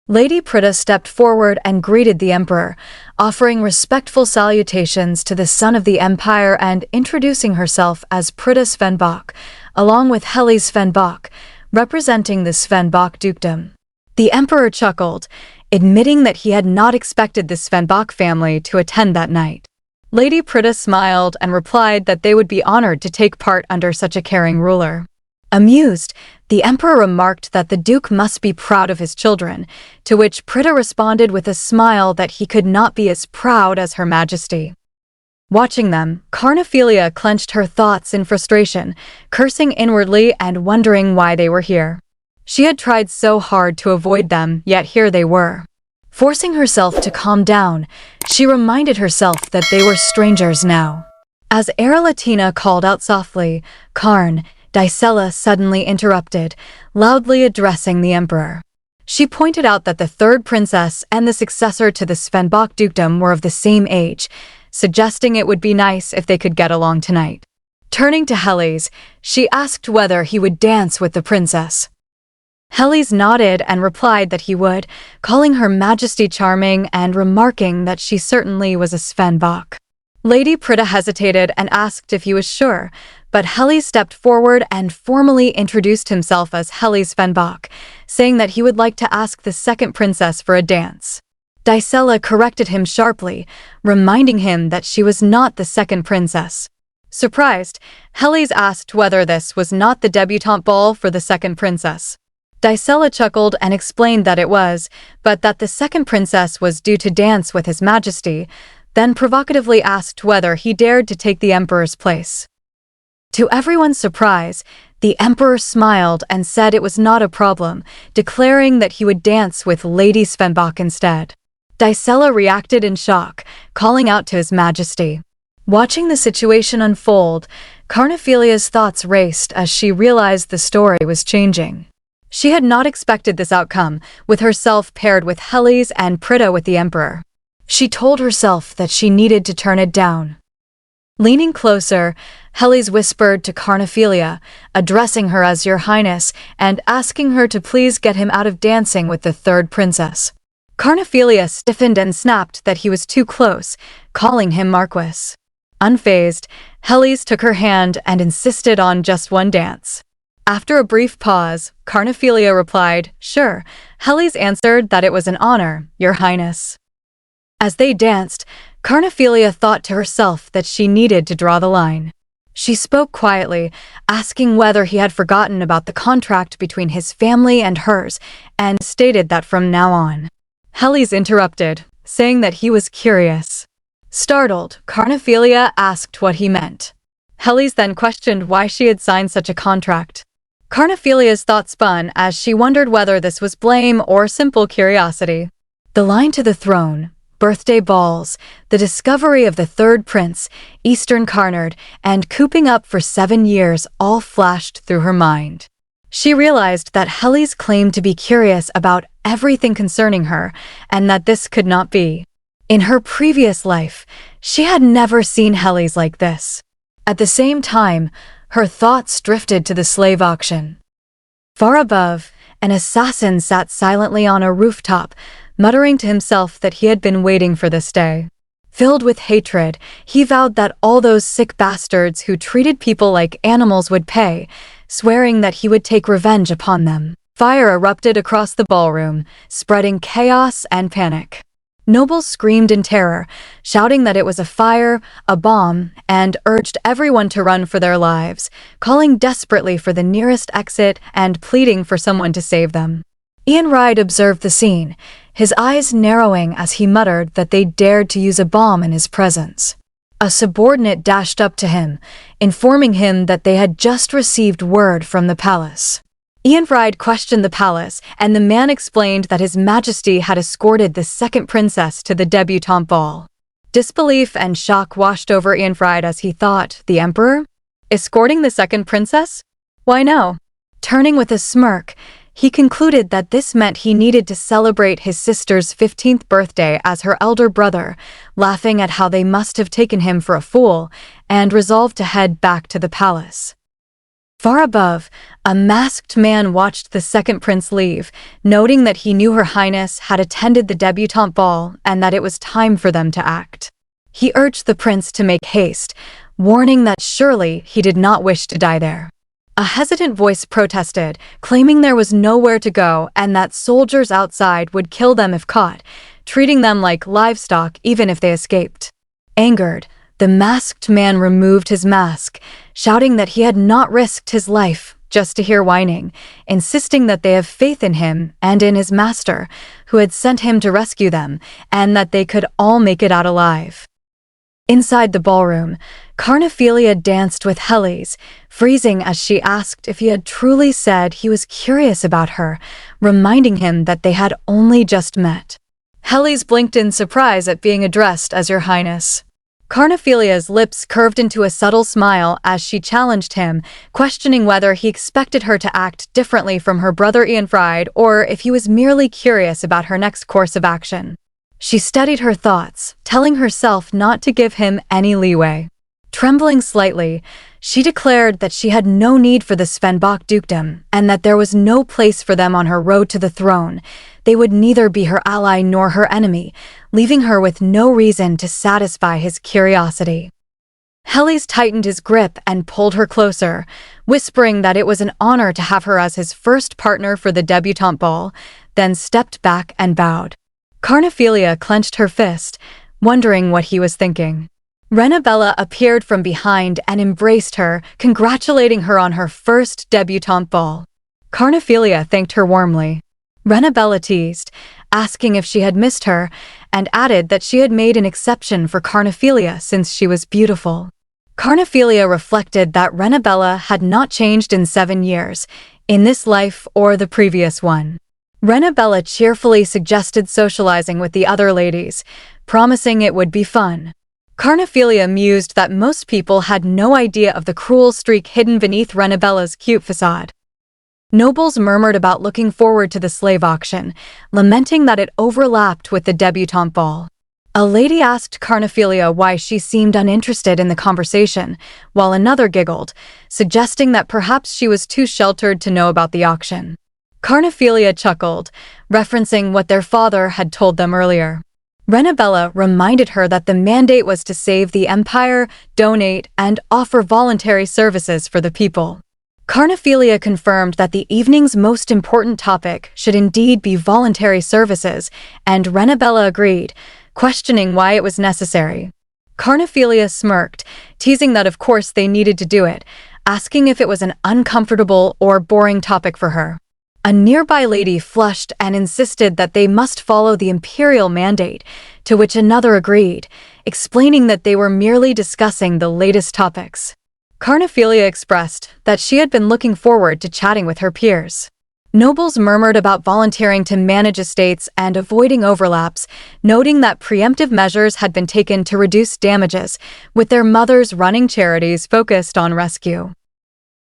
Lady Prita stepped forward and greeted the emperor, offering respectful salutations to the son of the empire and introducing herself as Prita Svenbach, along with Heli Svenbach, representing the Svenbach dukedom. The emperor chuckled, admitting that he had not expected the Svenbach family to attend that night. Lady Prita smiled and replied that they would be honored to take part under such a caring ruler. Amused, the emperor remarked that the duke must be proud of his children, to which Prita responded with a smile that he could not be as proud as Her Majesty. Watching them, Carnephelia clenched her thoughts in frustration, cursing inwardly and wondering why they were here. She had tried so hard to avoid them, yet here they were. Forcing herself to calm down, She reminded herself that they were strangers now. As Era Latina called out softly, "Karn," Dicella suddenly interrupted, loudly addressing the emperor. She pointed out that the third princess and the successor to the Svenbach dukedom were of the same age, suggesting it would be nice if they could get along tonight. Turning to Helles, she asked whether he would dance with the princess. Helles nodded and replied that he would, calling her Majesty charming and remarking that she certainly was a Svenbach. Lady Prita hesitated and asked if he was sure, but Helles stepped forward and formally introduced himself as Helles Svenbach, saying that he would like to ask the second princess for a dance. Dicella corrected him sharply, reminding him that she was not the second princess. Surprised, Helles asked whether this was not the debutante ball for the second princess. Dicella chuckled and explained that it was, but that the second princess was due to dance with His Majesty, then provocatively asked whether he dared to take the emperor's place. To everyone's surprise, the emperor smiled and said it was not a problem, declaring that he would dance with Lady Svenbach instead. Dicella reacted in shock, calling out to His Majesty. Watching the situation unfold, Carnephelia's thoughts raced as she realized the story was changing. She had not expected this outcome, with herself paired with Helles and Prita with the emperor. She told herself that she needed to turn it down. Leaning closer, Helles whispered to Carnephelia, addressing her as Your Highness and asking her to please get him out of dancing with the third princess. Carnephelia stiffened and snapped that he was too close, calling him Marquis. Unfazed, Helles took her hand and insisted on just one dance. After a brief pause, Carnephelia replied, "Sure." Helles answered that it was an honor, Your Highness. As they danced, Carnephelia thought to herself that she needed to draw the line. She spoke quietly, asking whether he had forgotten about the contract between his family and hers, and stated that from now on. Helles interrupted, saying that he was curious. Startled, Carnephelia asked what he meant. Helles then questioned why she had signed such a contract. Carnephelia's thoughts spun as she wondered whether this was blame or simple curiosity. The line to the throne, birthday balls, the discovery of the third prince, Eastern Carnard, and cooping up for 7 years all flashed through her mind. She realized that Helles claimed to be curious about everything concerning her, and that this could not be. In her previous life, she had never seen Helles like this. At the same time, her thoughts drifted to the slave auction. Far above, an assassin sat silently on a rooftop, muttering to himself that he had been waiting for this day. Filled with hatred, he vowed that all those sick bastards who treated people like animals would pay, swearing that he would take revenge upon them. Fire erupted across the ballroom, spreading chaos and panic. Nobles screamed in terror, shouting that it was a fire, a bomb, and urged everyone to run for their lives, calling desperately for the nearest exit and pleading for someone to save them. Ian Ride observed the scene, his eyes narrowing as he muttered that they dared to use a bomb in his presence. A subordinate dashed up to him, informing him that they had just received word from the palace. Ian Ride questioned the palace, and the man explained that His Majesty had escorted the second princess to the debutante ball. Disbelief and shock washed over Ian Ride as he thought, the emperor? Escorting the second princess? Why no? Turning with a smirk, he concluded that this meant he needed to celebrate his sister's 15th birthday as her elder brother, laughing at how they must have taken him for a fool, and resolved to head back to the palace. Far above, a masked man watched the second prince leave, noting that he knew Her Highness had attended the debutante ball and that it was time for them to act. He urged the prince to make haste, warning that surely he did not wish to die there. A hesitant voice protested, claiming there was nowhere to go and that soldiers outside would kill them if caught, treating them like livestock even if they escaped. Angered, the masked man removed his mask, shouting that he had not risked his life just to hear whining, insisting that they have faith in him and in his master, who had sent him to rescue them, and that they could all make it out alive. Inside the ballroom, Carnephelia danced with Helles, freezing as she asked if he had truly said he was curious about her, reminding him that they had only just met. Helly's blinked in surprise at being addressed as Your Highness. Carnephelia's lips curved into a subtle smile as she challenged him, questioning whether he expected her to act differently from her brother Ianfried or if he was merely curious about her next course of action. She steadied her thoughts, telling herself not to give him any leeway. Trembling slightly, she declared that she had no need for the Svenbach dukedom and that there was no place for them on her road to the throne. They would neither be her ally nor her enemy, leaving her with no reason to satisfy his curiosity. Helly's tightened his grip and pulled her closer, whispering that it was an honor to have her as his first partner for the debutante ball, then stepped back and bowed. Carnephelia clenched her fist, wondering what he was thinking. Renabella appeared from behind and embraced her, congratulating her on her first debutante ball. Carnephelia thanked her warmly. Renabella teased, asking if she had missed her, and added that she had made an exception for Carnephelia since she was beautiful. Carnephelia reflected that Renabella had not changed in 7 years, in this life or the previous one. Renabella cheerfully suggested socializing with the other ladies, promising it would be fun. Carnephelia mused that most people had no idea of the cruel streak hidden beneath Renabella's cute facade. Nobles murmured about looking forward to the slave auction, lamenting that it overlapped with the debutante ball. A lady asked Carnephelia why she seemed uninterested in the conversation, while another giggled, suggesting that perhaps she was too sheltered to know about the auction. Carnephelia chuckled, referencing what their father had told them earlier. Renabella reminded her that the mandate was to save the empire, donate, and offer voluntary services for the people. Carnephelia confirmed that the evening's most important topic should indeed be voluntary services, and Renabella agreed, questioning why it was necessary. Carnephelia smirked, teasing that of course they needed to do it, asking if it was an uncomfortable or boring topic for her. A nearby lady flushed and insisted that they must follow the imperial mandate, to which another agreed, explaining that they were merely discussing the latest topics. Carnephelia expressed that she had been looking forward to chatting with her peers. Nobles murmured about volunteering to manage estates and avoiding overlaps, noting that preemptive measures had been taken to reduce damages, with their mothers running charities focused on rescue.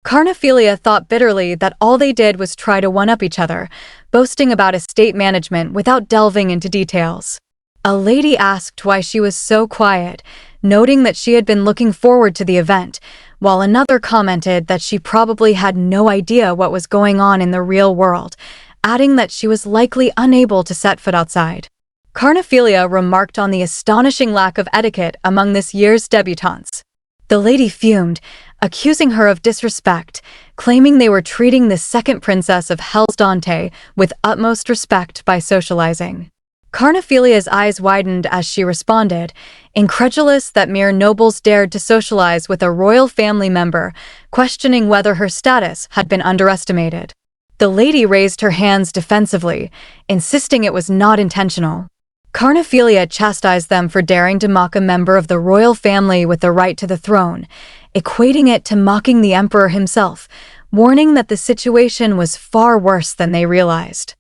Carnephelia thought bitterly that all they did was try to one-up each other, boasting about estate management without delving into details. A lady asked why she was so quiet, noting that she had been looking forward to the event, while another commented that she probably had no idea what was going on in the real world, adding that she was likely unable to set foot outside. Carnephelia remarked on the astonishing lack of etiquette among this year's debutantes. The lady fumed, accusing her of disrespect, claiming they were treating the second princess of Hellsdante with utmost respect by socializing. Carnephelia's eyes widened as she responded, incredulous that mere nobles dared to socialize with a royal family member, questioning whether her status had been underestimated. The lady raised her hands defensively, insisting it was not intentional. Carnephelia chastised them for daring to mock a member of the royal family with the right to the throne, equating it to mocking the emperor himself, warning that the situation was far worse than they realized.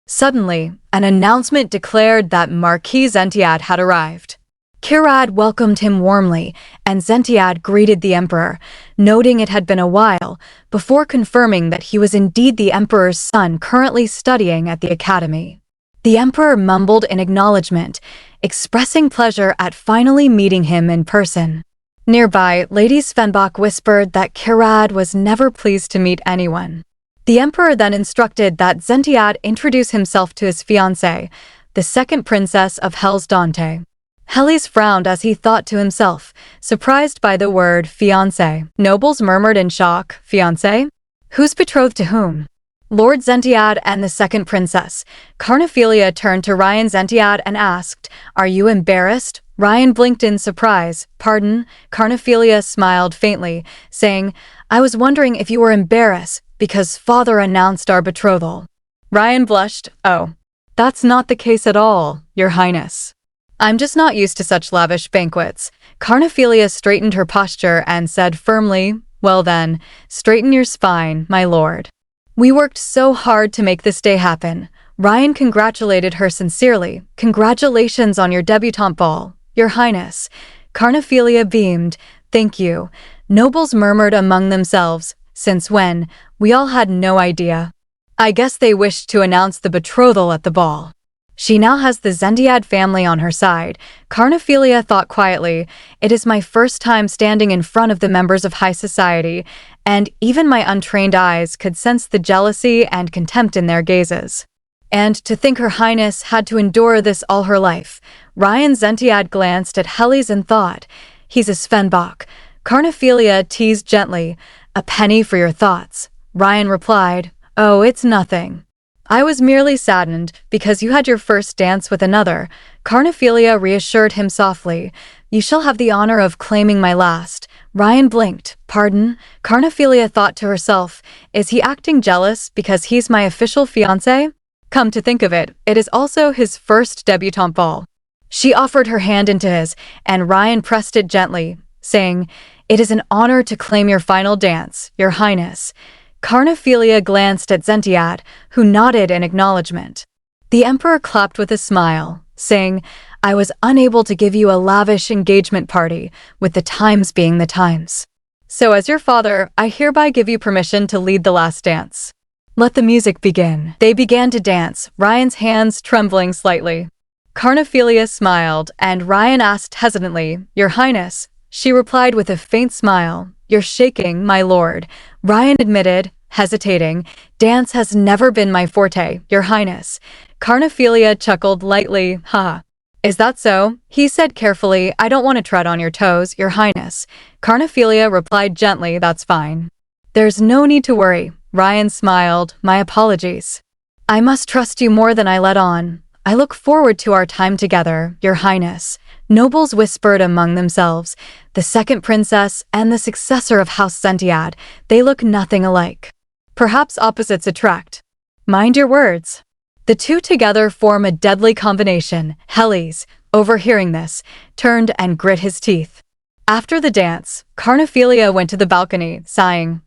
Suddenly, an announcement declared that Marquis Zentiad had arrived. Kirad welcomed him warmly, and Zentiad greeted the emperor, noting it had been a while, before confirming that he was indeed the emperor's son currently studying at the academy. The emperor mumbled in acknowledgement, expressing pleasure at finally meeting him in person. Nearby, Lady Svenbach whispered that Kirad was never pleased to meet anyone. The emperor then instructed that Zentiad introduce himself to his fiancée, the second princess of Hellsdante. Helly's frowned as he thought to himself, surprised by the word fiancé. Nobles murmured in shock, fiancé? Who's betrothed to whom? Lord Zentiad and the second princess. Carnephelia turned to Ryan Zentiad and asked, "Are you embarrassed?" Ryan blinked in surprise. "Pardon?" Carnephelia smiled faintly, saying, "I was wondering if you were embarrassed because father announced our betrothal." Ryan blushed. "Oh, that's not the case at all, Your Highness. I'm just not used to such lavish banquets." Carnephelia straightened her posture and said firmly, "Well then, straighten your spine, my lord. We worked so hard to make this day happen. Ryan congratulated her sincerely. Congratulations on your debutante ball, Your Highness. Carnephelia beamed. Thank you. Nobles murmured among themselves. Since when? We all had no idea. I guess they wished to announce the betrothal at the ball. She now has the Zendiad family on her side. Carnephelia thought quietly, it is my first time standing in front of the members of high society, and even my untrained eyes could sense the jealousy and contempt in their gazes. And to think Her Highness had to endure this all her life. Ryan Zendiad glanced at Helis and thought, he's a Svenbach. Carnephelia teased gently, a penny for your thoughts. Ryan replied, oh, it's nothing. I was merely saddened because you had your first dance with another. Carnephelia reassured him softly. You shall have the honor of claiming my last. Ryan blinked. Pardon? Carnephelia thought to herself, is he acting jealous because he's my official fiancé? Come to think of it, it is also his first debutante ball. She offered her hand into his, and Ryan pressed it gently, saying, it is an honor to claim your final dance, Your Highness. Carnephelia glanced at Zendiad, who nodded in acknowledgement. The Emperor clapped with a smile, saying, I was unable to give you a lavish engagement party, with the times being the times. So as your father, I hereby give you permission to lead the last dance. Let the music begin. They began to dance, Ryan's hands trembling slightly. Carnephelia smiled, and Ryan asked hesitantly, Your Highness. She replied with a faint smile, You're shaking, my lord. Ryan admitted, hesitating, dance has never been my forte, Your Highness. Carnephelia chuckled lightly, ha. Is that so? He said carefully, I don't want to tread on your toes, Your Highness. Carnephelia replied gently, that's fine. There's no need to worry. Ryan smiled, my apologies. I must trust you more than I let on. I look forward to our time together, Your Highness. Nobles whispered among themselves, the second princess and the successor of House Zendiad, they look nothing alike. Perhaps opposites attract. Mind your words. The two together form a deadly combination. Helis, overhearing this, turned and grit his teeth. After the dance, Carnephelia went to the balcony, sighing,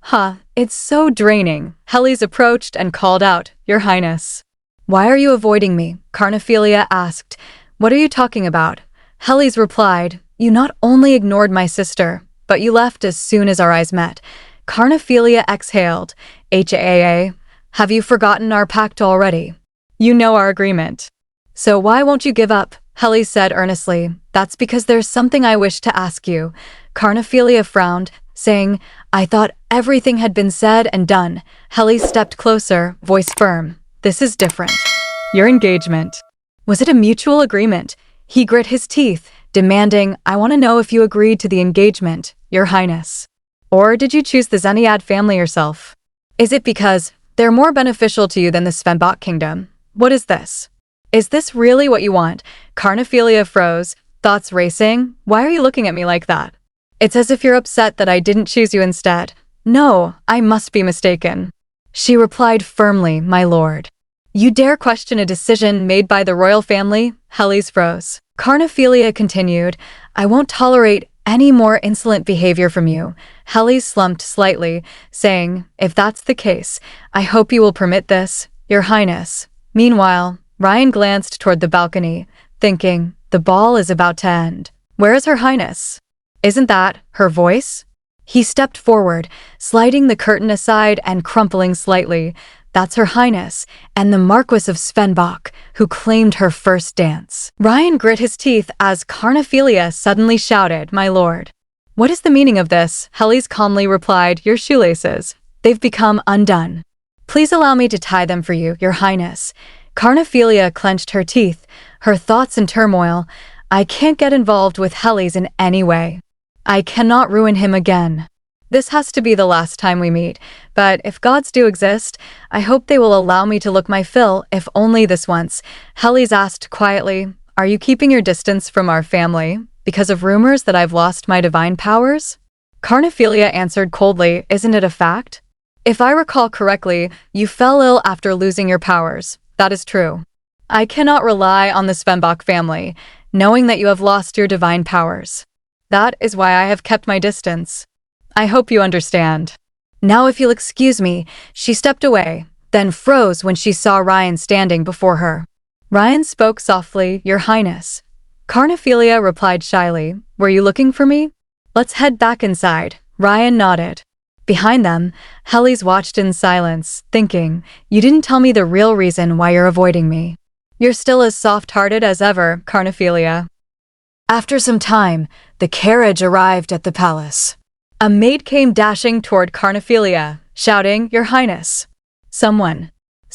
it's so draining. Helis approached and called out, Your Highness. Why are you avoiding me? Carnephelia asked. What are you talking about? Helis replied, you not only ignored my sister, but you left as soon as our eyes met. Carnephelia exhaled. HAA, have you forgotten our pact already? You know our agreement. So why won't you give up? Helis said earnestly. That's because there's something I wish to ask you. Carnephelia frowned, saying, I thought everything had been said and done. Helis stepped closer, voice firm. This is different. Your engagement. Was it a mutual agreement? He grit his teeth, demanding, I want to know if you agreed to the engagement, Your Highness. Or did you choose the Zendiad family yourself? Is it because they're more beneficial to you than the Svenbach kingdom? What is this? Is this really what you want? Carnephelia froze, thoughts racing. Why are you looking at me like that? It's as if you're upset that I didn't choose you instead. No, I must be mistaken. She replied firmly, my lord. You dare question a decision made by the royal family? Helis froze. Carnephelia continued, I won't tolerate any more insolent behavior from you. Helis slumped slightly, saying, if that's the case, I hope you will permit this, Your Highness. Meanwhile, Ryan glanced toward the balcony, thinking, the ball is about to end. Where is Her Highness? Isn't that her voice? He stepped forward, sliding the curtain aside and crumpling slightly. That's Her Highness, and the Marquis of Svenbach, who claimed her first dance. Ryan grit his teeth as Carnephelia suddenly shouted, my lord. What is the meaning of this? Helis calmly replied, your shoelaces. They've become undone. Please allow me to tie them for you, Your Highness. Carnephelia clenched her teeth, her thoughts in turmoil. I can't get involved with Helis in any way. I cannot ruin him again. This has to be the last time we meet, but if gods do exist, I hope they will allow me to look my fill, if only this once. Helis asked quietly, are you keeping your distance from our family because of rumors that I've lost my divine powers? Carnephelia answered coldly, isn't it a fact? If I recall correctly, you fell ill after losing your powers. That is true. I cannot rely on the Svenbach family, knowing that you have lost your divine powers. That is why I have kept my distance. I hope you understand. Now if you'll excuse me, she stepped away, then froze when she saw Ryan standing before her. Ryan spoke softly, "Your Highness." Carnephelia replied shyly, "Were you looking for me?" "Let's head back inside." Ryan nodded. Behind them, Helly's watched in silence, thinking, "You didn't tell me the real reason why you're avoiding me." "You're still as soft-hearted as ever, Carnephelia." After some time, the carriage arrived at the palace. A maid came dashing toward Carnephelia, shouting, "Your Highness."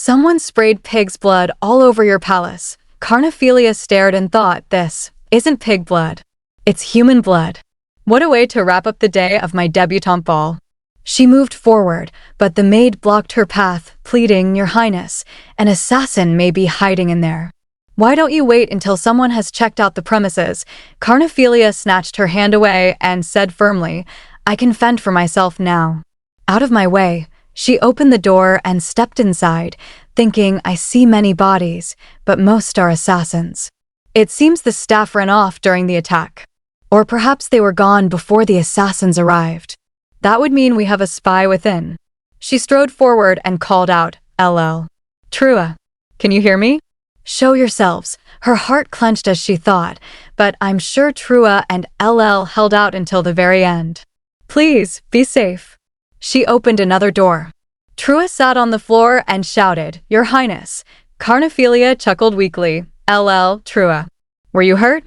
Someone sprayed pig's blood all over your palace." Carnephelia stared and thought, "This isn't pig blood. It's human blood." What a way to wrap up the day of my debutante ball. She moved forward, but the maid blocked her path, pleading, "Your Highness, an assassin may be hiding in there." "Why don't you wait until someone has checked out the premises?" Carnephelia snatched her hand away and said firmly, "I can fend for myself now." Out of my way, she opened the door and stepped inside, thinking, "I see many bodies, but most are assassins." It seems the staff ran off during the attack. Or perhaps they were gone before the assassins arrived. That would mean we have a spy within. She strode forward and called out, "LL. Trua, can you hear me? Show yourselves." Her heart clenched as she thought, but I'm sure Trua and LL held out until the very end. "Please, be safe." She opened another door. Trua sat on the floor and shouted, "Your Highness." Carnephelia chuckled weakly, "LL, Trua. Were you hurt?"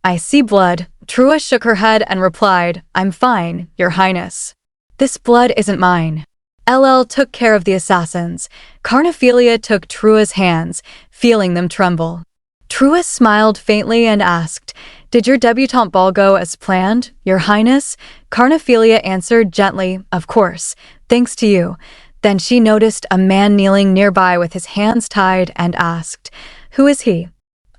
"I see blood." Trua shook her head and replied, "I'm fine, Your Highness. This blood isn't mine." LL took care of the assassins. Carnephelia took Trua's hands, feeling them tremble. Trua smiled faintly and asked, "Did your debutante ball go as planned, Your Highness?" Carnephelia answered gently, "Of course, thanks to you." Then she noticed a man kneeling nearby with his hands tied and asked, "Who is he?"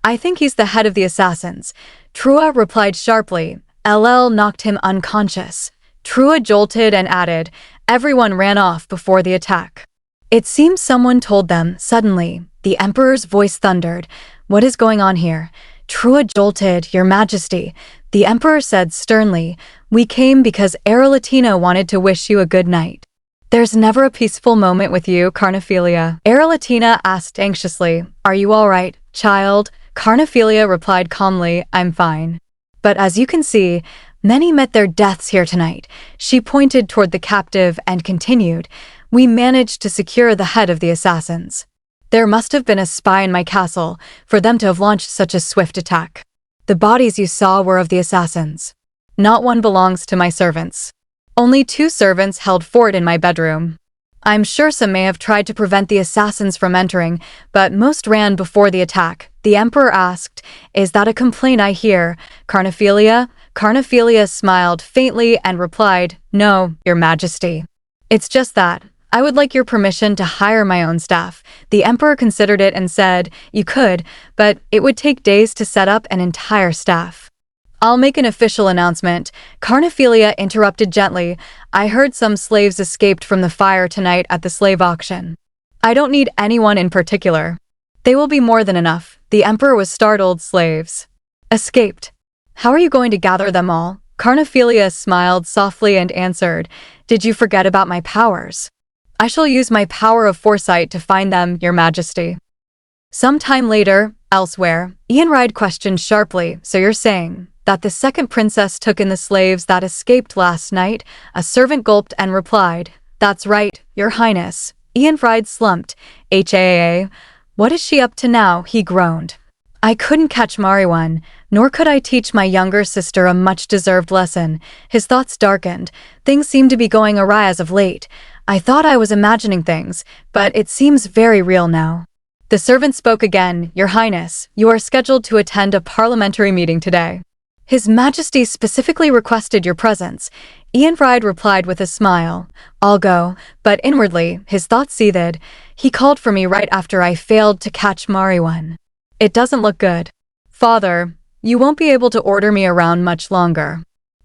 "I think he's the head of the assassins." Trua replied sharply. LL knocked him unconscious. Trua jolted and added, "Everyone ran off before the attack." It seems someone told them. Suddenly, the Emperor's voice thundered, "What is going on here?" Trua jolted, "Your Majesty." The Emperor said sternly, "We came because Latina wanted to wish you a good night." "There's never a peaceful moment with you, Carnephelia." Latina asked anxiously, "Are you all right, child?" Carnephelia replied calmly, "I'm fine. But as you can see, many met their deaths here tonight." She pointed toward the captive and continued, "We managed to secure the head of the assassins. There must have been a spy in my castle for them to have launched such a swift attack. The bodies you saw were of the assassins. Not one belongs to my servants. Only 2 servants held fort in my bedroom. I'm sure some may have tried to prevent the assassins from entering, but most ran before the attack." The Emperor asked, "Is that a complaint I hear, Carnephelia?" Carnephelia smiled faintly and replied, "No, Your Majesty. It's just that I would like your permission to hire my own staff." The Emperor considered it and said, "You could, but it would take days to set up an entire staff." "I'll make an official announcement." Carnephelia interrupted gently, "I heard some slaves escaped from the fire tonight at the slave auction. I don't need anyone in particular. They will be more than enough." The Emperor was startled. "Slaves escaped? How are you going to gather them all?" Carnephelia smiled softly and answered, "Did you forget about my powers? I shall use my power of foresight to find them, Your Majesty." Some time later, elsewhere, Ianride questioned sharply, "So you're saying that the second princess took in the slaves that escaped last night?" A servant gulped and replied, "That's right, Your Highness." Ianride slumped. "HAA, what is she up to now?" he groaned. "I couldn't catch Mariwan, nor could I teach my younger sister a much-deserved lesson." His thoughts darkened. "Things seem to be going awry as of late. I thought I was imagining things, but it seems very real now." The servant spoke again, "Your Highness, you are scheduled to attend a parliamentary meeting today. His Majesty specifically requested your presence." Ianride replied with a smile, "I'll go," but inwardly, his thoughts seethed. "He called for me right after I failed to catch Mariwan. It doesn't look good. Father, you won't be able to order me around much longer.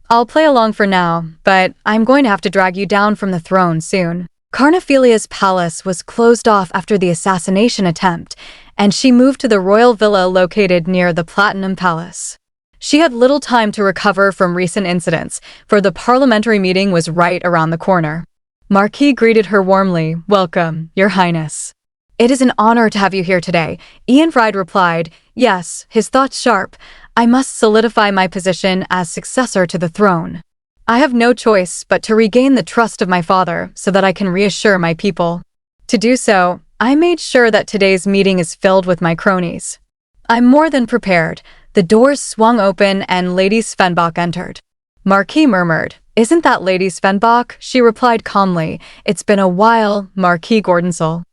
I'll play along for now, but I'm going to have to drag you down from the throne soon." Carnephelia's palace was closed off after the assassination attempt, and she moved to the royal villa located near the Platinum Palace. She had little time to recover from recent incidents, for the parliamentary meeting was right around the corner. Marquis greeted her warmly, "Welcome, Your Highness." It is an honor to have you here today. Ianfried replied, yes, his thoughts sharp. I must solidify my position as successor to the throne. I have no choice but to regain the trust of my father so that I can reassure my people. To do so, I made sure that today's meeting is filled with my cronies. I'm more than prepared. The doors swung open and Lady Svenbach entered. Marquis murmured, isn't that Lady Svenbach? She replied calmly, it's been a while, Marquis Gordonsol.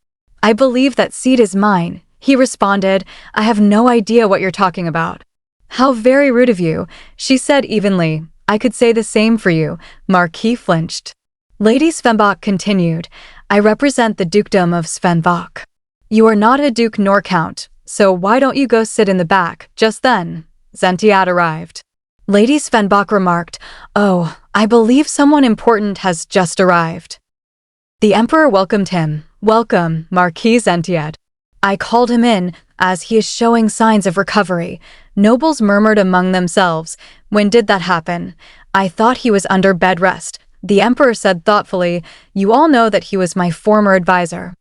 I believe that seat is mine. He responded, I have no idea what you're talking about. How very rude of you, she said evenly. I could say the same for you. Marquis flinched. Lady Svenbach continued, I represent the dukedom of Svenbach. You are not a duke nor count, so why don't you go sit in the back? Just then, Zentiad arrived. Lady Svenbach remarked, oh, I believe someone important has just arrived. The emperor welcomed him. Welcome, Marquis Zentiad. I called him in, as he is showing signs of recovery. Nobles murmured among themselves. When did that happen? I thought he was under bed rest. The emperor said thoughtfully, you all know that he was my former advisor.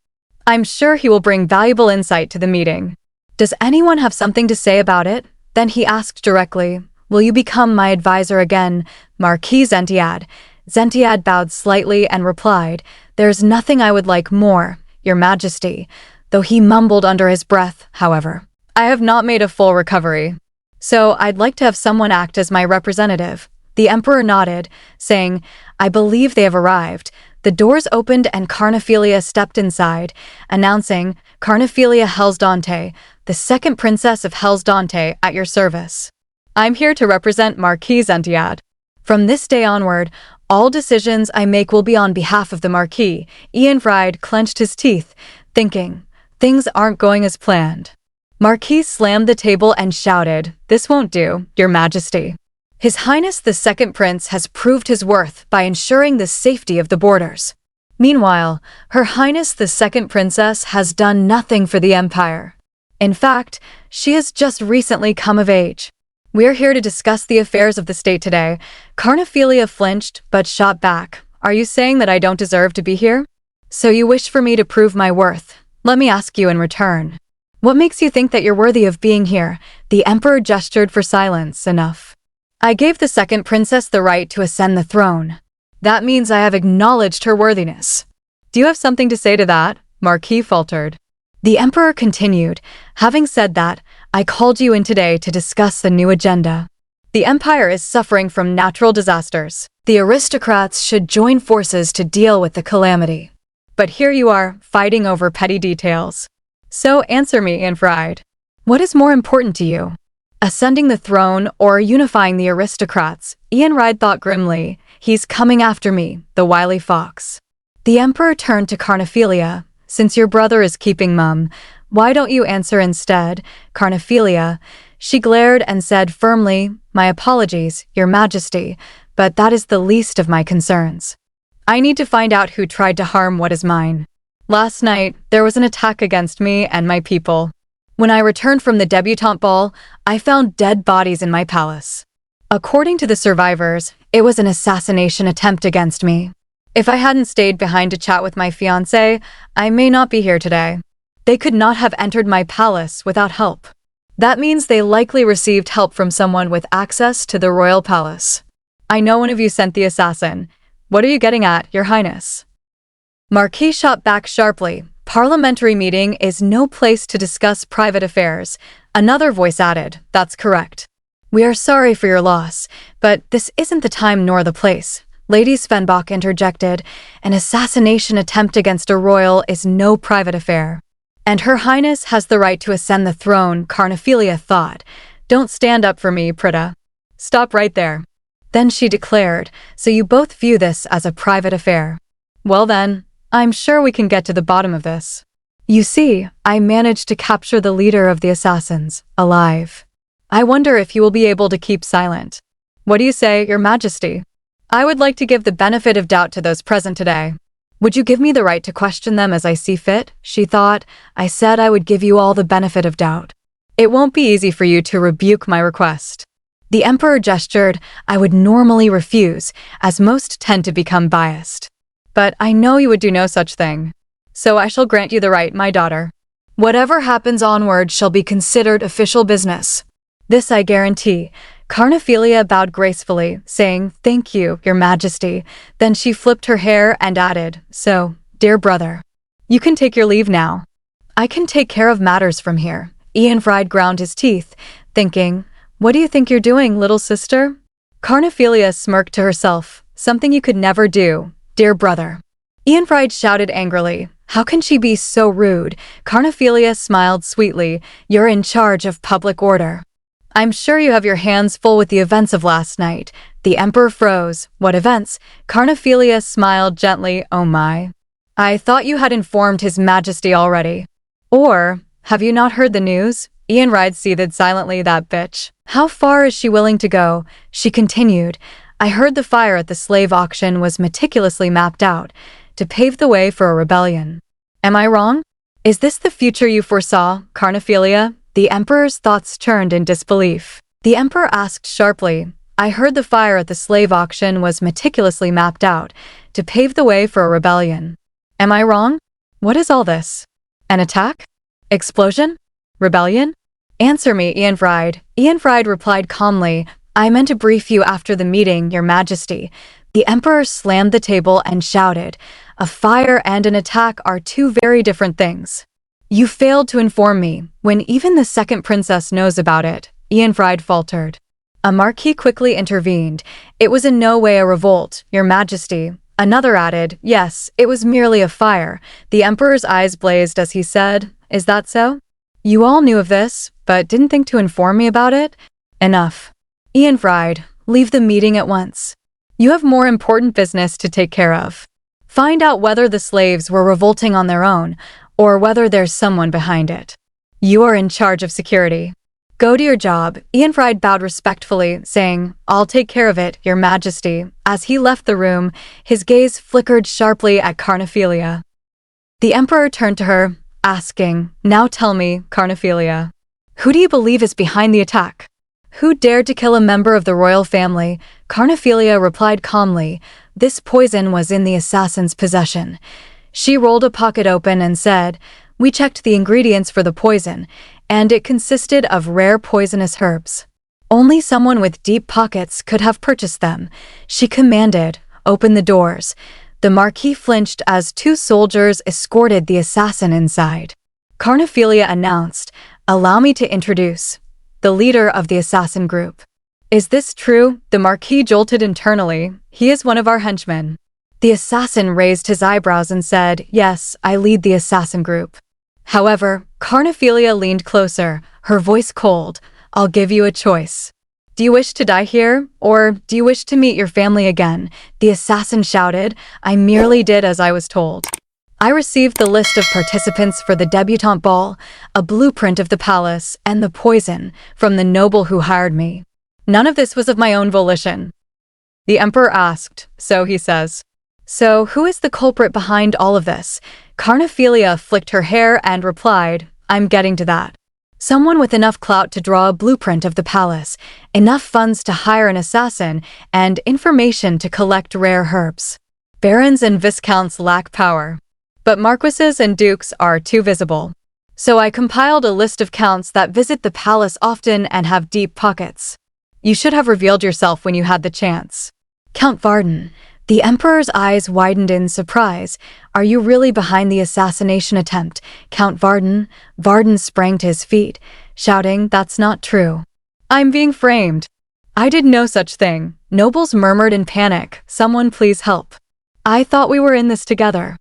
I'm sure he will bring valuable insight to the meeting. Does anyone have something to say about it? Then he asked directly, will you become my advisor again, Marquis Zentiad? Zentiad bowed slightly and replied, there's nothing I would like more, Your Majesty, though he mumbled under his breath, however. I have not made a full recovery, so I'd like to have someone act as my representative. The emperor nodded, saying, I believe they have arrived. The doors opened and Carnephelia stepped inside, announcing, Carnephelia Hellsdante, the second princess of Hellsdante, at your service. I'm here to represent Marquis Zentiad. From this day onward, all decisions I make will be on behalf of the Marquis. Ianfried clenched his teeth, thinking, things aren't going as planned. Marquis slammed the table and shouted, this won't do, Your Majesty. His Highness the Second Prince has proved his worth by ensuring the safety of the borders. Meanwhile, Her Highness the Second Princess has done nothing for the Empire. In fact, she has just recently come of age. We're here to discuss the affairs of the state today. Carnephelia flinched, but shot back. Are you saying that I don't deserve to be here? So you wish for me to prove my worth. Let me ask you in return. What makes you think that you're worthy of being here? The emperor gestured for silence. Enough. I gave the second princess the right to ascend the throne. That means I have acknowledged her worthiness. Do you have something to say to that? Marquis faltered. The emperor continued, having said that, I called you in today to discuss the new agenda. The empire is suffering from natural disasters. The aristocrats should join forces to deal with the calamity. But here you are, fighting over petty details. So answer me, Ianfried. What is more important to you? Ascending the throne or unifying the aristocrats? Ianfried thought grimly. He's coming after me, the wily fox. The emperor turned to Carnephelia. Since your brother is keeping mum, why don't you answer instead, Carnephelia? She glared and said firmly, my apologies, Your Majesty, but that is the least of my concerns. I need to find out who tried to harm what is mine. Last night, there was an attack against me and my people. When I returned from the debutante ball, I found dead bodies in my palace. According to the survivors, it was an assassination attempt against me. If I hadn't stayed behind to chat with my fiancé, I may not be here today. They could not have entered my palace without help. That means they likely received help from someone with access to the royal palace. I know one of you sent the assassin. What are you getting at, Your Highness? Marquis shot back sharply. Parliamentary meeting is no place to discuss private affairs. Another voice added, that's correct. We are sorry for your loss, but this isn't the time nor the place. Lady Svenbach interjected, an assassination attempt against a royal is no private affair. And Her Highness has the right to ascend the throne, Carnephelia thought. Don't stand up for me, Prita. Stop right there. Then she declared, so you both view this as a private affair. Well then, I'm sure we can get to the bottom of this. You see, I managed to capture the leader of the assassins, alive. I wonder if you will be able to keep silent. What do you say, Your Majesty? I would like to give the benefit of doubt to those present today. Would you give me the right to question them as I see fit? She thought. I said I would give you all the benefit of doubt. It won't be easy for you to rebuke my request. The emperor gestured. I would normally refuse, as most tend to become biased. But I know you would do no such thing. so I shall grant you the right, my daughter. Whatever happens onward shall be considered official business. This I guarantee." Carnephelia bowed gracefully, saying, "Thank you, your majesty." Then she flipped her hair and added, "So, dear brother, you can take your leave now. I can take care of matters from here." Ianfried ground his teeth, thinking, "What do you think you're doing, little sister?" Carnephelia smirked to herself, "Something you could never do, dear brother." Ianfried shouted angrily, "How can she be so rude?" Carnephelia smiled sweetly, "You're in charge of public order. I'm sure you have your hands full with the events of last night." The emperor froze. "What events?" Carnephelia smiled gently, "Oh my. I thought you had informed his majesty already. Or, have you not heard the news?" Ianfried seethed silently, "That bitch. How far is she willing to go?" She continued, "I heard the fire at the slave auction was meticulously mapped out to pave the way for a rebellion. Am I wrong? Is this the future you foresaw, Carnephelia?" The emperor's thoughts turned in disbelief. The emperor asked sharply, "I heard the fire at the slave auction was meticulously mapped out to pave the way for a rebellion. Am I wrong? What is all this? An attack? Explosion? Rebellion? Answer me, Ianfried." Ianfried replied calmly, "I meant to brief you after the meeting, your majesty." The emperor slammed the table and shouted, "A fire and an attack are two very different things. You failed to inform me, when even the second princess knows about it." Ianfried faltered. A marquis quickly intervened. "It was in no way a revolt, your majesty." Another added, "Yes, it was merely a fire." The emperor's eyes blazed as he said, "Is that so? You all knew of this, but didn't think to inform me about it? Enough. Ianfried, leave the meeting at once. You have more important business to take care of. Find out whether the slaves were revolting on their own, or whether there's someone behind it. You are in charge of security. Go to your job." Ianfried bowed respectfully, saying, "I'll take care of it, your majesty." As he left the room, his gaze flickered sharply at Carnephelia. The emperor turned to her, asking, "Now tell me, Carnephelia, who do you believe is behind the attack? Who dared to kill a member of the royal family?" Carnephelia replied calmly, "This poison was in the assassin's possession." She rolled a pocket open and said, "We checked the ingredients for the poison, and it consisted of rare poisonous herbs. Only someone with deep pockets could have purchased them." She commanded, "Open the doors." The marquis flinched as two soldiers escorted the assassin inside. Carnephelia announced, "Allow me to introduce the leader of the assassin group." "Is this true?" The marquis jolted internally. "He is one of our henchmen." The assassin raised his eyebrows and said, "Yes, I lead the assassin group." However, Carnephelia leaned closer, her voice cold. "I'll give you a choice. Do you wish to die here, or do you wish to meet your family again?" The assassin shouted, "I merely did as I was told. I received the list of participants for the debutante ball, a blueprint of the palace, and the poison from the noble who hired me. None of this was of my own volition." The emperor asked, "So he says. So who is the culprit behind all of this?" Carnephelia flicked her hair and replied, "I'm getting to that. Someone with enough clout to draw a blueprint of the palace, enough funds to hire an assassin, and information to collect rare herbs. Barons and viscounts lack power, but marquises and dukes are too visible. So I compiled a list of counts that visit the palace often and have deep pockets. You should have revealed yourself when you had the chance." "Count Varden." The emperor's eyes widened in surprise. "Are you really behind the assassination attempt, Count Varden?" Varden sprang to his feet, shouting, "That's not true. I'm being framed. I did no such thing." Nobles murmured in panic, "Someone please help. I thought we were in this together."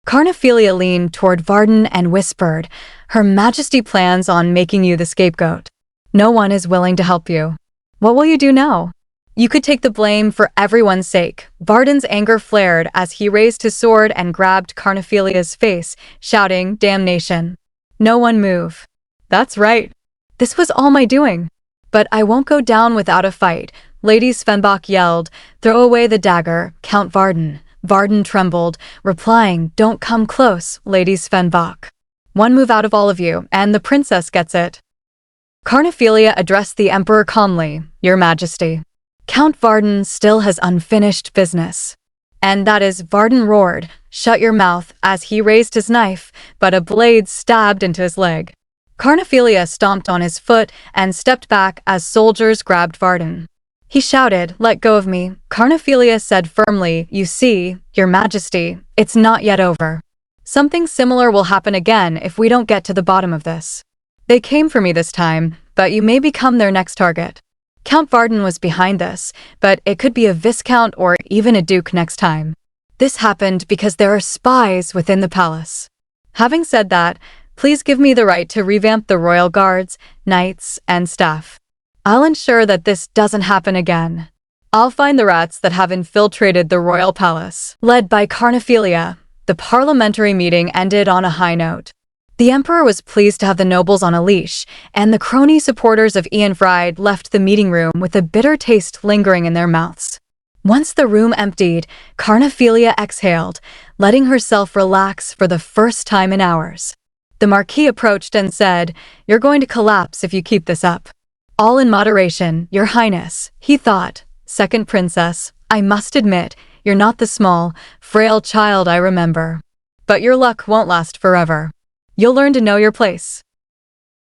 Carnephelia leaned toward Varden and whispered, "Her Majesty plans on making you the scapegoat. No one is willing to help you. What will you do now? You could take the blame for everyone's sake." Varden's anger flared as he raised his sword and grabbed Carnephelia's face, shouting, "Damnation. No one move." "That's right. This was all my doing. But I won't go down without a fight." Lady Svenbach yelled, "Throw away the dagger, Count Varden." Varden trembled, replying, "Don't come close, Lady Svenbach. One move out of all of you, and the princess gets it." Carnephelia addressed the emperor calmly, "Your Majesty, Count Varden still has unfinished business. And that is Varden roared, "Shut your mouth," as he raised his knife, but a blade stabbed into his leg. Carnephelia stomped on his foot and stepped back as soldiers grabbed Varden. He shouted, "Let go of me." Carnephelia said firmly, "You see, Your Majesty, it's not yet over. Something similar will happen again if we don't get to the bottom of this. They came for me this time, but you may become their next target." Count Varden was behind this, but it could be a viscount or even a duke next time. This happened because there are spies within the palace. Having said that, please give me the right to revamp the royal guards, knights, and staff. I'll ensure that this doesn't happen again. I'll find the rats that have infiltrated the royal palace. Led by Carnephelia, the parliamentary meeting ended on a high note. The emperor was pleased to have the nobles on a leash, and the crony supporters of Eanfried left the meeting room with a bitter taste lingering in their mouths. Once the room emptied, Carnephelia exhaled, letting herself relax for the first time in hours. The Marquis approached and said, "You're going to collapse if you keep this up." "All in moderation, Your Highness," he thought. "Second princess, I must admit, you're not the small, frail child I remember. But your luck won't last forever. You'll learn to know your place."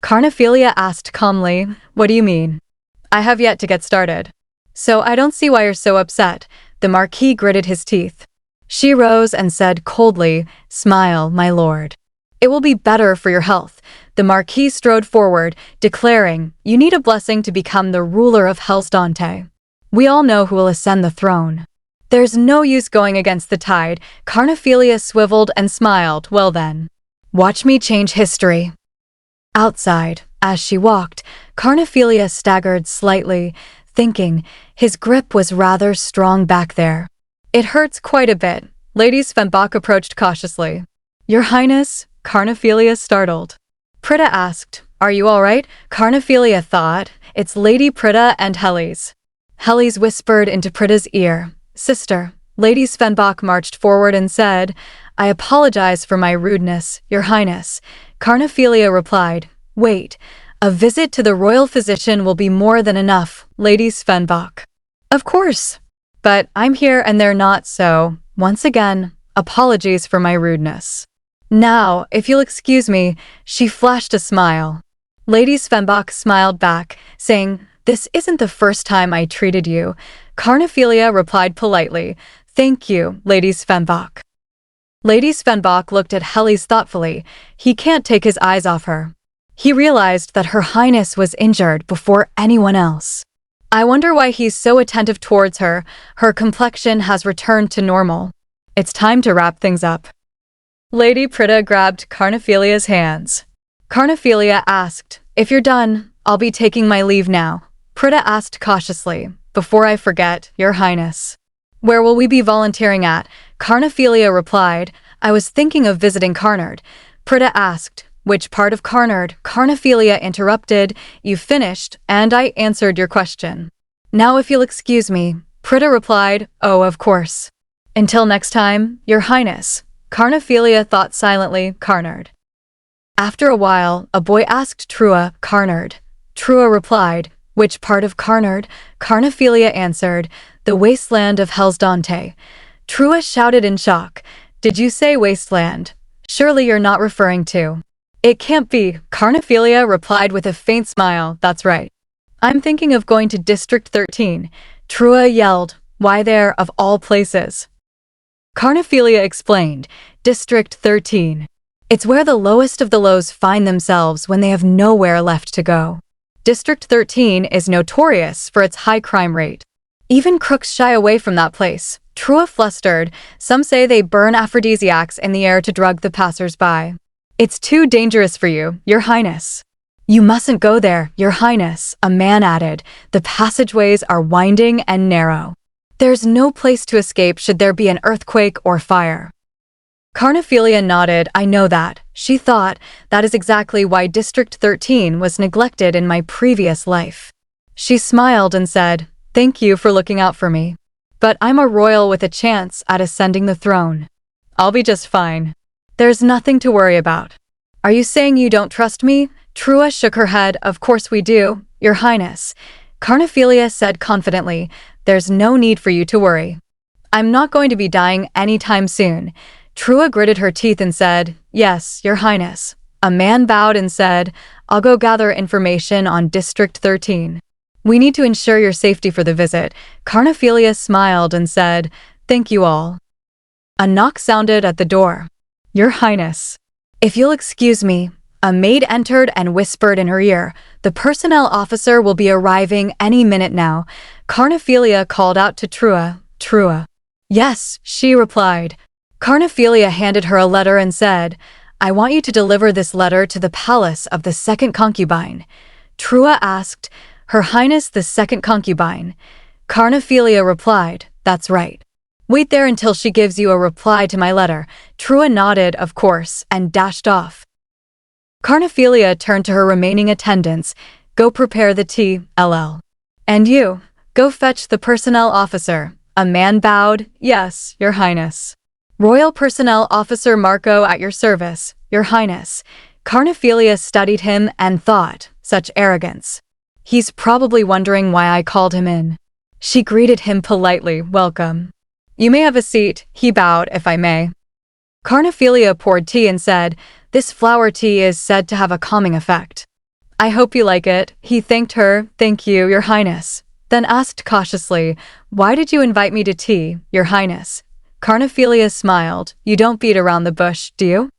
Carnephelia asked calmly, "What do you mean?" "I have yet to get started. So I don't see why you're so upset." The Marquis gritted his teeth. She rose and said coldly, "Smile, my lord. It will be better for your health." The Marquis strode forward, declaring, "You need a blessing to become the ruler of Hellsdante. We all know who will ascend the throne. There's no use going against the tide." Carnephelia swiveled and smiled. "Well then, watch me change history." Outside, as she walked, Carnephelia staggered slightly, thinking his grip was rather strong back there. "It hurts quite a bit." Lady Svenbach approached cautiously. "Your Highness?" Carnephelia startled. Prita asked, "Are you all right?" Carnephelia thought, "It's Lady Prita and Helly's." Helly's whispered into Prita's ear, "Sister." Lady Svenbach marched forward and said, "I apologize for my rudeness, Your Highness." Carnephelia replied, "Wait, a visit to the royal physician will be more than enough, Lady Svenbach." "Of course. But I'm here and they're not, so, once again, apologies for my rudeness. Now, if you'll excuse me." She flashed a smile. Lady Svenbach smiled back, saying, "This isn't the first time I treated you." Carnephelia replied politely, "Thank you, Lady Svenbach." Lady Svenbach looked at Helly's thoughtfully. He can't take his eyes off her. He realized that Her Highness was injured before anyone else. I wonder why he's so attentive towards her. Her complexion has returned to normal. It's time to wrap things up. Lady Prita grabbed Carnephelia's hands. Carnephelia asked, "If you're done, I'll be taking my leave now." Prita asked cautiously, "Before I forget, Your Highness, where will we be volunteering at?" Carnephelia replied, "I was thinking of visiting Carnard." Prita asked, "Which part of Carnard?" Carnephelia interrupted, "You finished, and I answered your question. Now if you'll excuse me." Prita replied, "Oh, of course. Until next time, Your Highness." Carnephelia thought silently, Carnard. After a while, a boy asked Trua, "Carnard." Trua replied, "Which part of Carnard?" Carnephelia answered, "The wasteland of Hellsdante." Trua shouted in shock, "Did you say wasteland? Surely you're not referring to—" "It can't be." Carnephelia replied with a faint smile, "That's right. I'm thinking of going to District 13. Trua yelled, "Why there, of all places?" Carnephelia explained, "District 13. It's where the lowest of the lows find themselves when they have nowhere left to go. District 13 is notorious for its high crime rate. Even crooks shy away from that place." Trua flustered, "Some say they burn aphrodisiacs in the air to drug the passers-by." "It's too dangerous for you, Your Highness." "You mustn't go there, Your Highness," a man added. "The passageways are winding and narrow. There's no place to escape should there be an earthquake or fire." Carnephelia nodded. "I know that." She thought, "That is exactly why District 13 was neglected in my previous life." She smiled and said, "Thank you for looking out for me. But I'm a royal with a chance at ascending the throne. I'll be just fine. There's nothing to worry about." "Are you saying you don't trust me?" Trua shook her head. "Of course we do, Your Highness." Carnephelia said confidently, "There's no need for you to worry. I'm not going to be dying anytime soon. Trua gritted her teeth and said, Yes, Your Highness. A man bowed and said, I'll go gather information on District 13. We need to ensure your safety for the visit. Carnephelia smiled and said, Thank you all. A knock sounded at the door. Your Highness. If you'll excuse me. A maid entered and whispered in her ear, The personnel officer will be arriving any minute now. Carnephelia called out to Trua. Trua. Yes, she replied. Carnephelia handed her a letter and said, I want you to deliver this letter to the palace of the second concubine. Trua asked, Her Highness the second concubine. Carnephelia replied, That's right. Wait there until she gives you a reply to my letter. Trua nodded, of course, and dashed off. Carnephelia turned to her remaining attendants. Go prepare the tea, LL. And you, go fetch the personnel officer. A man bowed, Yes, Your Highness. Royal Personnel Officer Marco at your service, Your Highness. Carnephelia studied him and thought, Such arrogance. He's probably wondering why I called him in. She greeted him politely, Welcome. You may have a seat, he bowed, if I may. Carnephelia poured tea and said, This flower tea is said to have a calming effect. I hope you like it. He thanked her, Thank you, Your Highness. Then asked cautiously, Why did you invite me to tea, Your Highness? Carnephelia smiled, You don't beat around the bush, do you?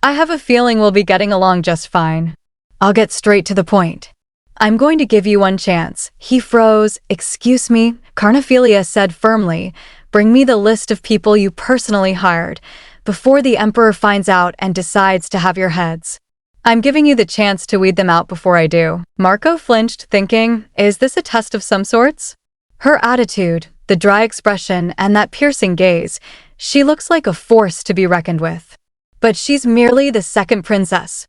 I have a feeling we'll be getting along just fine. I'll get straight to the point. I'm going to give you one chance. He froze. Excuse me, Carnephelia said firmly, Bring me the list of people you personally hired, before the Emperor finds out and decides to have your heads. I'm giving you the chance to weed them out before I do. Marco flinched, thinking, Is this a test of some sorts? Her attitude, the dry expression, and that piercing gaze, she looks like a force to be reckoned with. But she's merely the second princess.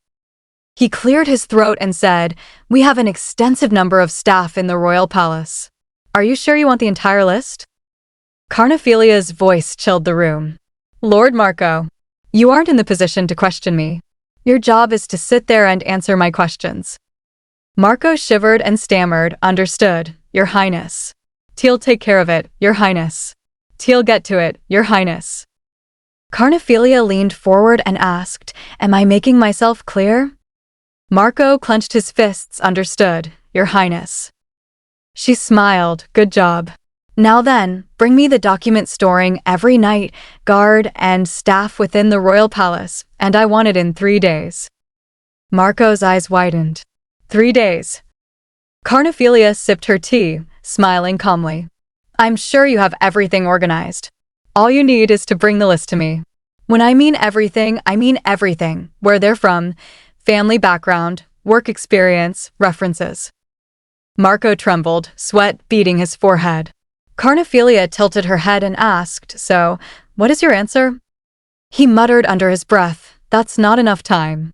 He cleared his throat and said, We have an extensive number of staff in the royal palace. Are you sure you want the entire list? Carnephelia's voice chilled the room. Lord Marco, you aren't in the position to question me. Your job is to sit there and answer my questions. Marco shivered and stammered, Understood, Your Highness. Teal take care of it, Your Highness. Teal get to it, Your Highness. Carnephelia leaned forward and asked, Am I making myself clear? Marco clenched his fists, Understood, Your Highness. She smiled, Good job. Now then, bring me the document storing every night, guard, and staff within the royal palace, and I want it in 3 days. Marco's eyes widened. 3 days. Carnephelia sipped her tea, smiling calmly. I'm sure you have everything organized. All you need is to bring the list to me. When I mean everything, where they're from, family background, work experience, references. Marco trembled, sweat beading his forehead. Carnephelia tilted her head and asked, So, what is your answer? He muttered under his breath, That's not enough time.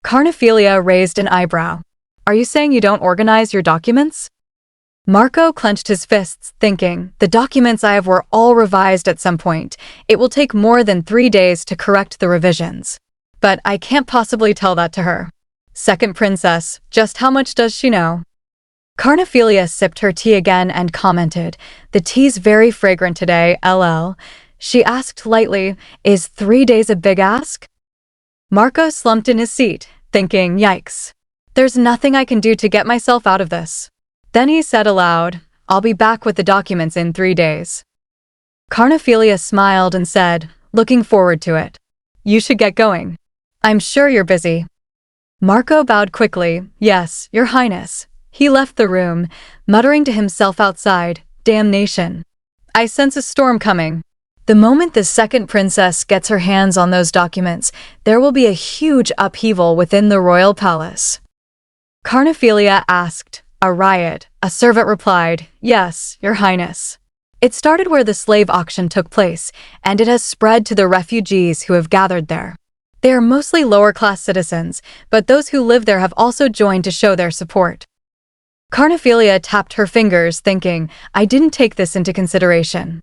Carnephelia raised an eyebrow. Are you saying you don't organize your documents? Marco clenched his fists, thinking, The documents I have were all revised at some point. It will take more than 3 days to correct the revisions. But I can't possibly tell that to her. Second princess, just how much does she know? Carnephelia sipped her tea again and commented, The tea's very fragrant today, LL. She asked lightly, Is 3 days a big ask? Marco slumped in his seat, thinking, Yikes. There's nothing I can do to get myself out of this. Then he said aloud, I'll be back with the documents in 3 days. Carnephelia smiled and said, Looking forward to it. You should get going. I'm sure you're busy. Marco bowed quickly, Yes, Your Highness. He left the room, muttering to himself outside, Damnation. I sense a storm coming. The moment the second princess gets her hands on those documents, there will be a huge upheaval within the royal palace. Carnephelia asked, A riot? A servant replied, Yes, Your Highness. It started where the slave auction took place, and it has spread to the refugees who have gathered there. They are mostly lower-class citizens, but those who live there have also joined to show their support. Carnephelia tapped her fingers, thinking, I didn't take this into consideration.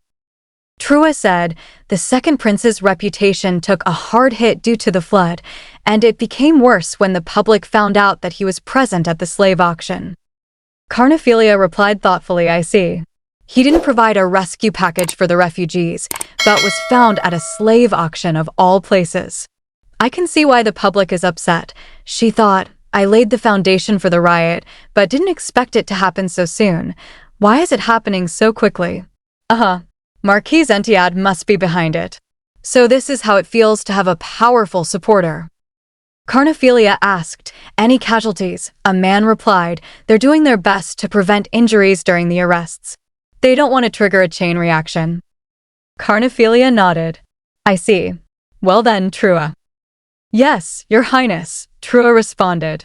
Trua said, The second prince's reputation took a hard hit due to the flood, and it became worse when the public found out that he was present at the slave auction. Carnephelia replied thoughtfully, I see. He didn't provide a rescue package for the refugees, but was found at a slave auction of all places. I can see why the public is upset. She thought, I laid the foundation for the riot, but didn't expect it to happen so soon. Why is it happening so quickly? Marquis Entiad must be behind it. So this is how it feels to have a powerful supporter. Carnephelia asked, any casualties? A man replied, they're doing their best to prevent injuries during the arrests. They don't want to trigger a chain reaction. Carnephelia nodded. I see. Well then, Trua. Yes, Your Highness, Trua responded.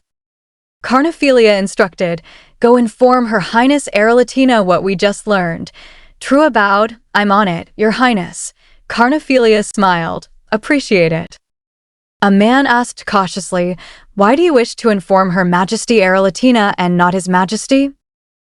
Carnephelia instructed, go inform Her Highness Erelatina what we just learned. Trua bowed, I'm on it, Your Highness. Carnephelia smiled, appreciate it. A man asked cautiously, why do you wish to inform Her Majesty Erelatina and not His Majesty?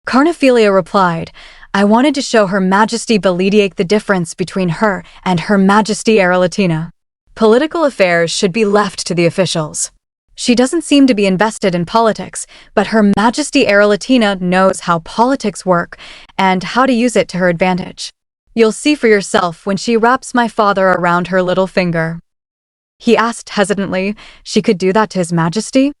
Carnephelia replied, I wanted to show Her Majesty Belediake the difference between her and Her Majesty Erelatina. Political affairs should be left to the officials. She doesn't seem to be invested in politics, but Her Majesty Erelatina knows how politics work and how to use it to her advantage. You'll see for yourself when she wraps my father around her little finger. He asked hesitantly, she could do that to His Majesty?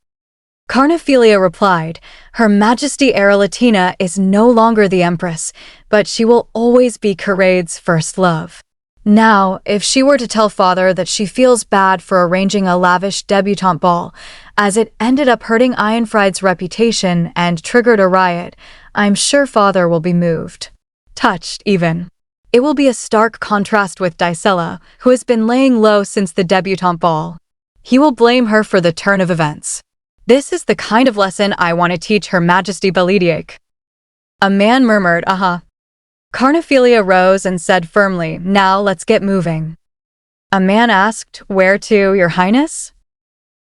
Carnephelia replied, Her Majesty Erelatina is no longer the Empress, but she will always be Karade's first love. Now, if she were to tell father that she feels bad for arranging a lavish debutante ball, as it ended up hurting Ironfried's reputation and triggered a riot, I'm sure father will be moved. Touched, even. It will be a stark contrast with Dicella, who has been laying low since the debutante ball. He will blame her for the turn of events. This is the kind of lesson I want to teach Her Majesty Belediake. A man murmured, Carnephelia rose and said firmly, now let's get moving. A man asked, where to, Your Highness?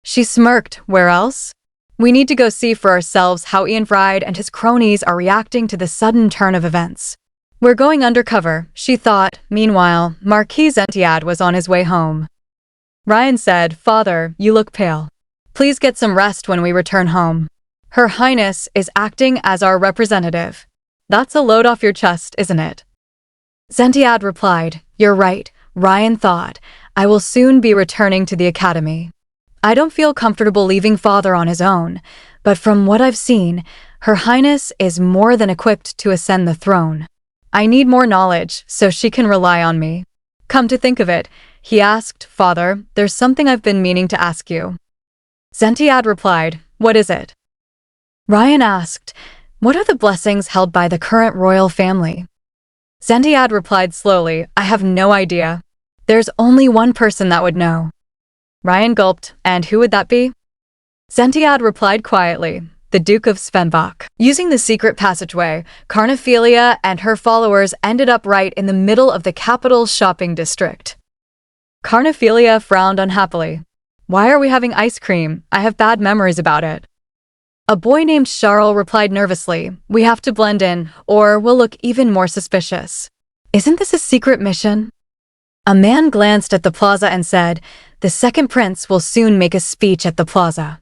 She smirked, where else? We need to go see for ourselves how Ironfried and his cronies are reacting to the sudden turn of events. We're going undercover, she thought. Meanwhile, Marquis Entiad was on his way home. Ryan said, Father, you look pale. Please get some rest when we return home. Her Highness is acting as our representative. That's a load off your chest, isn't it? Entiad replied, you're right, Ryan thought. I will soon be returning to the academy. I don't feel comfortable leaving father on his own, but from what I've seen, Her Highness is more than equipped to ascend the throne. I need more knowledge so she can rely on me. Come to think of it, he asked, Father, there's something I've been meaning to ask you. Entiad replied, what is it? Ryan asked, what are the blessings held by the current royal family? Entiad replied slowly, I have no idea. There's only one person that would know. Ryan gulped, and who would that be? Entiad replied quietly, the Duke of Svenbach. Using the secret passageway, Carnephelia and her followers ended up right in the middle of the capital's shopping district. Carnephelia frowned unhappily. Why are we having ice cream? I have bad memories about it. A boy named Charles replied nervously, we have to blend in, or we'll look even more suspicious. Isn't this a secret mission? A man glanced at the plaza and said, the second prince will soon make a speech at the plaza.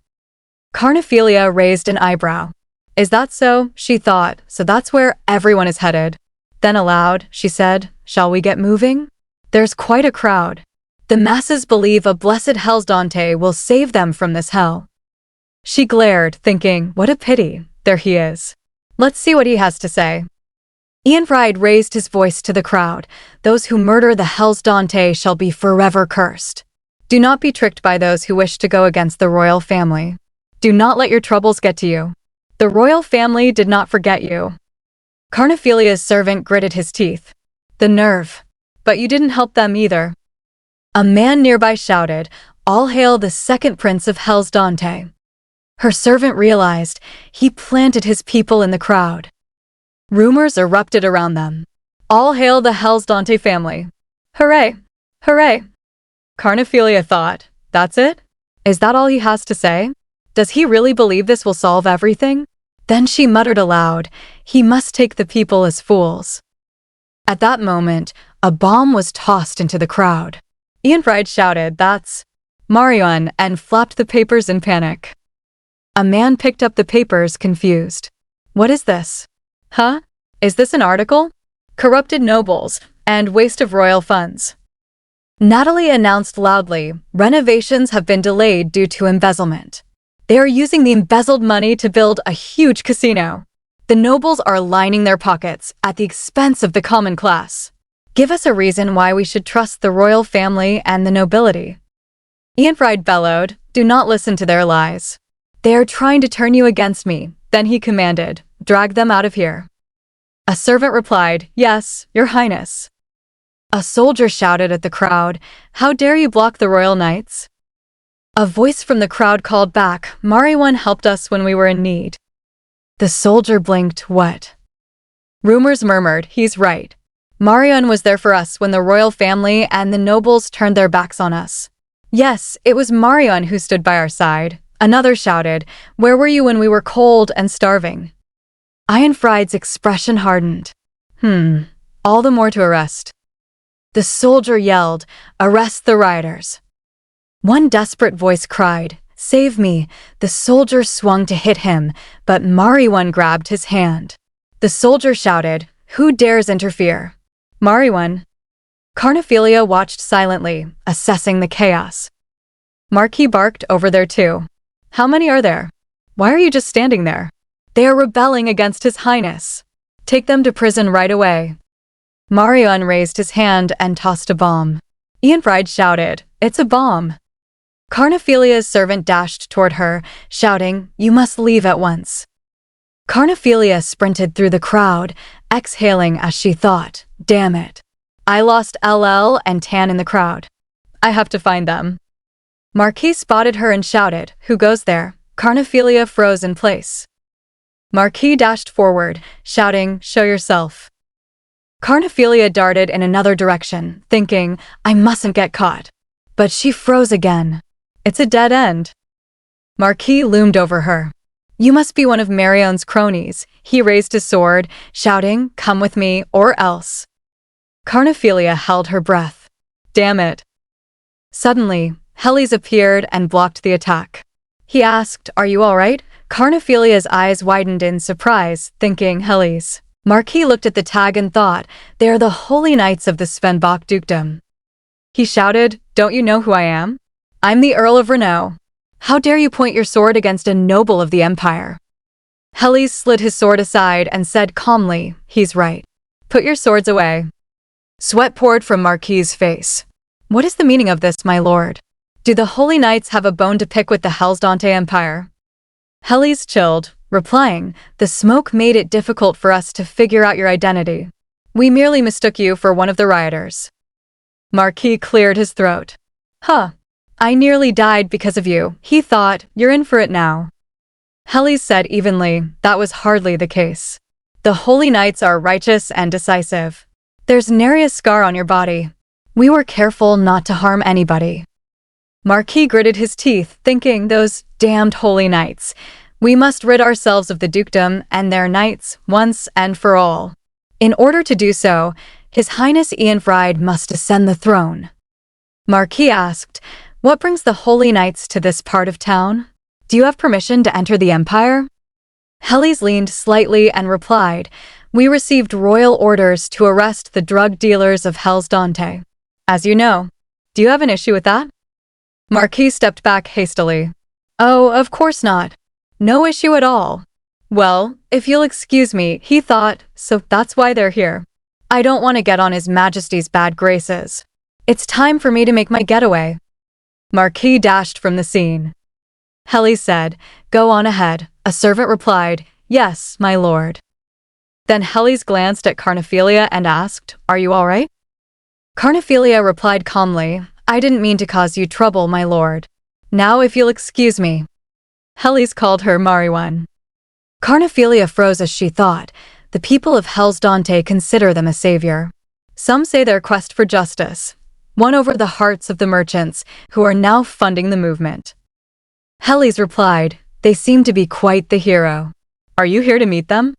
Carnephelia raised an eyebrow. Is that so? She thought, so that's where everyone is headed. Then aloud, she said, shall we get moving? There's quite a crowd. The masses believe a blessed Hellsdante will save them from this hell. She glared, thinking, what a pity, there he is. Let's see what he has to say. Ironfried raised his voice to the crowd. Those who murder the Hellsdante shall be forever cursed. Do not be tricked by those who wish to go against the royal family. Do not let your troubles get to you. The royal family did not forget you. Carnephelia's servant gritted his teeth. The nerve. But you didn't help them either. A man nearby shouted, all hail the second prince of Hellsdante. Her servant realized he planted his people in the crowd. Rumors erupted around them. All hail the Hellsdante family. Hooray! Hooray! Carnephelia thought, that's it? Is that all he has to say? Does he really believe this will solve everything? Then she muttered aloud, he must take the people as fools. At that moment, a bomb was tossed into the crowd. Ironfried shouted, that's Marion, and flapped the papers in panic. A man picked up the papers, confused. What is this? Huh? Is this an article? corrupted nobles, and waste of royal funds. Natalie announced loudly, renovations have been delayed due to embezzlement. They are using the embezzled money to build a huge casino. The nobles are lining their pockets at the expense of the common class. Give us a reason why we should trust the royal family and the nobility. Ianfried bellowed, do not listen to their lies. They are trying to turn you against me. Then he commanded, drag them out of here. A servant replied, yes, your highness. A soldier shouted at the crowd, how dare you block the royal knights? A voice from the crowd called back, Mariwan helped us when we were in need. The soldier blinked, what? Rumors murmured, he's right. Mariwan was there for us when the royal family and the nobles turned their backs on us. Yes, it was Mariwan who stood by our side. Another shouted, where were you when we were cold and starving? Ianfried's expression hardened. All the more to arrest. The soldier yelled, arrest the rioters. One desperate voice cried, save me. The soldier swung to hit him, but Mariwan grabbed his hand. The soldier shouted, who dares interfere? Mariwan. Carnephelia watched silently, assessing the chaos. Marquis barked over there too. How many are there? Why are you just standing there? They are rebelling against His Highness. Take them to prison right away. Mariwan raised his hand and tossed a bomb. Ianfried shouted, it's a bomb. Carnephelia's servant dashed toward her, shouting, you must leave at once. Carnephelia sprinted through the crowd, exhaling as she thought, damn it. I lost LL and Tan in the crowd. I have to find them. Marquis spotted her and shouted, who goes there? Carnephelia froze in place. Marquis dashed forward, shouting, show yourself. Carnephelia darted in another direction, thinking, I mustn't get caught. But she froze again. It's a dead end. Marquis loomed over her. You must be one of Marion's cronies. He raised his sword, shouting, come with me, or else. Carnephelia held her breath. Damn it. Suddenly, Helis appeared and blocked the attack. He asked, are you all right? Carnephelia's eyes widened in surprise, thinking, Helis. Marquis looked at the tag and thought, they are the holy knights of the Svenbach dukedom. He shouted, don't you know who I am? I'm the Earl of Renault. How dare you point your sword against a noble of the empire? Helis slid his sword aside and said calmly, he's right. Put your swords away. Sweat poured from Marquis's face. What is the meaning of this, my lord? Do the holy knights have a bone to pick with the Hellsdante Empire? Helis chilled, replying, the smoke made it difficult for us to figure out your identity. We merely mistook you for one of the rioters. Marquis cleared his throat. Huh. I nearly died because of you. He thought, you're in for it now. Helis said evenly, that was hardly the case. The holy knights are righteous and decisive. There's nary a scar on your body. We were careful not to harm anybody. Marquis gritted his teeth, thinking, those damned holy knights. We must rid ourselves of the dukedom and their knights once and for all. In order to do so, His Highness Ianfried must ascend the throne. Marquis asked, what brings the holy knights to this part of town? Do you have permission to enter the empire? Helis leaned slightly and replied, we received royal orders to arrest the drug dealers of Hellsdante. As you know. Do you have an issue with that? Marquis stepped back hastily. Oh, of course not. No issue at all. Well, if you'll excuse me, he thought, so that's why they're here. I don't want to get on His Majesty's bad graces. It's time for me to make my getaway. Marquis dashed from the scene. Helis said, go on ahead. A servant replied, yes, my lord. Then Helis glanced at Carnephelia and asked, are you all right? Carnephelia replied calmly, I didn't mean to cause you trouble, my lord. Now if you'll excuse me. Helis called her Mariwan. Carnephelia froze as she thought, the people of Hellsdante consider them a savior. Some say their quest for justice won over the hearts of the merchants who are now funding the movement. Helis replied, they seem to be quite the hero. Are you here to meet them?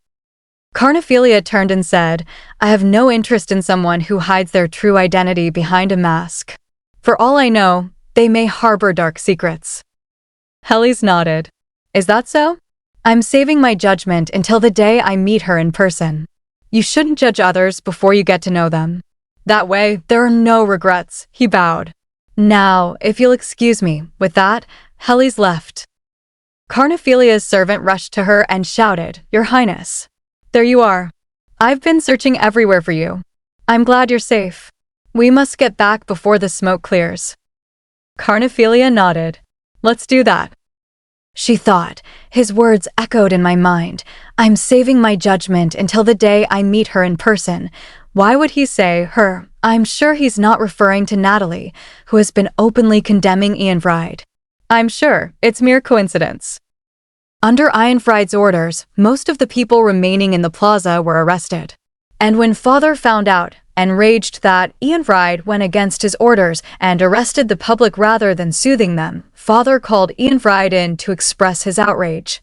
Carnephelia turned and said, I have no interest in someone who hides their true identity behind a mask. For all I know, they may harbor dark secrets. Helis nodded. Is that so? I'm saving my judgment until the day I meet her in person. You shouldn't judge others before you get to know them. That way, there are no regrets, he bowed. Now, if you'll excuse me, with that, Helly's left. Carnephelia's servant rushed to her and shouted, Your Highness. There you are. I've been searching everywhere for you. I'm glad you're safe. We must get back before the smoke clears. Carnephelia nodded. Let's do that. She thought. His words echoed in my mind. I'm saving my judgment until the day I meet her in person. Why would he say her? I'm sure he's not referring to Natalie, who has been openly condemning Ianfried. I'm sure it's mere coincidence. Under Ianfried's orders, most of the people remaining in the plaza were arrested. And when Father found out, enraged that Ianfried went against his orders and arrested the public rather than soothing them, Father called Ianfried in to express his outrage.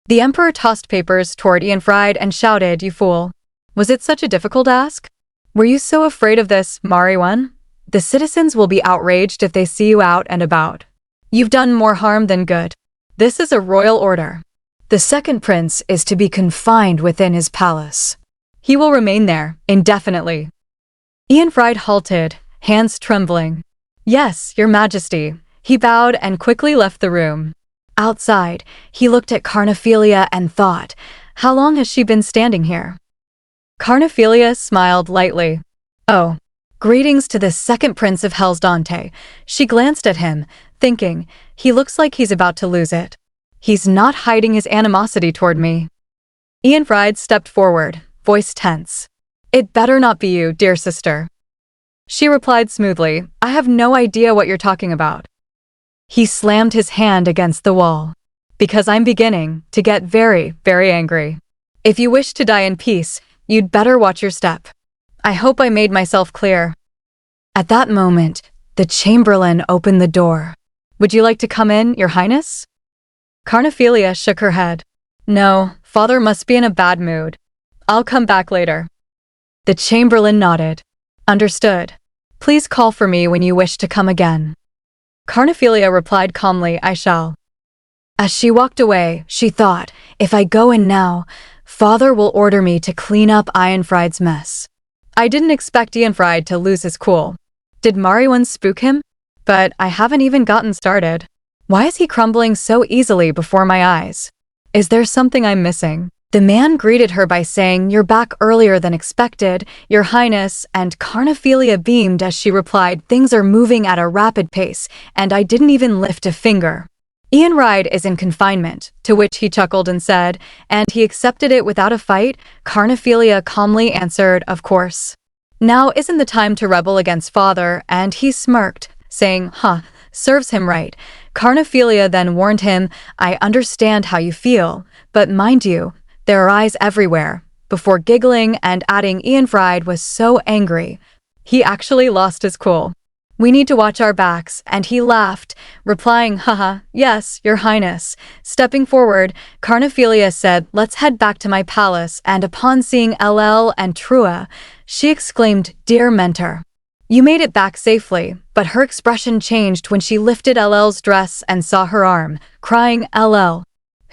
The Emperor tossed papers toward Ianfried and shouted, You fool! Was it such a difficult ask? Were you so afraid of this, Mariwan? The citizens will be outraged if they see you out and about. You've done more harm than good. This is a royal order. The second prince is to be confined within his palace. He will remain there, indefinitely. Ianfried halted, hands trembling. Yes, your majesty. He bowed and quickly left the room. Outside, he looked at Carnephelia and thought, how long has she been standing here? Carnephelia smiled lightly. Oh, greetings to the second prince of Hellsdante. She glanced at him, thinking, he looks like he's about to lose it. He's not hiding his animosity toward me. Ianfried stepped forward, voice tense. It better not be you, dear sister. She replied smoothly, I have no idea what you're talking about. He slammed his hand against the wall. Because I'm beginning to get very, very angry. If you wish to die in peace, you'd better watch your step. I hope I made myself clear. At that moment, the chamberlain opened the door. Would you like to come in, Your Highness? Carnephelia shook her head. No, Father must be in a bad mood. I'll come back later. The chamberlain nodded. Understood. Please call for me when you wish to come again. Carnephelia replied calmly, I shall. As she walked away, she thought, if I go in now, Father will order me to clean up Ianfried's mess. I didn't expect Ianfried to lose his cool. Did Mariwan spook him? But I haven't even gotten started. Why is he crumbling so easily before my eyes? Is there something I'm missing? The man greeted her by saying, You're back earlier than expected, Your Highness, and Carnephelia beamed as she replied, Things are moving at a rapid pace, and I didn't even lift a finger. Ianfried is in confinement, to which he chuckled and said, And he accepted it without a fight? Carnephelia calmly answered, Of course. Now isn't the time to rebel against Father, and he smirked, saying, serves him right. Carnephelia then warned him, I understand how you feel, but mind you, there are eyes everywhere, before giggling and adding Ianfried was so angry. He actually lost his cool. We need to watch our backs, and he laughed, replying, yes, Your Highness. Stepping forward, Carnephelia said, Let's head back to my palace, and upon seeing LL and Trua, she exclaimed, Dear mentor. You made it back safely, but her expression changed when she lifted LL's dress and saw her arm, crying, LL.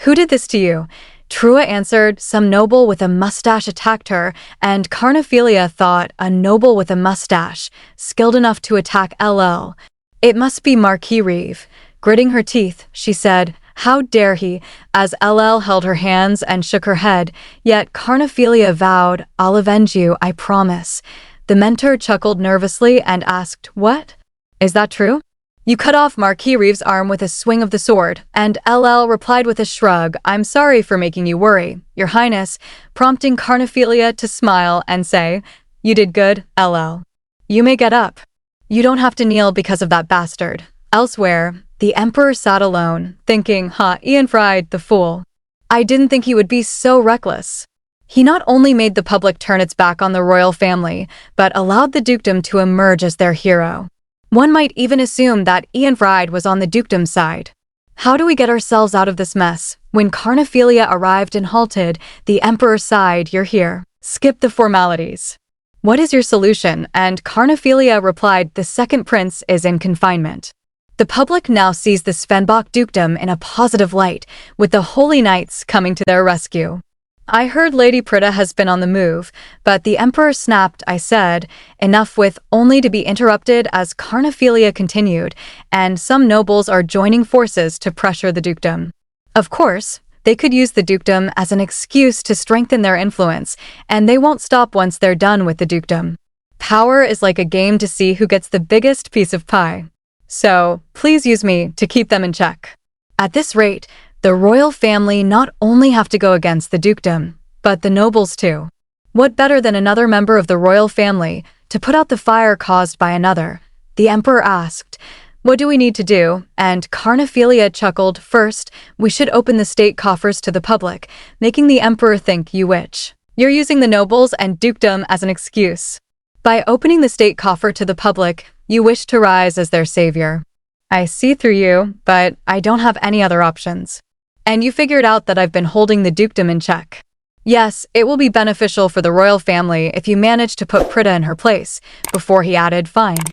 Who did this to you? Trua answered, Some noble with a mustache attacked her, and Carnephelia thought, a noble with a mustache, skilled enough to attack LL. It must be Marquis Reeve. Gritting her teeth, she said, How dare he, as LL held her hands and shook her head, yet Carnephelia vowed, I'll avenge you, I promise. The mentor chuckled nervously and asked, What? Is that true? You cut off Marquis Reeve's arm with a swing of the sword, and LL replied with a shrug, I'm sorry for making you worry, Your Highness, prompting Carnephelia to smile and say, You did good, LL. You may get up. You don't have to kneel because of that bastard. Elsewhere, the Emperor sat alone, thinking, Ianfried, the fool. I didn't think he would be so reckless. He not only made the public turn its back on the royal family, but allowed the dukedom to emerge as their hero. One might even assume that Ianfried was on the dukedom's side. How do we get ourselves out of this mess? When Carnephelia arrived and halted, the Emperor sighed, You're here. Skip the formalities. What is your solution? And Carnephelia replied, The second prince is in confinement. The public now sees the Svenbach dukedom in a positive light, with the Holy Knights coming to their rescue. I heard Lady Prita has been on the move, but the Emperor snapped, I said, enough with only to be interrupted as Carnephelia continued, and some nobles are joining forces to pressure the dukedom. Of course, they could use the dukedom as an excuse to strengthen their influence, and they won't stop once they're done with the dukedom. Power is like a game to see who gets the biggest piece of pie. So, please use me to keep them in check. At this rate, the royal family not only have to go against the dukedom, but the nobles too. What better than another member of the royal family to put out the fire caused by another? The emperor asked, "What do we need to do?" And Carnephelia chuckled, "First, we should open the state coffers to the public, making the emperor think you witch. You're using the nobles and dukedom as an excuse. By opening the state coffer to the public, you wish to rise as their savior. I see through you, but I don't have any other options. And you figured out that I've been holding the dukedom in check. Yes, it will be beneficial for the royal family if you manage to put Prita in her place." Before he added, "Fine.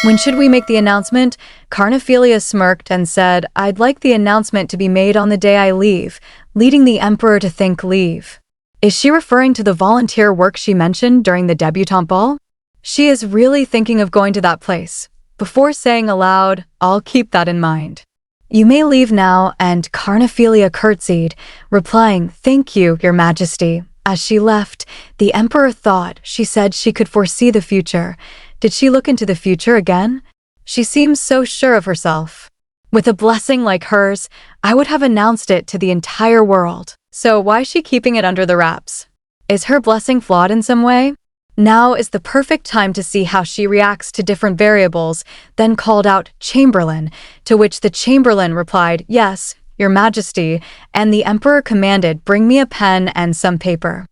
When should we make the announcement?" Carnephelia smirked and said, "I'd like the announcement to be made on the day I leave," leading the emperor to think leave. Is she referring to the volunteer work she mentioned during the debutante ball? She is really thinking of going to that place. Before saying aloud, "I'll keep that in mind." "You may leave now," and Carnephelia curtsied, replying, "Thank you, Your Majesty." As she left, the emperor thought she said she could foresee the future. Did she look into the future again? She seems so sure of herself. With a blessing like hers, I would have announced it to the entire world. So why is she keeping it under the wraps? Is her blessing flawed in some way? Now is the perfect time to see how she reacts to different variables, then called out, "Chamberlain," to which the chamberlain replied, "Yes, Your Majesty," and the emperor commanded, "Bring me a pen and some paper.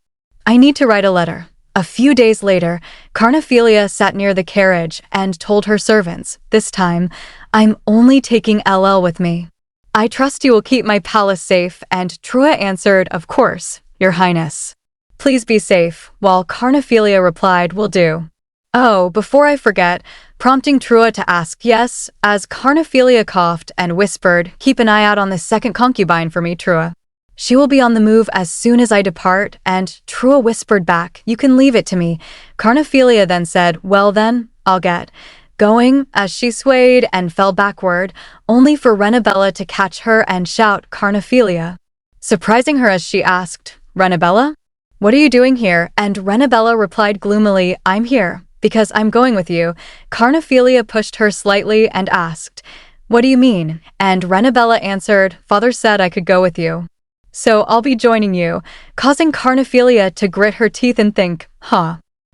I need to write a letter." A few days later, Carnephelia sat near the carriage and told her servants, "This time, I'm only taking LL with me. I trust you will keep my palace safe," and Trua answered, "Of course, Your Highness. Please be safe," while Carnephelia replied, "Will do." "Oh, before I forget," prompting Trua to ask, "Yes," as Carnephelia coughed and whispered, "Keep an eye out on the second concubine for me, Trua. She will be on the move as soon as I depart," and Trua whispered back, "You can leave it to me." Carnephelia then said, "Well then, I'll get going," as she swayed and fell backward, only for Renabella to catch her and shout, "Carnephelia," surprising her as she asked, "Renabella? What are you doing here?" And Renabella replied gloomily, "I'm here because I'm going with you." Carnephelia pushed her slightly and asked, "What do you mean?" And Renabella answered, "Father said I could go with you. So I'll be joining you," causing Carnephelia to grit her teeth and think,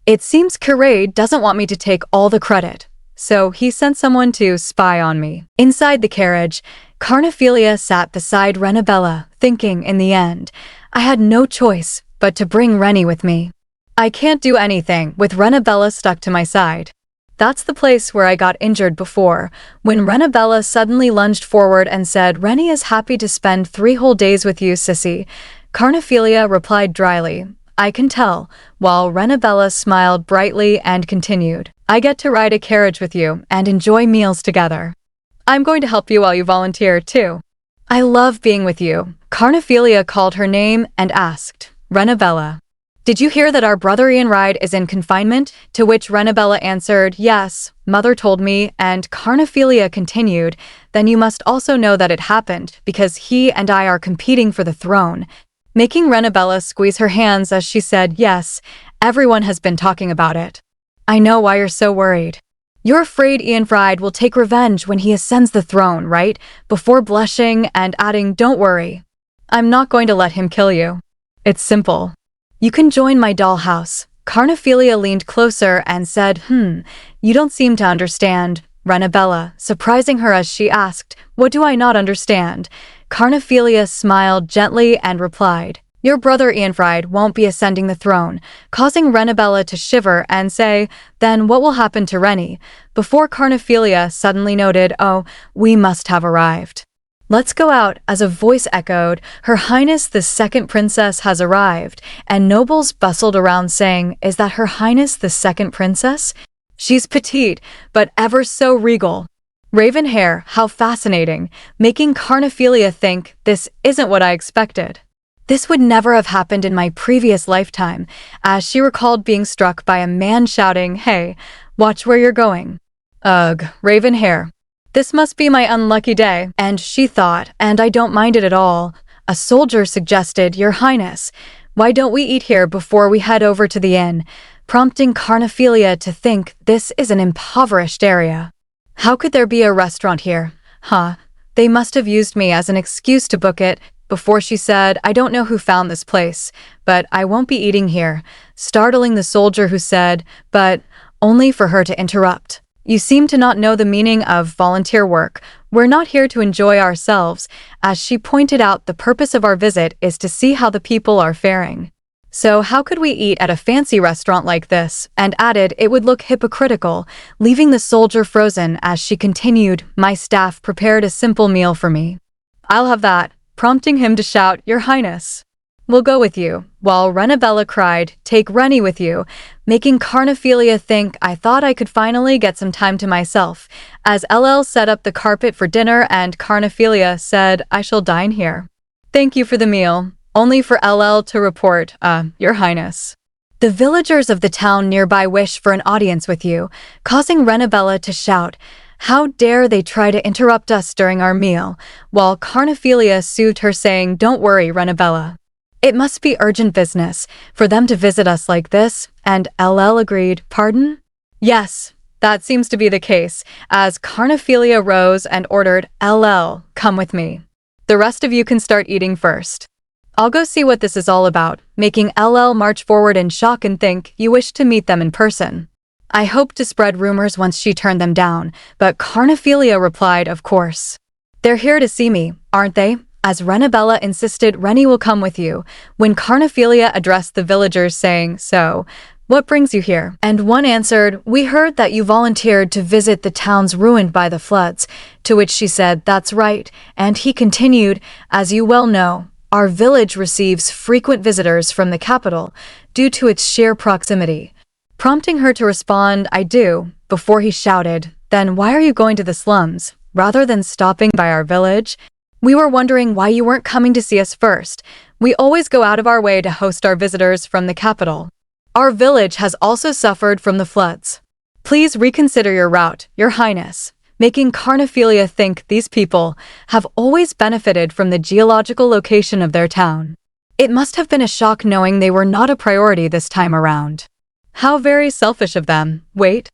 It seems Kirade doesn't want me to take all the credit, so he sent someone to spy on me." Inside the carriage, Carnephelia sat beside Renabella, thinking, in the end, I had no choice but to bring Rennie with me. I can't do anything with Renabella stuck to my side. That's the place where I got injured before, when Renabella suddenly lunged forward and said, "Rennie is happy to spend 3 whole days with you, sissy." Carnephelia replied dryly, "I can tell," while Renabella smiled brightly and continued, "I get to ride a carriage with you and enjoy meals together. I'm going to help you while you volunteer, too. I love being with you." Carnephelia called her name and asked, "Renabella, did you hear that our brother Ianride is in confinement?" To which Renabella answered, "Yes, Mother told me," and Carnephelia continued, "Then you must also know that it happened because he and I are competing for the throne," making Renabella squeeze her hands as she said, "Yes, everyone has been talking about it. I know why you're so worried. You're afraid Ianride will take revenge when he ascends the throne, right?" Before blushing and adding, "Don't worry. I'm not going to let him kill you. It's simple. You can join my dollhouse." Carnephelia leaned closer and said, You don't seem to understand." Renabella, surprising her as she asked, "What do I not understand?" Carnephelia smiled gently and replied, "Your brother Ianride won't be ascending the throne," causing Renabella to shiver and say, "Then what will happen to Rennie?" Before Carnephelia suddenly noted, "Oh, we must have arrived. Let's go out," as a voice echoed, "Her Highness the Second Princess has arrived," and nobles bustled around saying, "Is that Her Highness the Second Princess? She's petite, but ever so regal. Raven hair, how fascinating," making Carnephelia think, "This isn't what I expected." This would never have happened in my previous lifetime, as she recalled being struck by a man shouting, "Hey, watch where you're going." Ugh, raven hair. This must be my unlucky day, and she thought, and I don't mind it at all. A soldier suggested, "Your Highness, why don't we eat here before we head over to the inn?" prompting Carnephelia to think this is an impoverished area. How could there be a restaurant here? They must have used me as an excuse to book it. Before she said, "I don't know who found this place, but I won't be eating here," startling the soldier who said, "But," only for her to interrupt. "You seem to not know the meaning of volunteer work. We're not here to enjoy ourselves." As she pointed out, the purpose of our visit is to see how the people are faring. So how could we eat at a fancy restaurant like this? And added it would look hypocritical, leaving the soldier frozen as she continued, "My staff prepared a simple meal for me. I'll have that," prompting him to shout, "Your Highness, we'll go with you," while Renabella cried, "Take Rennie with you," making Carnephelia think, "I thought I could finally get some time to myself," as LL set up the carpet for dinner and Carnephelia said, "I shall dine here. Thank you for the meal," only for LL to report, "Your Highness, the villagers of the town nearby wish for an audience with you," causing Renabella to shout, "How dare they try to interrupt us during our meal," while Carnephelia soothed her saying, "Don't worry, Renabella. It must be urgent business for them to visit us like this," and LL agreed, "Pardon?" "Yes, that seems to be the case," as Carnephelia rose and ordered, "LL, come with me. The rest of you can start eating first. I'll go see what this is all about," making LL march forward in shock and think, "You wish to meet them in person." I hoped to spread rumors once she turned them down, but Carnephelia replied, "Of course. They're here to see me, aren't they?" As Renabella insisted, "Rennie will come with you," when Carnephelia addressed the villagers saying, "So, what brings you here?" And one answered, "We heard that you volunteered to visit the towns ruined by the floods," to which she said, "That's right," and he continued, "As you well know, our village receives frequent visitors from the capital due to its sheer proximity," prompting her to respond, "I do," before he shouted, "Then why are you going to the slums, rather than stopping by our village? We were wondering why you weren't coming to see us first. We always go out of our way to host our visitors from the capital. Our village has also suffered from the floods. Please reconsider your route, Your Highness," making Carnephelia think these people have always benefited from the geological location of their town. It must have been a shock knowing they were not a priority this time around. How very selfish of them. Wait,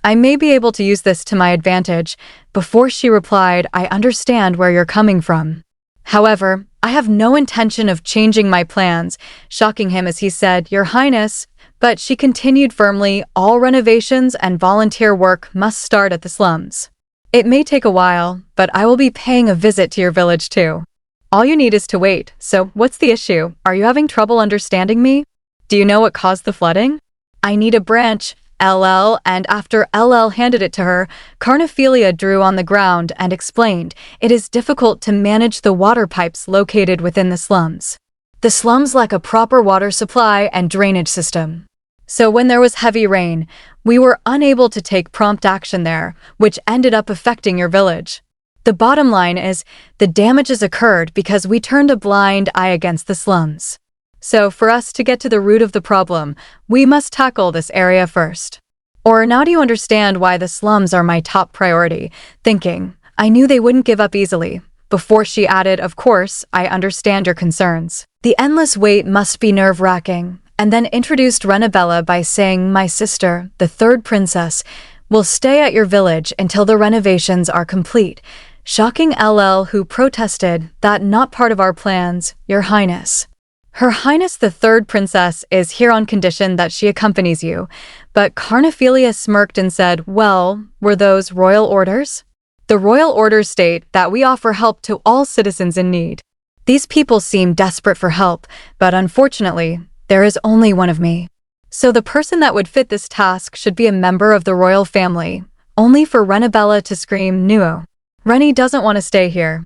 I may be able to use this to my advantage. Before she replied, "I understand where you're coming from. However, I have no intention of changing my plans," shocking him as he said, "Your Highness," but she continued firmly, "All renovations and volunteer work must start at the slums. It may take a while, but I will be paying a visit to your village too. All you need is to wait. So, what's the issue? Are you having trouble understanding me? Do you know what caused the flooding?" "I need a branch, LL," and after LL handed it to her, Carnephelia drew on the ground and explained, "It is difficult to manage the water pipes located within the slums. The slums lack a proper water supply and drainage system. So when there was heavy rain, we were unable to take prompt action there, which ended up affecting your village. The bottom line is, the damages occurred because we turned a blind eye against the slums. So for us to get to the root of the problem, we must tackle this area first. Or now do you understand why the slums are my top priority?" Thinking, I knew they wouldn't give up easily. Before she added, "Of course, I understand your concerns. The endless wait must be nerve-wracking," and then introduced Renabella by saying, "My sister, the third princess, will stay at your village until the renovations are complete," shocking LL, who protested, "That not part of our plans, Your Highness. Her Highness the third princess is here on condition that she accompanies you," but Carnephelia smirked and said, "Well, were those royal orders? The royal orders state that we offer help to all citizens in need. These people seem desperate for help, but unfortunately, there is only one of me. So the person that would fit this task should be a member of the royal family," only for Renabella to scream, "No. Rennie doesn't want to stay here.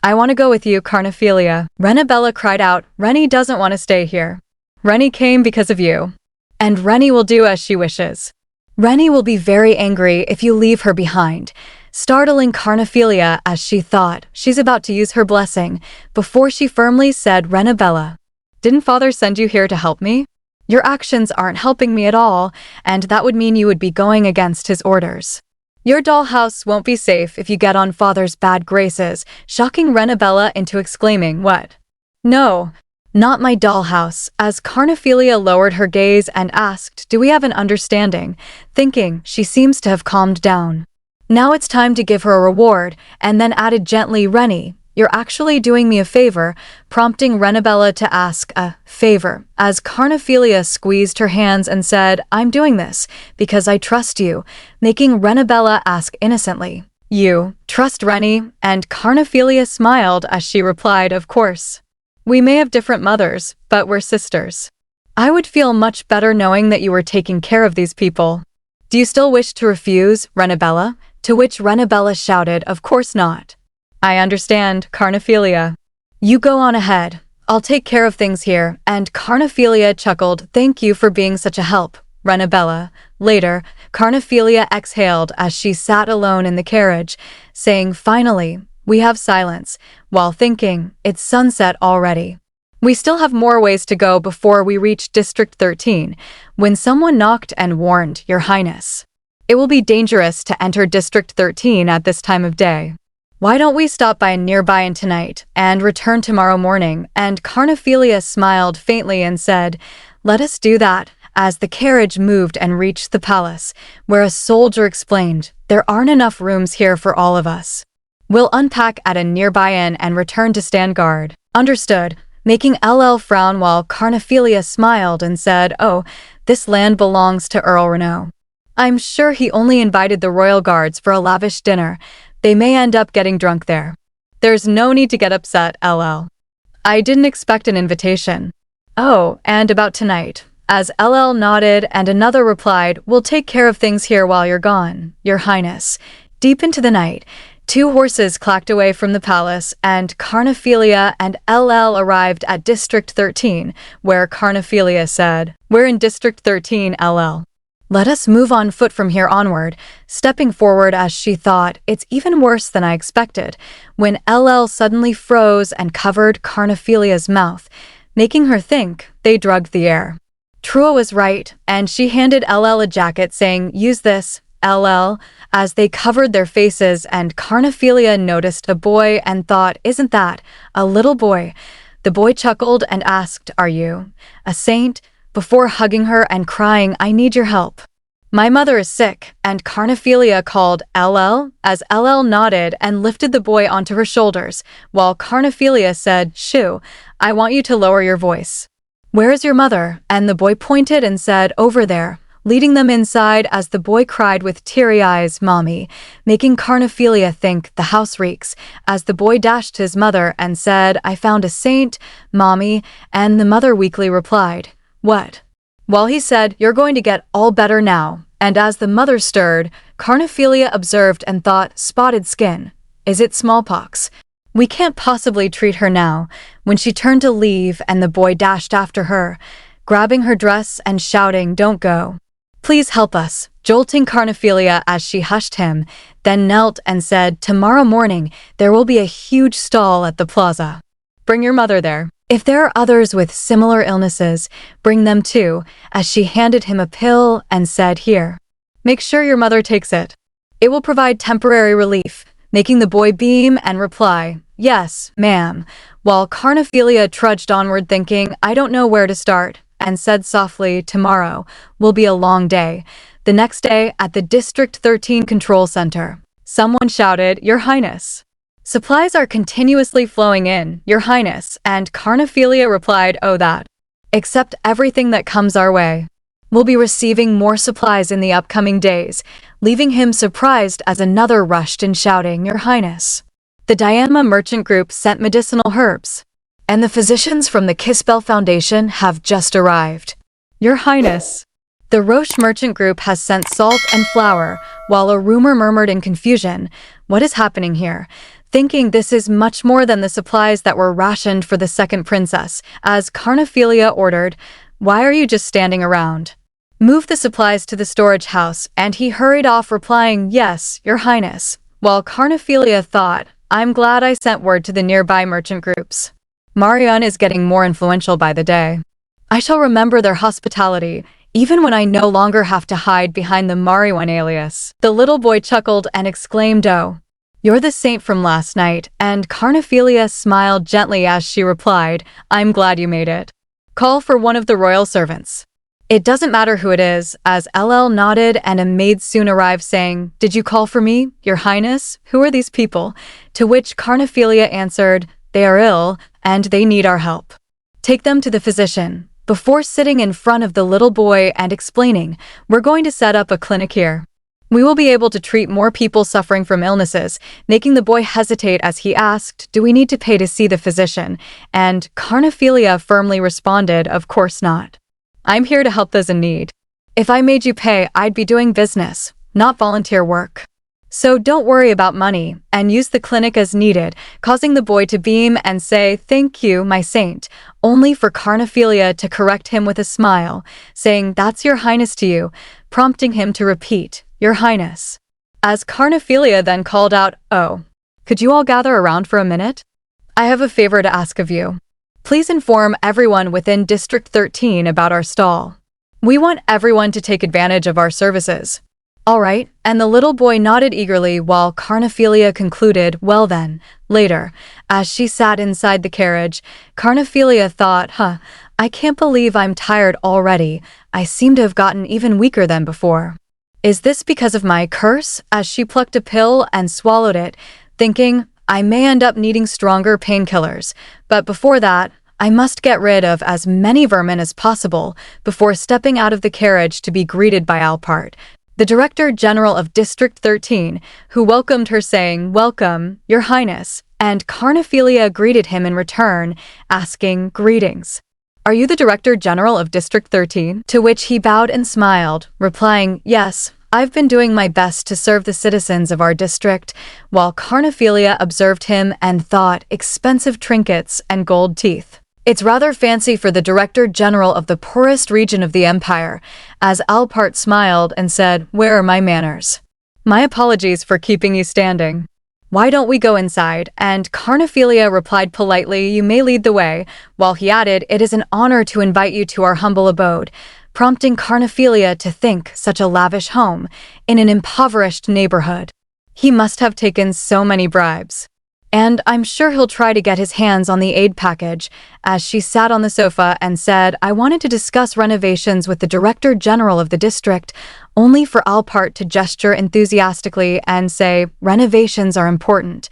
I want to go with you, Carnephelia." Renabella cried out, "Rennie doesn't want to stay here. Rennie came because of you. And Rennie will do as she wishes. Rennie will be very angry if you leave her behind," startling Carnephelia as she thought she's about to use her blessing, before she firmly said, "Renabella, Didn't father send you here to help me? Your actions aren't helping me at all, and that would mean you would be going against his orders. Your dollhouse won't be safe if you get on father's bad graces, shocking Renabella into exclaiming, "What? No, not my dollhouse," as Carnephelia lowered her gaze and asked, "Do we have an understanding?" thinking she seems to have calmed down. Now it's time to give her a reward, and then added gently, "Rennie, you're actually doing me a favor," prompting Renabella to ask a favor, as Carnephelia squeezed her hands and said, "I'm doing this because I trust you," making Renabella ask innocently, "You trust Rennie?" And Carnephelia smiled as she replied, "Of course. We may have different mothers, but we're sisters. I would feel much better knowing that you were taking care of these people. Do you still wish to refuse, Renabella?" To which Renabella shouted, "Of course not. I understand, Carnephelia. You go on ahead. I'll take care of things here." And Carnephelia chuckled, "Thank you for being such a help, Renabella." Later, Carnephelia exhaled as she sat alone in the carriage, saying, "Finally, we have silence," while thinking, "It's sunset already. We still have more ways to go before we reach District 13, when someone knocked and warned, Your Highness. It will be dangerous to enter District 13 at this time of day. Why don't we stop by nearby tonight and return tomorrow morning?" And Carnephelia smiled faintly and said, "Let us do that," as the carriage moved and reached the palace, where a soldier explained, "There aren't enough rooms here for all of us. We'll unpack at a nearby inn and return to stand guard." "Understood," making LL frown while Carnephelia smiled and said, "Oh, this land belongs to Earl Renault. I'm sure he only invited the royal guards for a lavish dinner. They may end up getting drunk there. There's no need to get upset, LL. I didn't expect an invitation." "Oh, and about tonight?" As LL nodded and another replied, "We'll take care of things here while you're gone, Your Highness." Deep into the night, two horses clacked away from the palace, and Carnephelia and LL arrived at District 13, where Carnephelia said, "We're in District 13, LL. Let us move on foot from here onward," stepping forward as she thought, "It's even worse than I expected," when LL suddenly froze and covered Carnephelia's mouth, making her think they drugged the air. Trua was right, and she handed LL a jacket saying, "Use this, LL," as they covered their faces, and Carnephelia noticed a boy and thought, "Isn't that a little boy?" The boy chuckled and asked, "Are you a saint?" before hugging her and crying, "I need your help. My mother is sick," and Carnephelia called LL as LL nodded and lifted the boy onto her shoulders, while Carnephelia said, "Shoo, I want you to lower your voice. Where is your mother?" And the boy pointed and said, "Over there," leading them inside as the boy cried with teary eyes, "Mommy," making Carnephelia think the house reeks, as the boy dashed his mother and said, "I found a saint, Mommy," and the mother weakly replied, "What?" While he said, "You're going to get all better now," and as the mother stirred, Carnephelia observed and thought, "Spotted skin. Is it smallpox? We can't possibly treat her now," when she turned to leave and the boy dashed after her, grabbing her dress and shouting, "Don't go. Please help us," jolting Carnephelia as she hushed him, then knelt and said, "Tomorrow morning there will be a huge stall at the plaza. Bring your mother there. If there are others with similar illnesses, bring them too," as she handed him a pill and said, "Here. Make sure your mother takes it. It will provide temporary relief," making the boy beam and reply, "Yes, ma'am," while Carnephelia trudged onward thinking, "I don't know where to start," and said softly, "Tomorrow will be a long day." The next day, at the District 13 Control Center, someone shouted, "Your Highness. Supplies are continuously flowing in, Your Highness," and Carnephelia replied, "Oh that. Accept everything that comes our way. We'll be receiving more supplies in the upcoming days," leaving him surprised as another rushed in shouting, "Your Highness. The Diana Merchant Group sent medicinal herbs, and the physicians from the Kissbell Foundation have just arrived. Your Highness. The Roche Merchant Group has sent salt and flour," while a rumor murmured in confusion, "What is happening here?" thinking this is much more than the supplies that were rationed for the second princess, as Carnephelia ordered, "Why are you just standing around? Move the supplies to the storage house," and he hurried off replying, "Yes, Your Highness," while Carnephelia thought, "I'm glad I sent word to the nearby merchant groups. Marion is getting more influential by the day. I shall remember their hospitality, even when I no longer have to hide behind the Marion alias." The little boy chuckled and exclaimed, "Oh, you're the saint from last night," and Carnephelia smiled gently as she replied, "I'm glad you made it. Call for one of the royal servants." "It doesn't matter who it is," as LL nodded and a maid soon arrived saying, "Did you call for me, your highness? Who are these people?" To which Carnephelia answered, "They are ill, and they need our help. Take them to the physician." Before sitting in front of the little boy and explaining, "We're going to set up a clinic here. We will be able to treat more people suffering from illnesses," making the boy hesitate as he asked, "Do we need to pay to see the physician?" And Carnephelia firmly responded, "Of course not. I'm here to help those in need. If I made you pay, I'd be doing business, not volunteer work. So don't worry about money, and use the clinic as needed," causing the boy to beam and say, "Thank you, my saint," only for Carnephelia to correct him with a smile, saying, "That's your highness to you," prompting him to repeat, "Your highness." As Carnephelia then called out, "Oh, could you all gather around for a minute? I have a favor to ask of you. Please inform everyone within District 13 about our stall. We want everyone to take advantage of our services." "All right," and the little boy nodded eagerly while Carnephelia concluded, "Well then, later." As she sat inside the carriage, Carnephelia thought, I can't believe I'm tired already. I seem to have gotten even weaker than before. Is this because of my curse?" As she plucked a pill and swallowed it, thinking, "I may end up needing stronger painkillers, but before that, I must get rid of as many vermin as possible," before stepping out of the carriage to be greeted by Alpart, the Director General of District 13, who welcomed her saying, "Welcome, Your Highness," and Carnephelia greeted him in return, asking, "Greetings. Are you the Director General of District 13? To which he bowed and smiled, replying, "Yes, I've been doing my best to serve the citizens of our district," while Carnephelia observed him and thought, expensive trinkets and gold teeth. "It's rather fancy for the Director General of the poorest region of the Empire," as Alpart smiled and said, "Where are my manners? My apologies for keeping you standing. Why don't we go inside?" And Carnephelia replied politely, "You may lead the way," while he added, "It is an honor to invite you to our humble abode," prompting Carnephelia to think such a lavish home in an impoverished neighborhood. He must have taken so many bribes. And I'm sure he'll try to get his hands on the aid package, as she sat on the sofa and said, "I wanted to discuss renovations with the Director General of the district," only for Alpart to gesture enthusiastically and say, "Renovations are important."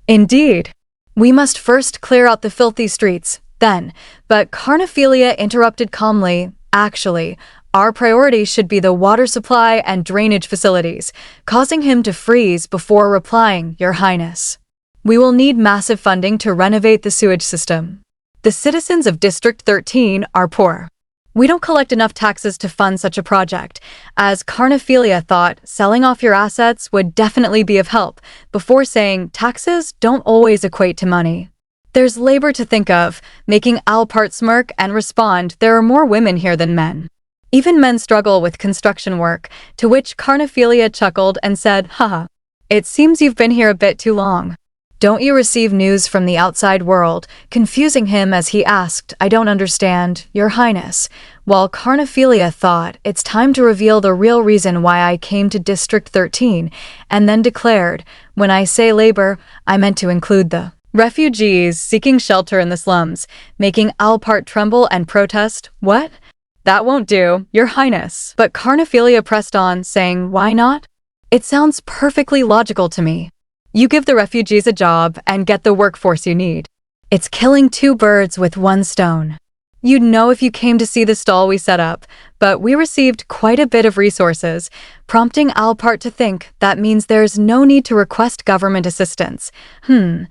"Indeed. We must first clear out the filthy streets, then," but Carnephelia interrupted calmly, "Actually, our priority should be the water supply and drainage facilities," causing him to freeze before replying, "Your Highness. We will need massive funding to renovate the sewage system. The citizens of District 13 are poor. We don't collect enough taxes to fund such a project," as Carnephelia thought selling off your assets would definitely be of help, before saying, "Taxes don't always equate to money. There's labor to think of," making Alpart smirk and respond, "There are more women here than men. Even men struggle with construction work," to which Carnephelia chuckled and said, "Haha, it seems you've been here a bit too long. Don't you receive news from the outside world?" confusing him as he asked, "I don't understand, Your Highness," while Carnephelia thought, "It's time to reveal the real reason why I came to District 13, and then declared, "When I say labor, I meant to include the refugees seeking shelter in the slums," making Alpart tremble and protest, "What? That won't do, Your Highness." But Carnephelia pressed on, saying, "Why not? It sounds perfectly logical to me. You give the refugees a job and get the workforce you need. It's killing two birds with one stone. You'd know if you came to see the stall we set up, but we received quite a bit of resources," prompting Alpart to think that means there's no need to request government assistance. Did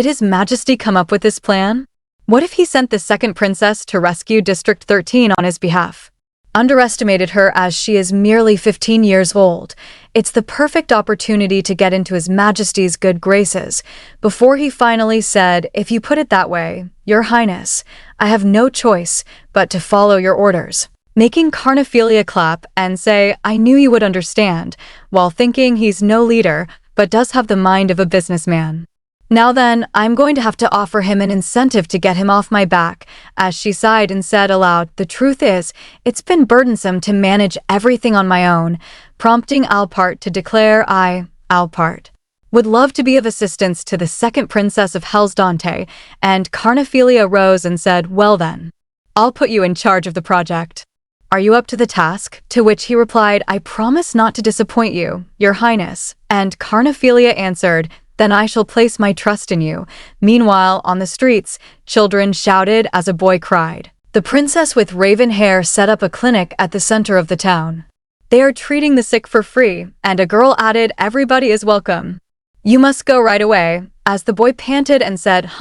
His Majesty come up with this plan? What if he sent the second princess to rescue District 13 on his behalf? Underestimated her as she is merely 15 years old. It's the perfect opportunity to get into His Majesty's good graces, before he finally said, "If you put it that way, Your Highness, I have no choice but to follow your orders," making Carnephelia clap and say, "I knew you would understand," while thinking he's no leader, but does have the mind of a businessman. Now then, I'm going to have to offer him an incentive to get him off my back, as she sighed and said aloud, the truth is, it's been burdensome to manage everything on my own, prompting Alpart to declare Alpart, would love to be of assistance to the second princess of Hellsdante, and Carnephelia rose and said, well then, I'll put you in charge of the project. Are you up to the task? To which he replied, I promise not to disappoint you, your highness, and Carnephelia answered, then I shall place my trust in you. Meanwhile, on the streets, children shouted as a boy cried. The princess with raven hair set up a clinic at the center of the town. They are treating the sick for free, and a girl added, everybody is welcome. You must go right away, as the boy panted and said,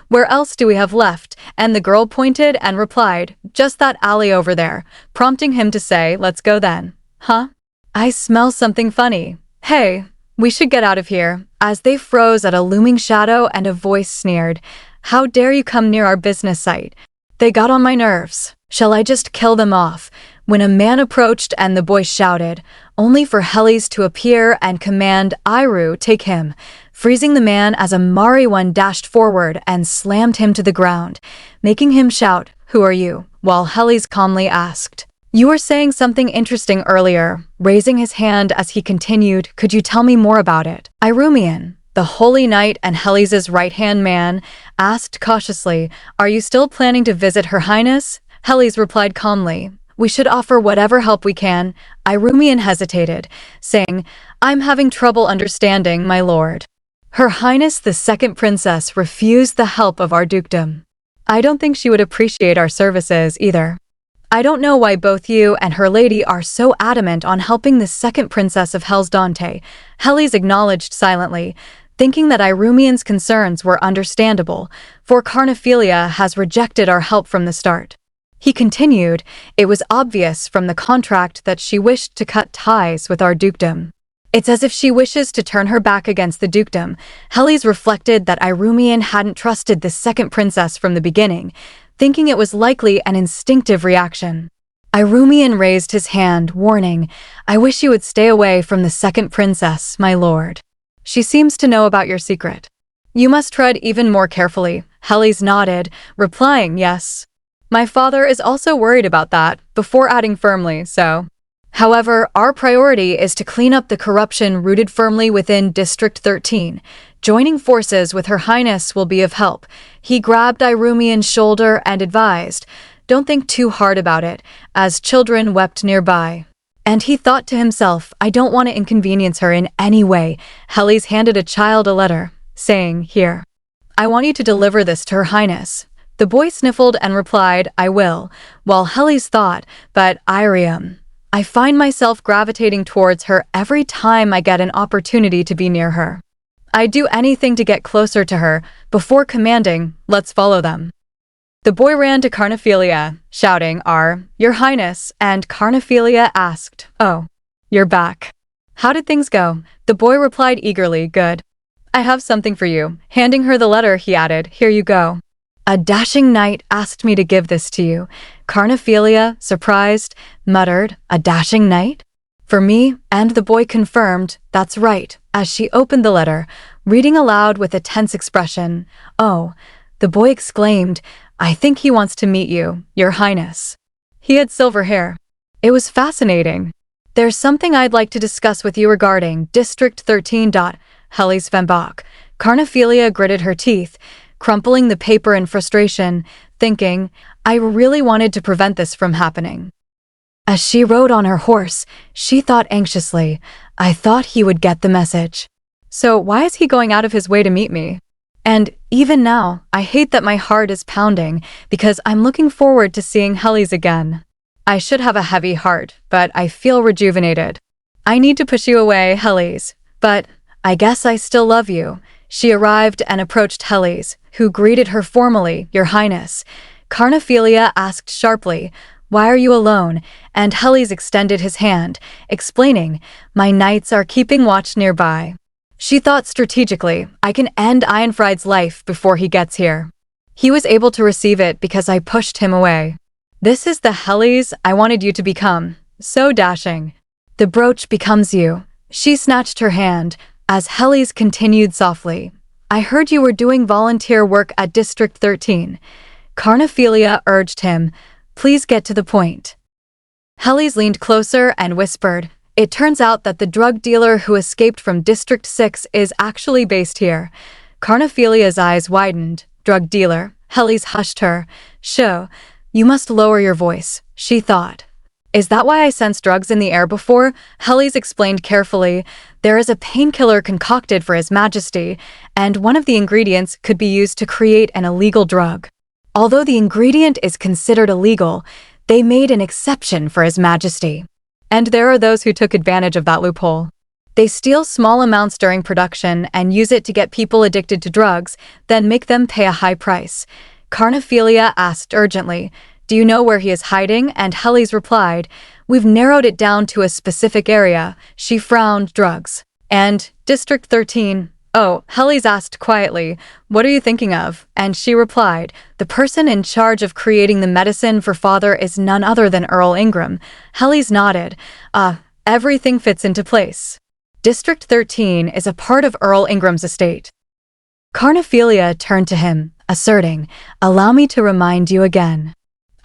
where else do we have left? And the girl pointed and replied, just that alley over there, prompting him to say, let's go then. I smell something funny. Hey, we should get out of here, as they froze at a looming shadow and a voice sneered, how dare you come near our business site? They got on my nerves. Shall I just kill them off? When a man approached and the boy shouted, only for Helles to appear and command, Iru, take him, freezing the man as a Mari one dashed forward and slammed him to the ground, making him shout, who are you? While Helles calmly asked, you were saying something interesting earlier, raising his hand as he continued, could you tell me more about it? Irumian, the holy knight and Helles's right-hand man, asked cautiously, are you still planning to visit her highness? Helles replied calmly, we should offer whatever help we can. Irumian hesitated, saying, I'm having trouble understanding, my lord. Her highness the second princess refused the help of our dukedom. I don't think she would appreciate our services either. I don't know why both you and her lady are so adamant on helping the second princess of Hellsdante, Helles acknowledged silently, thinking that Irumian's concerns were understandable, for Carnephelia has rejected our help from the start. He continued, it was obvious from the contract that she wished to cut ties with our dukedom. It's as if she wishes to turn her back against the dukedom. Helles reflected that Irumian hadn't trusted the second princess from the beginning, thinking it was likely an instinctive reaction. Irumian raised his hand, warning, I wish you would stay away from the second princess, my lord. She seems to know about your secret. You must tread even more carefully. Helles nodded, replying, yes. My father is also worried about that, before adding firmly, so. However, our priority is to clean up the corruption rooted firmly within District 13. Joining forces with Her Highness will be of help. He grabbed Irumian's shoulder and advised, don't think too hard about it, as children wept nearby. And he thought to himself, I don't want to inconvenience her in any way. Helles handed a child a letter, saying, here. I want you to deliver this to Her Highness. The boy sniffled and replied, I will, while Helles thought, but Irium. I find myself gravitating towards her every time I get an opportunity to be near her. I'd do anything to get closer to her, before commanding, let's follow them. The boy ran to Carnephelia, shouting, Your Highness, and Carnephelia asked, oh, you're back. How did things go? The boy replied eagerly, good. I have something for you. Handing her the letter, he added, here you go. A dashing knight asked me to give this to you. Carnephelia, surprised, muttered, a dashing knight? For me, and the boy confirmed, that's right, as she opened the letter, reading aloud with a tense expression. Oh, the boy exclaimed, I think he wants to meet you, your highness. He had silver hair. It was fascinating. There's something I'd like to discuss with you regarding District 13. Helles Fembach. Carnephelia gritted her teeth, crumpling the paper in frustration, thinking, I really wanted to prevent this from happening. As she rode on her horse, she thought anxiously, I thought he would get the message. So why is he going out of his way to meet me? And even now, I hate that my heart is pounding, because I'm looking forward to seeing Helles again. I should have a heavy heart, but I feel rejuvenated. I need to push you away, Helles, but I guess I still love you. She arrived and approached Helles, who greeted her formally, Your Highness. Carnephelia asked sharply, Why are you alone? And Helles extended his hand, explaining, My knights are keeping watch nearby. She thought strategically, I can end Ironfried's life before he gets here. He was able to receive it because I pushed him away. This is the Helles I wanted you to become, so dashing. The brooch becomes you. She snatched her hand, as Helles continued softly, I heard you were doing volunteer work at District 13. Carnephelia urged him, please get to the point. Hellies leaned closer and whispered, it turns out that the drug dealer who escaped from District 6 is actually based here. Carnephelia's eyes widened. Drug dealer. Hellies hushed her. Show, you must lower your voice, she thought. Is that why I sensed drugs in the air before? Hellies explained carefully. There is a painkiller concocted for His Majesty, and one of the ingredients could be used to create an illegal drug. Although the ingredient is considered illegal, they made an exception for His Majesty. And there are those who took advantage of that loophole. They steal small amounts during production and use it to get people addicted to drugs, then make them pay a high price. Carnephelia asked urgently, do you know where he is hiding? And Hellies replied, we've narrowed it down to a specific area. She frowned, drugs. And District 13. Oh, Hellies asked quietly, what are you thinking of? And she replied, the person in charge of creating the medicine for father is none other than Earl Ingram. Hellies nodded. Everything fits into place. District 13 is a part of Earl Ingram's estate. Carnephelia turned to him, asserting, allow me to remind you again.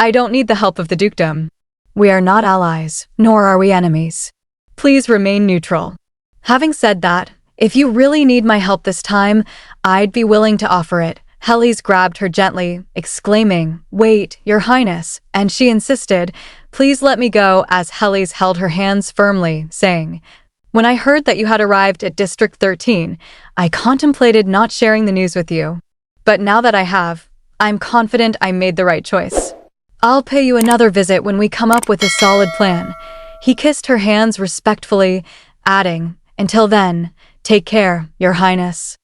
I don't need the help of the dukedom. We are not allies, nor are we enemies. Please remain neutral. Having said that, if you really need my help this time, I'd be willing to offer it. Hellies grabbed her gently, exclaiming, wait, Your Highness, and she insisted, please let me go, as Hellies held her hands firmly, saying, when I heard that you had arrived at District 13, I contemplated not sharing the news with you. But now that I have, I'm confident I made the right choice. I'll pay you another visit when we come up with a solid plan. He kissed her hands respectfully, adding, until then, take care, Your Highness.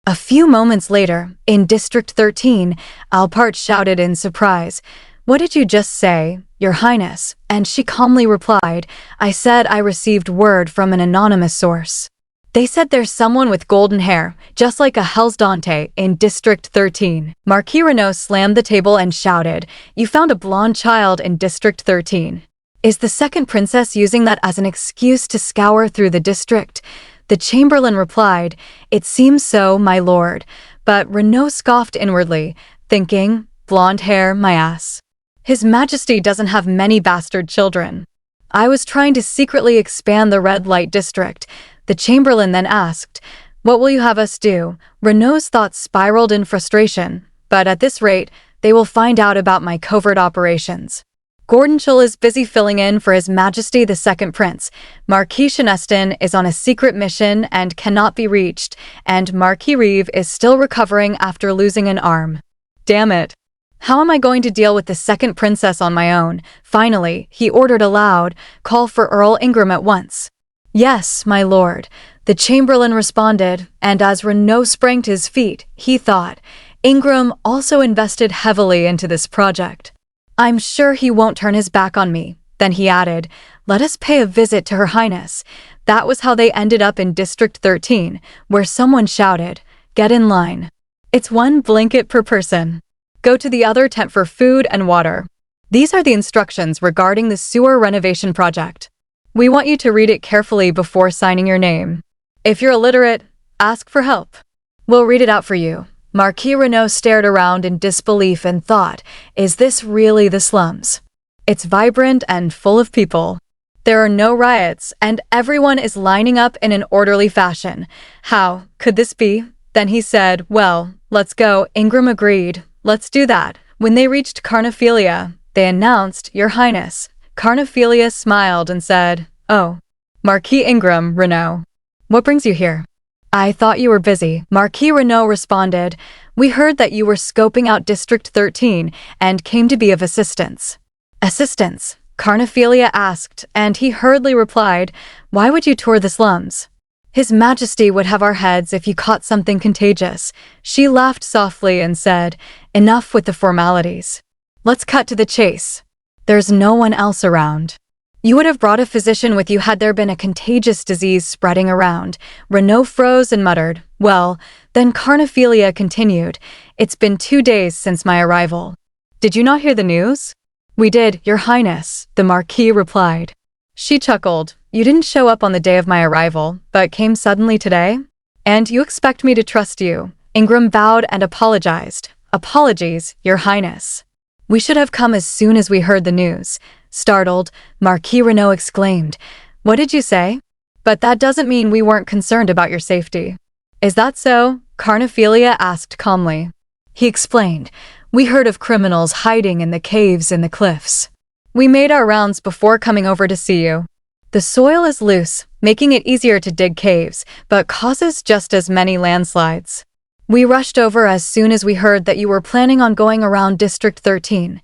A few moments later, in District 13, Alpart shouted in surprise, what did you just say, Your Highness? And she calmly replied, I said I received word from an anonymous source. They said there's someone with golden hair, just like a Hellsdante, in District 13. Marquis Renault slammed the table and shouted, you found a blonde child in District 13. Is the second princess using that as an excuse to scour through the district? The Chamberlain replied, it seems so, my lord. But Renault scoffed inwardly, thinking, blonde hair, my ass. His Majesty doesn't have many bastard children. I was trying to secretly expand the red light district. The Chamberlain then asked, what will you have us do? Renault's thoughts spiraled in frustration, but at this rate, they will find out about my covert operations. Gordonchil is busy filling in for His Majesty the Second Prince. Marquis Sheneston is on a secret mission and cannot be reached, and Marquis Reeve is still recovering after losing an arm. Damn it. How am I going to deal with the second princess on my own? Finally, he ordered aloud, call for Earl Ingram at once. Yes, my lord, the Chamberlain responded, and as Renault sprang to his feet, he thought, Ingram also invested heavily into this project. I'm sure he won't turn his back on me. Then he added, let us pay a visit to Her Highness. That was how they ended up in District 13, where someone shouted, get in line. It's one blanket per person. Go to the other tent for food and water. These are the instructions regarding the sewer renovation project. We want you to read it carefully before signing your name. If you're illiterate, ask for help. We'll read it out for you. Marquis Renault stared around in disbelief and thought, is this really the slums? It's vibrant and full of people. There are no riots, and everyone is lining up in an orderly fashion. How could this be? Then he said, well, let's go. Ingram agreed. Let's do that. When they reached Carnephelia, they announced, Your Highness. Carnephelia smiled and said, oh, Marquis Ingram, Renault. What brings you here? I thought you were busy. Marquis Renault responded, we heard that you were scoping out District 13 and came to be of assistance. Assistance? Carnephelia asked, and he hurriedly replied, why would you tour the slums? His Majesty would have our heads if you caught something contagious. She laughed softly and said, enough with the formalities. Let's cut to the chase. There's no one else around. You would have brought a physician with you had there been a contagious disease spreading around. Renault froze and muttered, well, then Carnephelia continued, it's been 2 days since my arrival. Did you not hear the news? We did, Your Highness, the Marquis replied. She chuckled, you didn't show up on the day of my arrival, but came suddenly today? And you expect me to trust you? Ingram bowed and apologized. Apologies, Your Highness. We should have come as soon as we heard the news. Startled, Marquis Renaud exclaimed. What did you say? But that doesn't mean we weren't concerned about your safety. Is that so? Carnephelia asked calmly. He explained. We heard of criminals hiding in the caves in the cliffs. We made our rounds before coming over to see you. The soil is loose, making it easier to dig caves, but causes just as many landslides. We rushed over as soon as we heard that you were planning on going around District 13.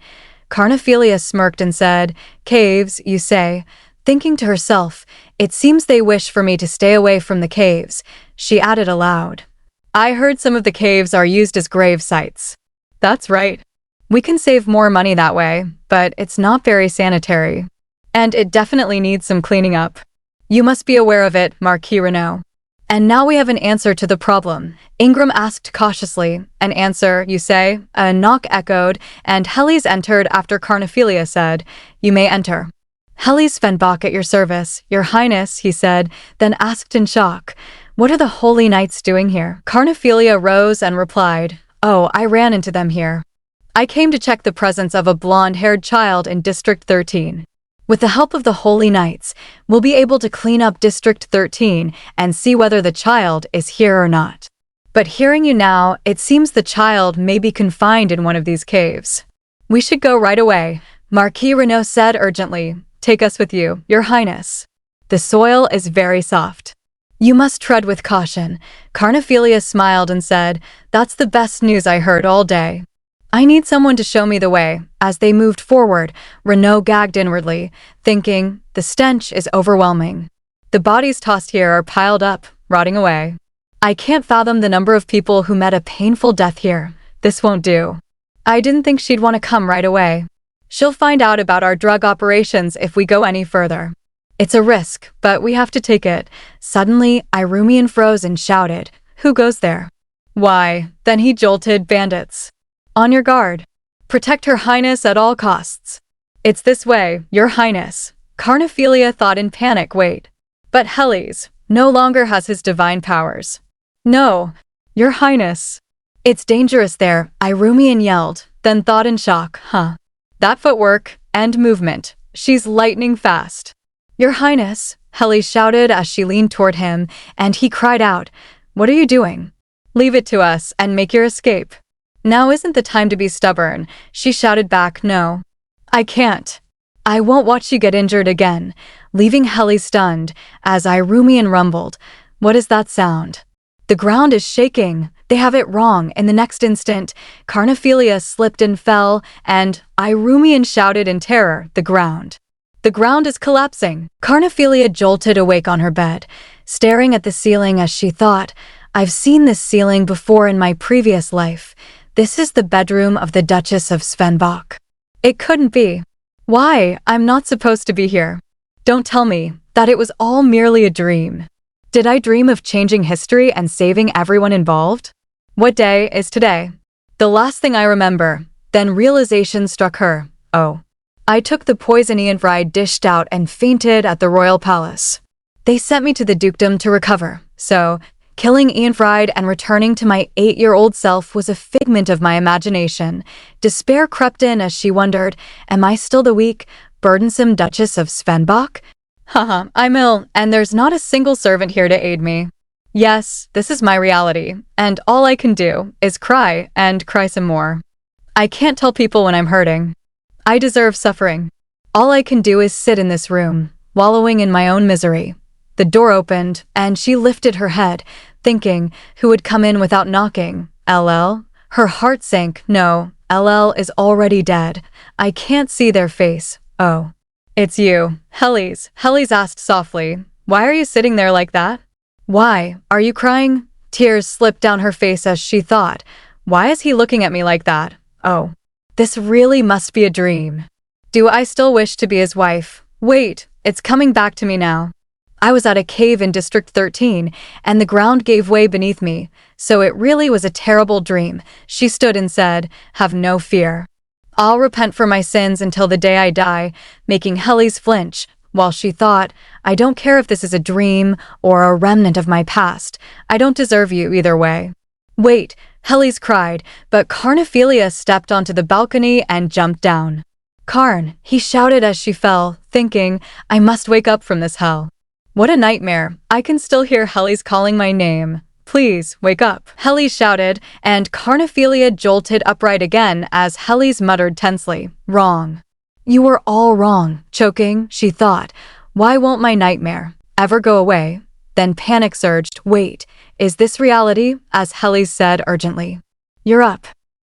Carnephelia smirked and said, Caves, you say? Thinking to herself, it seems they wish for me to stay away from the caves. She added aloud. I heard some of the caves are used as grave sites. That's right. We can save more money that way, but it's not very sanitary. And it definitely needs some cleaning up. You must be aware of it, Marquis Renaud. And now we have an answer to the problem. Ingram asked cautiously. An answer, you say? A knock echoed, and Helly's entered after Carnephelia said, You may enter. Helly's Svenbach at your service, Your Highness, he said, then asked in shock, What are the Holy Knights doing here? Carnephelia rose and replied, Oh, I ran into them here. I came to check the presence of a blonde-haired child in District 13. With the help of the Holy Knights, we'll be able to clean up District 13 and see whether the child is here or not. But hearing you now, it seems the child may be confined in one of these caves. We should go right away, Marquis Renaud said urgently. Take us with you, Your Highness. The soil is very soft. You must tread with caution. Carnephelia smiled and said, That's the best news I heard all day. I need someone to show me the way. As they moved forward, Renaud gagged inwardly, thinking, the stench is overwhelming. The bodies tossed here are piled up, rotting away. I can't fathom the number of people who met a painful death here. This won't do. I didn't think she'd want to come right away. She'll find out about our drug operations if we go any further. It's a risk, but we have to take it. Suddenly, Irumian froze and shouted, Who goes there? Why, then he jolted bandits. On your guard. Protect Her Highness at all costs. It's this way, Your Highness. Carnephelia thought in panic, wait. But Helly's no longer has his divine powers. No, Your Highness. It's dangerous there, Irumian yelled, then thought in shock, That footwork and movement, she's lightning fast. Your Highness, Helly shouted as she leaned toward him, and he cried out, What are you doing? Leave it to us and make your escape. Now isn't the time to be stubborn, she shouted back, No. I can't. I won't watch you get injured again, leaving Helly stunned, as Irumian rumbled, What is that sound? The ground is shaking. They have it wrong. In the next instant, Carnephelia slipped and fell, and Irumian shouted in terror, The ground. The ground is collapsing. Carnephelia jolted awake on her bed, staring at the ceiling as she thought, I've seen this ceiling before in my previous life. This is the bedroom of the Duchess of Svenbach. It couldn't be. Why? I'm not supposed to be here. Don't tell me that it was all merely a dream. Did I dream of changing history and saving everyone involved? What day is today? The last thing I remember. Then realization struck her. Oh. I took the poison Ianfried dished out and fainted at the royal palace. They sent me to the dukedom to recover, so killing Ianfried and returning to my 8-year-old self was a figment of my imagination. Despair crept in as she wondered, am I still the weak, burdensome Duchess of Svenbach? I'm ill, and there's not a single servant here to aid me. Yes, this is my reality, and all I can do is cry and cry some more. I can't tell people when I'm hurting. I deserve suffering. All I can do is sit in this room, wallowing in my own misery. The door opened, and she lifted her head, thinking, who would come in without knocking? LL? Her heart sank. No, LL is already dead. I can't see their face. Oh. It's you. Helly's asked softly. Why are you sitting there like that? Why? Are you crying? Tears slipped down her face as she thought, why is he looking at me like that? Oh. This really must be a dream. Do I still wish to be his wife? Wait, it's coming back to me now. I was at a cave in District 13, and the ground gave way beneath me, so it really was a terrible dream. She stood and said, Have no fear. I'll repent for my sins until the day I die, making Helly's flinch. while she thought, I don't care if this is a dream or a remnant of my past. I don't deserve you either way. Wait, Helly's cried, but Carnephelia stepped onto the balcony and jumped down. Carn, he shouted as she fell, thinking, I must wake up from this hell. What a nightmare. I can still hear Helly's calling my name. Please, wake up. Helly shouted, and Carnephelia jolted upright again as Helly's muttered tensely, wrong. You were all wrong. Choking, she thought, why won't my nightmare ever go away? Then panic surged. Wait, is this reality? As Helly said urgently. You're up.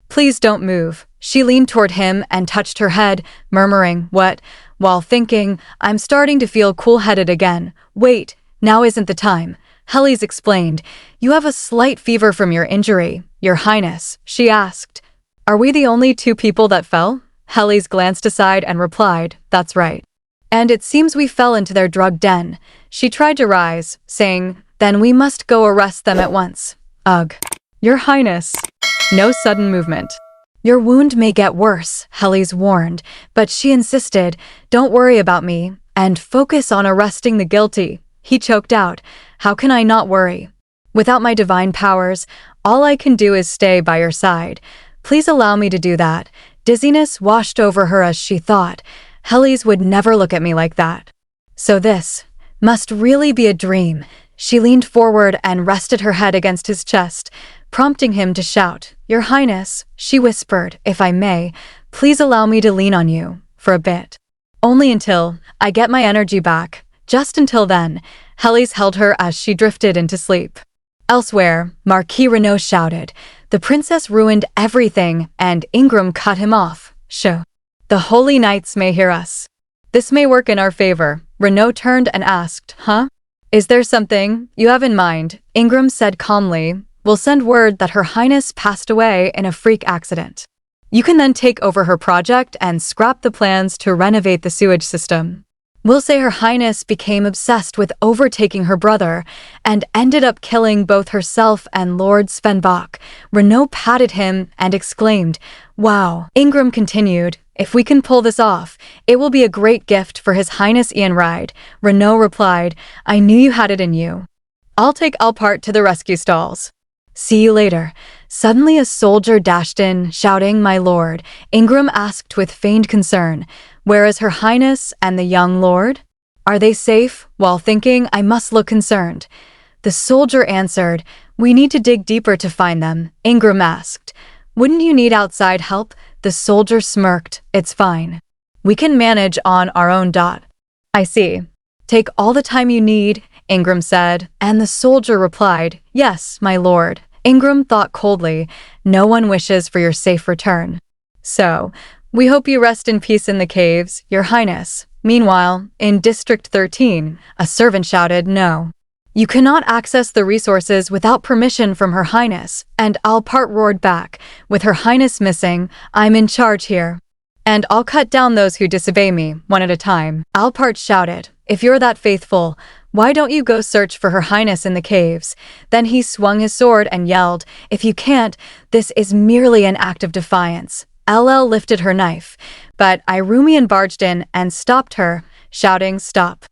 Please don't move. She leaned toward him and touched her head, murmuring, what? While thinking, I'm starting to feel cool-headed again. Wait, now isn't the time. Helly's explained. You have a slight fever from your injury, Your Highness, she asked. Are we the only two people that fell? Helly's glanced aside and replied, that's right. And it seems we fell into their drug den. She tried to rise, saying, then we must go arrest them at once. Ugh. Your Highness. No sudden movement. Your wound may get worse, Helly's warned, but she insisted, don't worry about me, and focus on arresting the guilty. He choked out, how can I not worry? Without my divine powers, all I can do is stay by your side. Please allow me to do that. Dizziness washed over her as she thought, Helly's would never look at me like that. So this must really be a dream. She leaned forward and rested her head against his chest, prompting him to shout, Your Highness, she whispered, if I may, please allow me to lean on you, for a bit. Only until I get my energy back. Just until then, Helly's held her as she drifted into sleep. Elsewhere, Marquis Renaud shouted, the princess ruined everything, and Ingram cut him off. Shh. The holy knights may hear us. This may work in our favor. Renaud turned and asked, huh? Is there something you have in mind? Ingram said calmly, we'll send word that Her Highness passed away in a freak accident. You can then take over her project and scrap the plans to renovate the sewage system. We'll say Her Highness became obsessed with overtaking her brother and ended up killing both herself and Lord Svenbach. Renaud patted him and exclaimed, wow. Ingram continued, if we can pull this off, it will be a great gift for His Highness Ianride. Renaud replied, I knew you had it in you. I'll take Alpart to the rescue stalls. See you later. Suddenly a soldier dashed in, shouting, my lord. Ingram asked with feigned concern, where is Her Highness and the young lord? Are they safe? While thinking, I must look concerned. The soldier answered, we need to dig deeper to find them. Ingram asked, wouldn't you need outside help? The soldier smirked, it's fine. We can manage on our own. I see. Take all the time you need, Ingram said, and the soldier replied, yes, my lord. Ingram thought coldly, no one wishes for your safe return. So, we hope you rest in peace in the caves, Your Highness. Meanwhile, in District 13, a servant shouted, no. You cannot access the resources without permission from Her Highness, and Alpart roared back, with Her Highness missing, I'm in charge here. And I'll cut down those who disobey me, one at a time. Alpart shouted, if you're that faithful, why don't you go search for Her Highness in the caves? Then he swung his sword and yelled, if you can't, this is merely an act of defiance. LL lifted her knife, but Irumian barged in and stopped her, shouting, stop.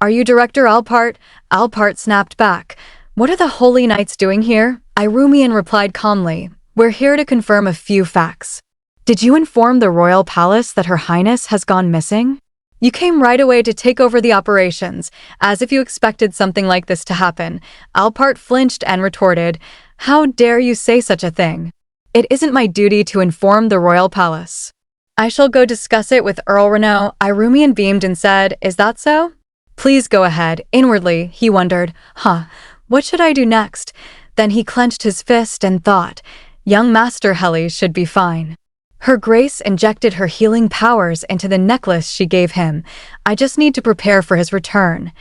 Are you Director Alpart? Alpart snapped back. What are the Holy Knights doing here? Irumian replied calmly, we're here to confirm a few facts. Did you inform the royal palace that Her Highness has gone missing? You came right away to take over the operations, as if you expected something like this to happen. Alpart flinched and retorted, how dare you say such a thing? It isn't my duty to inform the royal palace. I shall go discuss it with Earl Renaud. Irumian beamed and said, is that so? Please go ahead. Inwardly, he wondered, what should I do next? Then he clenched his fist and thought, young Master Helly should be fine. Her Grace injected her healing powers into the necklace she gave him. I just need to prepare for his return.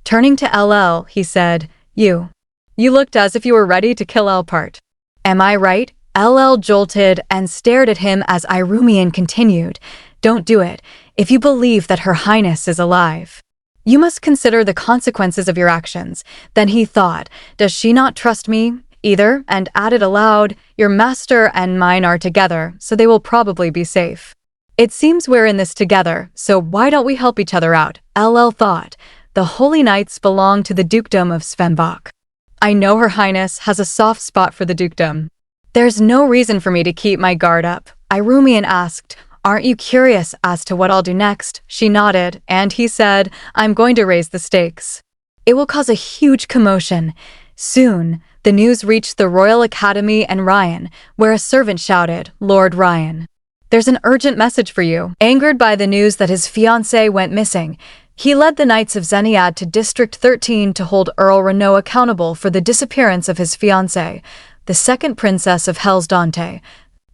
Turning to LL, he said, you looked as if you were ready to kill Alpart. Am I right? LL jolted and stared at him as Irumian continued, don't do it, if you believe that Her Highness is alive. You must consider the consequences of your actions. Then he thought, does she not trust me? Either, and added aloud, your master and mine are together, so they will probably be safe. It seems we're in this together, so why don't we help each other out? LL thought. The Holy Knights belong to the Dukedom of Svenbach. I know Her Highness has a soft spot for the dukedom. There's no reason for me to keep my guard up. Irumian asked, aren't you curious as to what I'll do next? She nodded, and he said, I'm going to raise the stakes. It will cause a huge commotion. Soon, the news reached the Royal Academy and Ryan, where a servant shouted, Lord Ryan. There's an urgent message for you. Angered by the news that his fiancée went missing, he led the Knights of Xeniad to District 13 to hold Earl Renault accountable for the disappearance of his fiancée, the second princess of Hellsdante,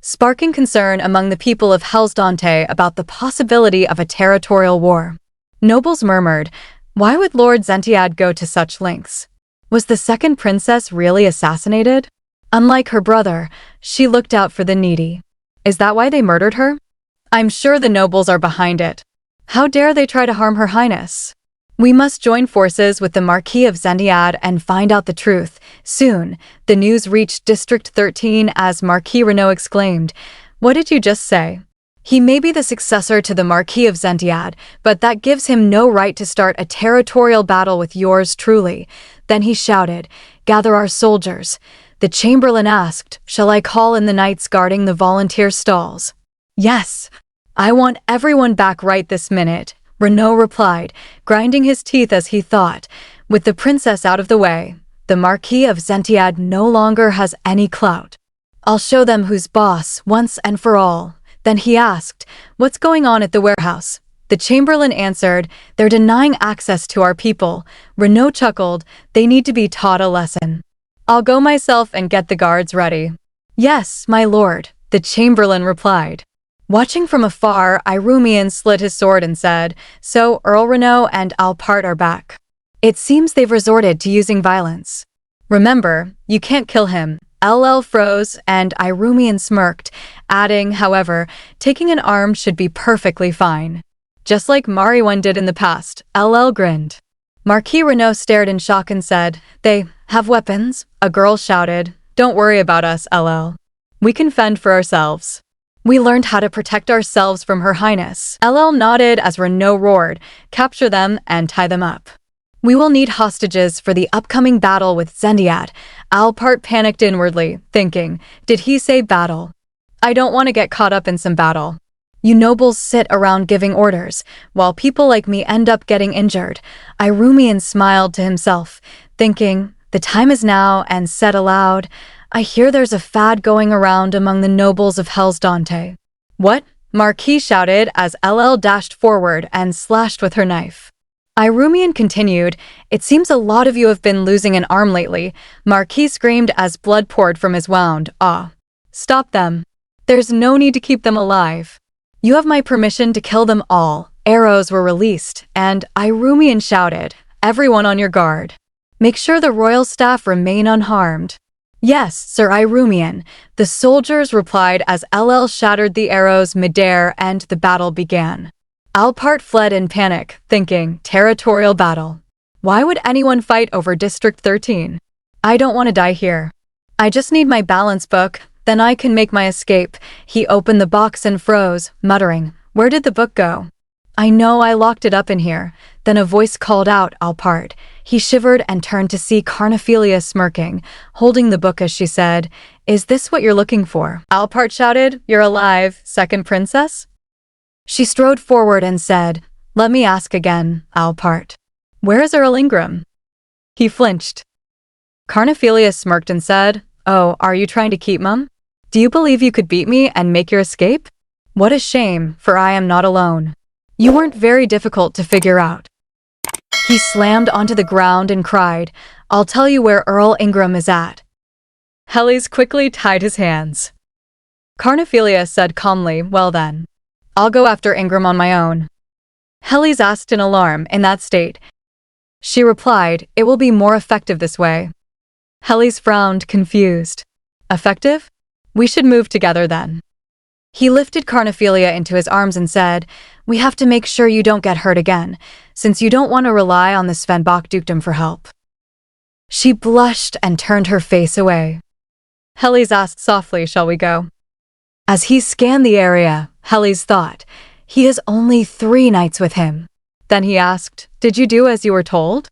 sparking concern among the people of Hellsdante about the possibility of a territorial war. Nobles murmured, why would Lord Zentiad go to such lengths? Was the second princess really assassinated? Unlike her brother, she looked out for the needy. Is that why they murdered her? I'm sure the nobles are behind it. How dare they try to harm Her Highness? We must join forces with the Marquis of Xeniad and find out the truth. Soon, the news reached District 13 as Marquis Renault exclaimed, what did you just say? He may be the successor to the Marquis of Xentiad, but that gives him no right to start a territorial battle with yours truly. Then he shouted, gather our soldiers. The Chamberlain asked, shall I call in the knights guarding the volunteer stalls? Yes. I want everyone back right this minute, Renault replied, grinding his teeth as he thought, with the princess out of the way, the Marquis of Xentiad no longer has any clout. I'll show them who's boss once and for all. Then he asked, what's going on at the warehouse? The Chamberlain answered, they're denying access to our people. Renault chuckled, they need to be taught a lesson. I'll go myself and get the guards ready. Yes, my lord, the Chamberlain replied. Watching from afar, Irumian slid his sword and said, so Earl Renault and Alpart are back. It seems they've resorted to using violence. Remember, you can't kill him. LL froze and Irumian smirked, adding, however, taking an arm should be perfectly fine. Just like Mariwan did in the past, LL grinned. Marquis Renault stared in shock and said, they have weapons? A girl shouted, don't worry about us, LL. We can fend for ourselves. We learned how to protect ourselves from Her Highness. LL nodded as Renault roared, capture them and tie them up. We will need hostages for the upcoming battle with Xeniad. Alpart panicked inwardly, thinking, did he say battle? I don't want to get caught up in some battle. You nobles sit around giving orders, while people like me end up getting injured. Irumian smiled to himself, thinking, the time is now, and said aloud, I hear there's a fad going around among the nobles of Hellsdante. What? Marquis shouted as LL dashed forward and slashed with her knife. Irumian continued, it seems a lot of you have been losing an arm lately. Marquis screamed as blood poured from his wound. Ah. Stop them. There's no need to keep them alive. You have my permission to kill them all. Arrows were released, and Irumian shouted, everyone on your guard. Make sure the royal staff remain unharmed. Yes, Sir Irumian, the soldiers replied as LL shattered the arrows midair and the battle began. Alpart fled in panic, thinking, territorial battle. Why would anyone fight over District 13? I don't want to die here. I just need my balance book, then I can make my escape. He opened the box and froze, muttering, where did the book go? I know I locked it up in here. Then a voice called out, Alpart. He shivered and turned to see Carnephelia smirking, holding the book as she said, is this what you're looking for? Alpart shouted, you're alive, second princess? She strode forward and said, let me ask again, Alpart. Where is Earl Ingram? He flinched. Carnephelia smirked and said, oh, are you trying to keep mum? Do you believe you could beat me and make your escape? What a shame, for I am not alone. You weren't very difficult to figure out. He slammed onto the ground and cried, I'll tell you where Earl Ingram is at. Hellies quickly tied his hands. Carnephelia said calmly, well then. I'll go after Ingram on my own. Hellies asked in alarm, in that state. She replied, it will be more effective this way. Hellies frowned, confused. Effective? We should move together then. He lifted Carnephelia into his arms and said, we have to make sure you don't get hurt again, since you don't want to rely on the Svenbach dukedom for help. She blushed and turned her face away. Hellies asked softly, shall we go? As he scanned the area, Heli's thought. He has only 3 knights with him. Then he asked, "Did you do as you were told?"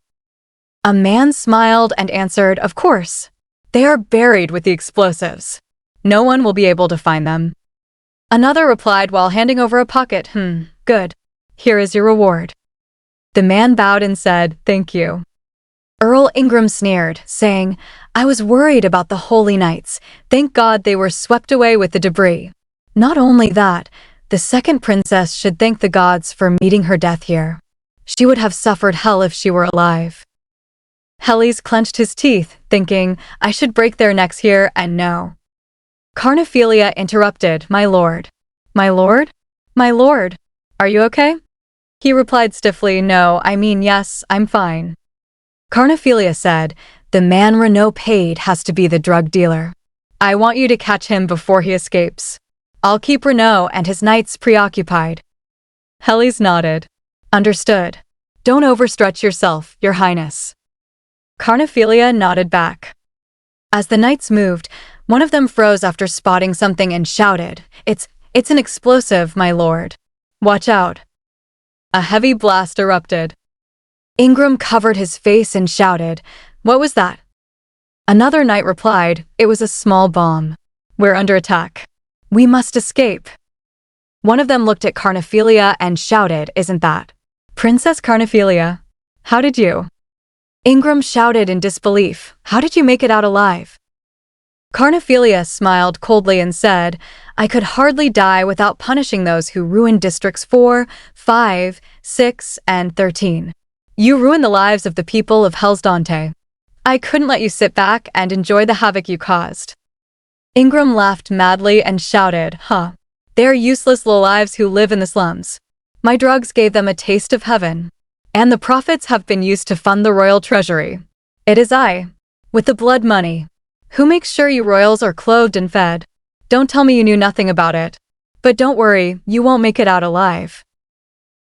A man smiled and answered, "Of course. They are buried with the explosives. No one will be able to find them." Another replied while handing over a pocket, "Good. Here is your reward." The man bowed and said, "Thank you." Earl Ingram sneered, saying, "I was worried about the holy knights. Thank God they were swept away with the debris. Not only that, the second princess should thank the gods for meeting her death here. She would have suffered hell if she were alive." Helis clenched his teeth, thinking, "I should break their necks here and no." Carnephelia interrupted, "My lord. My lord? My lord. Are you okay?" He replied stiffly, "No, I mean yes, I'm fine." Carnephelia said, "The man Renaud paid has to be the drug dealer. I want you to catch him before he escapes. I'll keep Renaud and his knights preoccupied." Helis nodded. "Understood. Don't overstretch yourself, your highness." Carnephelia nodded back. As the knights moved, one of them froze after spotting something and shouted, It's an explosive, my lord. Watch out." A heavy blast erupted. Ingram covered his face and shouted, "What was that?" Another knight replied, "It was a small bomb. We're under attack. We must escape." One of them looked at Carnephelia and shouted, "Isn't that Princess Carnephelia? How did you?" Ingram shouted in disbelief, "How did you make it out alive?" Carnephelia smiled coldly and said, "I could hardly die without punishing those who ruined Districts 4, 5, 6, and 13. You ruined the lives of the people of Hellsdante. I couldn't let you sit back and enjoy the havoc you caused." Ingram laughed madly and shouted, They are useless lowlives who live in the slums. My drugs gave them a taste of heaven. And the profits have been used to fund the royal treasury. It is I, with the blood money, who makes sure you royals are clothed and fed. Don't tell me you knew nothing about it. But don't worry, you won't make it out alive."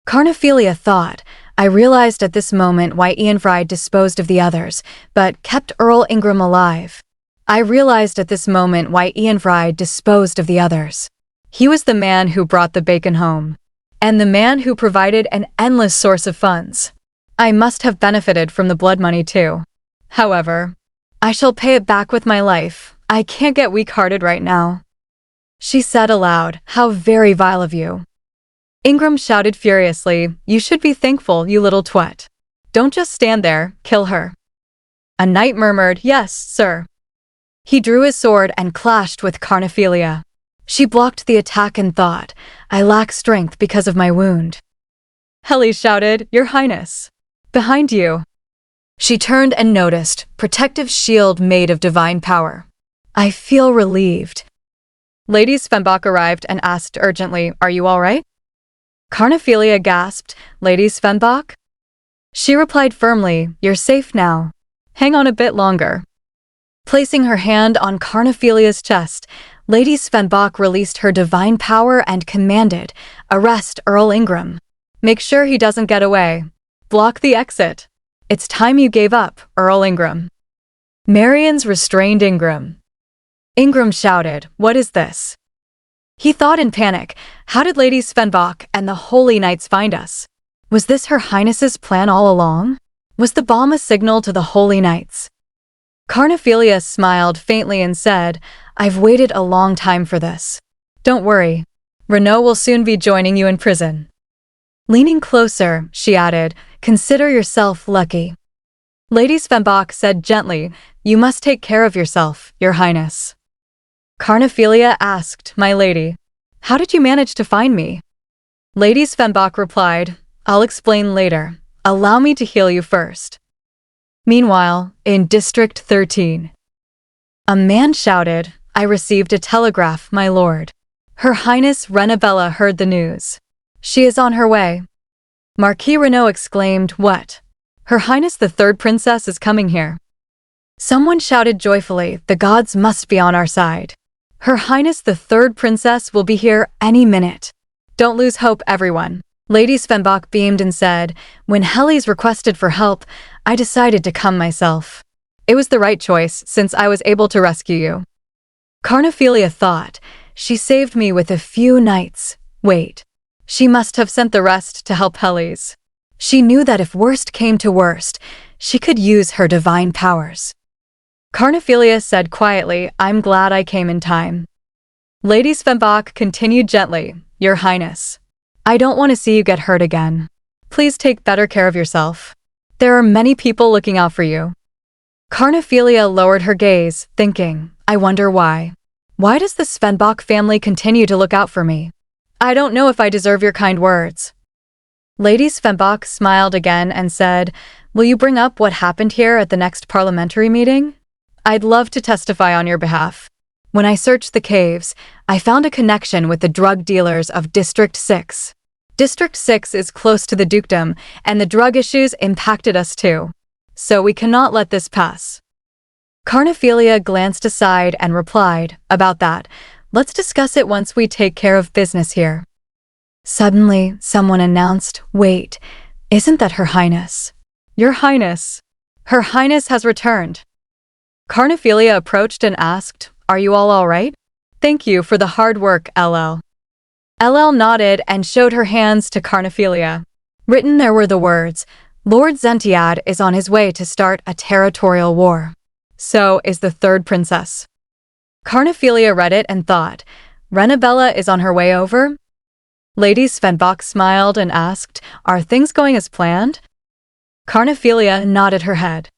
Carnephelia thought, "I realized at this moment why Ianfried disposed of the others, but kept Earl Ingram alive. I realized at this moment why Ianfried disposed of the others. He was the man who brought the bacon home. And the man who provided an endless source of funds. I must have benefited from the blood money too. However, I shall pay it back with my life. I can't get weak-hearted right now." She said aloud, "How very vile of you." Ingram shouted furiously, "You should be thankful, you little twat. Don't just stand there, kill her." A knight murmured, "Yes, sir." He drew his sword and clashed with Carnephelia. She blocked the attack and thought, "I lack strength because of my wound." Heli shouted, "Your Highness. Behind you." She turned and noticed, protective shield made of divine power. "I feel relieved." Lady Svenbach arrived and asked urgently, "Are you all right?" Carnephelia gasped, "Lady Svenbach?" She replied firmly, "You're safe now. Hang on a bit longer." Placing her hand on Carnephelia's chest, Lady Svenbach released her divine power and commanded, "Arrest Earl Ingram. Make sure he doesn't get away. Block the exit. It's time you gave up, Earl Ingram." Marians restrained Ingram. Ingram shouted, "What is this?" He thought in panic, how did Lady Svenbach and the Holy Knights find us? Was this Her Highness's plan all along? Was the bomb a signal to the Holy Knights? Carnephelia smiled faintly and said, "I've waited a long time for this. Don't worry. Renaud will soon be joining you in prison." Leaning closer, she added, "Consider yourself lucky." Lady Svenbach said gently, "You must take care of yourself, Your Highness." Carnephelia asked, "My lady, how did you manage to find me?" Lady Svenbach replied, "I'll explain later. Allow me to heal you first." Meanwhile, in District 13, a man shouted, "I received a telegraph, my lord. Her Highness Renabella heard the news. She is on her way." Marquis Renaud exclaimed, "What? Her Highness the Third Princess is coming here." Someone shouted joyfully, "The gods must be on our side. Her Highness the Third Princess will be here any minute. Don't lose hope, everyone." Lady Svenbach beamed and said, "When Helis requested for help, I decided to come myself. It was the right choice, since I was able to rescue you." Carnephelia thought, "She saved me with a few knights. Wait. She must have sent the rest to help Hellies. She knew that if worst came to worst, she could use her divine powers. Carnephelia said quietly, I'm glad I came in time. Lady Svenbach continued gently, Your Highness. I don't want to see you get hurt again. Please take better care of yourself. There are many people looking out for you. Carnephelia lowered her gaze, thinking, I wonder why. Why does the Svenbach family continue to look out for me? I don't know if I deserve your kind words. Lady Svenbach smiled again and said, Will you bring up what happened here at the next parliamentary meeting? I'd love to testify on your behalf. When I searched the caves, I found a connection with the drug dealers of District 6. District 6 is close to the dukedom, and the drug issues impacted us too. So we cannot let this pass. Carnephelia glanced aside and replied, About that, let's discuss it once we take care of business here. Suddenly, someone announced, Wait, isn't that Her Highness? Your Highness. Her Highness has returned. Carnephelia approached and asked, Are you all right? Thank you for the hard work, LL. LL nodded and showed her hands to Carnephelia. Written there were the words, Lord Zentiad is on his way to start a territorial war. So is the third princess. Carnephelia read it and thought, Renabella is on her way over? Lady Svenbach smiled and asked, Are things going as planned? Carnephelia nodded her head.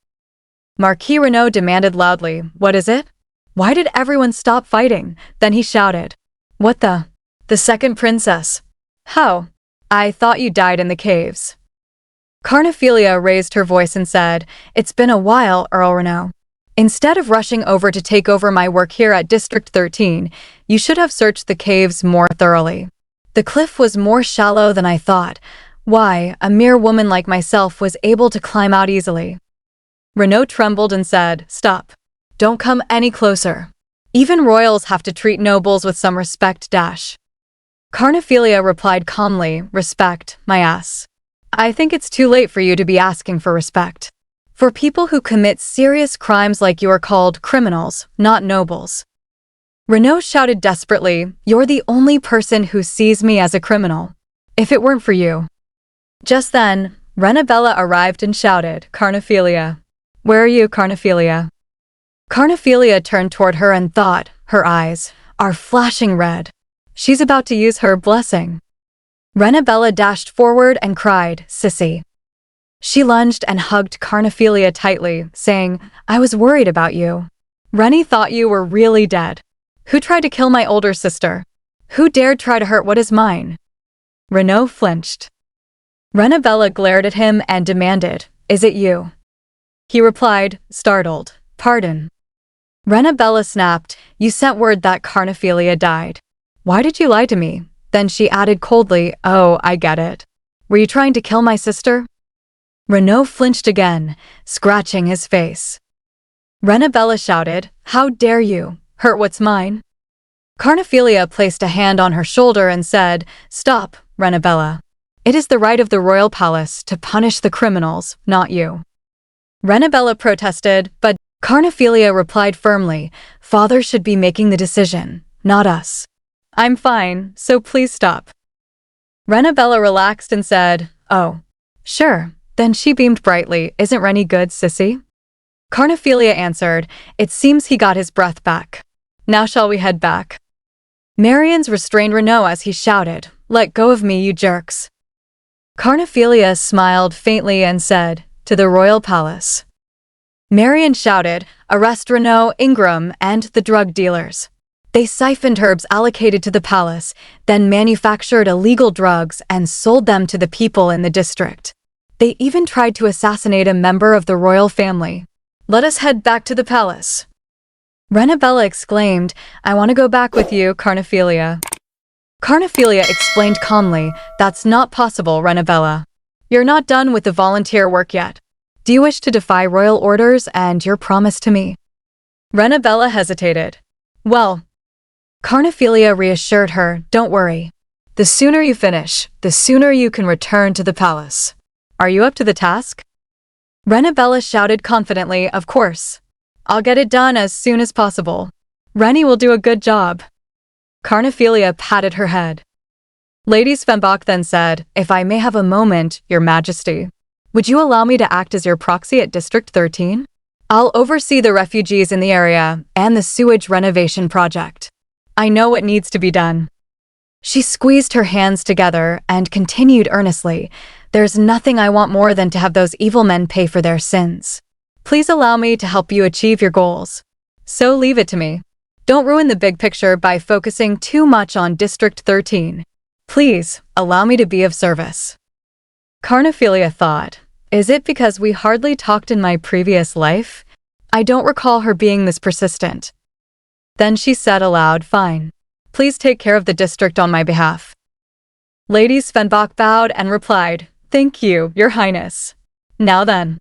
Marquis Renaud demanded loudly, What is it? Why did everyone stop fighting? Then he shouted, What the? The second princess. How? I thought you died in the caves. Carnephelia raised her voice and said, It's been a while, Earl Renaud. Instead of rushing over to take over my work here at District 13, you should have searched the caves more thoroughly. The cliff was more shallow than I thought. Why, a mere woman like myself was able to climb out easily. Renaud trembled and said, Stop. Don't come any closer. Even royals have to treat nobles with some respect. Carnephelia replied calmly, Respect, my ass. I think it's too late for you to be asking for respect. For people who commit serious crimes like you are called criminals, not nobles. Renaud shouted desperately, You're the only person who sees me as a criminal. If it weren't for you. Just then, Renabella arrived and shouted, Carnephelia. Where are you, Carnephelia? Carnephelia turned toward her and thought, her eyes are flashing red. She's about to use her blessing. Renabella dashed forward and cried, Sissy. She lunged and hugged Carnephelia tightly, saying, I was worried about you. Rennie thought you were really dead. Who tried to kill my older sister? Who dared try to hurt what is mine? Renaud flinched. Renabella glared at him and demanded, Is it you? He replied, startled, Pardon. Renabella snapped, You sent word that Carnephelia died. Why did you lie to me? Then she added coldly, Oh, I get it. Were you trying to kill my sister? Renaud flinched again, scratching his face. Renabella shouted, How dare you? Hurt what's mine? Carnephelia placed a hand on her shoulder and said, Stop, Renabella. It is the right of the royal palace to punish the criminals, not you. Renabella protested, but Carnephelia replied firmly, Father should be making the decision, not us. I'm fine, so please stop. Renabella relaxed and said, Oh, sure. Then she beamed brightly, Isn't Rennie good, Sissy? Carnephelia answered, It seems he got his breath back. Now shall we head back? Marians restrained Renaud as he shouted, Let go of me, you jerks. Carnephelia smiled faintly and said, To the royal palace. Marian shouted, Arrest Renaud, Ingram, and the drug dealers. They siphoned herbs allocated to the palace, then manufactured illegal drugs and sold them to the people in the district. They even tried to assassinate a member of the royal family. Let us head back to the palace. Renabella exclaimed, I want to go back with you, Carnephelia. Carnephelia explained calmly, That's not possible, Renabella. You're not done with the volunteer work yet. Do you wish to defy royal orders and your promise to me? Renabella hesitated. Well, Carnephelia reassured her, Don't worry. The sooner you finish, the sooner you can return to the palace. Are you up to the task? Renabella shouted confidently, Of course. I'll get it done as soon as possible. Rennie will do a good job. Carnephelia patted her head. Lady Svenbach then said, "If I may have a moment, Your Majesty, would you allow me to act as your proxy at District 13? I'll oversee the refugees in the area and the sewage renovation project. I know what needs to be done." She squeezed her hands together and continued earnestly, "There's nothing I want more than to have those evil men pay for their sins. Please allow me to help you achieve your goals. So leave it to me. Don't ruin the big picture by focusing too much on District 13. Please, allow me to be of service." Carnephelia thought, "Is it because we hardly talked in my previous life? I don't recall her being this persistent." Then she said aloud, "Fine. Please take care of the district on my behalf." Lady Svenbach bowed and replied, "Thank you, Your Highness. Now then."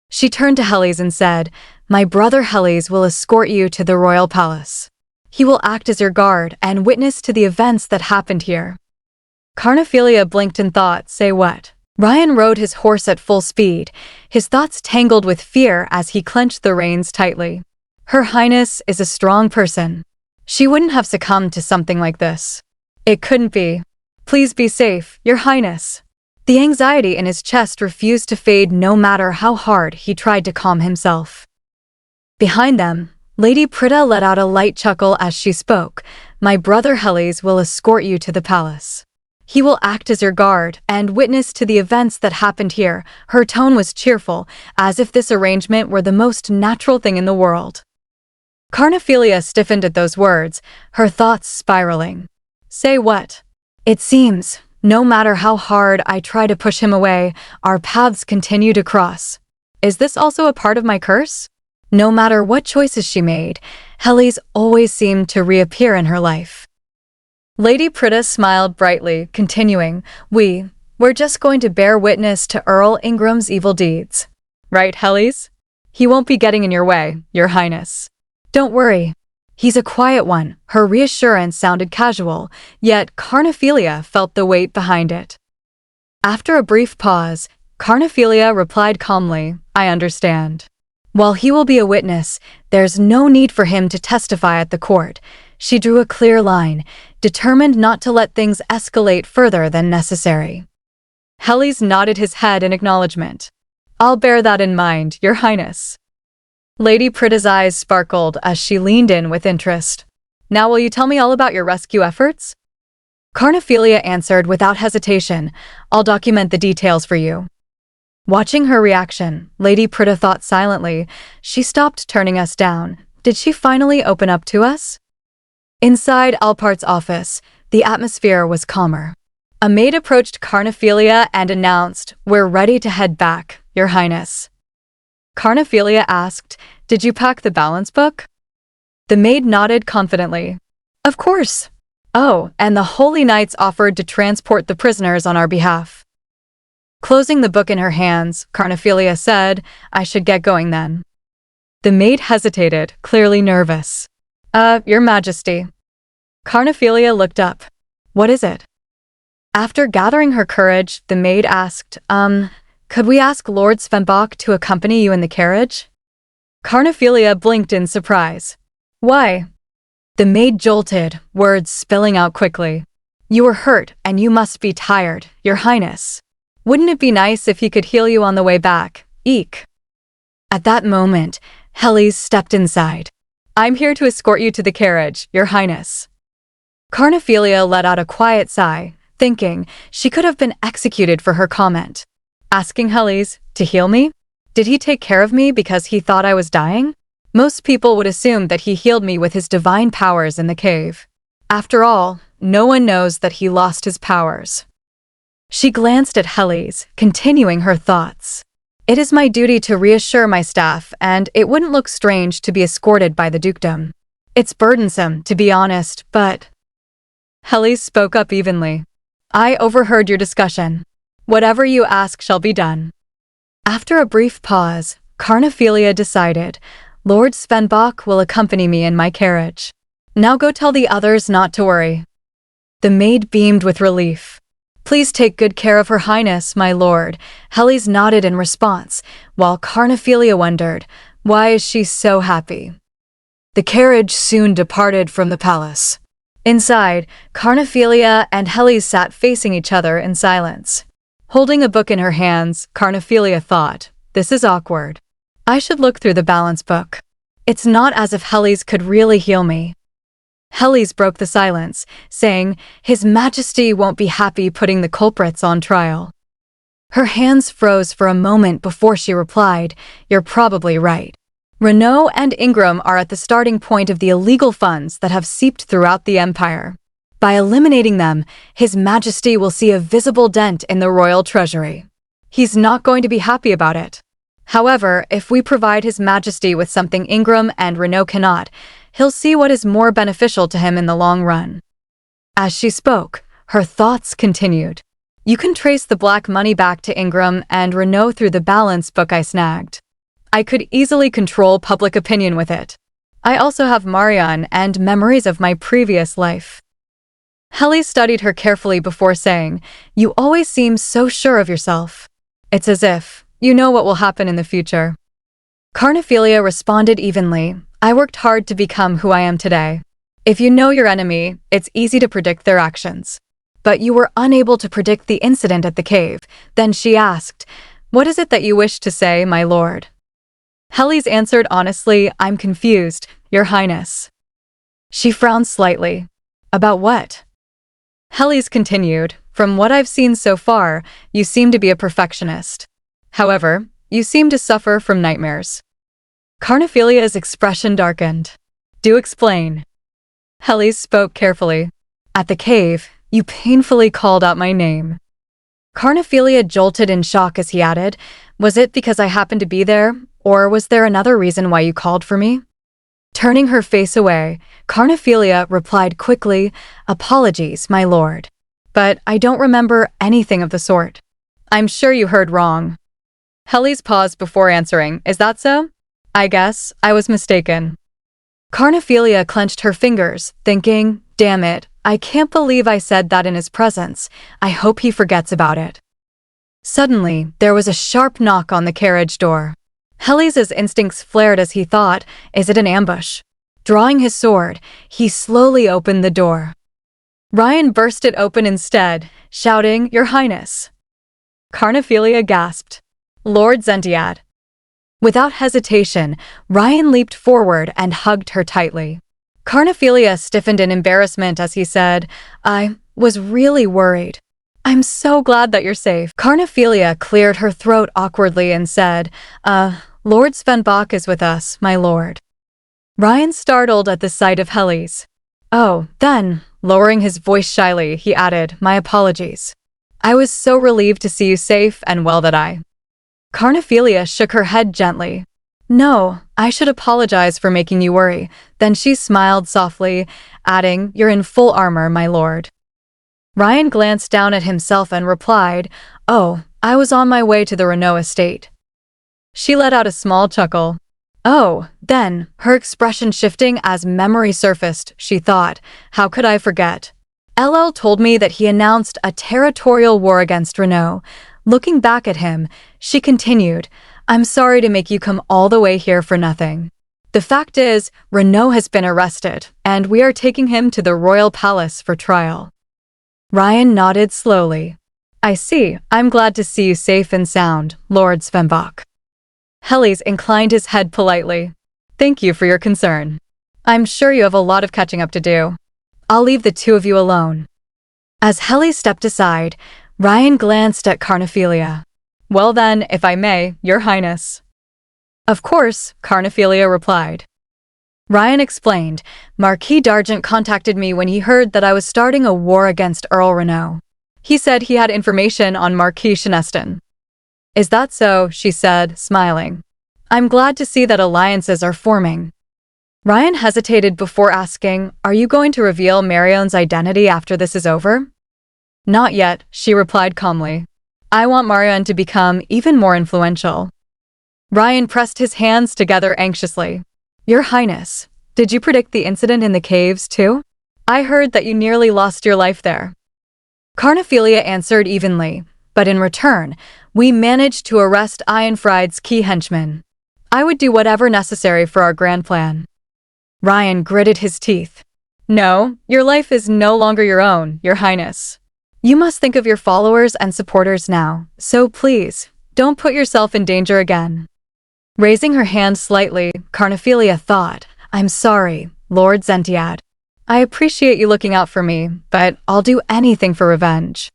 She turned to Helis and said, "My brother Helis will escort you to the royal palace. He will act as your guard and witness to the events that happened here." Carnephelia blinked in thought. "Say what?" Ryan rode his horse at full speed, his thoughts tangled with fear as he clenched the reins tightly. Her Highness is a strong person. She wouldn't have succumbed to something like this. It couldn't be. Please be safe, Your Highness. The anxiety in his chest refused to fade no matter how hard he tried to calm himself. Behind them, Lady Prita let out a light chuckle as she spoke. "My brother Helis will escort you to the palace. He will act as your guard and witness to the events that happened here." Her tone was cheerful, as if this arrangement were the most natural thing in the world. Carnephelia stiffened at those words, her thoughts spiraling. "Say what?" "It seems, no matter how hard I try to push him away, our paths continue to cross. Is this also a part of my curse? No matter what choices she made, Helis always seemed to reappear in her life." Lady Prita smiled brightly, continuing, We're just going to bear witness to Earl Ingram's evil deeds. Right, Helis? He won't be getting in your way, Your Highness. Don't worry. He's a quiet one." Her reassurance sounded casual, yet Carnephelia felt the weight behind it. After a brief pause, Carnephelia replied calmly, "I understand. While he will be a witness, there's no need for him to testify at the court." She drew a clear line, determined not to let things escalate further than necessary. Helis nodded his head in acknowledgement. "I'll bear that in mind, Your Highness." Lady Prita's eyes sparkled as she leaned in with interest. "Now will you tell me all about your rescue efforts?" Carnephelia answered without hesitation, "I'll document the details for you." Watching her reaction, Lady Prita thought silently, "She stopped turning us down. Did she finally open up to us?" Inside Alpart's office, the atmosphere was calmer. A maid approached Carnephelia and announced, "We're ready to head back, Your Highness." Carnephelia asked, "Did you pack the balance book?" The maid nodded confidently. "Of course." "Oh, and the Holy Knights offered to transport the prisoners on our behalf." Closing the book in her hands, Carnephelia said, "I should get going then." The maid hesitated, clearly nervous. Your Majesty." Carnephelia looked up. "What is it?" After gathering her courage, the maid asked, Could we ask Lord Svenbach to accompany you in the carriage?" Carnephelia blinked in surprise. "Why?" The maid jolted, words spilling out quickly. "You were hurt, and you must be tired, Your Highness. Wouldn't it be nice if he could heal you on the way back? Eek." At that moment, Helis stepped inside. "I'm here to escort you to the carriage, Your Highness." Carnephelia let out a quiet sigh, thinking she could have been executed for her comment. Asking Helis to heal me? Did he take care of me because he thought I was dying? Most people would assume that he healed me with his divine powers in the cave. After all, no one knows that he lost his powers. She glanced at Helis, continuing her thoughts. "It is my duty to reassure my staff, and it wouldn't look strange to be escorted by the dukedom. It's burdensome, to be honest, but—" Helis spoke up evenly. "I overheard your discussion. Whatever you ask shall be done." After a brief pause, Carnephelia decided, "Lord Svenbach will accompany me in my carriage. Now go tell the others not to worry." The maid beamed with relief. "Please take good care of Her Highness, my lord." Helis nodded in response, while Carnephelia wondered, why is she so happy? The carriage soon departed from the palace. Inside, Carnephelia and Hellis sat facing each other in silence. Holding a book in her hands, Carnephelia thought, "This is awkward. I should look through the balance book. It's not as if Hellis could really heal me." Hellis broke the silence, saying, "His Majesty won't be happy putting the culprits on trial." Her hands froze for a moment before she replied, "You're probably right. Renaud and Ingram are at the starting point of the illegal funds that have seeped throughout the empire. By eliminating them, His Majesty will see a visible dent in the royal treasury. He's not going to be happy about it. However, if we provide His Majesty with something Ingram and Renaud cannot, he'll see what is more beneficial to him in the long run." As she spoke, her thoughts continued. "You can trace the black money back to Ingram and Renaud through the balance book I snagged. I could easily control public opinion with it. I also have Marion and memories of my previous life." Hellis studied her carefully before saying, "You always seem so sure of yourself. It's as if you know what will happen in the future." Carnephelia responded evenly, "I worked hard to become who I am today. If you know your enemy, it's easy to predict their actions. But you were unable to predict the incident at the cave." Then she asked, "What is it that you wish to say, my lord?" Hellis answered honestly, "I'm confused, Your Highness." She frowned slightly. "About what?" Hellis continued, "From what I've seen so far, you seem to be a perfectionist. However, you seem to suffer from nightmares." Carnephelia's expression darkened. "Do explain." Hellis spoke carefully. "At the cave, you painfully called out my name." Carnephelia jolted in shock as he added, "Was it because I happened to be there, or was there another reason why you called for me?" Turning her face away, Carnephelia replied quickly, "Apologies, my lord. But I don't remember anything of the sort." "I'm sure you heard wrong." Hellis paused before answering, "Is that so? I guess I was mistaken." Carnephelia clenched her fingers, thinking, "Damn it, I can't believe I said that in his presence. I hope he forgets about it." Suddenly, there was a sharp knock on the carriage door. Hellis's instincts flared as he thought, "Is it an ambush?" Drawing his sword, he slowly opened the door. Ryan burst it open instead, shouting, "Your Highness!" Carnephelia gasped. "Lord Zentiad." Without hesitation, Ryan leaped forward and hugged her tightly. Carnephelia stiffened in embarrassment as he said, "I was really worried. I'm so glad that you're safe." Carnephelia cleared her throat awkwardly and said, Lord Svenbach is with us, my lord." Ryan startled at the sight of Hellis. "Oh, then," lowering his voice shyly, he added, "My apologies. I was so relieved to see you safe and well that I—" Carnephelia shook her head gently. "No, I should apologize for making you worry." Then she smiled softly, adding, "You're in full armor, my lord." Ryan glanced down at himself and replied, "Oh, I was on my way to the Renaud estate." She let out a small chuckle. "Oh, then," her expression shifting as memory surfaced, she thought, "How could I forget? LL told me that he announced a territorial war against Renaud." Looking back at him, she continued, "I'm sorry to make you come all the way here for nothing. The fact is, Renaud has been arrested, and we are taking him to the royal palace for trial." Ryan nodded slowly. "I see. I'm glad to see you safe and sound, Lord Svenbach." Hellis inclined his head politely. "Thank you for your concern. I'm sure you have a lot of catching up to do. I'll leave the two of you alone." As Hellis stepped aside, Ryan glanced at Carnephelia. "Well then, if I may, Your Highness." "Of course," Carnephelia replied. Ryan explained, "Marquis d'Argent contacted me when he heard that I was starting a war against Earl Renaud. He said he had information on Marquis Cheneston." "Is that so?" she said, smiling. "I'm glad to see that alliances are forming." Ryan hesitated before asking, "Are you going to reveal Marion's identity after this is over?" "Not yet," she replied calmly. "I want Marion to become even more influential." Ryan pressed his hands together anxiously. "Your Highness, did you predict the incident in the caves too? I heard that you nearly lost your life there." Carnephelia answered evenly, "But in return, we managed to arrest Ironfried's key henchman. I would do whatever necessary for our grand plan." Ryan gritted his teeth. No, your life is no longer your own, Your Highness. You must think of your followers and supporters now, so please, don't put yourself in danger again. Raising her hand slightly, Carnephelia thought, I'm sorry, Lord Zentiad. I appreciate you looking out for me, but I'll do anything for revenge.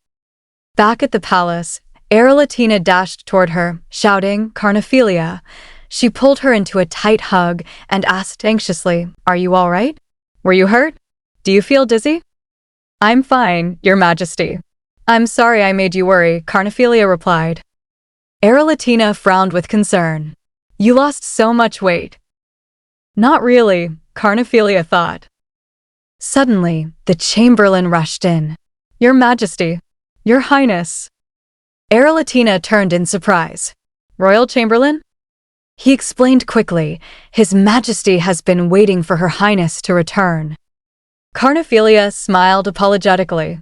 Back at the palace, Latina dashed toward her, shouting, Carnephelia. She pulled her into a tight hug and asked anxiously, Are you all right? Were you hurt? Do you feel dizzy? I'm fine, Your Majesty. I'm sorry I made you worry, Carnephelia replied. Latina frowned with concern. You lost so much weight. Not really, Carnephelia thought. Suddenly, the chamberlain rushed in. Your Majesty, Your Highness. Latina turned in surprise. Royal Chamberlain? He explained quickly, His Majesty has been waiting for Her Highness to return. Carnephelia smiled apologetically.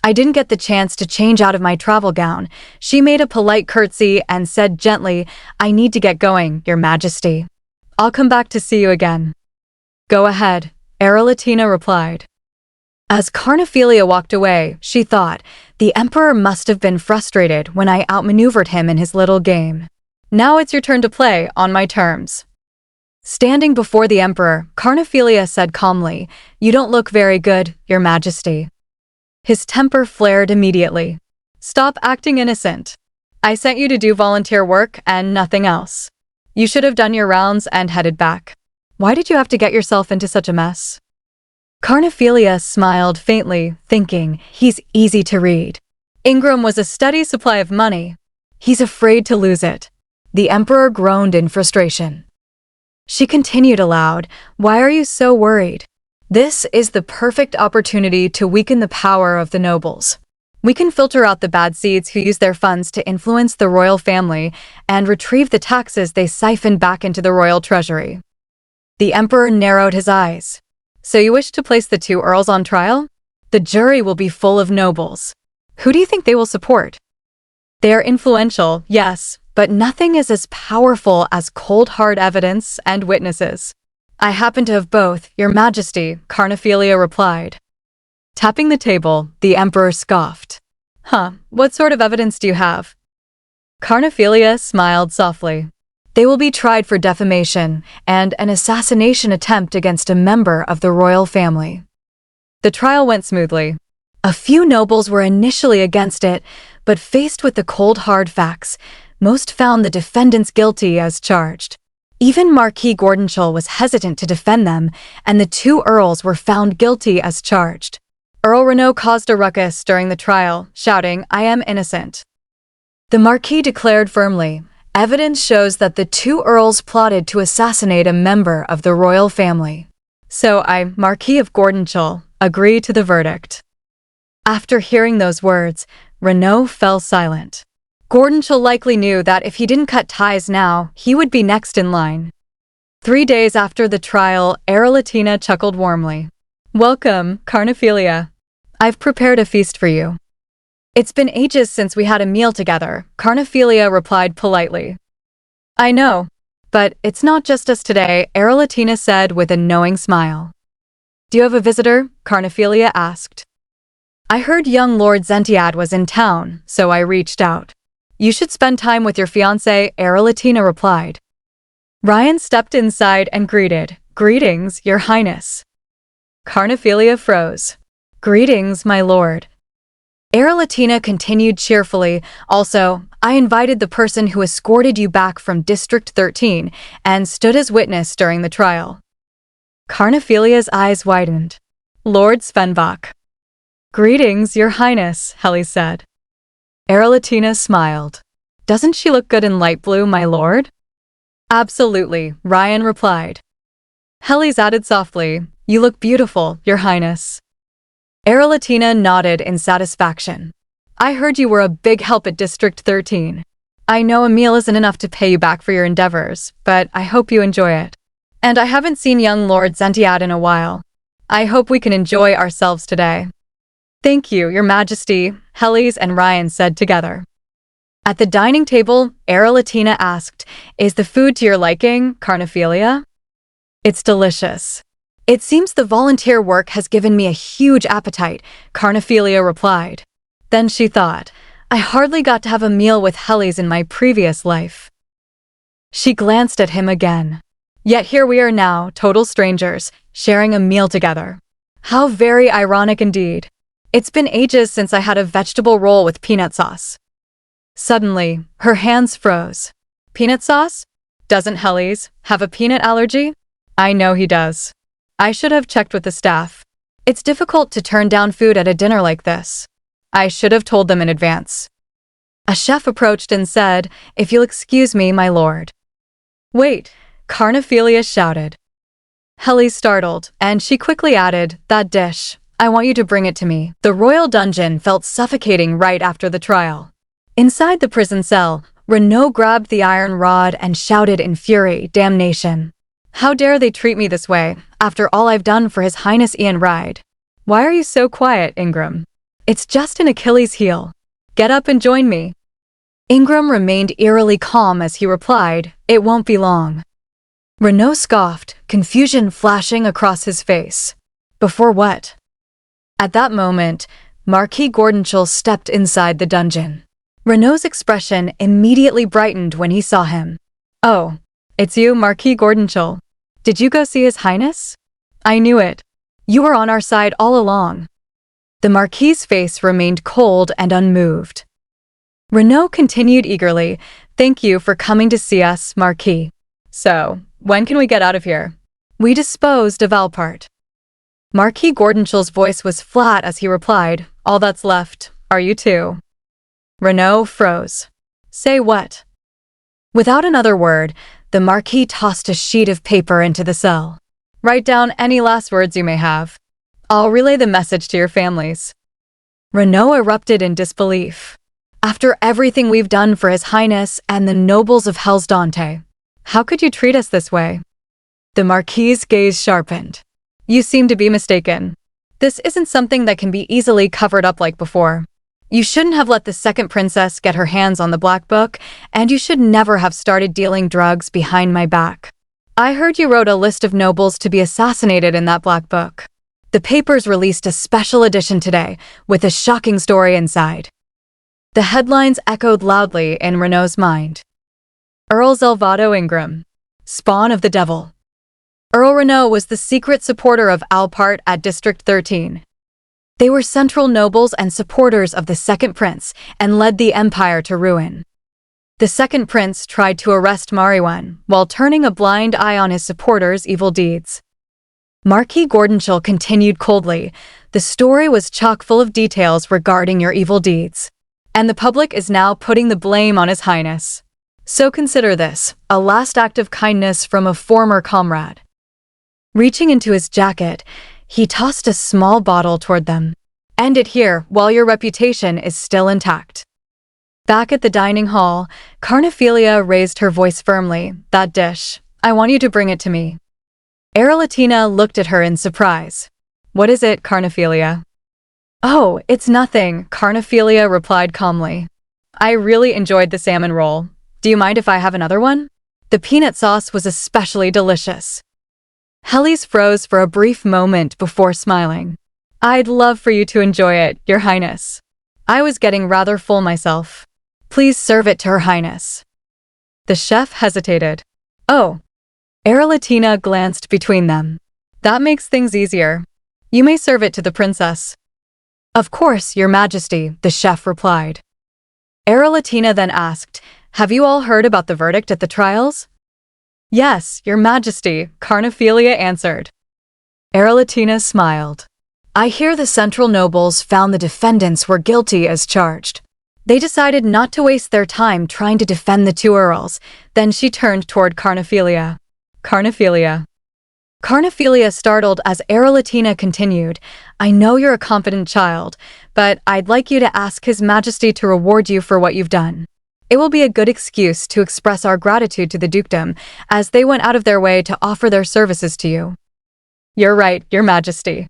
I didn't get the chance to change out of my travel gown. She made a polite curtsy and said gently, I need to get going, Your Majesty. I'll come back to see you again. Go ahead, Latina replied. As Carnephelia walked away, she thought, the Emperor must have been frustrated when I outmaneuvered him in his little game. Now it's your turn to play on my terms. Standing before the Emperor, Carnephelia said calmly, You don't look very good, Your Majesty. His temper flared immediately. Stop acting innocent. I sent you to do volunteer work and nothing else. You should have done your rounds and headed back. Why did you have to get yourself into such a mess? Carnephelia smiled faintly, thinking, He's easy to read. Ingram was a steady supply of money. He's afraid to lose it. The Emperor groaned in frustration. She continued aloud, Why are you so worried? This is the perfect opportunity to weaken the power of the nobles. We can filter out the bad seeds who use their funds to influence the royal family and retrieve the taxes they siphon back into the royal treasury. The Emperor narrowed his eyes. So you wish to place the two earls on trial? The jury will be full of nobles. Who do you think they will support? They are influential, yes, but nothing is as powerful as cold hard evidence and witnesses. I happen to have both, Your Majesty, Carnephelia replied. Tapping the table, the Emperor scoffed. What sort of evidence do you have? Carnephelia smiled softly. They will be tried for defamation and an assassination attempt against a member of the royal family. The trial went smoothly. A few nobles were initially against it, but faced with the cold hard facts, most found the defendants guilty as charged. Even Marquis Gordonshall was hesitant to defend them, and the two earls were found guilty as charged. Earl Renaud caused a ruckus during the trial, shouting, I am innocent. The Marquis declared firmly, Evidence shows that the two earls plotted to assassinate a member of the royal family. So I, Marquis of Gordonshall, agree to the verdict. After hearing those words, Renaud fell silent. Gordonshall likely knew that if he didn't cut ties now, he would be next in line. 3 days after the trial, Latina chuckled warmly. Welcome, Carnephelia. I've prepared a feast for you. It's been ages since we had a meal together, Carnephelia replied politely. I know, but it's not just us today, Latina said with a knowing smile. Do you have a visitor? Carnephelia asked. I heard young Lord Zentiad was in town, so I reached out. You should spend time with your fiancé, Latina replied. Ryan stepped inside and greeted, Greetings, Your Highness. Carnephelia froze. Greetings, my lord. Latina continued cheerfully, Also, I invited the person who escorted you back from District 13 and stood as witness during the trial. Carnephelia's eyes widened. Lord Svenbach. Greetings, Your Highness, Helly said. Latina smiled. Doesn't she look good in light blue, my lord? Absolutely, Ryan replied. Helly's added softly, You look beautiful, Your Highness. Latina nodded in satisfaction. I heard you were a big help at District 13. I know a meal isn't enough to pay you back for your endeavors, but I hope you enjoy it. And I haven't seen young Lord Zentiad in a while. I hope we can enjoy ourselves today. Thank you, Your Majesty, Helly's and Ryan said together. At the dining table, Latina asked, Is the food to your liking, Carnephelia? It's delicious. It seems the volunteer work has given me a huge appetite, Carnephelia replied. Then she thought, I hardly got to have a meal with Hellies in my previous life. She glanced at him again. Yet here we are now, total strangers, sharing a meal together. How very ironic indeed. It's been ages since I had a vegetable roll with peanut sauce. Suddenly, her hands froze. Peanut sauce? Doesn't Hellies have a peanut allergy? I know he does. I should have checked with the staff. It's difficult to turn down food at a dinner like this. I should have told them in advance. A chef approached and said, If you'll excuse me, my lord. Wait, Carnephelia shouted. Hellies startled, and she quickly added, That dish. I want you to bring it to me. The royal dungeon felt suffocating right after the trial. Inside the prison cell, Renaud grabbed the iron rod and shouted in fury, Damnation. How dare they treat me this way, after all I've done for His Highness Ian. Why are you so quiet, Ingram? It's just an Achilles heel. Get up and join me. Ingram remained eerily calm as he replied, It won't be long. Renaud scoffed, confusion flashing across his face. Before what? At that moment, Marquis Gordonchel stepped inside the dungeon. Renaud's expression immediately brightened when he saw him. Oh, it's you, Marquis Gordonchel. Did you go see His Highness? I knew it. You were on our side all along. The Marquis's face remained cold and unmoved. Renaud continued eagerly, Thank you for coming to see us, Marquis. So, when can we get out of here? We disposed of Alpart. Marquis Gordonchel's voice was flat as he replied, All that's left are you two. Renaud froze. Say what? Without another word, the Marquis tossed a sheet of paper into the cell. Write down any last words you may have. I'll relay the message to your families. Renaud erupted in disbelief. After everything we've done for His Highness and the nobles of Hellsdante, how could you treat us this way? The Marquis's gaze sharpened. You seem to be mistaken. This isn't something that can be easily covered up like before. You shouldn't have let the second princess get her hands on the Black Book, and you should never have started dealing drugs behind my back. I heard you wrote a list of nobles to be assassinated in that Black Book. The papers released a special edition today, with a shocking story inside. The headlines echoed loudly in Renaud's mind. Earl Zelvado Ingram, spawn of the devil. Earl Renaud was the secret supporter of Alpart at District 13. They were central nobles and supporters of the second prince and led the empire to ruin. The second prince tried to arrest Mariwan while turning a blind eye on his supporters' evil deeds. Marquis Gordonchel continued coldly, The story was chock full of details regarding your evil deeds. And the public is now putting the blame on His Highness. So consider this, a last act of kindness from a former comrade. Reaching into his jacket, he tossed a small bottle toward them. End it here while your reputation is still intact. Back at the dining hall, Carnephelia raised her voice firmly, That dish. I want you to bring it to me. Erelatina looked at her in surprise. What is it, Carnephelia? Oh, it's nothing, Carnephelia replied calmly. I really enjoyed the salmon roll. Do you mind if I have another one? The peanut sauce was especially delicious. Hellies froze for a brief moment before smiling. I'd love for you to enjoy it, Your Highness. I was getting rather full myself. Please serve it to Her Highness. The chef hesitated. Oh. Erelatina glanced between them. That makes things easier. You may serve it to the princess. Of course, Your Majesty, the chef replied. Erelatina then asked, Have you all heard about the verdict at the trials? Yes, Your Majesty, Carnephelia answered. Erelatina smiled. I hear the central nobles found the defendants were guilty as charged. They decided not to waste their time trying to defend the two earls. Then she turned toward Carnephelia. Carnephelia. Carnephelia startled as Erelatina continued, I know you're a competent child, but I'd like you to ask His Majesty to reward you for what you've done. It will be a good excuse to express our gratitude to the dukedom, as they went out of their way to offer their services to you. You're right, Your Majesty.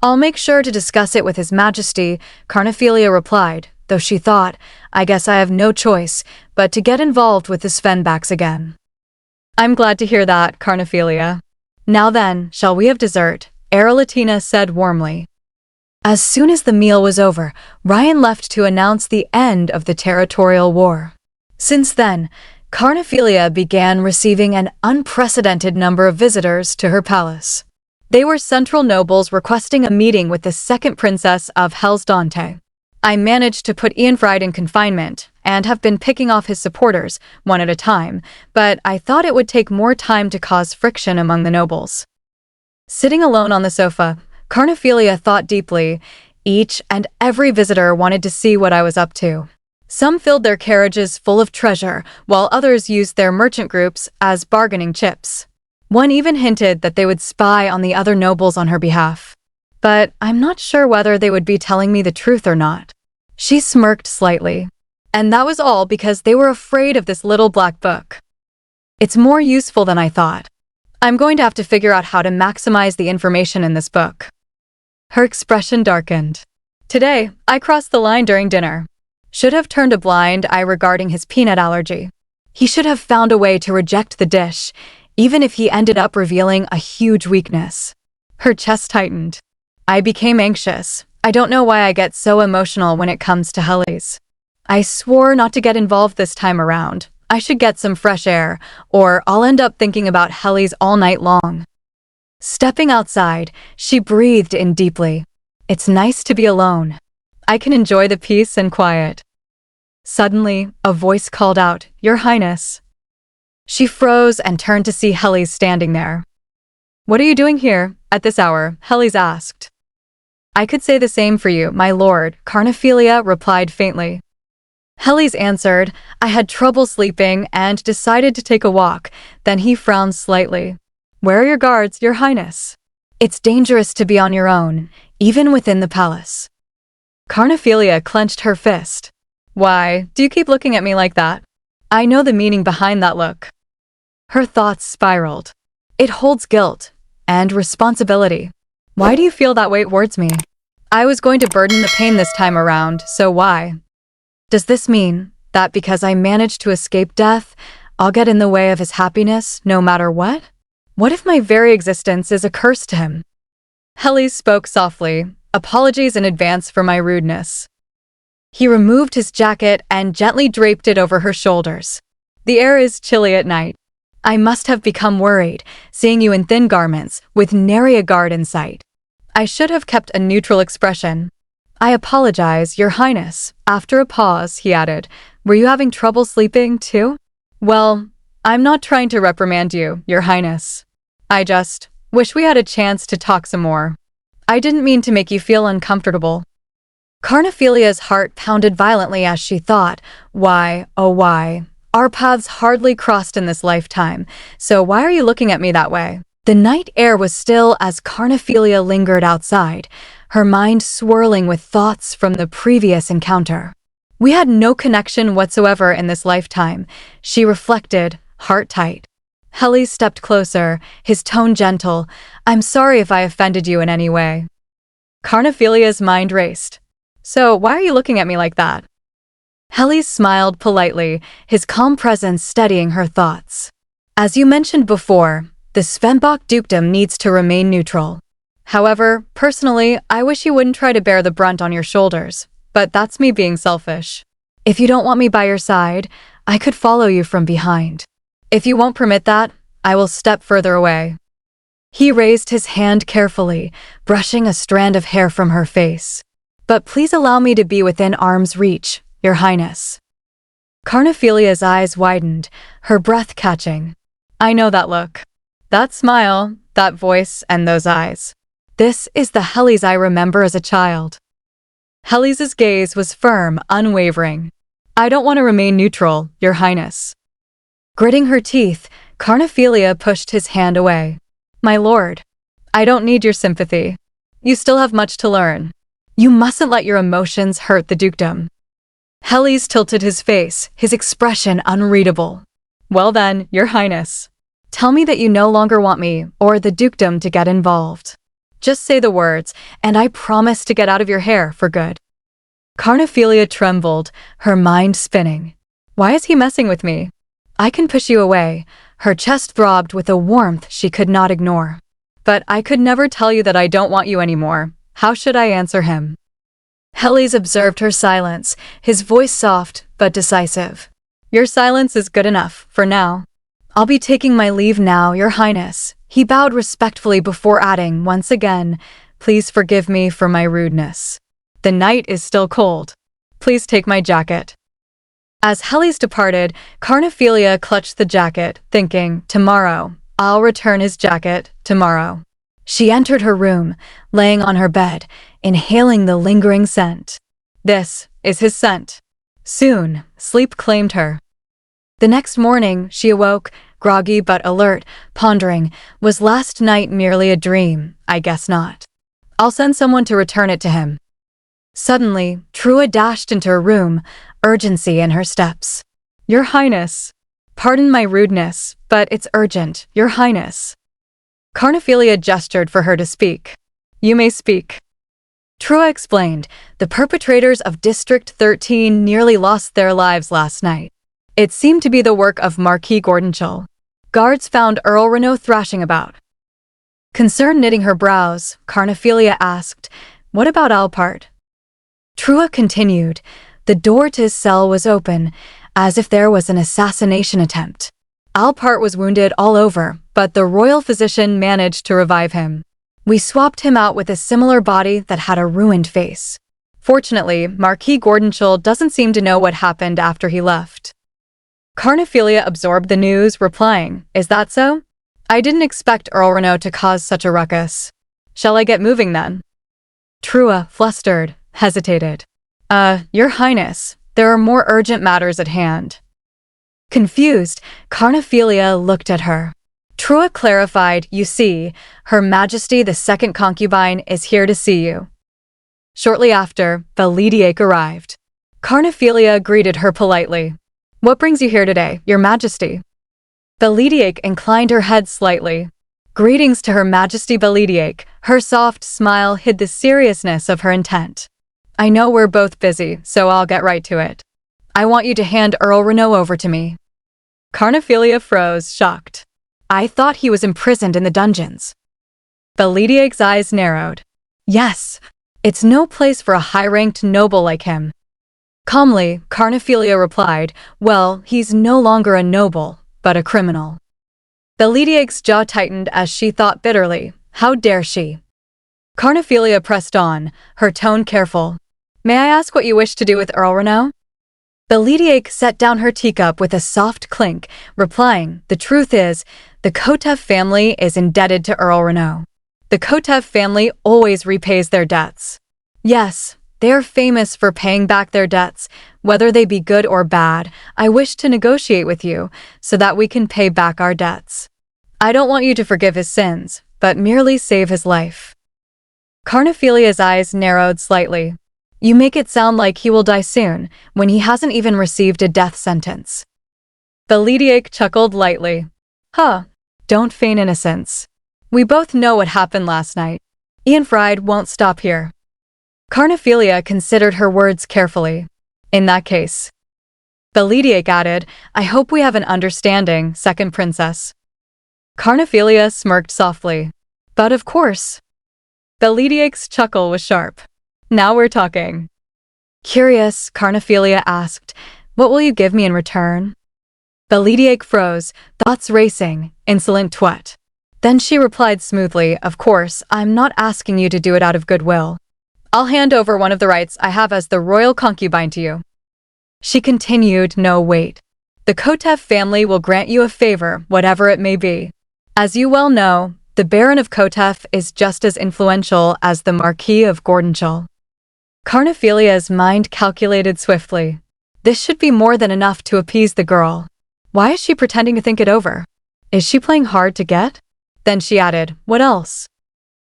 I'll make sure to discuss it with His Majesty, Carnephelia replied, though she thought, I guess I have no choice but to get involved with the Svenbachs again. I'm glad to hear that, Carnephelia. Now then, shall we have dessert? Latina said warmly. As soon as the meal was over, Ryan left to announce the end of the territorial war. Since then, Carnephelia began receiving an unprecedented number of visitors to her palace. They were central nobles requesting a meeting with the second princess of Hellsdante. I managed to put Ianfried in confinement and have been picking off his supporters, one at a time, but I thought it would take more time to cause friction among the nobles. Sitting alone on the sofa, Carnephelia thought deeply. Each and every visitor wanted to see what I was up to. Some filled their carriages full of treasure, while others used their merchant groups as bargaining chips. One even hinted that they would spy on the other nobles on her behalf. But I'm not sure whether they would be telling me the truth or not. She smirked slightly. And that was all because they were afraid of this little black book. It's more useful than I thought. I'm going to have to figure out how to maximize the information in this book. Her expression darkened. Today, I crossed the line during dinner. Should have turned a blind eye regarding his peanut allergy. He should have found a way to reject the dish, even if he ended up revealing a huge weakness. Her chest tightened. I became anxious. I don't know why I get so emotional when it comes to Hellies. I swore not to get involved this time around. I should get some fresh air, or I'll end up thinking about Hellies all night long. Stepping outside, she breathed in deeply. It's nice to be alone. I can enjoy the peace and quiet. Suddenly, a voice called out, "Your Highness." She froze and turned to see Hellies standing there. "What are you doing here, at this hour?" Hellies asked. "I could say the same for you, my lord," Carnephelia replied faintly. Hellies answered, "I had trouble sleeping and decided to take a walk." Then he frowned slightly. "Where are your guards, your highness? It's dangerous to be on your own, even within the palace." Carnephelia clenched her fist. "Why, do you keep looking at me like that? I know the meaning behind that look." Her thoughts spiraled. It holds guilt and responsibility. Why do you feel that way towards me? I was going to burden the pain this time around, so why? Does this mean that because I managed to escape death, I'll get in the way of his happiness no matter what? What if my very existence is a curse to him? Hellies spoke softly. "Apologies in advance for my rudeness." He removed his jacket and gently draped it over her shoulders. "The air is chilly at night. I must have become worried, seeing you in thin garments, with nary a guard in sight. I should have kept a neutral expression. I apologize, your highness." After a pause, he added, "Were you having trouble sleeping, too?" "Well, I'm not trying to reprimand you, your highness. I just wish we had a chance to talk some more. I didn't mean to make you feel uncomfortable." Carnephelia's heart pounded violently as she thought, why, oh why? Our paths hardly crossed in this lifetime, so why are you looking at me that way? The night air was still as Carnephelia lingered outside, her mind swirling with thoughts from the previous encounter. We had no connection whatsoever in this lifetime, she reflected, heart tight. Hellies stepped closer, his tone gentle. "I'm sorry if I offended you in any way." Carnephelia's mind raced. "So why are you looking at me like that?" Hellies smiled politely, his calm presence steadying her thoughts. "As you mentioned before, the Svenbach dukedom needs to remain neutral. However, personally, I wish you wouldn't try to bear the brunt on your shoulders, but that's me being selfish. If you don't want me by your side, I could follow you from behind. If you won't permit that, I will step further away." He raised his hand carefully, brushing a strand of hair from her face. "But please allow me to be within arm's reach, your highness." Carnephelia's eyes widened, her breath catching. "I know that look. That smile, that voice, and those eyes. This is the Hellies I remember as a child." Hellies' gaze was firm, unwavering. "I don't want to remain neutral, your highness." Gritting her teeth, Carnephelia pushed his hand away. "My lord, I don't need your sympathy. You still have much to learn. You mustn't let your emotions hurt the dukedom." Hellies tilted his face, his expression unreadable. "Well then, your highness. Tell me that you no longer want me or the dukedom to get involved. Just say the words, and I promise to get out of your hair for good." Carnephelia trembled, her mind spinning. Why is he messing with me? I can push you away. Her chest throbbed with a warmth she could not ignore. But I could never tell you that I don't want you anymore. How should I answer him? Helles observed her silence, his voice soft but decisive. Your silence is good enough, for now. I'll be taking my leave now, Your Highness. He bowed respectfully before adding, once again, please forgive me for my rudeness. The night is still cold. Please take my jacket. As Helles departed, Carnephelia clutched the jacket, thinking, tomorrow, I'll return his jacket, tomorrow. She entered her room, laying on her bed, inhaling the lingering scent. This is his scent. Soon, sleep claimed her. The next morning, she awoke, groggy but alert, pondering, was last night merely a dream? I guess not. I'll send someone to return it to him. Suddenly, Trua dashed into her room, urgency in her steps. Your Highness. Pardon my rudeness, but it's urgent, Your Highness. Carnephelia gestured for her to speak. You may speak. Trua explained, the perpetrators of District 13 nearly lost their lives last night. It seemed to be the work of Marquis Gordonchal. Guards found Earl Renaud thrashing about. Concerned knitting her brows, Carnephelia asked, what about Alpart? Trua continued, the door to his cell was open, as if there was an assassination attempt. Alpart was wounded all over, but the royal physician managed to revive him. We swapped him out with a similar body that had a ruined face. Fortunately, Marquis Gordonchal doesn't seem to know what happened after he left. Carnephelia absorbed the news, replying, is that so? I didn't expect Earl Renaud to cause such a ruckus. Shall I get moving then? Trua, flustered, hesitated. Your Highness, there are more urgent matters at hand. Confused, Carnephelia looked at her. Trua clarified, you see, Her Majesty the Second Concubine is here to see you. Shortly after, Belediake arrived. Carnephelia greeted her politely. What brings you here today, Your Majesty? Belediake inclined her head slightly. Greetings to Her Majesty Belediake. Her soft smile hid the seriousness of her intent. I know we're both busy, so I'll get right to it. I want you to hand Earl Renaud over to me. Carnephelia froze, shocked. I thought he was imprisoned in the dungeons. Belediake's eyes narrowed. Yes, it's no place for a high-ranked noble like him. Calmly, Carnephelia replied, well, he's no longer a noble, but a criminal. Belediake's jaw tightened as she thought bitterly, how dare she? Carnephelia pressed on, her tone careful. May I ask what you wish to do with Earl Renaud? Belediake set down her teacup with a soft clink, replying, the truth is, the Kotev family is indebted to Earl Renaud. The Kotev family always repays their debts. Yes, they are famous for paying back their debts, whether they be good or bad. I wish to negotiate with you, so that we can pay back our debts. I don't want you to forgive his sins, but merely save his life. Carnephelia's eyes narrowed slightly. You make it sound like he will die soon, when he hasn't even received a death sentence. Belediake chuckled lightly. Huh, don't feign innocence. We both know what happened last night. Ianfried won't stop here. Carnephelia considered her words carefully. In that case. Belediake added, I hope we have an understanding, second princess. Carnephelia smirked softly. But of course. Belediake's chuckle was sharp. Now we're talking. Curious, Carnephelia asked, what will you give me in return? Belediake froze, thoughts racing, insolent twat. Then she replied smoothly, of course, I'm not asking you to do it out of goodwill. I'll hand over one of the rights I have as the royal concubine to you. She continued, no, wait. The Kotev family will grant you a favor, whatever it may be. As you well know, the Baron of Kotev is just as influential as the Marquis of Gordonchal. Carnephelia's mind calculated swiftly. This should be more than enough to appease the girl. Why is she pretending to think it over? Is she playing hard to get? Then she added, what else?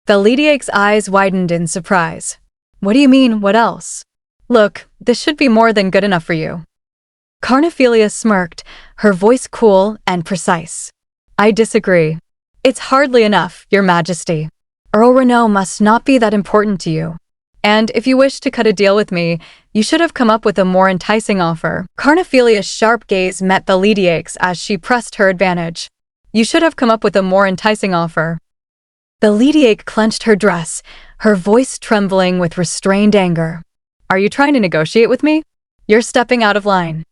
Belediake's eyes widened in surprise. What do you mean, what else? Look, this should be more than good enough for you. Carnephelia smirked, her voice cool and precise. I disagree. It's hardly enough, Your Majesty. Earl Renaud must not be that important to you. And if you wish to cut a deal with me, you should have come up with a more enticing offer. Carnephelia's sharp gaze met Belediake's as she pressed her advantage. You should have come up with a more enticing offer. The Lediac clenched her dress, her voice trembling with restrained anger. Are you trying to negotiate with me? You're stepping out of line.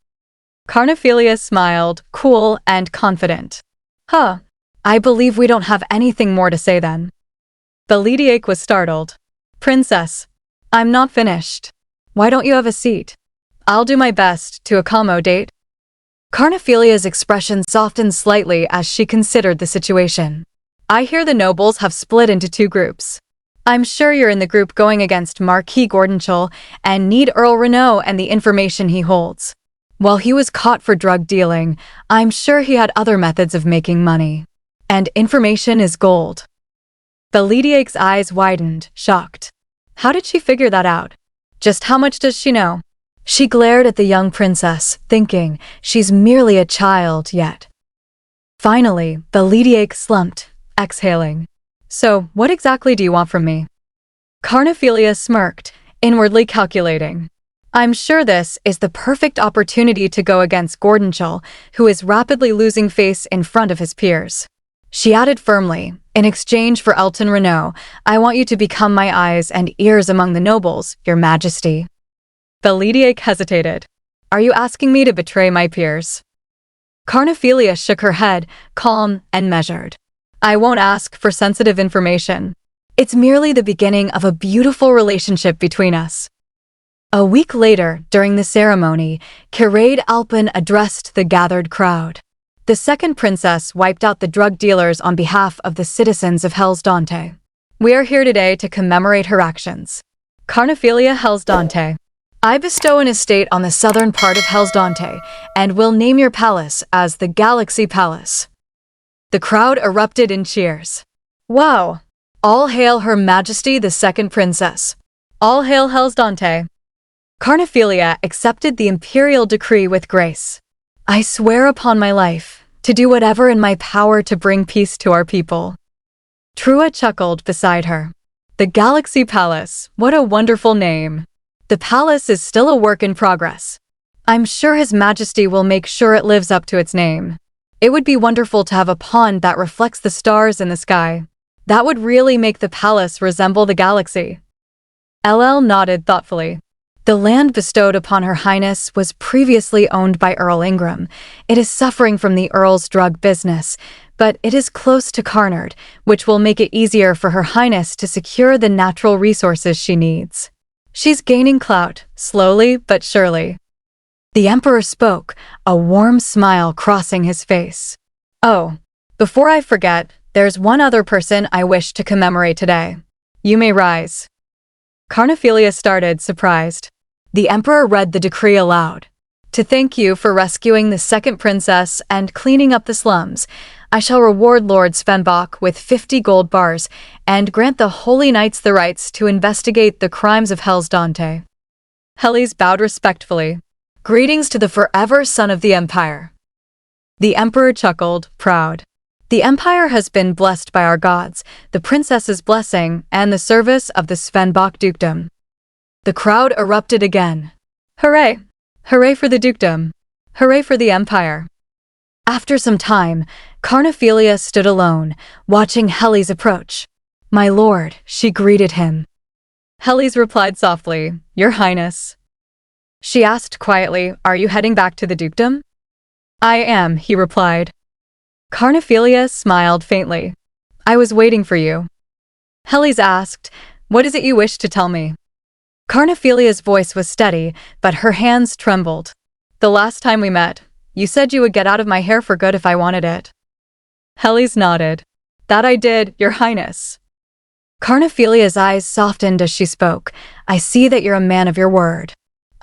Carnephelia smiled, cool and confident. Huh. I believe we don't have anything more to say then. The Lediac was startled. Princess, I'm not finished. Why don't you have a seat? I'll do my best to accommodate. Carnephelia's expression softened slightly as she considered the situation. I hear the nobles have split into two groups. I'm sure you're in the group going against Marquis Gordonchal and need Earl Renault and the information he holds. While he was caught for drug dealing, I'm sure he had other methods of making money. And information is gold. The Lediac's eyes widened, shocked. How did she figure that out? Just how much does she know? She glared at the young princess, thinking she's merely a child yet. Finally, the Lediac slumped, exhaling. So, what exactly do you want from me? Carnephelia smirked, inwardly calculating. I'm sure this is the perfect opportunity to go against Gordonchal, who is rapidly losing face in front of his peers. She added firmly, in exchange for Elton Renault, I want you to become my eyes and ears among the nobles, your majesty. The Lediac hesitated. Are you asking me to betray my peers? Carnephelia shook her head, calm and measured. I won't ask for sensitive information. It's merely the beginning of a beautiful relationship between us. A week later, during the ceremony, Kiraid Alpin addressed the gathered crowd. The second princess wiped out the drug dealers on behalf of the citizens of Hellsdante. We are here today to commemorate her actions. Carnephelia Hellsdante. I bestow an estate on the southern part of Hellsdante, and will name your palace as the Galaxy Palace. The crowd erupted in cheers. Wow! All hail Her Majesty the Second Princess. All hail Hellsdante. Carnephelia accepted the imperial decree with grace. I swear upon my life to do whatever in my power to bring peace to our people. Trua chuckled beside her. The Galaxy Palace, what a wonderful name. The palace is still a work in progress. I'm sure His Majesty will make sure it lives up to its name. It would be wonderful to have a pond that reflects the stars in the sky. That would really make the palace resemble the galaxy. LL nodded thoughtfully. The land bestowed upon Her Highness was previously owned by Earl Ingram. It is suffering from the Earl's drug business, but it is close to Carnard, which will make it easier for Her Highness to secure the natural resources she needs. She's gaining clout, slowly but surely. The Emperor spoke, a warm smile crossing his face. Oh, before I forget, there's one other person I wish to commemorate today. You may rise. Carnephelia started, surprised. The Emperor read the decree aloud. To thank you for rescuing the second princess and cleaning up the slums, I shall reward Lord Svenbach with 50 gold bars and grant the Holy Knights the rights to investigate the crimes of Hellsdante. Hellis bowed respectfully. Greetings to the forever son of the Empire. The Emperor chuckled, proud. The Empire has been blessed by our gods, the princess's blessing, and the service of the Svenbach dukedom. The crowd erupted again. Hooray! Hooray for the dukedom! Hooray for the Empire! After some time, Carnephelia stood alone, watching Hellis approach. My lord, she greeted him. Hellis replied softly, Your Highness. She asked quietly, Are you heading back to the dukedom? I am, he replied. Carnephelia smiled faintly. I was waiting for you. Hellis asked, What is it you wish to tell me? Carnephelia's voice was steady, but her hands trembled. The last time we met, you said you would get out of my hair for good if I wanted it. Hellis nodded. That I did, Your Highness. Carnephelia's eyes softened as she spoke. I see that you're a man of your word.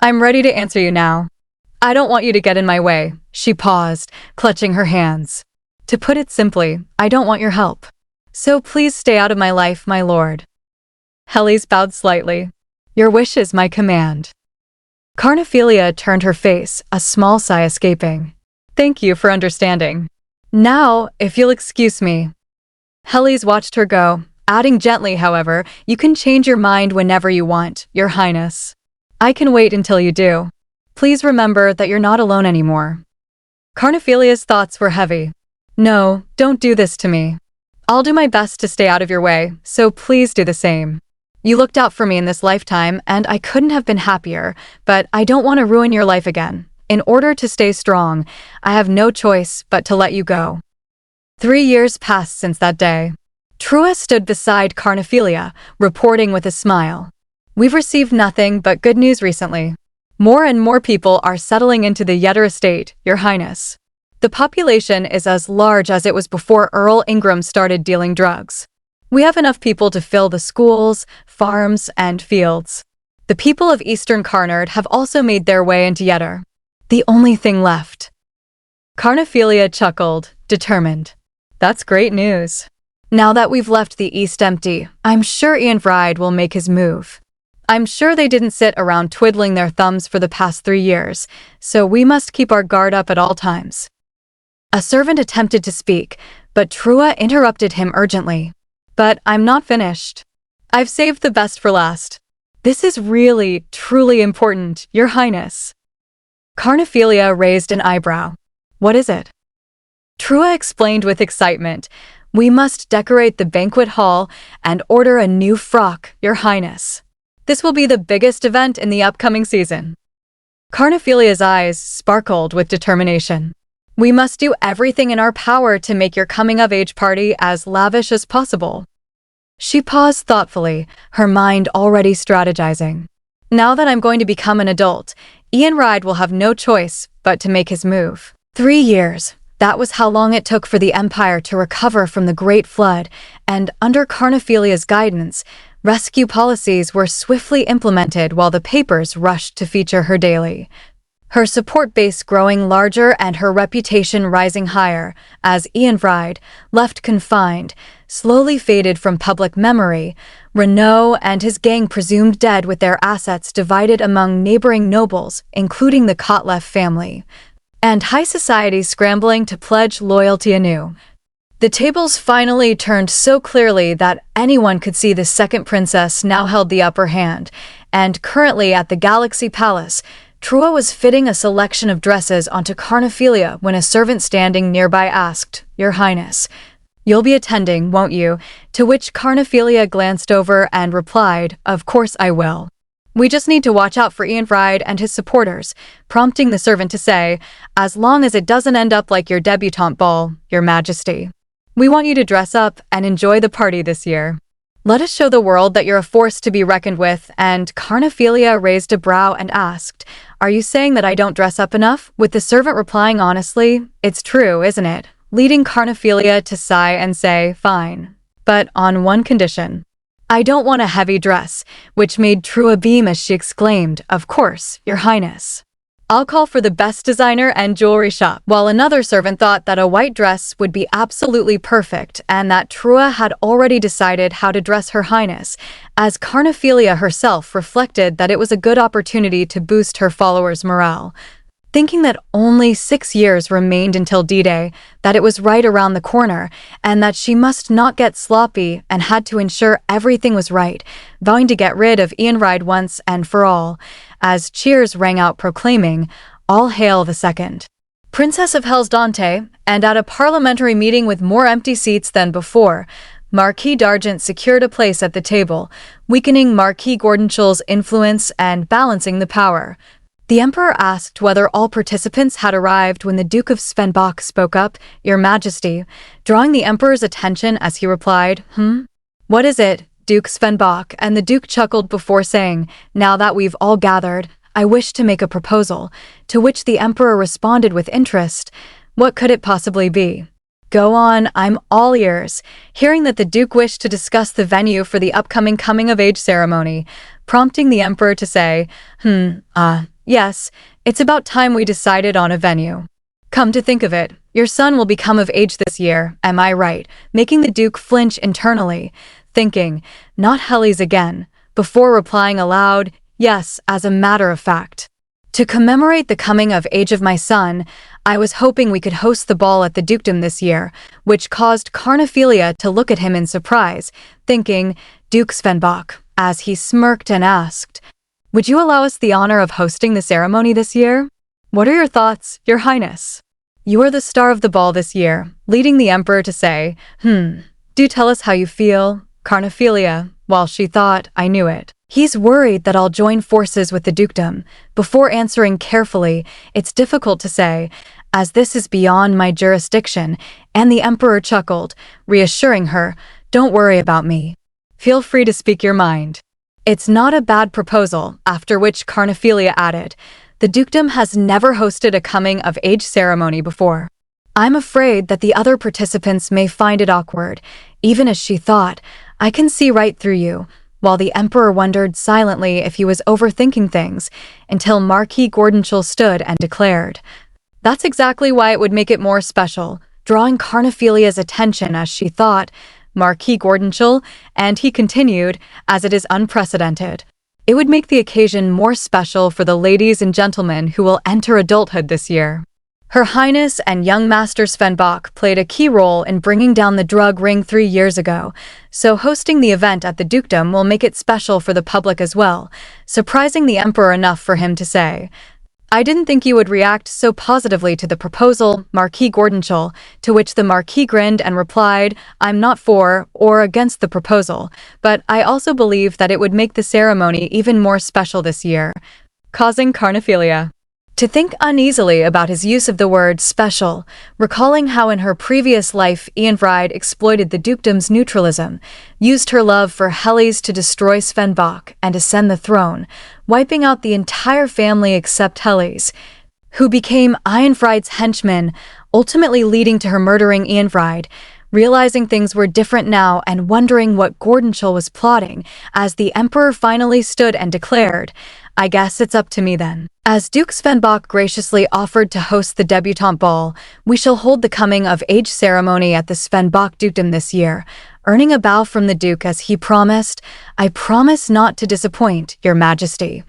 I'm ready to answer you now. I don't want you to get in my way. She paused, clutching her hands. To put it simply, I don't want your help. So please stay out of my life, my lord. Hellis bowed slightly. Your wish is my command. Carnephelia turned her face, a small sigh escaping. Thank you for understanding. Now, if you'll excuse me. Hellis watched her go, adding gently, however, you can change your mind whenever you want, Your Highness. I can wait until you do. Please remember that you're not alone anymore. Carnephelia's thoughts were heavy. No, don't do this to me. I'll do my best to stay out of your way, so please do the same. You looked out for me in this lifetime, and I couldn't have been happier, but I don't want to ruin your life again. In order to stay strong, I have no choice but to let you go. 3 years passed since that day. Trua stood beside Carnephelia, reporting with a smile. We've received nothing but good news recently. More and more people are settling into the Yetter estate, Your Highness. The population is as large as it was before Earl Ingram started dealing drugs. We have enough people to fill the schools, farms, and fields. The people of Eastern Carnard have also made their way into Yetter. The only thing left. Carnephelia chuckled, determined. That's great news. Now that we've left the East empty, I'm sure Ianfried will make his move. I'm sure they didn't sit around twiddling their thumbs for the past 3 years, so we must keep our guard up at all times. A servant attempted to speak, but Trua interrupted him urgently. But I'm not finished. I've saved the best for last. This is really, truly important, Your Highness. Carnephelia raised an eyebrow. What is it? Trua explained with excitement. We must decorate the banquet hall and order a new frock, Your Highness. This will be the biggest event in the upcoming season. Carnephelia's eyes sparkled with determination. We must do everything in our power to make your coming-of-age party as lavish as possible. She paused thoughtfully, her mind already strategizing. Now that I'm going to become an adult, Ianfried will have no choice but to make his move. 3 years. That was how long it took for the Empire to recover from the Great Flood, and under Carnephelia's guidance, rescue policies were swiftly implemented while the papers rushed to feature her daily. Her support base growing larger and her reputation rising higher, as Ianfried, left confined, slowly faded from public memory, Renaud and his gang presumed dead with their assets divided among neighboring nobles, including the Kotlev family, and high society scrambling to pledge loyalty anew. The tables finally turned so clearly that anyone could see the second princess now held the upper hand, and currently at the Galaxy Palace, Trua was fitting a selection of dresses onto Carnephelia when a servant standing nearby asked, Your Highness, you'll be attending, won't you? To which Carnephelia glanced over and replied, Of course I will. We just need to watch out for Ianfried and his supporters, prompting the servant to say, As long as it doesn't end up like your debutante ball, Your Majesty. We want you to dress up and enjoy the party this year. Let us show the world that you're a force to be reckoned with, and Carnephelia raised a brow and asked, Are you saying that I don't dress up enough? With the servant replying honestly, It's true, isn't it? Leading Carnephelia to sigh and say, Fine. But on one condition. I don't want a heavy dress, which made Trua beam as she exclaimed, Of course, Your Highness. I'll call for the best designer and jewelry shop, while another servant thought that a white dress would be absolutely perfect and that Trua had already decided how to dress Her Highness, as Carnephelia herself reflected that it was a good opportunity to boost her followers' morale. Thinking that only 6 years remained until D-Day, that it was right around the corner, and that she must not get sloppy and had to ensure everything was right, vowing to get rid of Ianfried once and for all, as cheers rang out proclaiming, All hail the second Princess of Hellsdante, and at a parliamentary meeting with more empty seats than before, Marquis d'Argent secured a place at the table, weakening Marquis Gordonchul's influence and balancing the power. The Emperor asked whether all participants had arrived when the Duke of Svenbach spoke up, Your Majesty, drawing the Emperor's attention as he replied, What is it, Duke Svenbach? And the Duke chuckled before saying, Now that we've all gathered, I wish to make a proposal, to which the Emperor responded with interest. What could it possibly be? Go on, I'm all ears. Hearing that the Duke wished to discuss the venue for the upcoming coming-of-age ceremony, prompting the Emperor to say, Yes, it's about time we decided on a venue. Come to think of it, your son will become of age this year, am I right? Making the Duke flinch internally, thinking, not Helly's again, before replying aloud, yes, as a matter of fact. To commemorate the coming of age of my son, I was hoping we could host the ball at the dukedom this year, which caused Carnephelia to look at him in surprise, thinking, Duke Svenbach, as he smirked and asked, Would you allow us the honor of hosting the ceremony this year? What are your thoughts, Your Highness? You are the star of the ball this year, leading the emperor to say, do tell us how you feel, Carnephelia, while she thought, I knew it. He's worried that I'll join forces with the dukedom. Before answering carefully, it's difficult to say, as this is beyond my jurisdiction, and the emperor chuckled, reassuring her, don't worry about me. Feel free to speak your mind. It's not a bad proposal, after which Carnephelia added, the dukedom has never hosted a coming-of-age ceremony before. I'm afraid that the other participants may find it awkward, even as she thought, I can see right through you, while the emperor wondered silently if he was overthinking things, until Marquis Gordonchel stood and declared, that's exactly why it would make it more special, drawing Carnephelia's attention as she thought, Marquis Gordonchel, and he continued, as it is unprecedented. It would make the occasion more special for the ladies and gentlemen who will enter adulthood this year. Her Highness and young Master Svenbach played a key role in bringing down the drug ring 3 years ago, so hosting the event at the dukedom will make it special for the public as well, surprising the emperor enough for him to say, I didn't think you would react so positively to the proposal, Marquis Gordonchel, to which the Marquis grinned and replied, I'm not for or against the proposal, but I also believe that it would make the ceremony even more special this year, causing Carnephelia to think uneasily about his use of the word special, recalling how in her previous life Ianfried exploited the dukedom's neutralism, used her love for Hellis to destroy Svenbach and ascend the throne, wiping out the entire family except Hellis, who became Ianfried's henchman, ultimately leading to her murdering Ianfried. Realizing things were different now and wondering what Gordonchel was plotting, as the emperor finally stood and declared, I guess it's up to me then. As Duke Svenbach graciously offered to host the debutante ball, we shall hold the coming-of-age ceremony at the Svenbach dukedom this year, earning a bow from the duke as he promised, I promise not to disappoint, your majesty.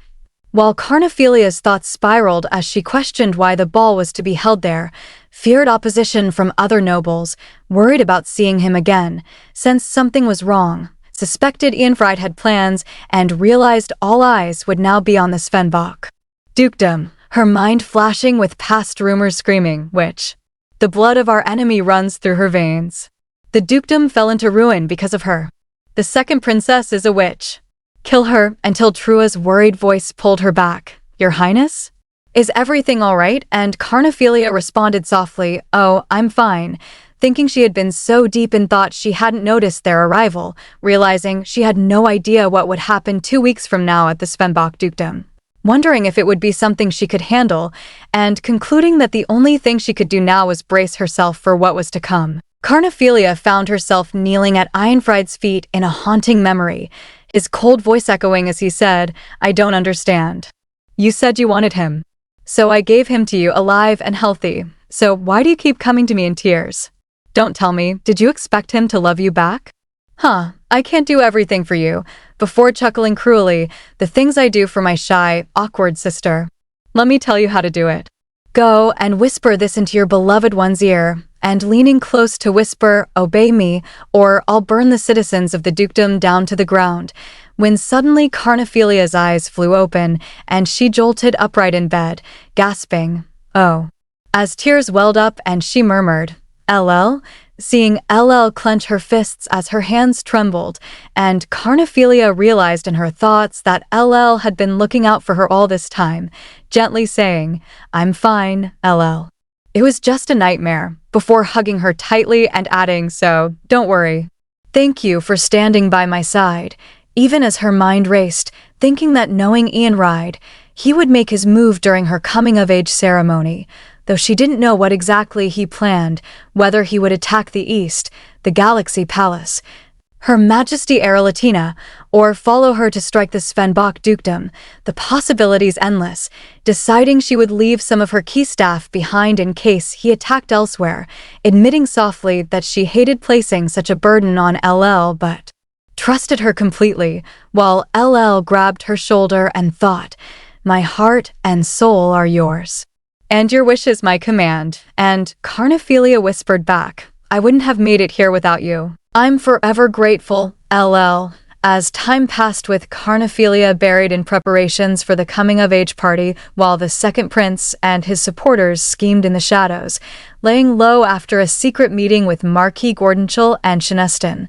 While Carnephelia's thoughts spiraled as she questioned why the ball was to be held there, feared opposition from other nobles, worried about seeing him again, sensed something was wrong, suspected Ianfried had plans, and realized all eyes would now be on the Svenbach dukedom, her mind flashing with past rumors screaming, which, the blood of our enemy runs through her veins. The dukedom fell into ruin because of her. The second princess is a witch. Kill her, until Trua's worried voice pulled her back. Your Highness? Is everything all right? And Carnephelia responded softly, oh, I'm fine, thinking she had been so deep in thought she hadn't noticed their arrival, realizing she had no idea what would happen 2 weeks from now at the Svenbach dukedom. Wondering if it would be something she could handle, and concluding that the only thing she could do now was brace herself for what was to come. Carnephelia found herself kneeling at Ianfried's feet in a haunting memory, his cold voice echoing as he said, I don't understand. You said you wanted him. So I gave him to you alive and healthy. So why do you keep coming to me in tears? Don't tell me, did you expect him to love you back? I can't do everything for you. Before chuckling cruelly, the things I do for my shy, awkward sister. Let me tell you how to do it. Go and whisper this into your beloved one's ear, and leaning close to whisper, obey me, or I'll burn the citizens of the dukedom down to the ground, when suddenly Carnephelia's eyes flew open, and she jolted upright in bed, gasping, oh. As tears welled up and she murmured, LL, seeing LL clench her fists as her hands trembled, and Carnephelia realized in her thoughts that LL had been looking out for her all this time, gently saying, I'm fine, LL. It was just a nightmare, before hugging her tightly and adding, so, don't worry. Thank you for standing by my side, even as her mind raced, thinking that knowing Ianfried, he would make his move during her coming-of-age ceremony, though she didn't know what exactly he planned, whether he would attack the East, the Galaxy Palace, Her Majesty Erelatina, or follow her to strike the Svenbach dukedom, the possibilities endless, deciding she would leave some of her key staff behind in case he attacked elsewhere, admitting softly that she hated placing such a burden on LL but trusted her completely, while LL grabbed her shoulder and thought, my heart and soul are yours. And your wish is my command, and Carnephelia whispered back, I wouldn't have made it here without you. I'm forever grateful, LL, As time passed with Carnephelia buried in preparations for the coming-of-age party while the second prince and his supporters schemed in the shadows, laying low after a secret meeting with Marquis Gordonchel and Shineston.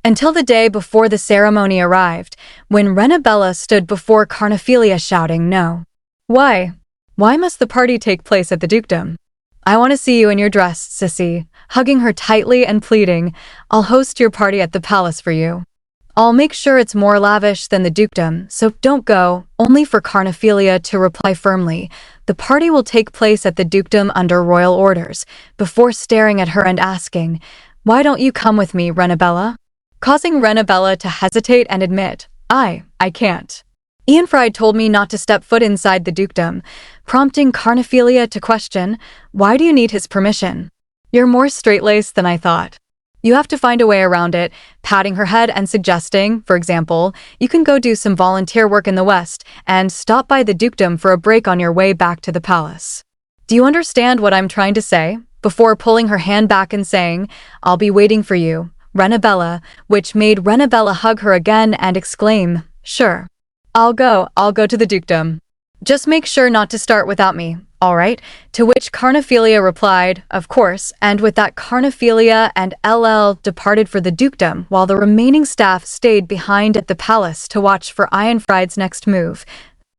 Until the day before the ceremony arrived, when Renabella stood before Carnephelia shouting, "No. Why? Why must the party take place at the dukedom? I want to see you in your dress, sissy," hugging her tightly and pleading, "I'll host your party at the palace for you. I'll make sure it's more lavish than the dukedom, so don't go," only for Carnephelia to reply firmly, "The party will take place at the dukedom under royal orders," before staring at her and asking, "Why don't you come with me, Renabella?" Causing Renabella to hesitate and admit, I can't. Ianfried told me not to step foot inside the dukedom, prompting Carnephelia to question, "Why do you need his permission? You're more straight-laced than I thought." You have to find a way around it, patting her head and suggesting, for example, you can go do some volunteer work in the West and stop by the dukedom for a break on your way back to the palace. Do you understand what I'm trying to say? Before pulling her hand back and saying, "I'll be waiting for you, Renabella," which made Renabella hug her again and exclaim, "Sure. I'll go to the dukedom. Just make sure not to start without me. All right," to which Carnephelia replied, "Of course," and with that Carnephelia and LL departed for the dukedom while the remaining staff stayed behind at the palace to watch for Ianfried's next move.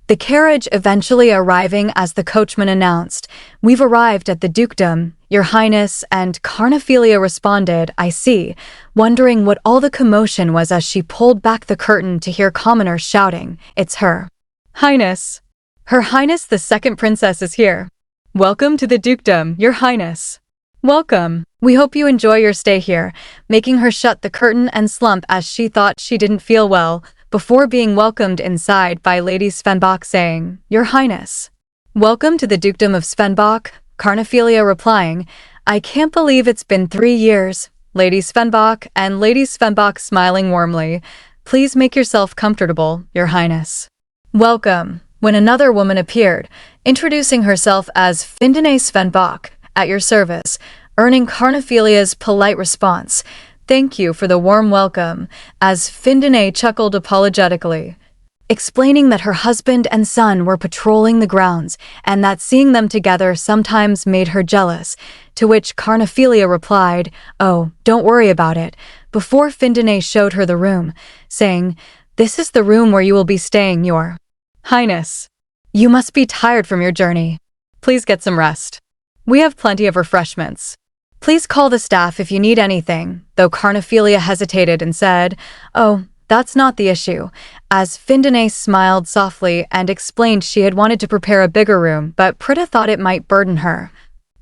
The carriage eventually arriving as the coachman announced, "We've arrived at the dukedom, Your Highness," and Carnephelia responded, "I see," wondering what all the commotion was as she pulled back the curtain to hear commoners shouting, "It's Her Highness! Her Highness the second princess is here. Welcome to the dukedom, Your Highness. Welcome. We hope you enjoy your stay here," making her shut the curtain and slump as she thought she didn't feel well, before being welcomed inside by Lady Svenbach saying, "Your Highness. Welcome to the dukedom of Svenbach," Carnephelia replying, "I can't believe it's been 3 years, Lady Svenbach," and Lady Svenbach smiling warmly, "Please make yourself comfortable, Your Highness. Welcome," when another woman appeared, introducing herself as Findine Svenbach, "At your service," earning Carnephelia's polite response, "Thank you for the warm welcome," as Findine chuckled apologetically, explaining that her husband and son were patrolling the grounds and that seeing them together sometimes made her jealous, to which Carnephelia replied, "Oh, don't worry about it," before Findine showed her the room, saying, "This is the room where you will be staying, Your Highness. You must be tired from your journey. Please get some rest. We have plenty of refreshments. Please call the staff if you need anything," though Carnephelia hesitated and said, "Oh, that's not the issue," as Findine smiled softly and explained she had wanted to prepare a bigger room, but Prita thought it might burden her,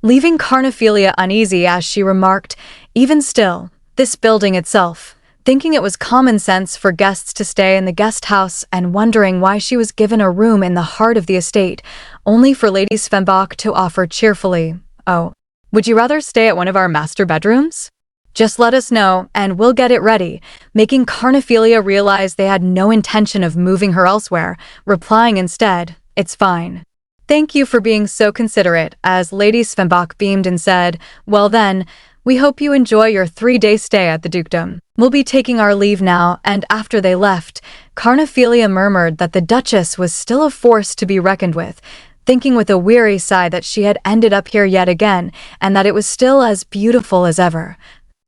leaving Carnephelia uneasy as she remarked, "Even still, this building itself," thinking it was common sense for guests to stay in the guest house and wondering why she was given a room in the heart of the estate, only for Lady Svenbach to offer cheerfully, "Oh, would you rather stay at one of our master bedrooms? Just let us know, and we'll get it ready," making Carnephelia realize they had no intention of moving her elsewhere, replying instead, "It's fine. Thank you for being so considerate," as Lady Svenbach beamed and said, "Well then, we hope you enjoy your 3-day stay at the dukedom. We'll be taking our leave now," and after they left, Carnephelia murmured that the Duchess was still a force to be reckoned with, thinking with a weary sigh that she had ended up here yet again, and that it was still as beautiful as ever.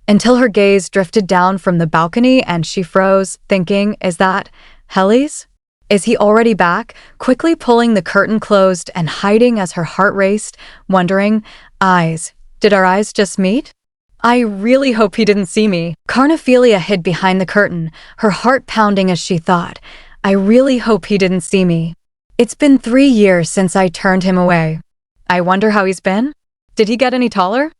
Until her gaze drifted down from the balcony and she froze, thinking, "Is that Helly's? Is he already back?" quickly pulling the curtain closed and hiding as her heart raced, wondering, "Eyes. Did our eyes just meet? I really hope he didn't see me." Carnephelia hid behind the curtain, her heart pounding as she thought, "I really hope he didn't see me. It's been 3 years since I turned him away. I wonder how he's been? Did he get any taller?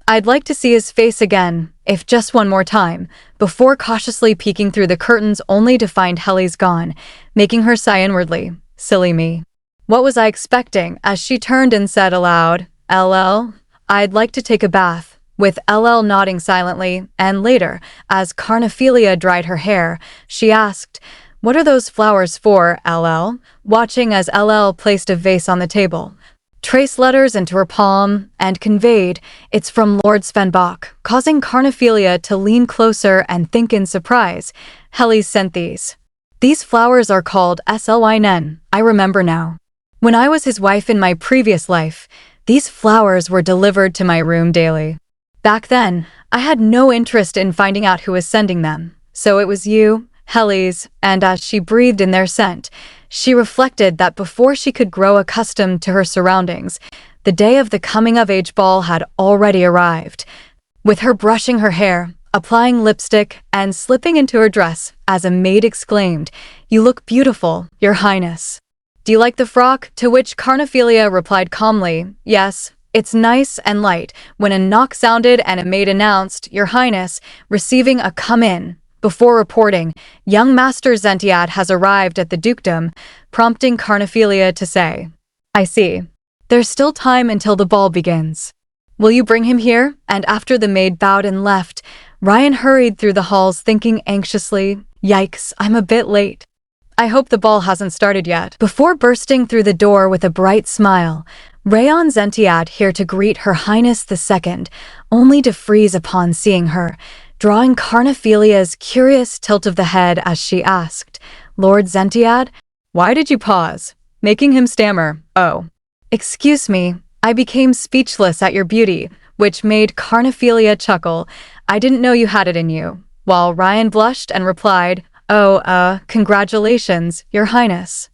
I'd like to see his face again, if just one more time," before cautiously peeking through the curtains only to find Helly's gone, making her sigh inwardly, "Silly me. What was I expecting?" as she turned and said aloud, "LL, I'd like to take a bath," with LL nodding silently, and later, as Carnephelia dried her hair, she asked, "What are those flowers for, LL?" watching as LL placed a vase on the table. traced letters into her palm, and conveyed, "It's from Lord Svenbach," causing Carnephelia to lean closer and think in surprise. "Helles sent these. These flowers are called Slynen. I remember now. When I was his wife in my previous life, these flowers were delivered to my room daily. Back then, I had no interest in finding out who was sending them. So it was you, Helles," and as she breathed in their scent, she reflected that before she could grow accustomed to her surroundings, the day of the coming-of-age ball had already arrived. With her brushing her hair, applying lipstick, and slipping into her dress, as a maid exclaimed, "You look beautiful, Your Highness. Do you like the frock?" To which Carnephelia replied calmly, "Yes, it's nice and light," when a knock sounded and a maid announced, "Your Highness, receiving a come-in," before reporting, "Young Master Zentiad has arrived at the dukedom," prompting Carnephelia to say, "I see. There's still time until the ball begins. Will you bring him here?" And after the maid bowed and left, Ryan hurried through the halls thinking anxiously, "Yikes, I'm a bit late. I hope the ball hasn't started yet." Before bursting through the door with a bright smile, Rayon Zentiad here to greet Her Highness II, only to freeze upon seeing her, drawing Carnephelia's curious tilt of the head as she asked, "Lord Zentiad, why did you pause?" Making him stammer, "Oh, excuse me, I became speechless at your beauty," which made Carnephelia chuckle. "I didn't know you had it in you," while Ryan blushed and replied, "Oh, congratulations, Your Highness.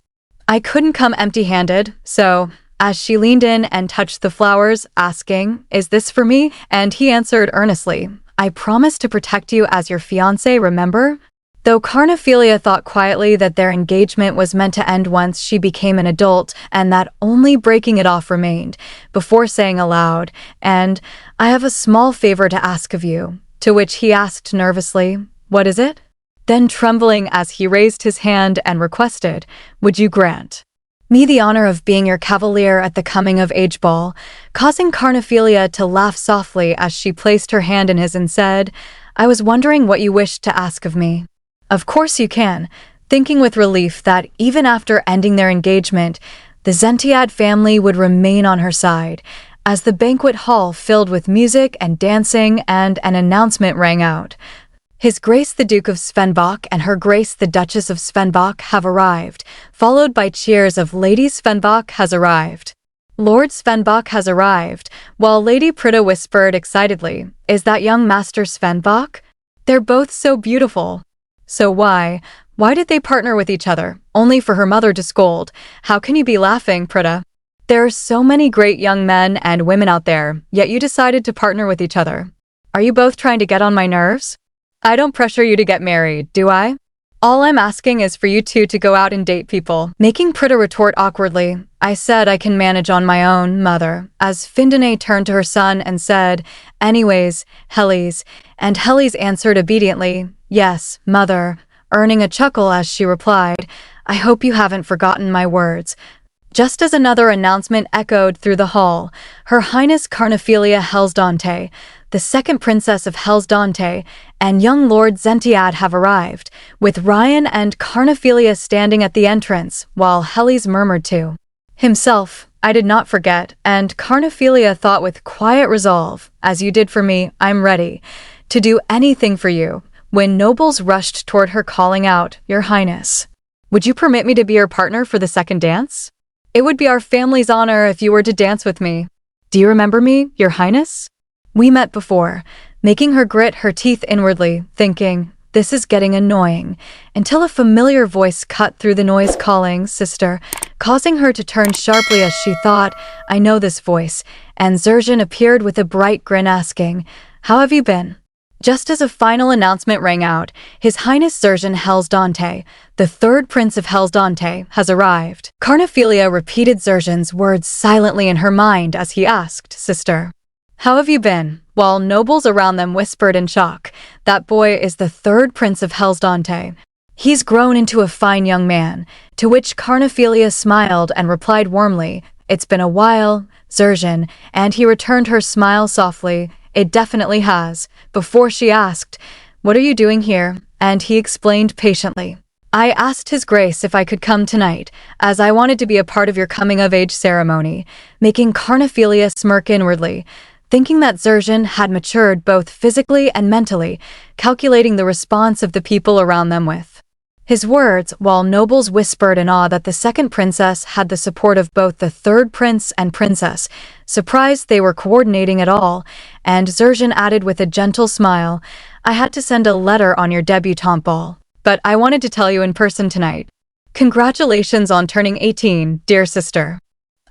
I couldn't come empty-handed, so," as she leaned in and touched the flowers, asking, "Is this for me?" And he answered earnestly, "I promised to protect you as your fiancé, remember?" Though Carnephelia thought quietly that their engagement was meant to end once she became an adult and that only breaking it off remained, before saying aloud, "And I have a small favor to ask of you," to which he asked nervously, "What is it?" Then trembling as he raised his hand and requested, "Would you grant me the honor of being your cavalier at the coming-of-age ball," causing Carnephelia to laugh softly as she placed her hand in his and said, "I was wondering what you wished to ask of me." "Of course you can," thinking with relief that even after ending their engagement, the Zentiad family would remain on her side, as the banquet hall filled with music and dancing and an announcement rang out. "His Grace the Duke of Svenbach and Her Grace the Duchess of Svenbach have arrived," followed by cheers of "Lady Svenbach has arrived. Lord Svenbach has arrived," while Lady Prita whispered excitedly, "Is that young Master Svenbach? They're both so beautiful." So why did they partner with each other, only for her mother to scold? "How can you be laughing, Prita? There are so many great young men and women out there, yet you decided to partner with each other. Are you both trying to get on my nerves? I don't pressure you to get married, do I? All I'm asking is for you two to go out and date people." Making Prita retort awkwardly, "I said I can manage on my own, mother," as Findine turned to her son and said, "Anyways, Helles," and Helles answered obediently, "Yes, mother," earning a chuckle as she replied, "I hope you haven't forgotten my words." Just as another announcement echoed through the hall, Her Highness Carnephelia Hellsdante, the second princess of Hellsdante, and young Lord Zentiad have arrived, with Ryan and Carnephelia standing at the entrance, while Helles murmured to himself, "I did not forget," and Carnephelia thought with quiet resolve, "As you did for me, I'm ready to do anything for you," when nobles rushed toward her calling out, "Your Highness, would you permit me to be your partner for the second dance? It would be our family's honor if you were to dance with me. Do you remember me, Your Highness? We met before," making her grit her teeth inwardly, thinking, "This is getting annoying," until a familiar voice cut through the noise calling, "Sister," causing her to turn sharply as she thought, "I know this voice," and Zerzhan appeared with a bright grin asking, "How have you been?" Just as a final announcement rang out, His Highness Zerzhan Hellsdante, the third prince of Hellsdante, has arrived. Carnephelia repeated Zerzhan's words silently in her mind as he asked, "Sister, how have you been?" while nobles around them whispered in shock, "That boy is the third prince of Hellsdante. He's grown into a fine young man," to which Carnephelia smiled and replied warmly, "It's been a while, Zerzhan," and he returned her smile softly, "It definitely has," before she asked, "What are you doing here?" And he explained patiently, I asked His Grace if I could come tonight, as I wanted to be a part of your coming-of-age ceremony, making Carnephelia smirk inwardly, thinking that Zerzhan had matured both physically and mentally, calculating the response of the people around them with his words, while nobles whispered in awe that the second princess had the support of both the third prince and princess, surprised they were coordinating at all, and Zerzhan added with a gentle smile, I had to send a letter on your debutante ball, but I wanted to tell you in person tonight. Congratulations on turning 18, dear sister.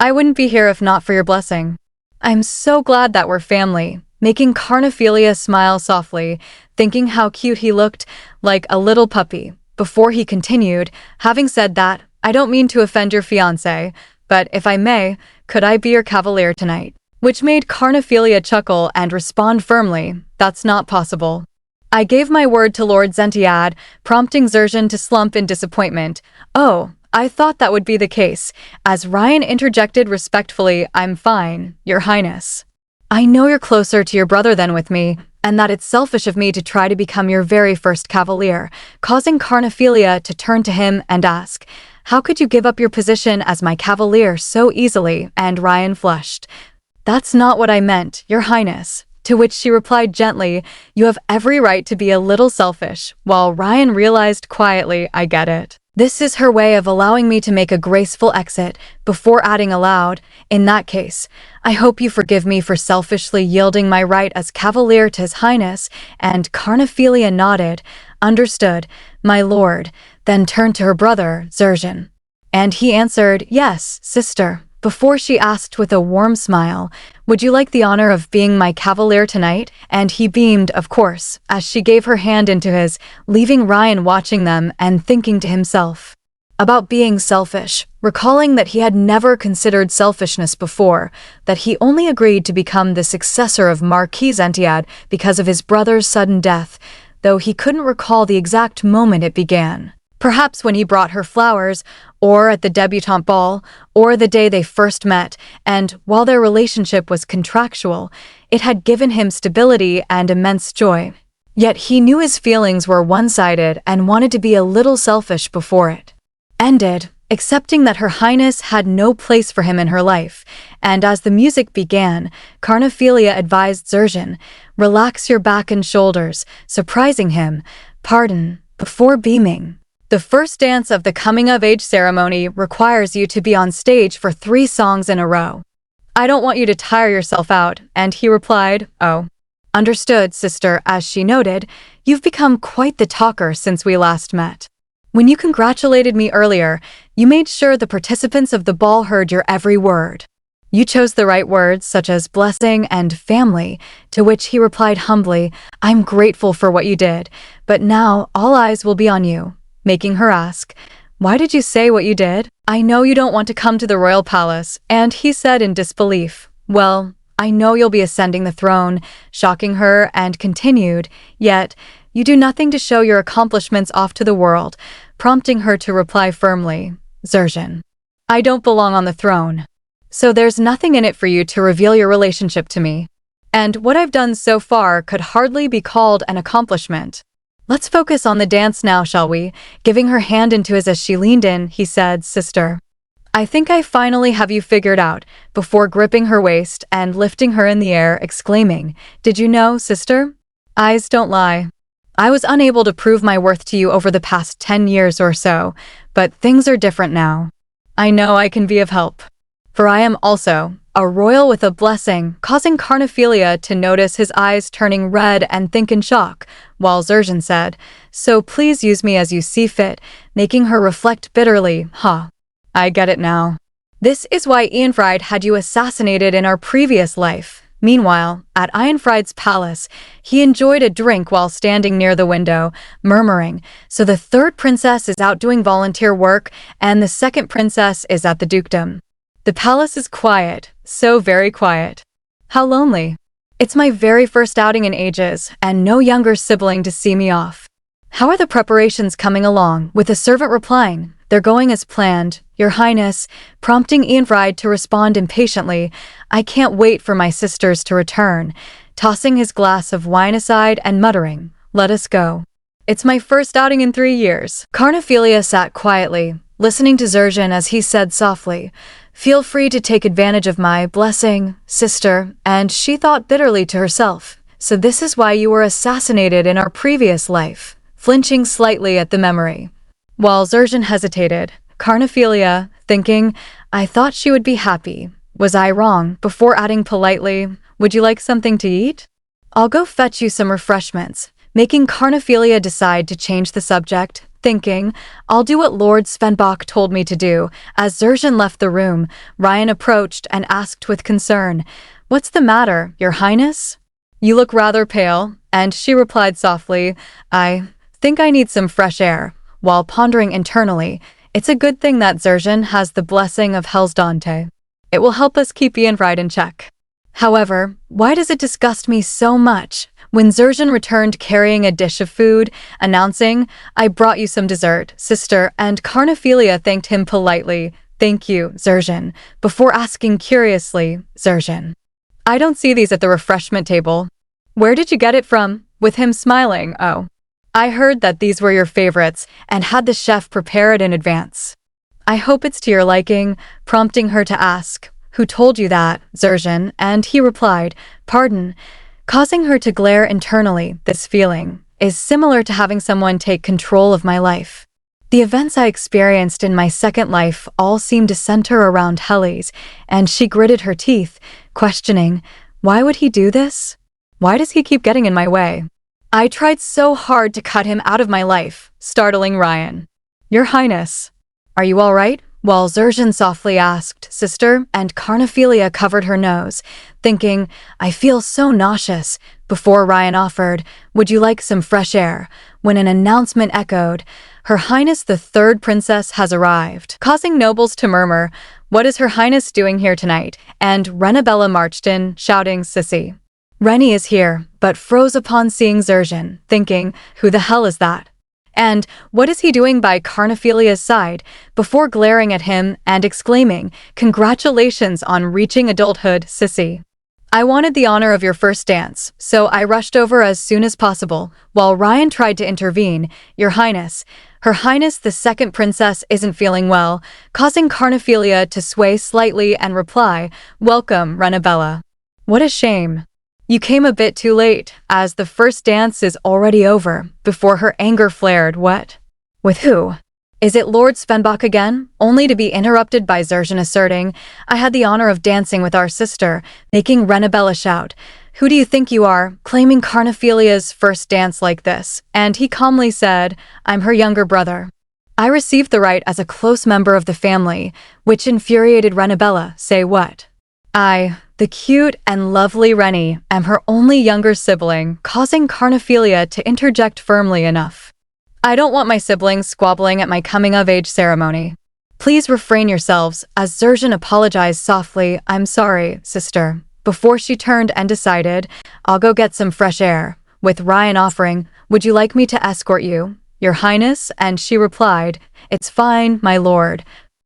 I wouldn't be here if not for your blessing. I'm so glad that we're family, making Carnephelia smile softly, thinking how cute he looked, like a little puppy. Before he continued, having said that, I don't mean to offend your fiancé, but if I may, could I be your cavalier tonight? Which made Carnephelia chuckle and respond firmly, that's not possible. I gave my word to Lord Zentiad, prompting Zerzhan to slump in disappointment. Oh, I thought that would be the case, as Ryan interjected respectfully, I'm fine, your highness. I know you're closer to your brother than with me, and that it's selfish of me to try to become your very first cavalier, causing Carnephelia to turn to him and ask, how could you give up your position as my cavalier so easily? And Ryan flushed. That's not what I meant, your highness. To which she replied gently, you have every right to be a little selfish, while Ryan realized quietly, I get it. This is her way of allowing me to make a graceful exit, before adding aloud, in that case, I hope you forgive me for selfishly yielding my right as cavalier to His Highness, and Carnephelia nodded, understood, my lord, then turned to her brother, Zerzhan. And he answered, yes, sister, before she asked with a warm smile, would you like the honor of being my cavalier tonight? And he beamed, of course, as she gave her hand into his, leaving Ryan watching them and thinking to himself about being selfish, recalling that he had never considered selfishness before, that he only agreed to become the successor of Marquis Zentiad because of his brother's sudden death, though he couldn't recall the exact moment it began. Perhaps when he brought her flowers, or at the debutante ball, or the day they first met, and while their relationship was contractual, it had given him stability and immense joy. Yet he knew his feelings were one-sided and wanted to be a little selfish before it ended, accepting that Her Highness had no place for him in her life, and as the music began, Carnephelia advised Zerzhan, relax your back and shoulders, surprising him, pardon, before beaming. The first dance of the coming-of-age ceremony requires you to be on stage for 3 songs in a row. I don't want you to tire yourself out, and he replied, oh. Understood, sister, as she noted, you've become quite the talker since we last met. When you congratulated me earlier, you made sure the participants of the ball heard your every word. You chose the right words, such as blessing and family, to which he replied humbly, I'm grateful for what you did, but now all eyes will be on you. Making her ask, why did you say what you did? I know you don't want to come to the royal palace, and he said in disbelief, well, I know you'll be ascending the throne, shocking her, and continued, yet, you do nothing to show your accomplishments off to the world, prompting her to reply firmly, Zerzhan, I don't belong on the throne. So there's nothing in it for you to reveal your relationship to me. And what I've done so far could hardly be called an accomplishment. Let's focus on the dance now, shall we? Giving her hand into his as she leaned in, he said, sister, I think I finally have you figured out, before gripping her waist and lifting her in the air, exclaiming, did you know, sister? Eyes don't lie. I was unable to prove my worth to you over the past 10 years or so, but things are different now. I know I can be of help. For I am also a royal with a blessing, causing Carnephelia to notice his eyes turning red and think in shock, while Zerzhan said, so please use me as you see fit, making her reflect bitterly, I get it now. This is why Ianfried had you assassinated in our previous life. Meanwhile, at Ianfried's palace, he enjoyed a drink while standing near the window, murmuring, so the third princess is out doing volunteer work, and the second princess is at the dukedom. The palace is quiet, so very quiet. How lonely. It's my very first outing in ages, and no younger sibling to see me off. How are the preparations coming along? With a servant replying, they're going as planned, your highness, prompting Ianfried to respond impatiently, I can't wait for my sisters to return, tossing his glass of wine aside and muttering, let us go. It's my first outing in 3 years. Carnephelia sat quietly, listening to Zerzhan as he said softly, "Feel free to take advantage of my blessing, sister," and she thought bitterly to herself, "So this is why you were assassinated in our previous life," flinching slightly at the memory. While Zerzhan hesitated, Carnephelia, thinking, "I thought she would be happy. Was I wrong?" before adding politely, "Would you like something to eat? I'll go fetch you some refreshments," making Carnephelia decide to change the subject, thinking, "I'll do what Lord Svenbach told me to do." As Zerzhan left the room, Ryan approached and asked with concern, "What's the matter, Your Highness? You look rather pale," and she replied softly, "I think I need some fresh air," while pondering internally, "It's a good thing that Zerzhan has the blessing of Hellsdante. It will help us keep Ianfried in check." However, why does it disgust me so much when Zerzhan returned carrying a dish of food, announcing, "I brought you some dessert, sister," and Carnephelia thanked him politely, "Thank you, Zerzhan," before asking curiously, "Zerzhan, I don't see these at the refreshment table. Where did you get it from?" with him smiling, "Oh, I heard that these were your favorites and had the chef prepare it in advance. I hope it's to your liking," prompting her to ask, "Who told you that, Zerzhan?" and he replied, "Pardon," causing her to glare internally. This feeling is similar to having someone take control of my life. The events I experienced in my second life all seemed to center around Helly's, and she gritted her teeth, questioning, "Why would he do this? Why does he keep getting in my way?" I tried so hard to cut him out of my life, startling Ryan. "Your Highness, are you all right?" while Zerzhan softly asked, "Sister," and Carnephelia covered her nose, thinking, "I feel so nauseous," before Ryan offered, "Would you like some fresh air?" when an announcement echoed, "Her Highness the Third Princess has arrived," causing nobles to murmur, "What is Her Highness doing here tonight?" and Renabella marched in, shouting, "Sissy." Rennie is here, but froze upon seeing Zerzhan, thinking, "Who the hell is that? And what is he doing by Carnephelia's side?" before glaring at him and exclaiming, "Congratulations on reaching adulthood, Sissy. I wanted the honor of your first dance, so I rushed over as soon as possible," while Ryan tried to intervene, "Your Highness, Her Highness the Second Princess isn't feeling well," causing Carnephelia to sway slightly and reply, "Welcome, Renabella. What a shame. You came a bit too late, as the first dance is already over," before her anger flared. "What? With who? Is it Lord Svenbach again?" only to be interrupted by Zerzhan asserting, "I had the honor of dancing with our sister," making Renabella shout, "Who do you think you are, claiming Carnephelia's first dance like this?" and he calmly said, "I'm her younger brother. I received the right as a close member of the family," which infuriated Renabella. "Say what? The cute and lovely Rennie, am her only younger sibling," causing Carnephelia to interject firmly enough. "I don't want my siblings squabbling at my coming-of-age ceremony. Please refrain yourselves," as Zerzhan apologized softly, "I'm sorry, sister," before she turned and decided, "I'll go get some fresh air," with Ryan offering, "Would you like me to escort you, Your Highness?" and she replied, "It's fine, my lord,"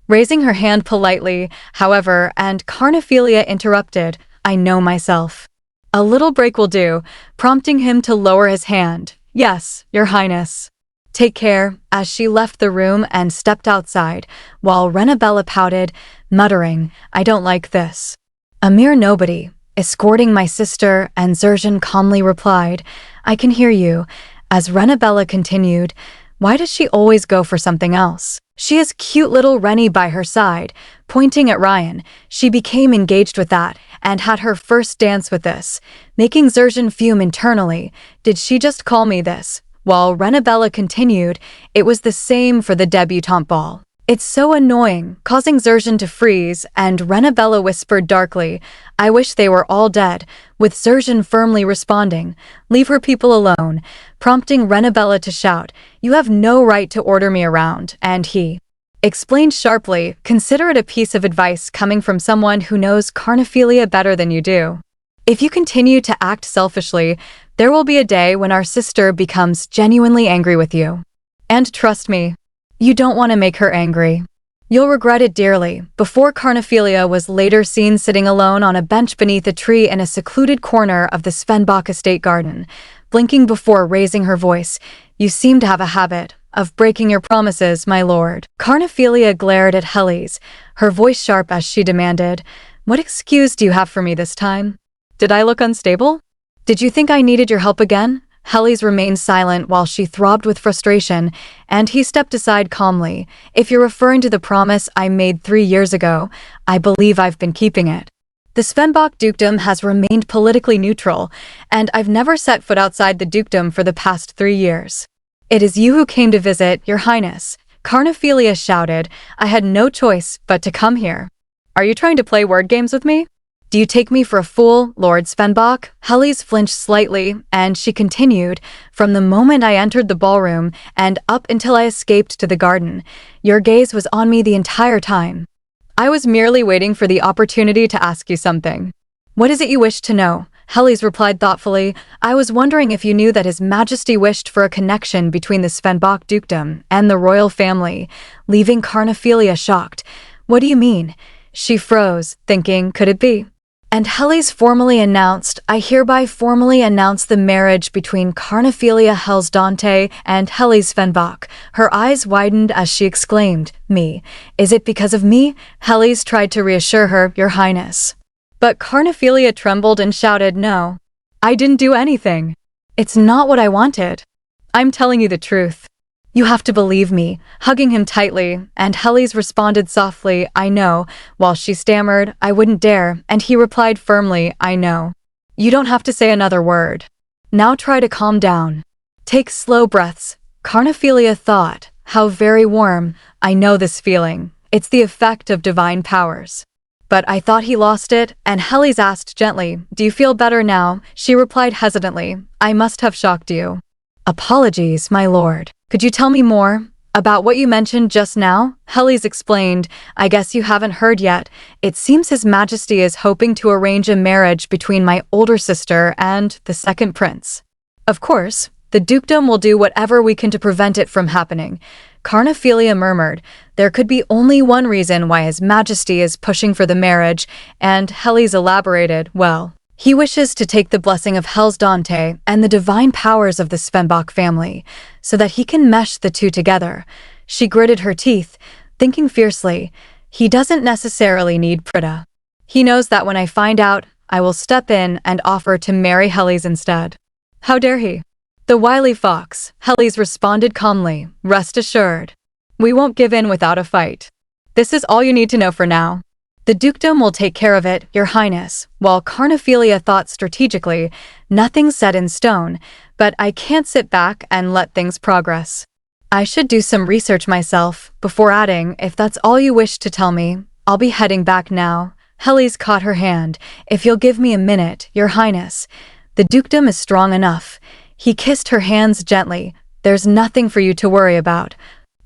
raising her hand politely, however, and Carnephelia interrupted, "I know myself. A little break will do," prompting him to lower his hand. "Yes, Your Highness. Take care," as she left the room and stepped outside, while Renabella pouted, muttering, "I don't like this. A mere nobody, escorting my sister," and Zerzhan calmly replied, "I can hear you," as Renabella continued, "Why does she always go for something else? She has cute little Rennie by her side," pointing at Ryan. "She became engaged with that and had her first dance with this," making Zerzhan fume internally. "Did she just call me this?" while Renabella continued, "It was the same for the debutante ball. It's so annoying," causing Zerzhan to freeze, and Renabella whispered darkly, "I wish they were all dead," with Zerzhan firmly responding, "Leave her people alone," prompting Renabella to shout, "You have no right to order me around," and he explained sharply, "Consider it a piece of advice coming from someone who knows Carnephelia better than you do. If you continue to act selfishly, there will be a day when our sister becomes genuinely angry with you. And trust me, you don't want to make her angry. You'll regret it dearly." Before Carnephelia was later seen sitting alone on a bench beneath a tree in a secluded corner of the Svenbach estate garden, blinking before raising her voice. You seem to have a habit of breaking your promises, my lord. Carnephelia glared at Helis, her voice sharp as she demanded, what excuse do you have for me this time? Did I look unstable? Did you think I needed your help again? Helis remained silent while she throbbed with frustration, and he stepped aside calmly. If you're referring to the promise I made 3 years ago, I believe I've been keeping it. The Svenbach dukedom has remained politically neutral, and I've never set foot outside the dukedom for the past 3 years. It is you who came to visit, your highness. Carnephelia shouted. I had no choice but to come here. Are you trying to play word games with me? Do you take me for a fool, Lord Svenbach? Helis flinched slightly, and she continued, from the moment I entered the ballroom and up until I escaped to the garden, your gaze was on me the entire time. I was merely waiting for the opportunity to ask you something. What is it you wish to know? Helis replied thoughtfully. I was wondering if you knew that His Majesty wished for a connection between the Svenbach dukedom and the royal family, leaving Carnephelia shocked. What do you mean? She froze, thinking, could it be? And Helis formally announced, I hereby formally announce the marriage between Carnephelia Hellsdante and Helis Svenbach. Her eyes widened as she exclaimed, me. Is it because of me? Helis tried to reassure her, your highness. But Carnephelia trembled and shouted, no. I didn't do anything. It's not what I wanted. I'm telling you the truth. You have to believe me, hugging him tightly, and Helis responded softly, I know, while she stammered, I wouldn't dare, and he replied firmly, I know. You don't have to say another word. Now try to calm down. Take slow breaths. Carnephelia thought, how very warm, I know this feeling. It's the effect of divine powers. But I thought he lost it, and Helis asked gently, do you feel better now? She replied hesitantly, I must have shocked you. Apologies, my lord. Could you tell me more about what you mentioned just now? Helis explained, I guess you haven't heard yet. It seems His Majesty is hoping to arrange a marriage between my older sister and the second prince. Of course, the dukedom will do whatever we can to prevent it from happening. Carnephelia murmured, there could be only one reason why His Majesty is pushing for the marriage, and Helis elaborated, well, he wishes to take the blessing of Hellsdante and the divine powers of the Svenbach family, so that he can mesh the two together. She gritted her teeth, thinking fiercely, he doesn't necessarily need Prita. He knows that when I find out, I will step in and offer to marry Helis instead. How dare he? The wily fox, Helis responded calmly, rest assured. We won't give in without a fight. This is all you need to know for now. The dukedom will take care of it, your highness. While Carnephelia thought strategically, nothing's set in stone, but I can't sit back and let things progress. I should do some research myself, before adding, if that's all you wish to tell me, I'll be heading back now. Helis caught her hand. If you'll give me a minute, your highness. The dukedom is strong enough. He kissed her hands gently. There's nothing for you to worry about.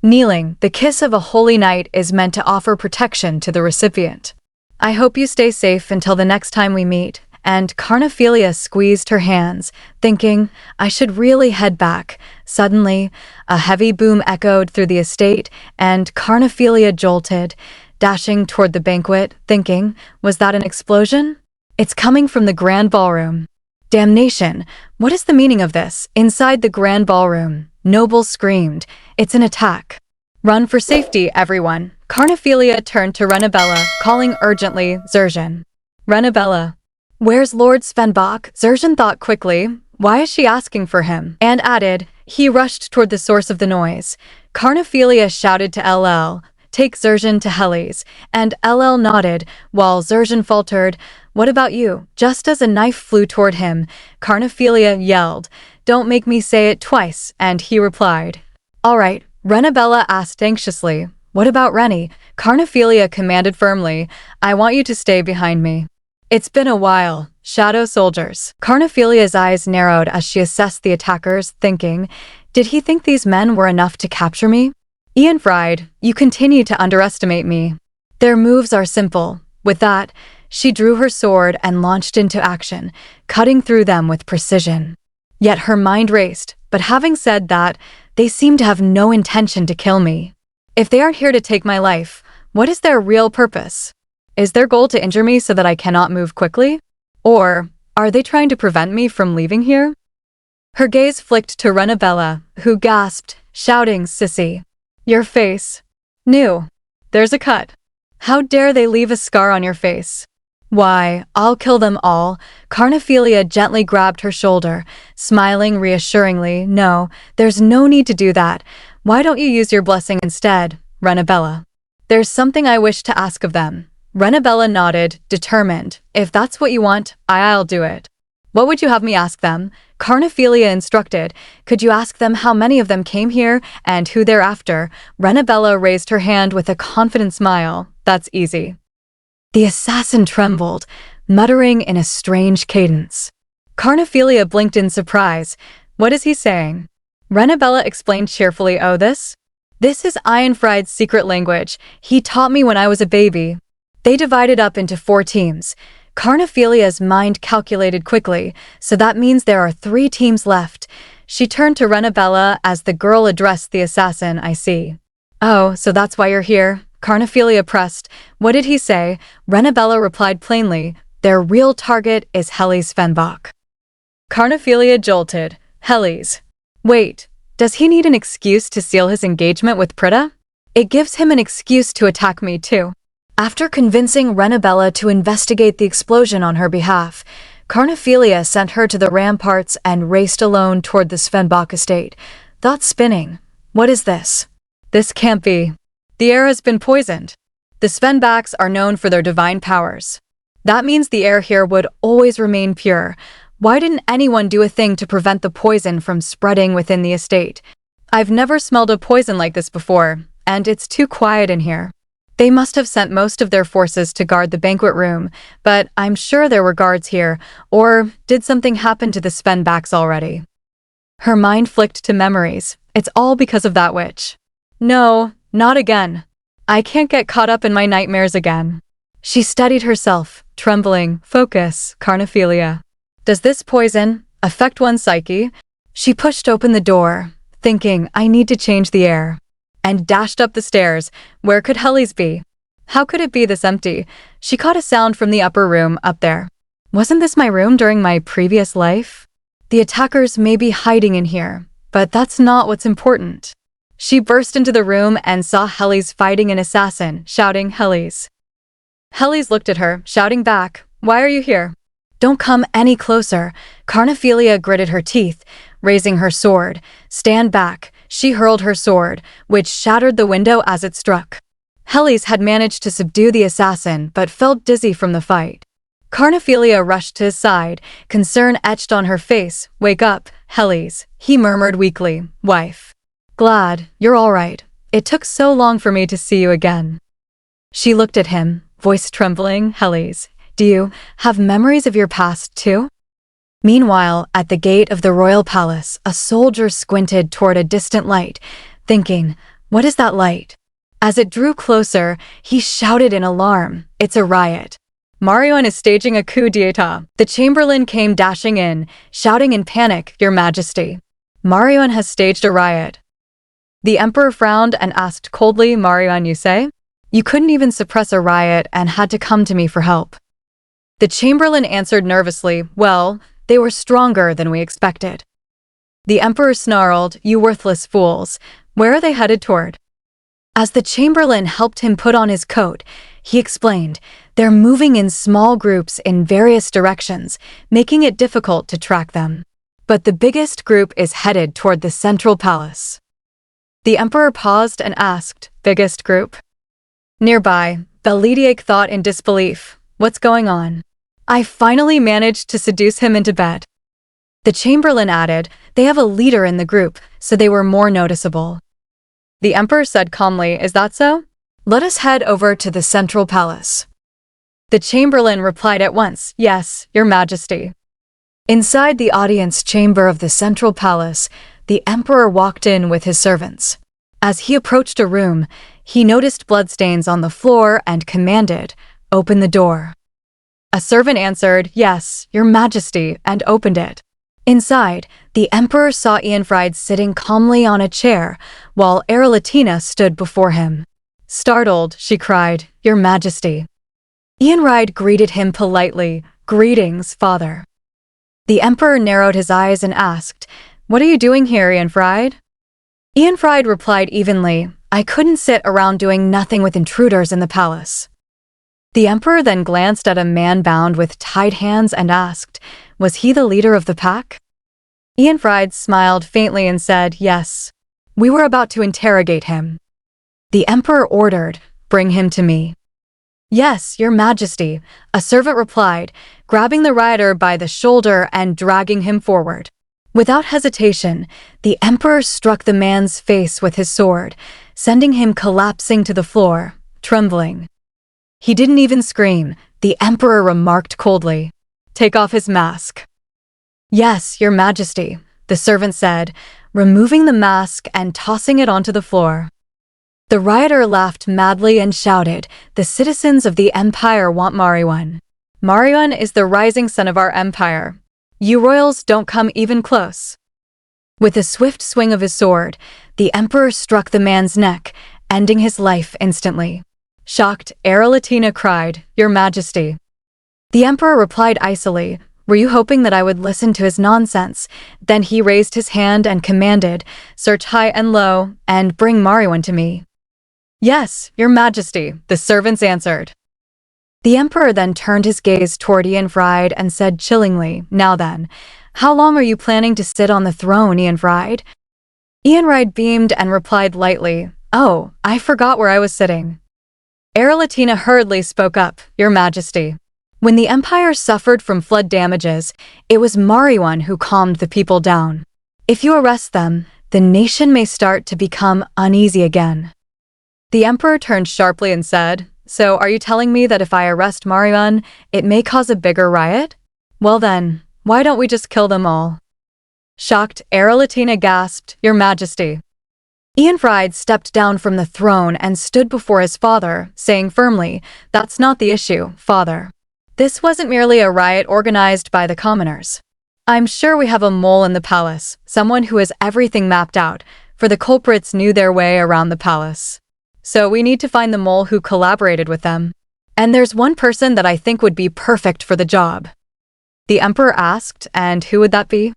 Kneeling, the kiss of a holy knight is meant to offer protection to the recipient. I hope you stay safe until the next time we meet. And Carnephelia squeezed her hands, thinking, I should really head back. Suddenly, a heavy boom echoed through the estate, and Carnephelia jolted, dashing toward the banquet, thinking, was that an explosion? It's coming from the grand ballroom. Damnation! What is the meaning of this? Inside the grand ballroom, nobles screamed, it's an attack. Run for safety, everyone. Carnephelia turned to Renabella, calling urgently, Zerzhan. Renabella. Where's Lord Svenbach? Zerzhan thought quickly, why is she asking for him? And added, he rushed toward the source of the noise. Carnephelia shouted to LL, take Zerzhan to Helis, and LL nodded, while Zerzhan faltered, what about you? Just as a knife flew toward him, Carnephelia yelled, don't make me say it twice, and he replied. All right, Renabella asked anxiously, what about Rennie? Carnephelia commanded firmly, I want you to stay behind me. It's been a while, shadow soldiers. Carnephelia's eyes narrowed as she assessed the attackers, thinking, did he think these men were enough to capture me? Ian fried, you continue to underestimate me. Their moves are simple. With that, she drew her sword and launched into action, cutting through them with precision. Yet her mind raced, but having said that, they seem to have no intention to kill me. If they aren't here to take my life, what is their real purpose? Is their goal to injure me so that I cannot move quickly? Or are they trying to prevent me from leaving here? Her gaze flicked to Renabella, who gasped, shouting, "Sissy! Your face! New! There's a cut! How dare they leave a scar on your face? Why, I'll kill them all." Carnephelia gently grabbed her shoulder, smiling reassuringly. "No, there's no need to do that. Why don't you use your blessing instead, Renabella? There's something I wish to ask of them." Renabella nodded, determined. "If that's what you want, I'll do it." "What would you have me ask them?" Carnephelia instructed. "Could you ask them how many of them came here and who they're after?" Renabella raised her hand with a confident smile. "That's easy." The assassin trembled, muttering in a strange cadence. Carnephelia blinked in surprise. "What is he saying?" Renabella explained cheerfully. "Oh, this is Ironfried's secret language. He taught me when I was a baby." They divided up into 4 teams. Carnephelia's mind calculated quickly, so that means there are 3 teams left. She turned to Renabella as the girl addressed the assassin. "I see." "Oh, so that's why you're here?" Carnephelia pressed. "What did he say?" Renabella replied plainly. "Their real target is Helles Fenbach." Carnephelia jolted. "Helles? Wait, does he need an excuse to seal his engagement with Prita? It gives him an excuse to attack me too." After convincing Renabella to investigate the explosion on her behalf, Carnephelia sent her to the ramparts and raced alone toward the Svenbach estate. Thoughts spinning. What is this? This can't be. The air has been poisoned. The Svenbachs are known for their divine powers. That means the air here would always remain pure. Why didn't anyone do a thing to prevent the poison from spreading within the estate? I've never smelled a poison like this before, and it's too quiet in here. They must have sent most of their forces to guard the banquet room, but I'm sure there were guards here, or did something happen to the Svenbachs already? Her mind flicked to memories. It's all because of that witch. No, not again. I can't get caught up in my nightmares again. She steadied herself, trembling. "Focus, Carnephelia. Does this poison affect one's psyche?" She pushed open the door, thinking, "I need to change the air," and dashed up the stairs. Where could Helles be? How could it be this empty? She caught a sound from the upper room up there. Wasn't this my room during my previous life? The attackers may be hiding in here, but that's not what's important. She burst into the room and saw Helles fighting an assassin, shouting, "Helles." Helles looked at her, shouting back, "Why are you here?" "Don't come any closer." Carnephelia gritted her teeth, raising her sword. "Stand back." She hurled her sword, which shattered the window as it struck. Helles had managed to subdue the assassin, but felt dizzy from the fight. Carnephelia rushed to his side, concern etched on her face. "Wake up, Helles," he murmured weakly. "Wife. Glad you're all right. It took so long for me to see you again." She looked at him, voice trembling. "Helles, do you have memories of your past too?" Meanwhile, at the gate of the royal palace, a soldier squinted toward a distant light, thinking, "What is that light?" As it drew closer, he shouted in alarm, "It's a riot. Marion is staging a coup d'etat." The chamberlain came dashing in, shouting in panic, "Your Majesty, Marion has staged a riot." The emperor frowned and asked coldly, "Marion, you say? You couldn't even suppress a riot and had to come to me for help." The chamberlain answered nervously, "Well, they were stronger than we expected." The emperor snarled, "You worthless fools. Where are they headed toward?" As the chamberlain helped him put on his coat, he explained, "They're moving in small groups in various directions, making it difficult to track them. But the biggest group is headed toward the central palace." The emperor paused and asked, "Biggest group?" Nearby, Belediak thought in disbelief, "What's going on? I finally managed to seduce him into bed." The chamberlain added, "They have a leader in the group, so they were more noticeable." The emperor said calmly, "Is that so? Let us head over to the central palace." The chamberlain replied at once, "Yes, Your Majesty." Inside the audience chamber of the central palace, the emperor walked in with his servants. As he approached a room, he noticed bloodstains on the floor and commanded, "Open the door." A servant answered, "Yes, Your Majesty," and opened it. Inside, the emperor saw Ianfried sitting calmly on a chair, while Erelatina stood before him. Startled, she cried, "Your Majesty." Ianfried greeted him politely, "Greetings, father." The emperor narrowed his eyes and asked, "What are you doing here, Ianfried?" Ianfried replied evenly, "I couldn't sit around doing nothing with intruders in the palace." The emperor then glanced at a man bound with tied hands and asked, "Was he the leader of the pack?" Ianfried smiled faintly and said, "Yes. We were about to interrogate him." The emperor ordered, "Bring him to me." "Yes, your majesty," a servant replied, grabbing the rider by the shoulder and dragging him forward. Without hesitation, the emperor struck the man's face with his sword, sending him collapsing to the floor, trembling. He didn't even scream. The emperor remarked coldly, "Take off his mask." "Yes, your majesty," the servant said, removing the mask and tossing it onto the floor. The rioter laughed madly and shouted, "The citizens of the empire want Mariwan. Mariwan is the rising sun of our empire. You royals don't come even close." With a swift swing of his sword, the emperor struck the man's neck, ending his life instantly. Shocked, Latina cried, "Your majesty." The emperor replied icily, "Were you hoping that I would listen to his nonsense?" Then he raised his hand and commanded, "Search high and low, and bring Mariwan to me." "Yes, your majesty," the servants answered. The emperor then turned his gaze toward Ianfried and said chillingly, "Now then, how long are you planning to sit on the throne, Ianfried?" Ianfried beamed and replied lightly, "Oh, I forgot where I was sitting." Latina hurriedly spoke up, "Your majesty. When the empire suffered from flood damages, it was Mariwan who calmed the people down. If you arrest them, the nation may start to become uneasy again." The emperor turned sharply and said, "So are you telling me that if I arrest Mariwan, it may cause a bigger riot? Well then, why don't we just kill them all?" Shocked, Latina gasped, "Your majesty." Ianfried stepped down from the throne and stood before his father, saying firmly, "That's not the issue, father. This wasn't merely a riot organized by the commoners. I'm sure we have a mole in the palace, someone who has everything mapped out, for the culprits knew their way around the palace. So we need to find the mole who collaborated with them. And there's one person that I think would be perfect for the job." The emperor asked, "And who would that be?"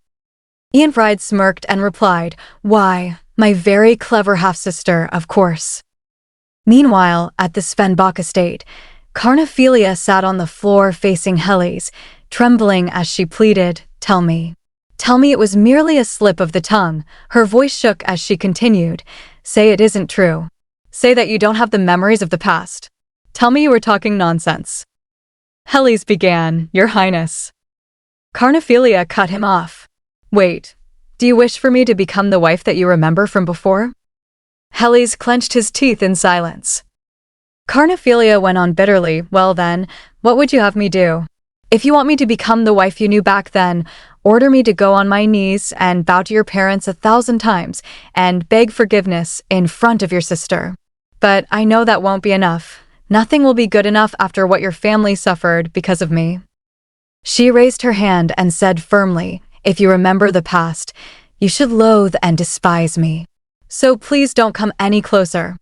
Ianfried smirked and replied, "Why, my very clever half-sister, of course." Meanwhile, at the Svenbach estate, Carnephelia sat on the floor facing Helles, trembling as she pleaded, "Tell me. Tell me it was merely a slip of the tongue." Her voice shook as she continued, "Say it isn't true. Say that you don't have the memories of the past. Tell me you were talking nonsense." Helles began, "Your Highness." Carnephelia cut him off. "Wait, do you wish for me to become the wife that you remember from before?" Helles clenched his teeth in silence. Carnephelia went on bitterly, "Well then, what would you have me do? If you want me to become the wife you knew back then, order me to go on my knees and bow to your parents 1,000 times and beg forgiveness in front of your sister. But I know that won't be enough. Nothing will be good enough after what your family suffered because of me." She raised her hand and said firmly, "If you remember the past, you should loathe and despise me. So please don't come any closer."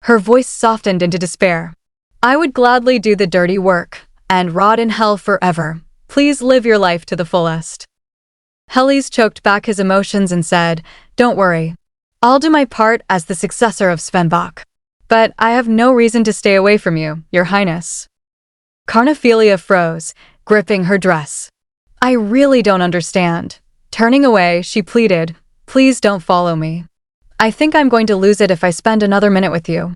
Her voice softened into despair. "I would gladly do the dirty work and rot in hell forever. Please live your life to the fullest." Helles choked back his emotions and said, "Don't worry. I'll do my part as the successor of Svenbach. But I have no reason to stay away from you, your highness." Carnephelia froze, gripping her dress. "I really don't understand." Turning away, she pleaded, "Please don't follow me. I think I'm going to lose it if I spend another minute with you."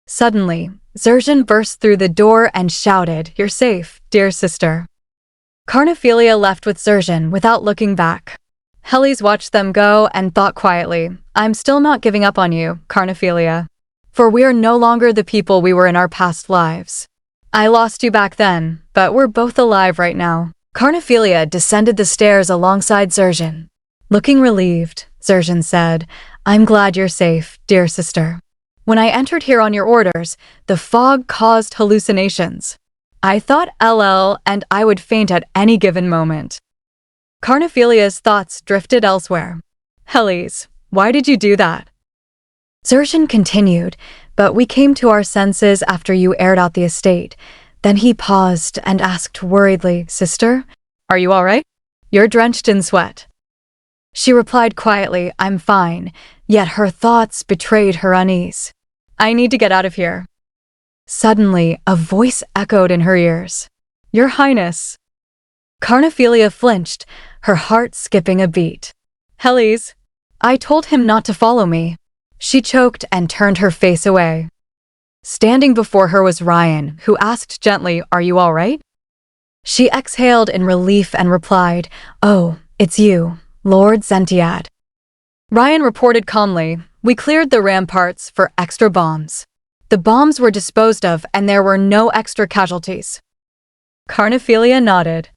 Suddenly, Zerzhan burst through the door and shouted, "You're safe, dear sister." Carnephelia left with Zerzhan without looking back. Helles watched them go and thought quietly, "I'm still not giving up on you, Carnephelia. For we are no longer the people we were in our past lives. I lost you back then, but we're both alive right now." Carnephelia descended the stairs alongside Zerzhan. Looking relieved, Zerzhan said, "I'm glad you're safe, dear sister. When I entered here on your orders, the fog caused hallucinations. I thought LL and I would faint at any given moment." Carnephelia's thoughts drifted elsewhere. "Helles, why did you do that?" Zerzhan continued, "But we came to our senses after you aired out the estate." Then he paused and asked worriedly, "Sister, are you all right?" You're drenched in sweat. She replied quietly, I'm fine, yet her thoughts betrayed her unease. I need to get out of here. Suddenly, a voice echoed in her ears. Your Highness. Carnephelia flinched, her heart skipping a beat. Hellies. I told him not to follow me. She choked and turned her face away. Standing before her was Ryan, who asked gently, Are you all right? She exhaled in relief and replied, Oh, it's you, Lord Zentiad. Ryan reported calmly, We cleared the ramparts for extra bombs. The bombs were disposed of and there were no extra casualties. Carnephelia nodded.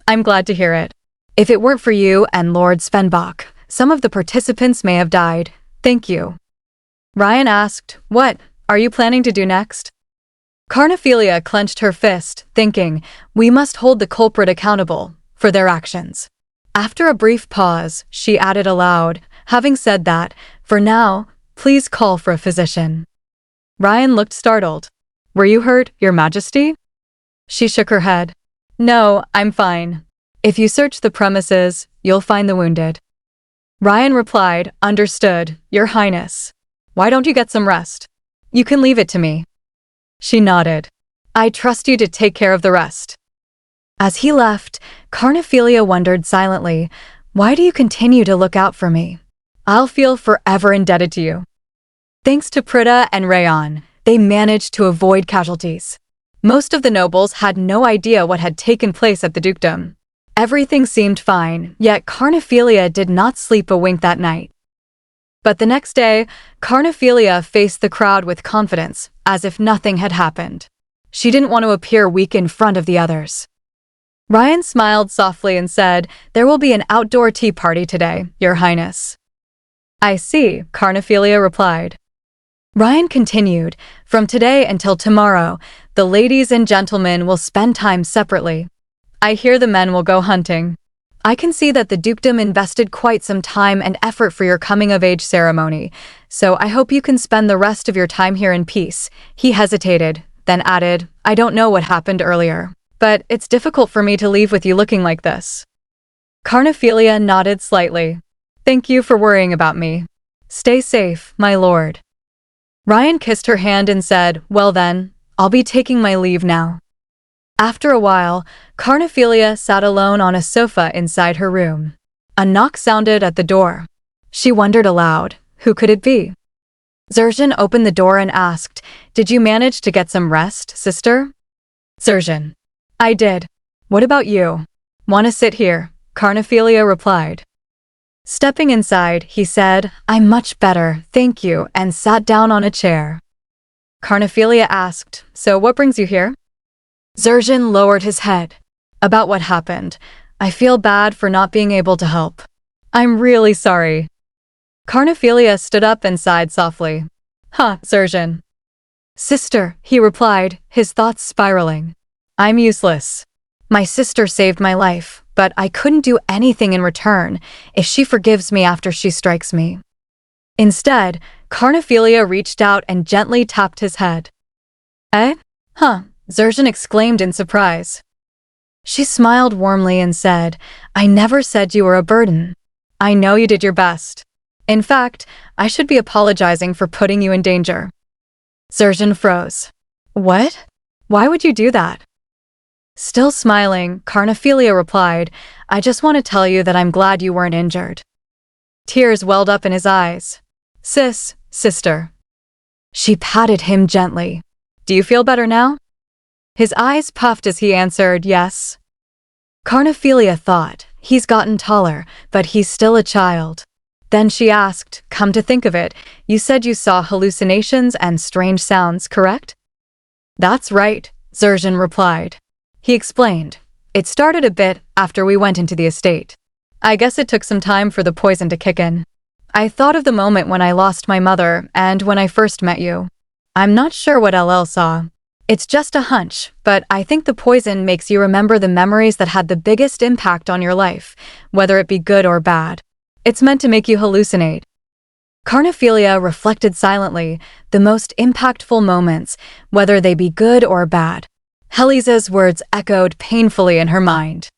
I'm glad to hear it. If it weren't for you and Lord Svenbach, some of the participants may have died. Thank you. Ryan asked, What are you planning to do next? Carnephelia clenched her fist, thinking, We must hold the culprit accountable for their actions. After a brief pause, she added aloud, Having said that, for now, please call for a physician. Ryan looked startled. Were you hurt, Your Majesty? She shook her head. No, I'm fine. If you search the premises, you'll find the wounded. Ryan replied, Understood, Your Highness. Why don't you get some rest? You can leave it to me. She nodded. I trust you to take care of the rest. As he left, Carnephelia wondered silently, Why do you continue to look out for me? I'll feel forever indebted to you. Thanks to Prita and Rayon, they managed to avoid casualties. Most of the nobles had no idea what had taken place at the dukedom. Everything seemed fine, yet Carnephelia did not sleep a wink that night. But the next day, Carnephelia faced the crowd with confidence, as if nothing had happened. She didn't want to appear weak in front of the others. Ryan smiled softly and said, There will be an outdoor tea party today, Your Highness. I see, Carnephelia replied. Ryan continued, From today until tomorrow, the ladies and gentlemen will spend time separately. I hear the men will go hunting. I can see that the dukedom invested quite some time and effort for your coming-of-age ceremony, so I hope you can spend the rest of your time here in peace. He hesitated, then added, I don't know what happened earlier, but it's difficult for me to leave with you looking like this. Carnephelia nodded slightly. Thank you for worrying about me. Stay safe, my lord. Ryan kissed her hand and said, Well then, I'll be taking my leave now. After a while, Carnephelia sat alone on a sofa inside her room. A knock sounded at the door. She wondered aloud, who could it be? Zerzhan opened the door and asked, Did you manage to get some rest, sister? Zerzhan. I did. What about you? Want to sit here? Carnephelia replied. Stepping inside, he said, I'm much better, thank you, and sat down on a chair. Carnephelia asked, So what brings you here? Zerzhan lowered his head. About what happened. I feel bad for not being able to help. I'm really sorry. Carnephelia stood up and sighed softly. Zerzhan. Sister, he replied, his thoughts spiraling. I'm useless. My sister saved my life, but I couldn't do anything in return if she forgives me after she strikes me. Instead, Carnephelia reached out and gently tapped his head. Zerzhan exclaimed in surprise. She smiled warmly and said, I never said you were a burden. I know you did your best. In fact, I should be apologizing for putting you in danger. Zerzhan froze. What? Why would you do that? Still smiling, Carnephelia replied, I just want to tell you that I'm glad you weren't injured. Tears welled up in his eyes. Sister. She patted him gently. Do you feel better now? His eyes puffed as he answered, yes. Carnephelia thought, he's gotten taller, but he's still a child. Then she asked, Come to think of it, you said you saw hallucinations and strange sounds, correct? That's right, Zerzhan replied. He explained, It started a bit after we went into the estate. I guess it took some time for the poison to kick in. I thought of the moment when I lost my mother and when I first met you. I'm not sure what LL saw. It's just a hunch, but I think the poison makes you remember the memories that had the biggest impact on your life, whether it be good or bad. It's meant to make you hallucinate. Carnephelia reflected silently, the most impactful moments, whether they be good or bad. Helisa's words echoed painfully in her mind.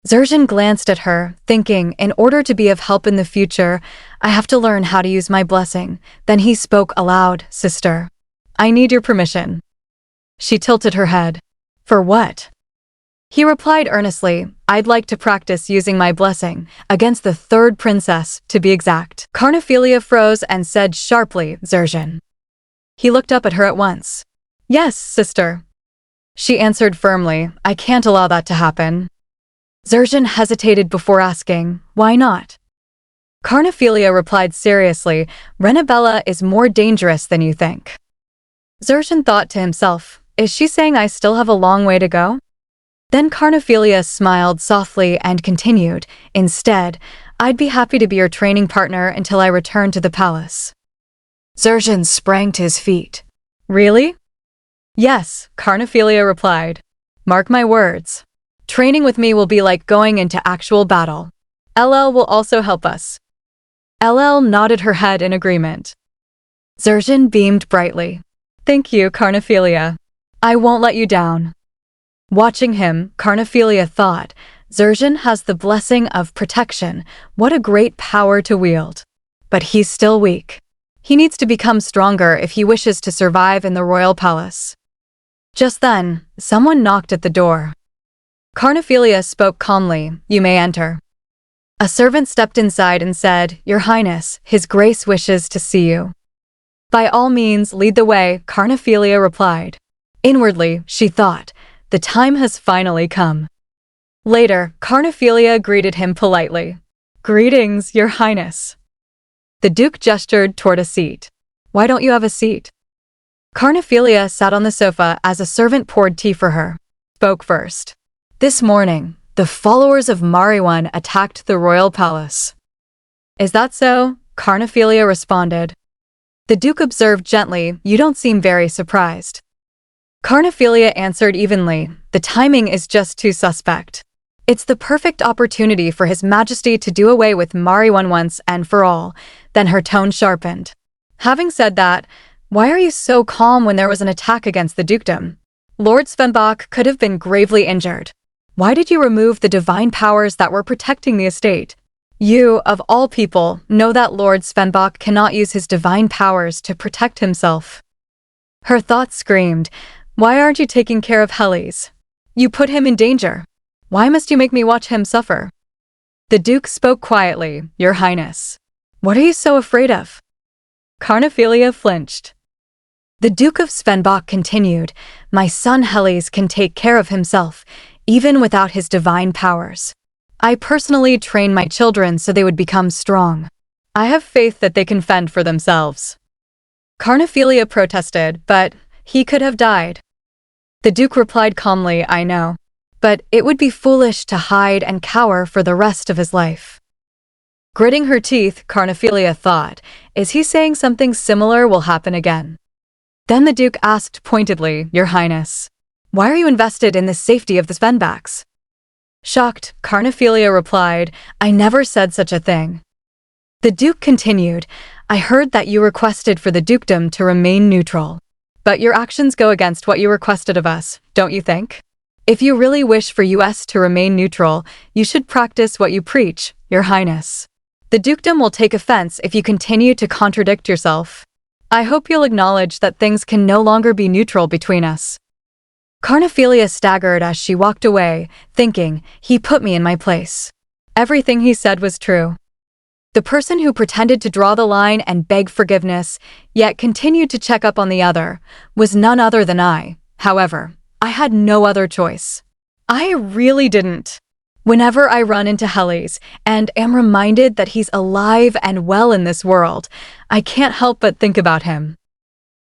Zerzhan glanced at her, thinking, in order to be of help in the future, I have to learn how to use my blessing. Then he spoke aloud, Sister. I need your permission. She tilted her head. For what? He replied earnestly, I'd like to practice using my blessing, against the third princess, to be exact. Carnephelia froze and said sharply, Zerzhan. He looked up at her at once. Yes, sister. She answered firmly, I can't allow that to happen. Zerzhan hesitated before asking, why not? Carnephelia replied seriously, Renabella is more dangerous than you think. Zerzhan thought to himself, is she saying I still have a long way to go? Then Carnephelia smiled softly and continued, instead, I'd be happy to be your training partner until I return to the palace. Zerzhan sprang to his feet. Really? Yes, Carnephelia replied. Mark my words. Training with me will be like going into actual battle. LL will also help us. LL nodded her head in agreement. Zerzhan beamed brightly. Thank you, Carnephelia. I won't let you down. Watching him, Carnephelia thought, Zerzhan has the blessing of protection. What a great power to wield. But he's still weak. He needs to become stronger if he wishes to survive in the royal palace. Just then, someone knocked at the door. Carnephelia spoke calmly, you may enter. A servant stepped inside and said, Your Highness, His Grace wishes to see you. By all means, lead the way, Carnephelia replied. Inwardly, she thought, the time has finally come. Later, Carnephelia greeted him politely. Greetings, Your Highness. The Duke gestured toward a seat. Why don't you have a seat? Carnephelia sat on the sofa as a servant poured tea for her. Spoke first. This morning, the followers of Manhwa attacked the royal palace. Is that so? Carnephelia responded. The Duke observed gently, you don't seem very surprised. Carnephelia answered evenly, the timing is just too suspect. It's the perfect opportunity for His Majesty to do away with Manhwa once and for all. Then her tone sharpened. Having said that, why are you so calm when there was an attack against the dukedom? Lord Svenbach could have been gravely injured. Why did you remove the divine powers that were protecting the estate? You, of all people, know that Lord Svenbach cannot use his divine powers to protect himself. Her thoughts screamed, why aren't you taking care of Helles? You put him in danger. Why must you make me watch him suffer? The Duke spoke quietly, Your Highness. What are you so afraid of? Carnephelia flinched. The Duke of Svenbach continued, my son Helles can take care of himself, even without his divine powers. I personally train my children so they would become strong. I have faith that they can fend for themselves. Carnephelia protested, but he could have died. The Duke replied calmly, I know. But it would be foolish to hide and cower for the rest of his life. Gritting her teeth, Carnephelia thought, is he saying something similar will happen again? Then the Duke asked pointedly, Your Highness, why are you invested in the safety of the Svenbachs? Shocked, Carnephelia replied, I never said such a thing. The Duke continued, I heard that you requested for the dukedom to remain neutral. But your actions go against what you requested of us, don't you think? If you really wish for us to remain neutral, you should practice what you preach, Your Highness. The dukedom will take offense if you continue to contradict yourself. I hope you'll acknowledge that things can no longer be neutral between us. Carnephelia staggered as she walked away, thinking, he put me in my place. Everything he said was true. The person who pretended to draw the line and beg forgiveness, yet continued to check up on the other, was none other than I. However, I had no other choice. I really didn't. Whenever I run into Helles and am reminded that he's alive and well in this world, I can't help but think about him.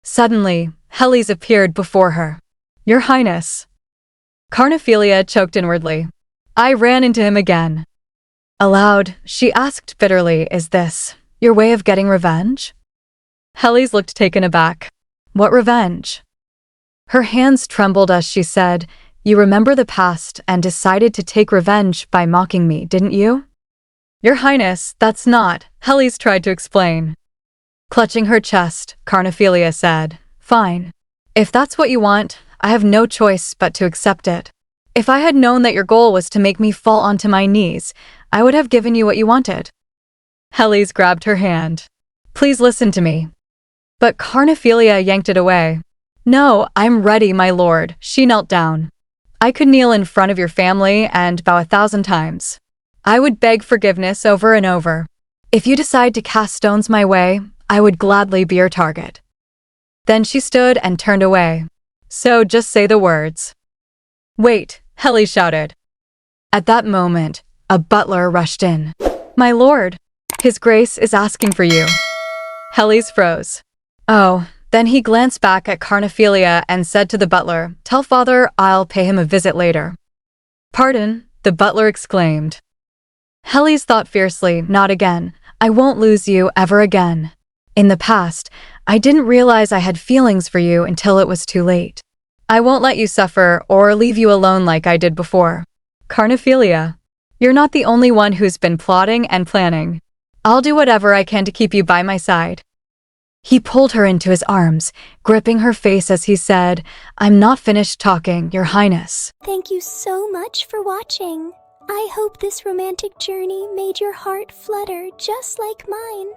Suddenly, Helles appeared before her. Your Highness. Carnephelia choked inwardly. I ran into him again. Aloud, she asked bitterly, is this your way of getting revenge? Helles looked taken aback. What revenge? Her hands trembled as she said, you remember the past and decided to take revenge by mocking me, didn't you? Your Highness, that's not, Helles tried to explain. Clutching her chest, Carnephelia said, fine. If that's what you want, I have no choice but to accept it. If I had known that your goal was to make me fall onto my knees, I would have given you what you wanted. Helis grabbed her hand. Please listen to me. But Carnephelia yanked it away. No, I'm ready, my lord. She knelt down. I could kneel in front of your family and bow 1,000 times. I would beg forgiveness over and over. If you decide to cast stones my way, I would gladly be your target. Then she stood and turned away. So just say the words. Wait, Heli shouted. At that moment, a butler rushed in. My lord, His Grace is asking for you. Helis froze. Oh, then he glanced back at Carnephelia and said to the butler, Tell father I'll pay him a visit later. Pardon, the butler exclaimed. Helis thought fiercely, not again. I won't lose you ever again. In the past, I didn't realize I had feelings for you until it was too late. I won't let you suffer or leave you alone like I did before. Carnephelia, you're not the only one who's been plotting and planning. I'll do whatever I can to keep you by my side. He pulled her into his arms, gripping her face as he said, I'm not finished talking, Your Highness. Thank you so much for watching. I hope this romantic journey made your heart flutter just like mine.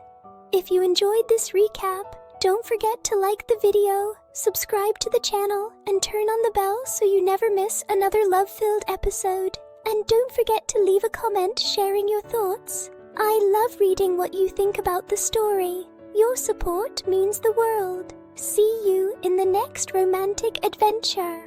If you enjoyed this recap, don't forget to like the video, subscribe to the channel, and turn on the bell so you never miss another love-filled episode. And don't forget to leave a comment sharing your thoughts. I love reading what you think about the story. Your support means the world. See you in the next romantic adventure.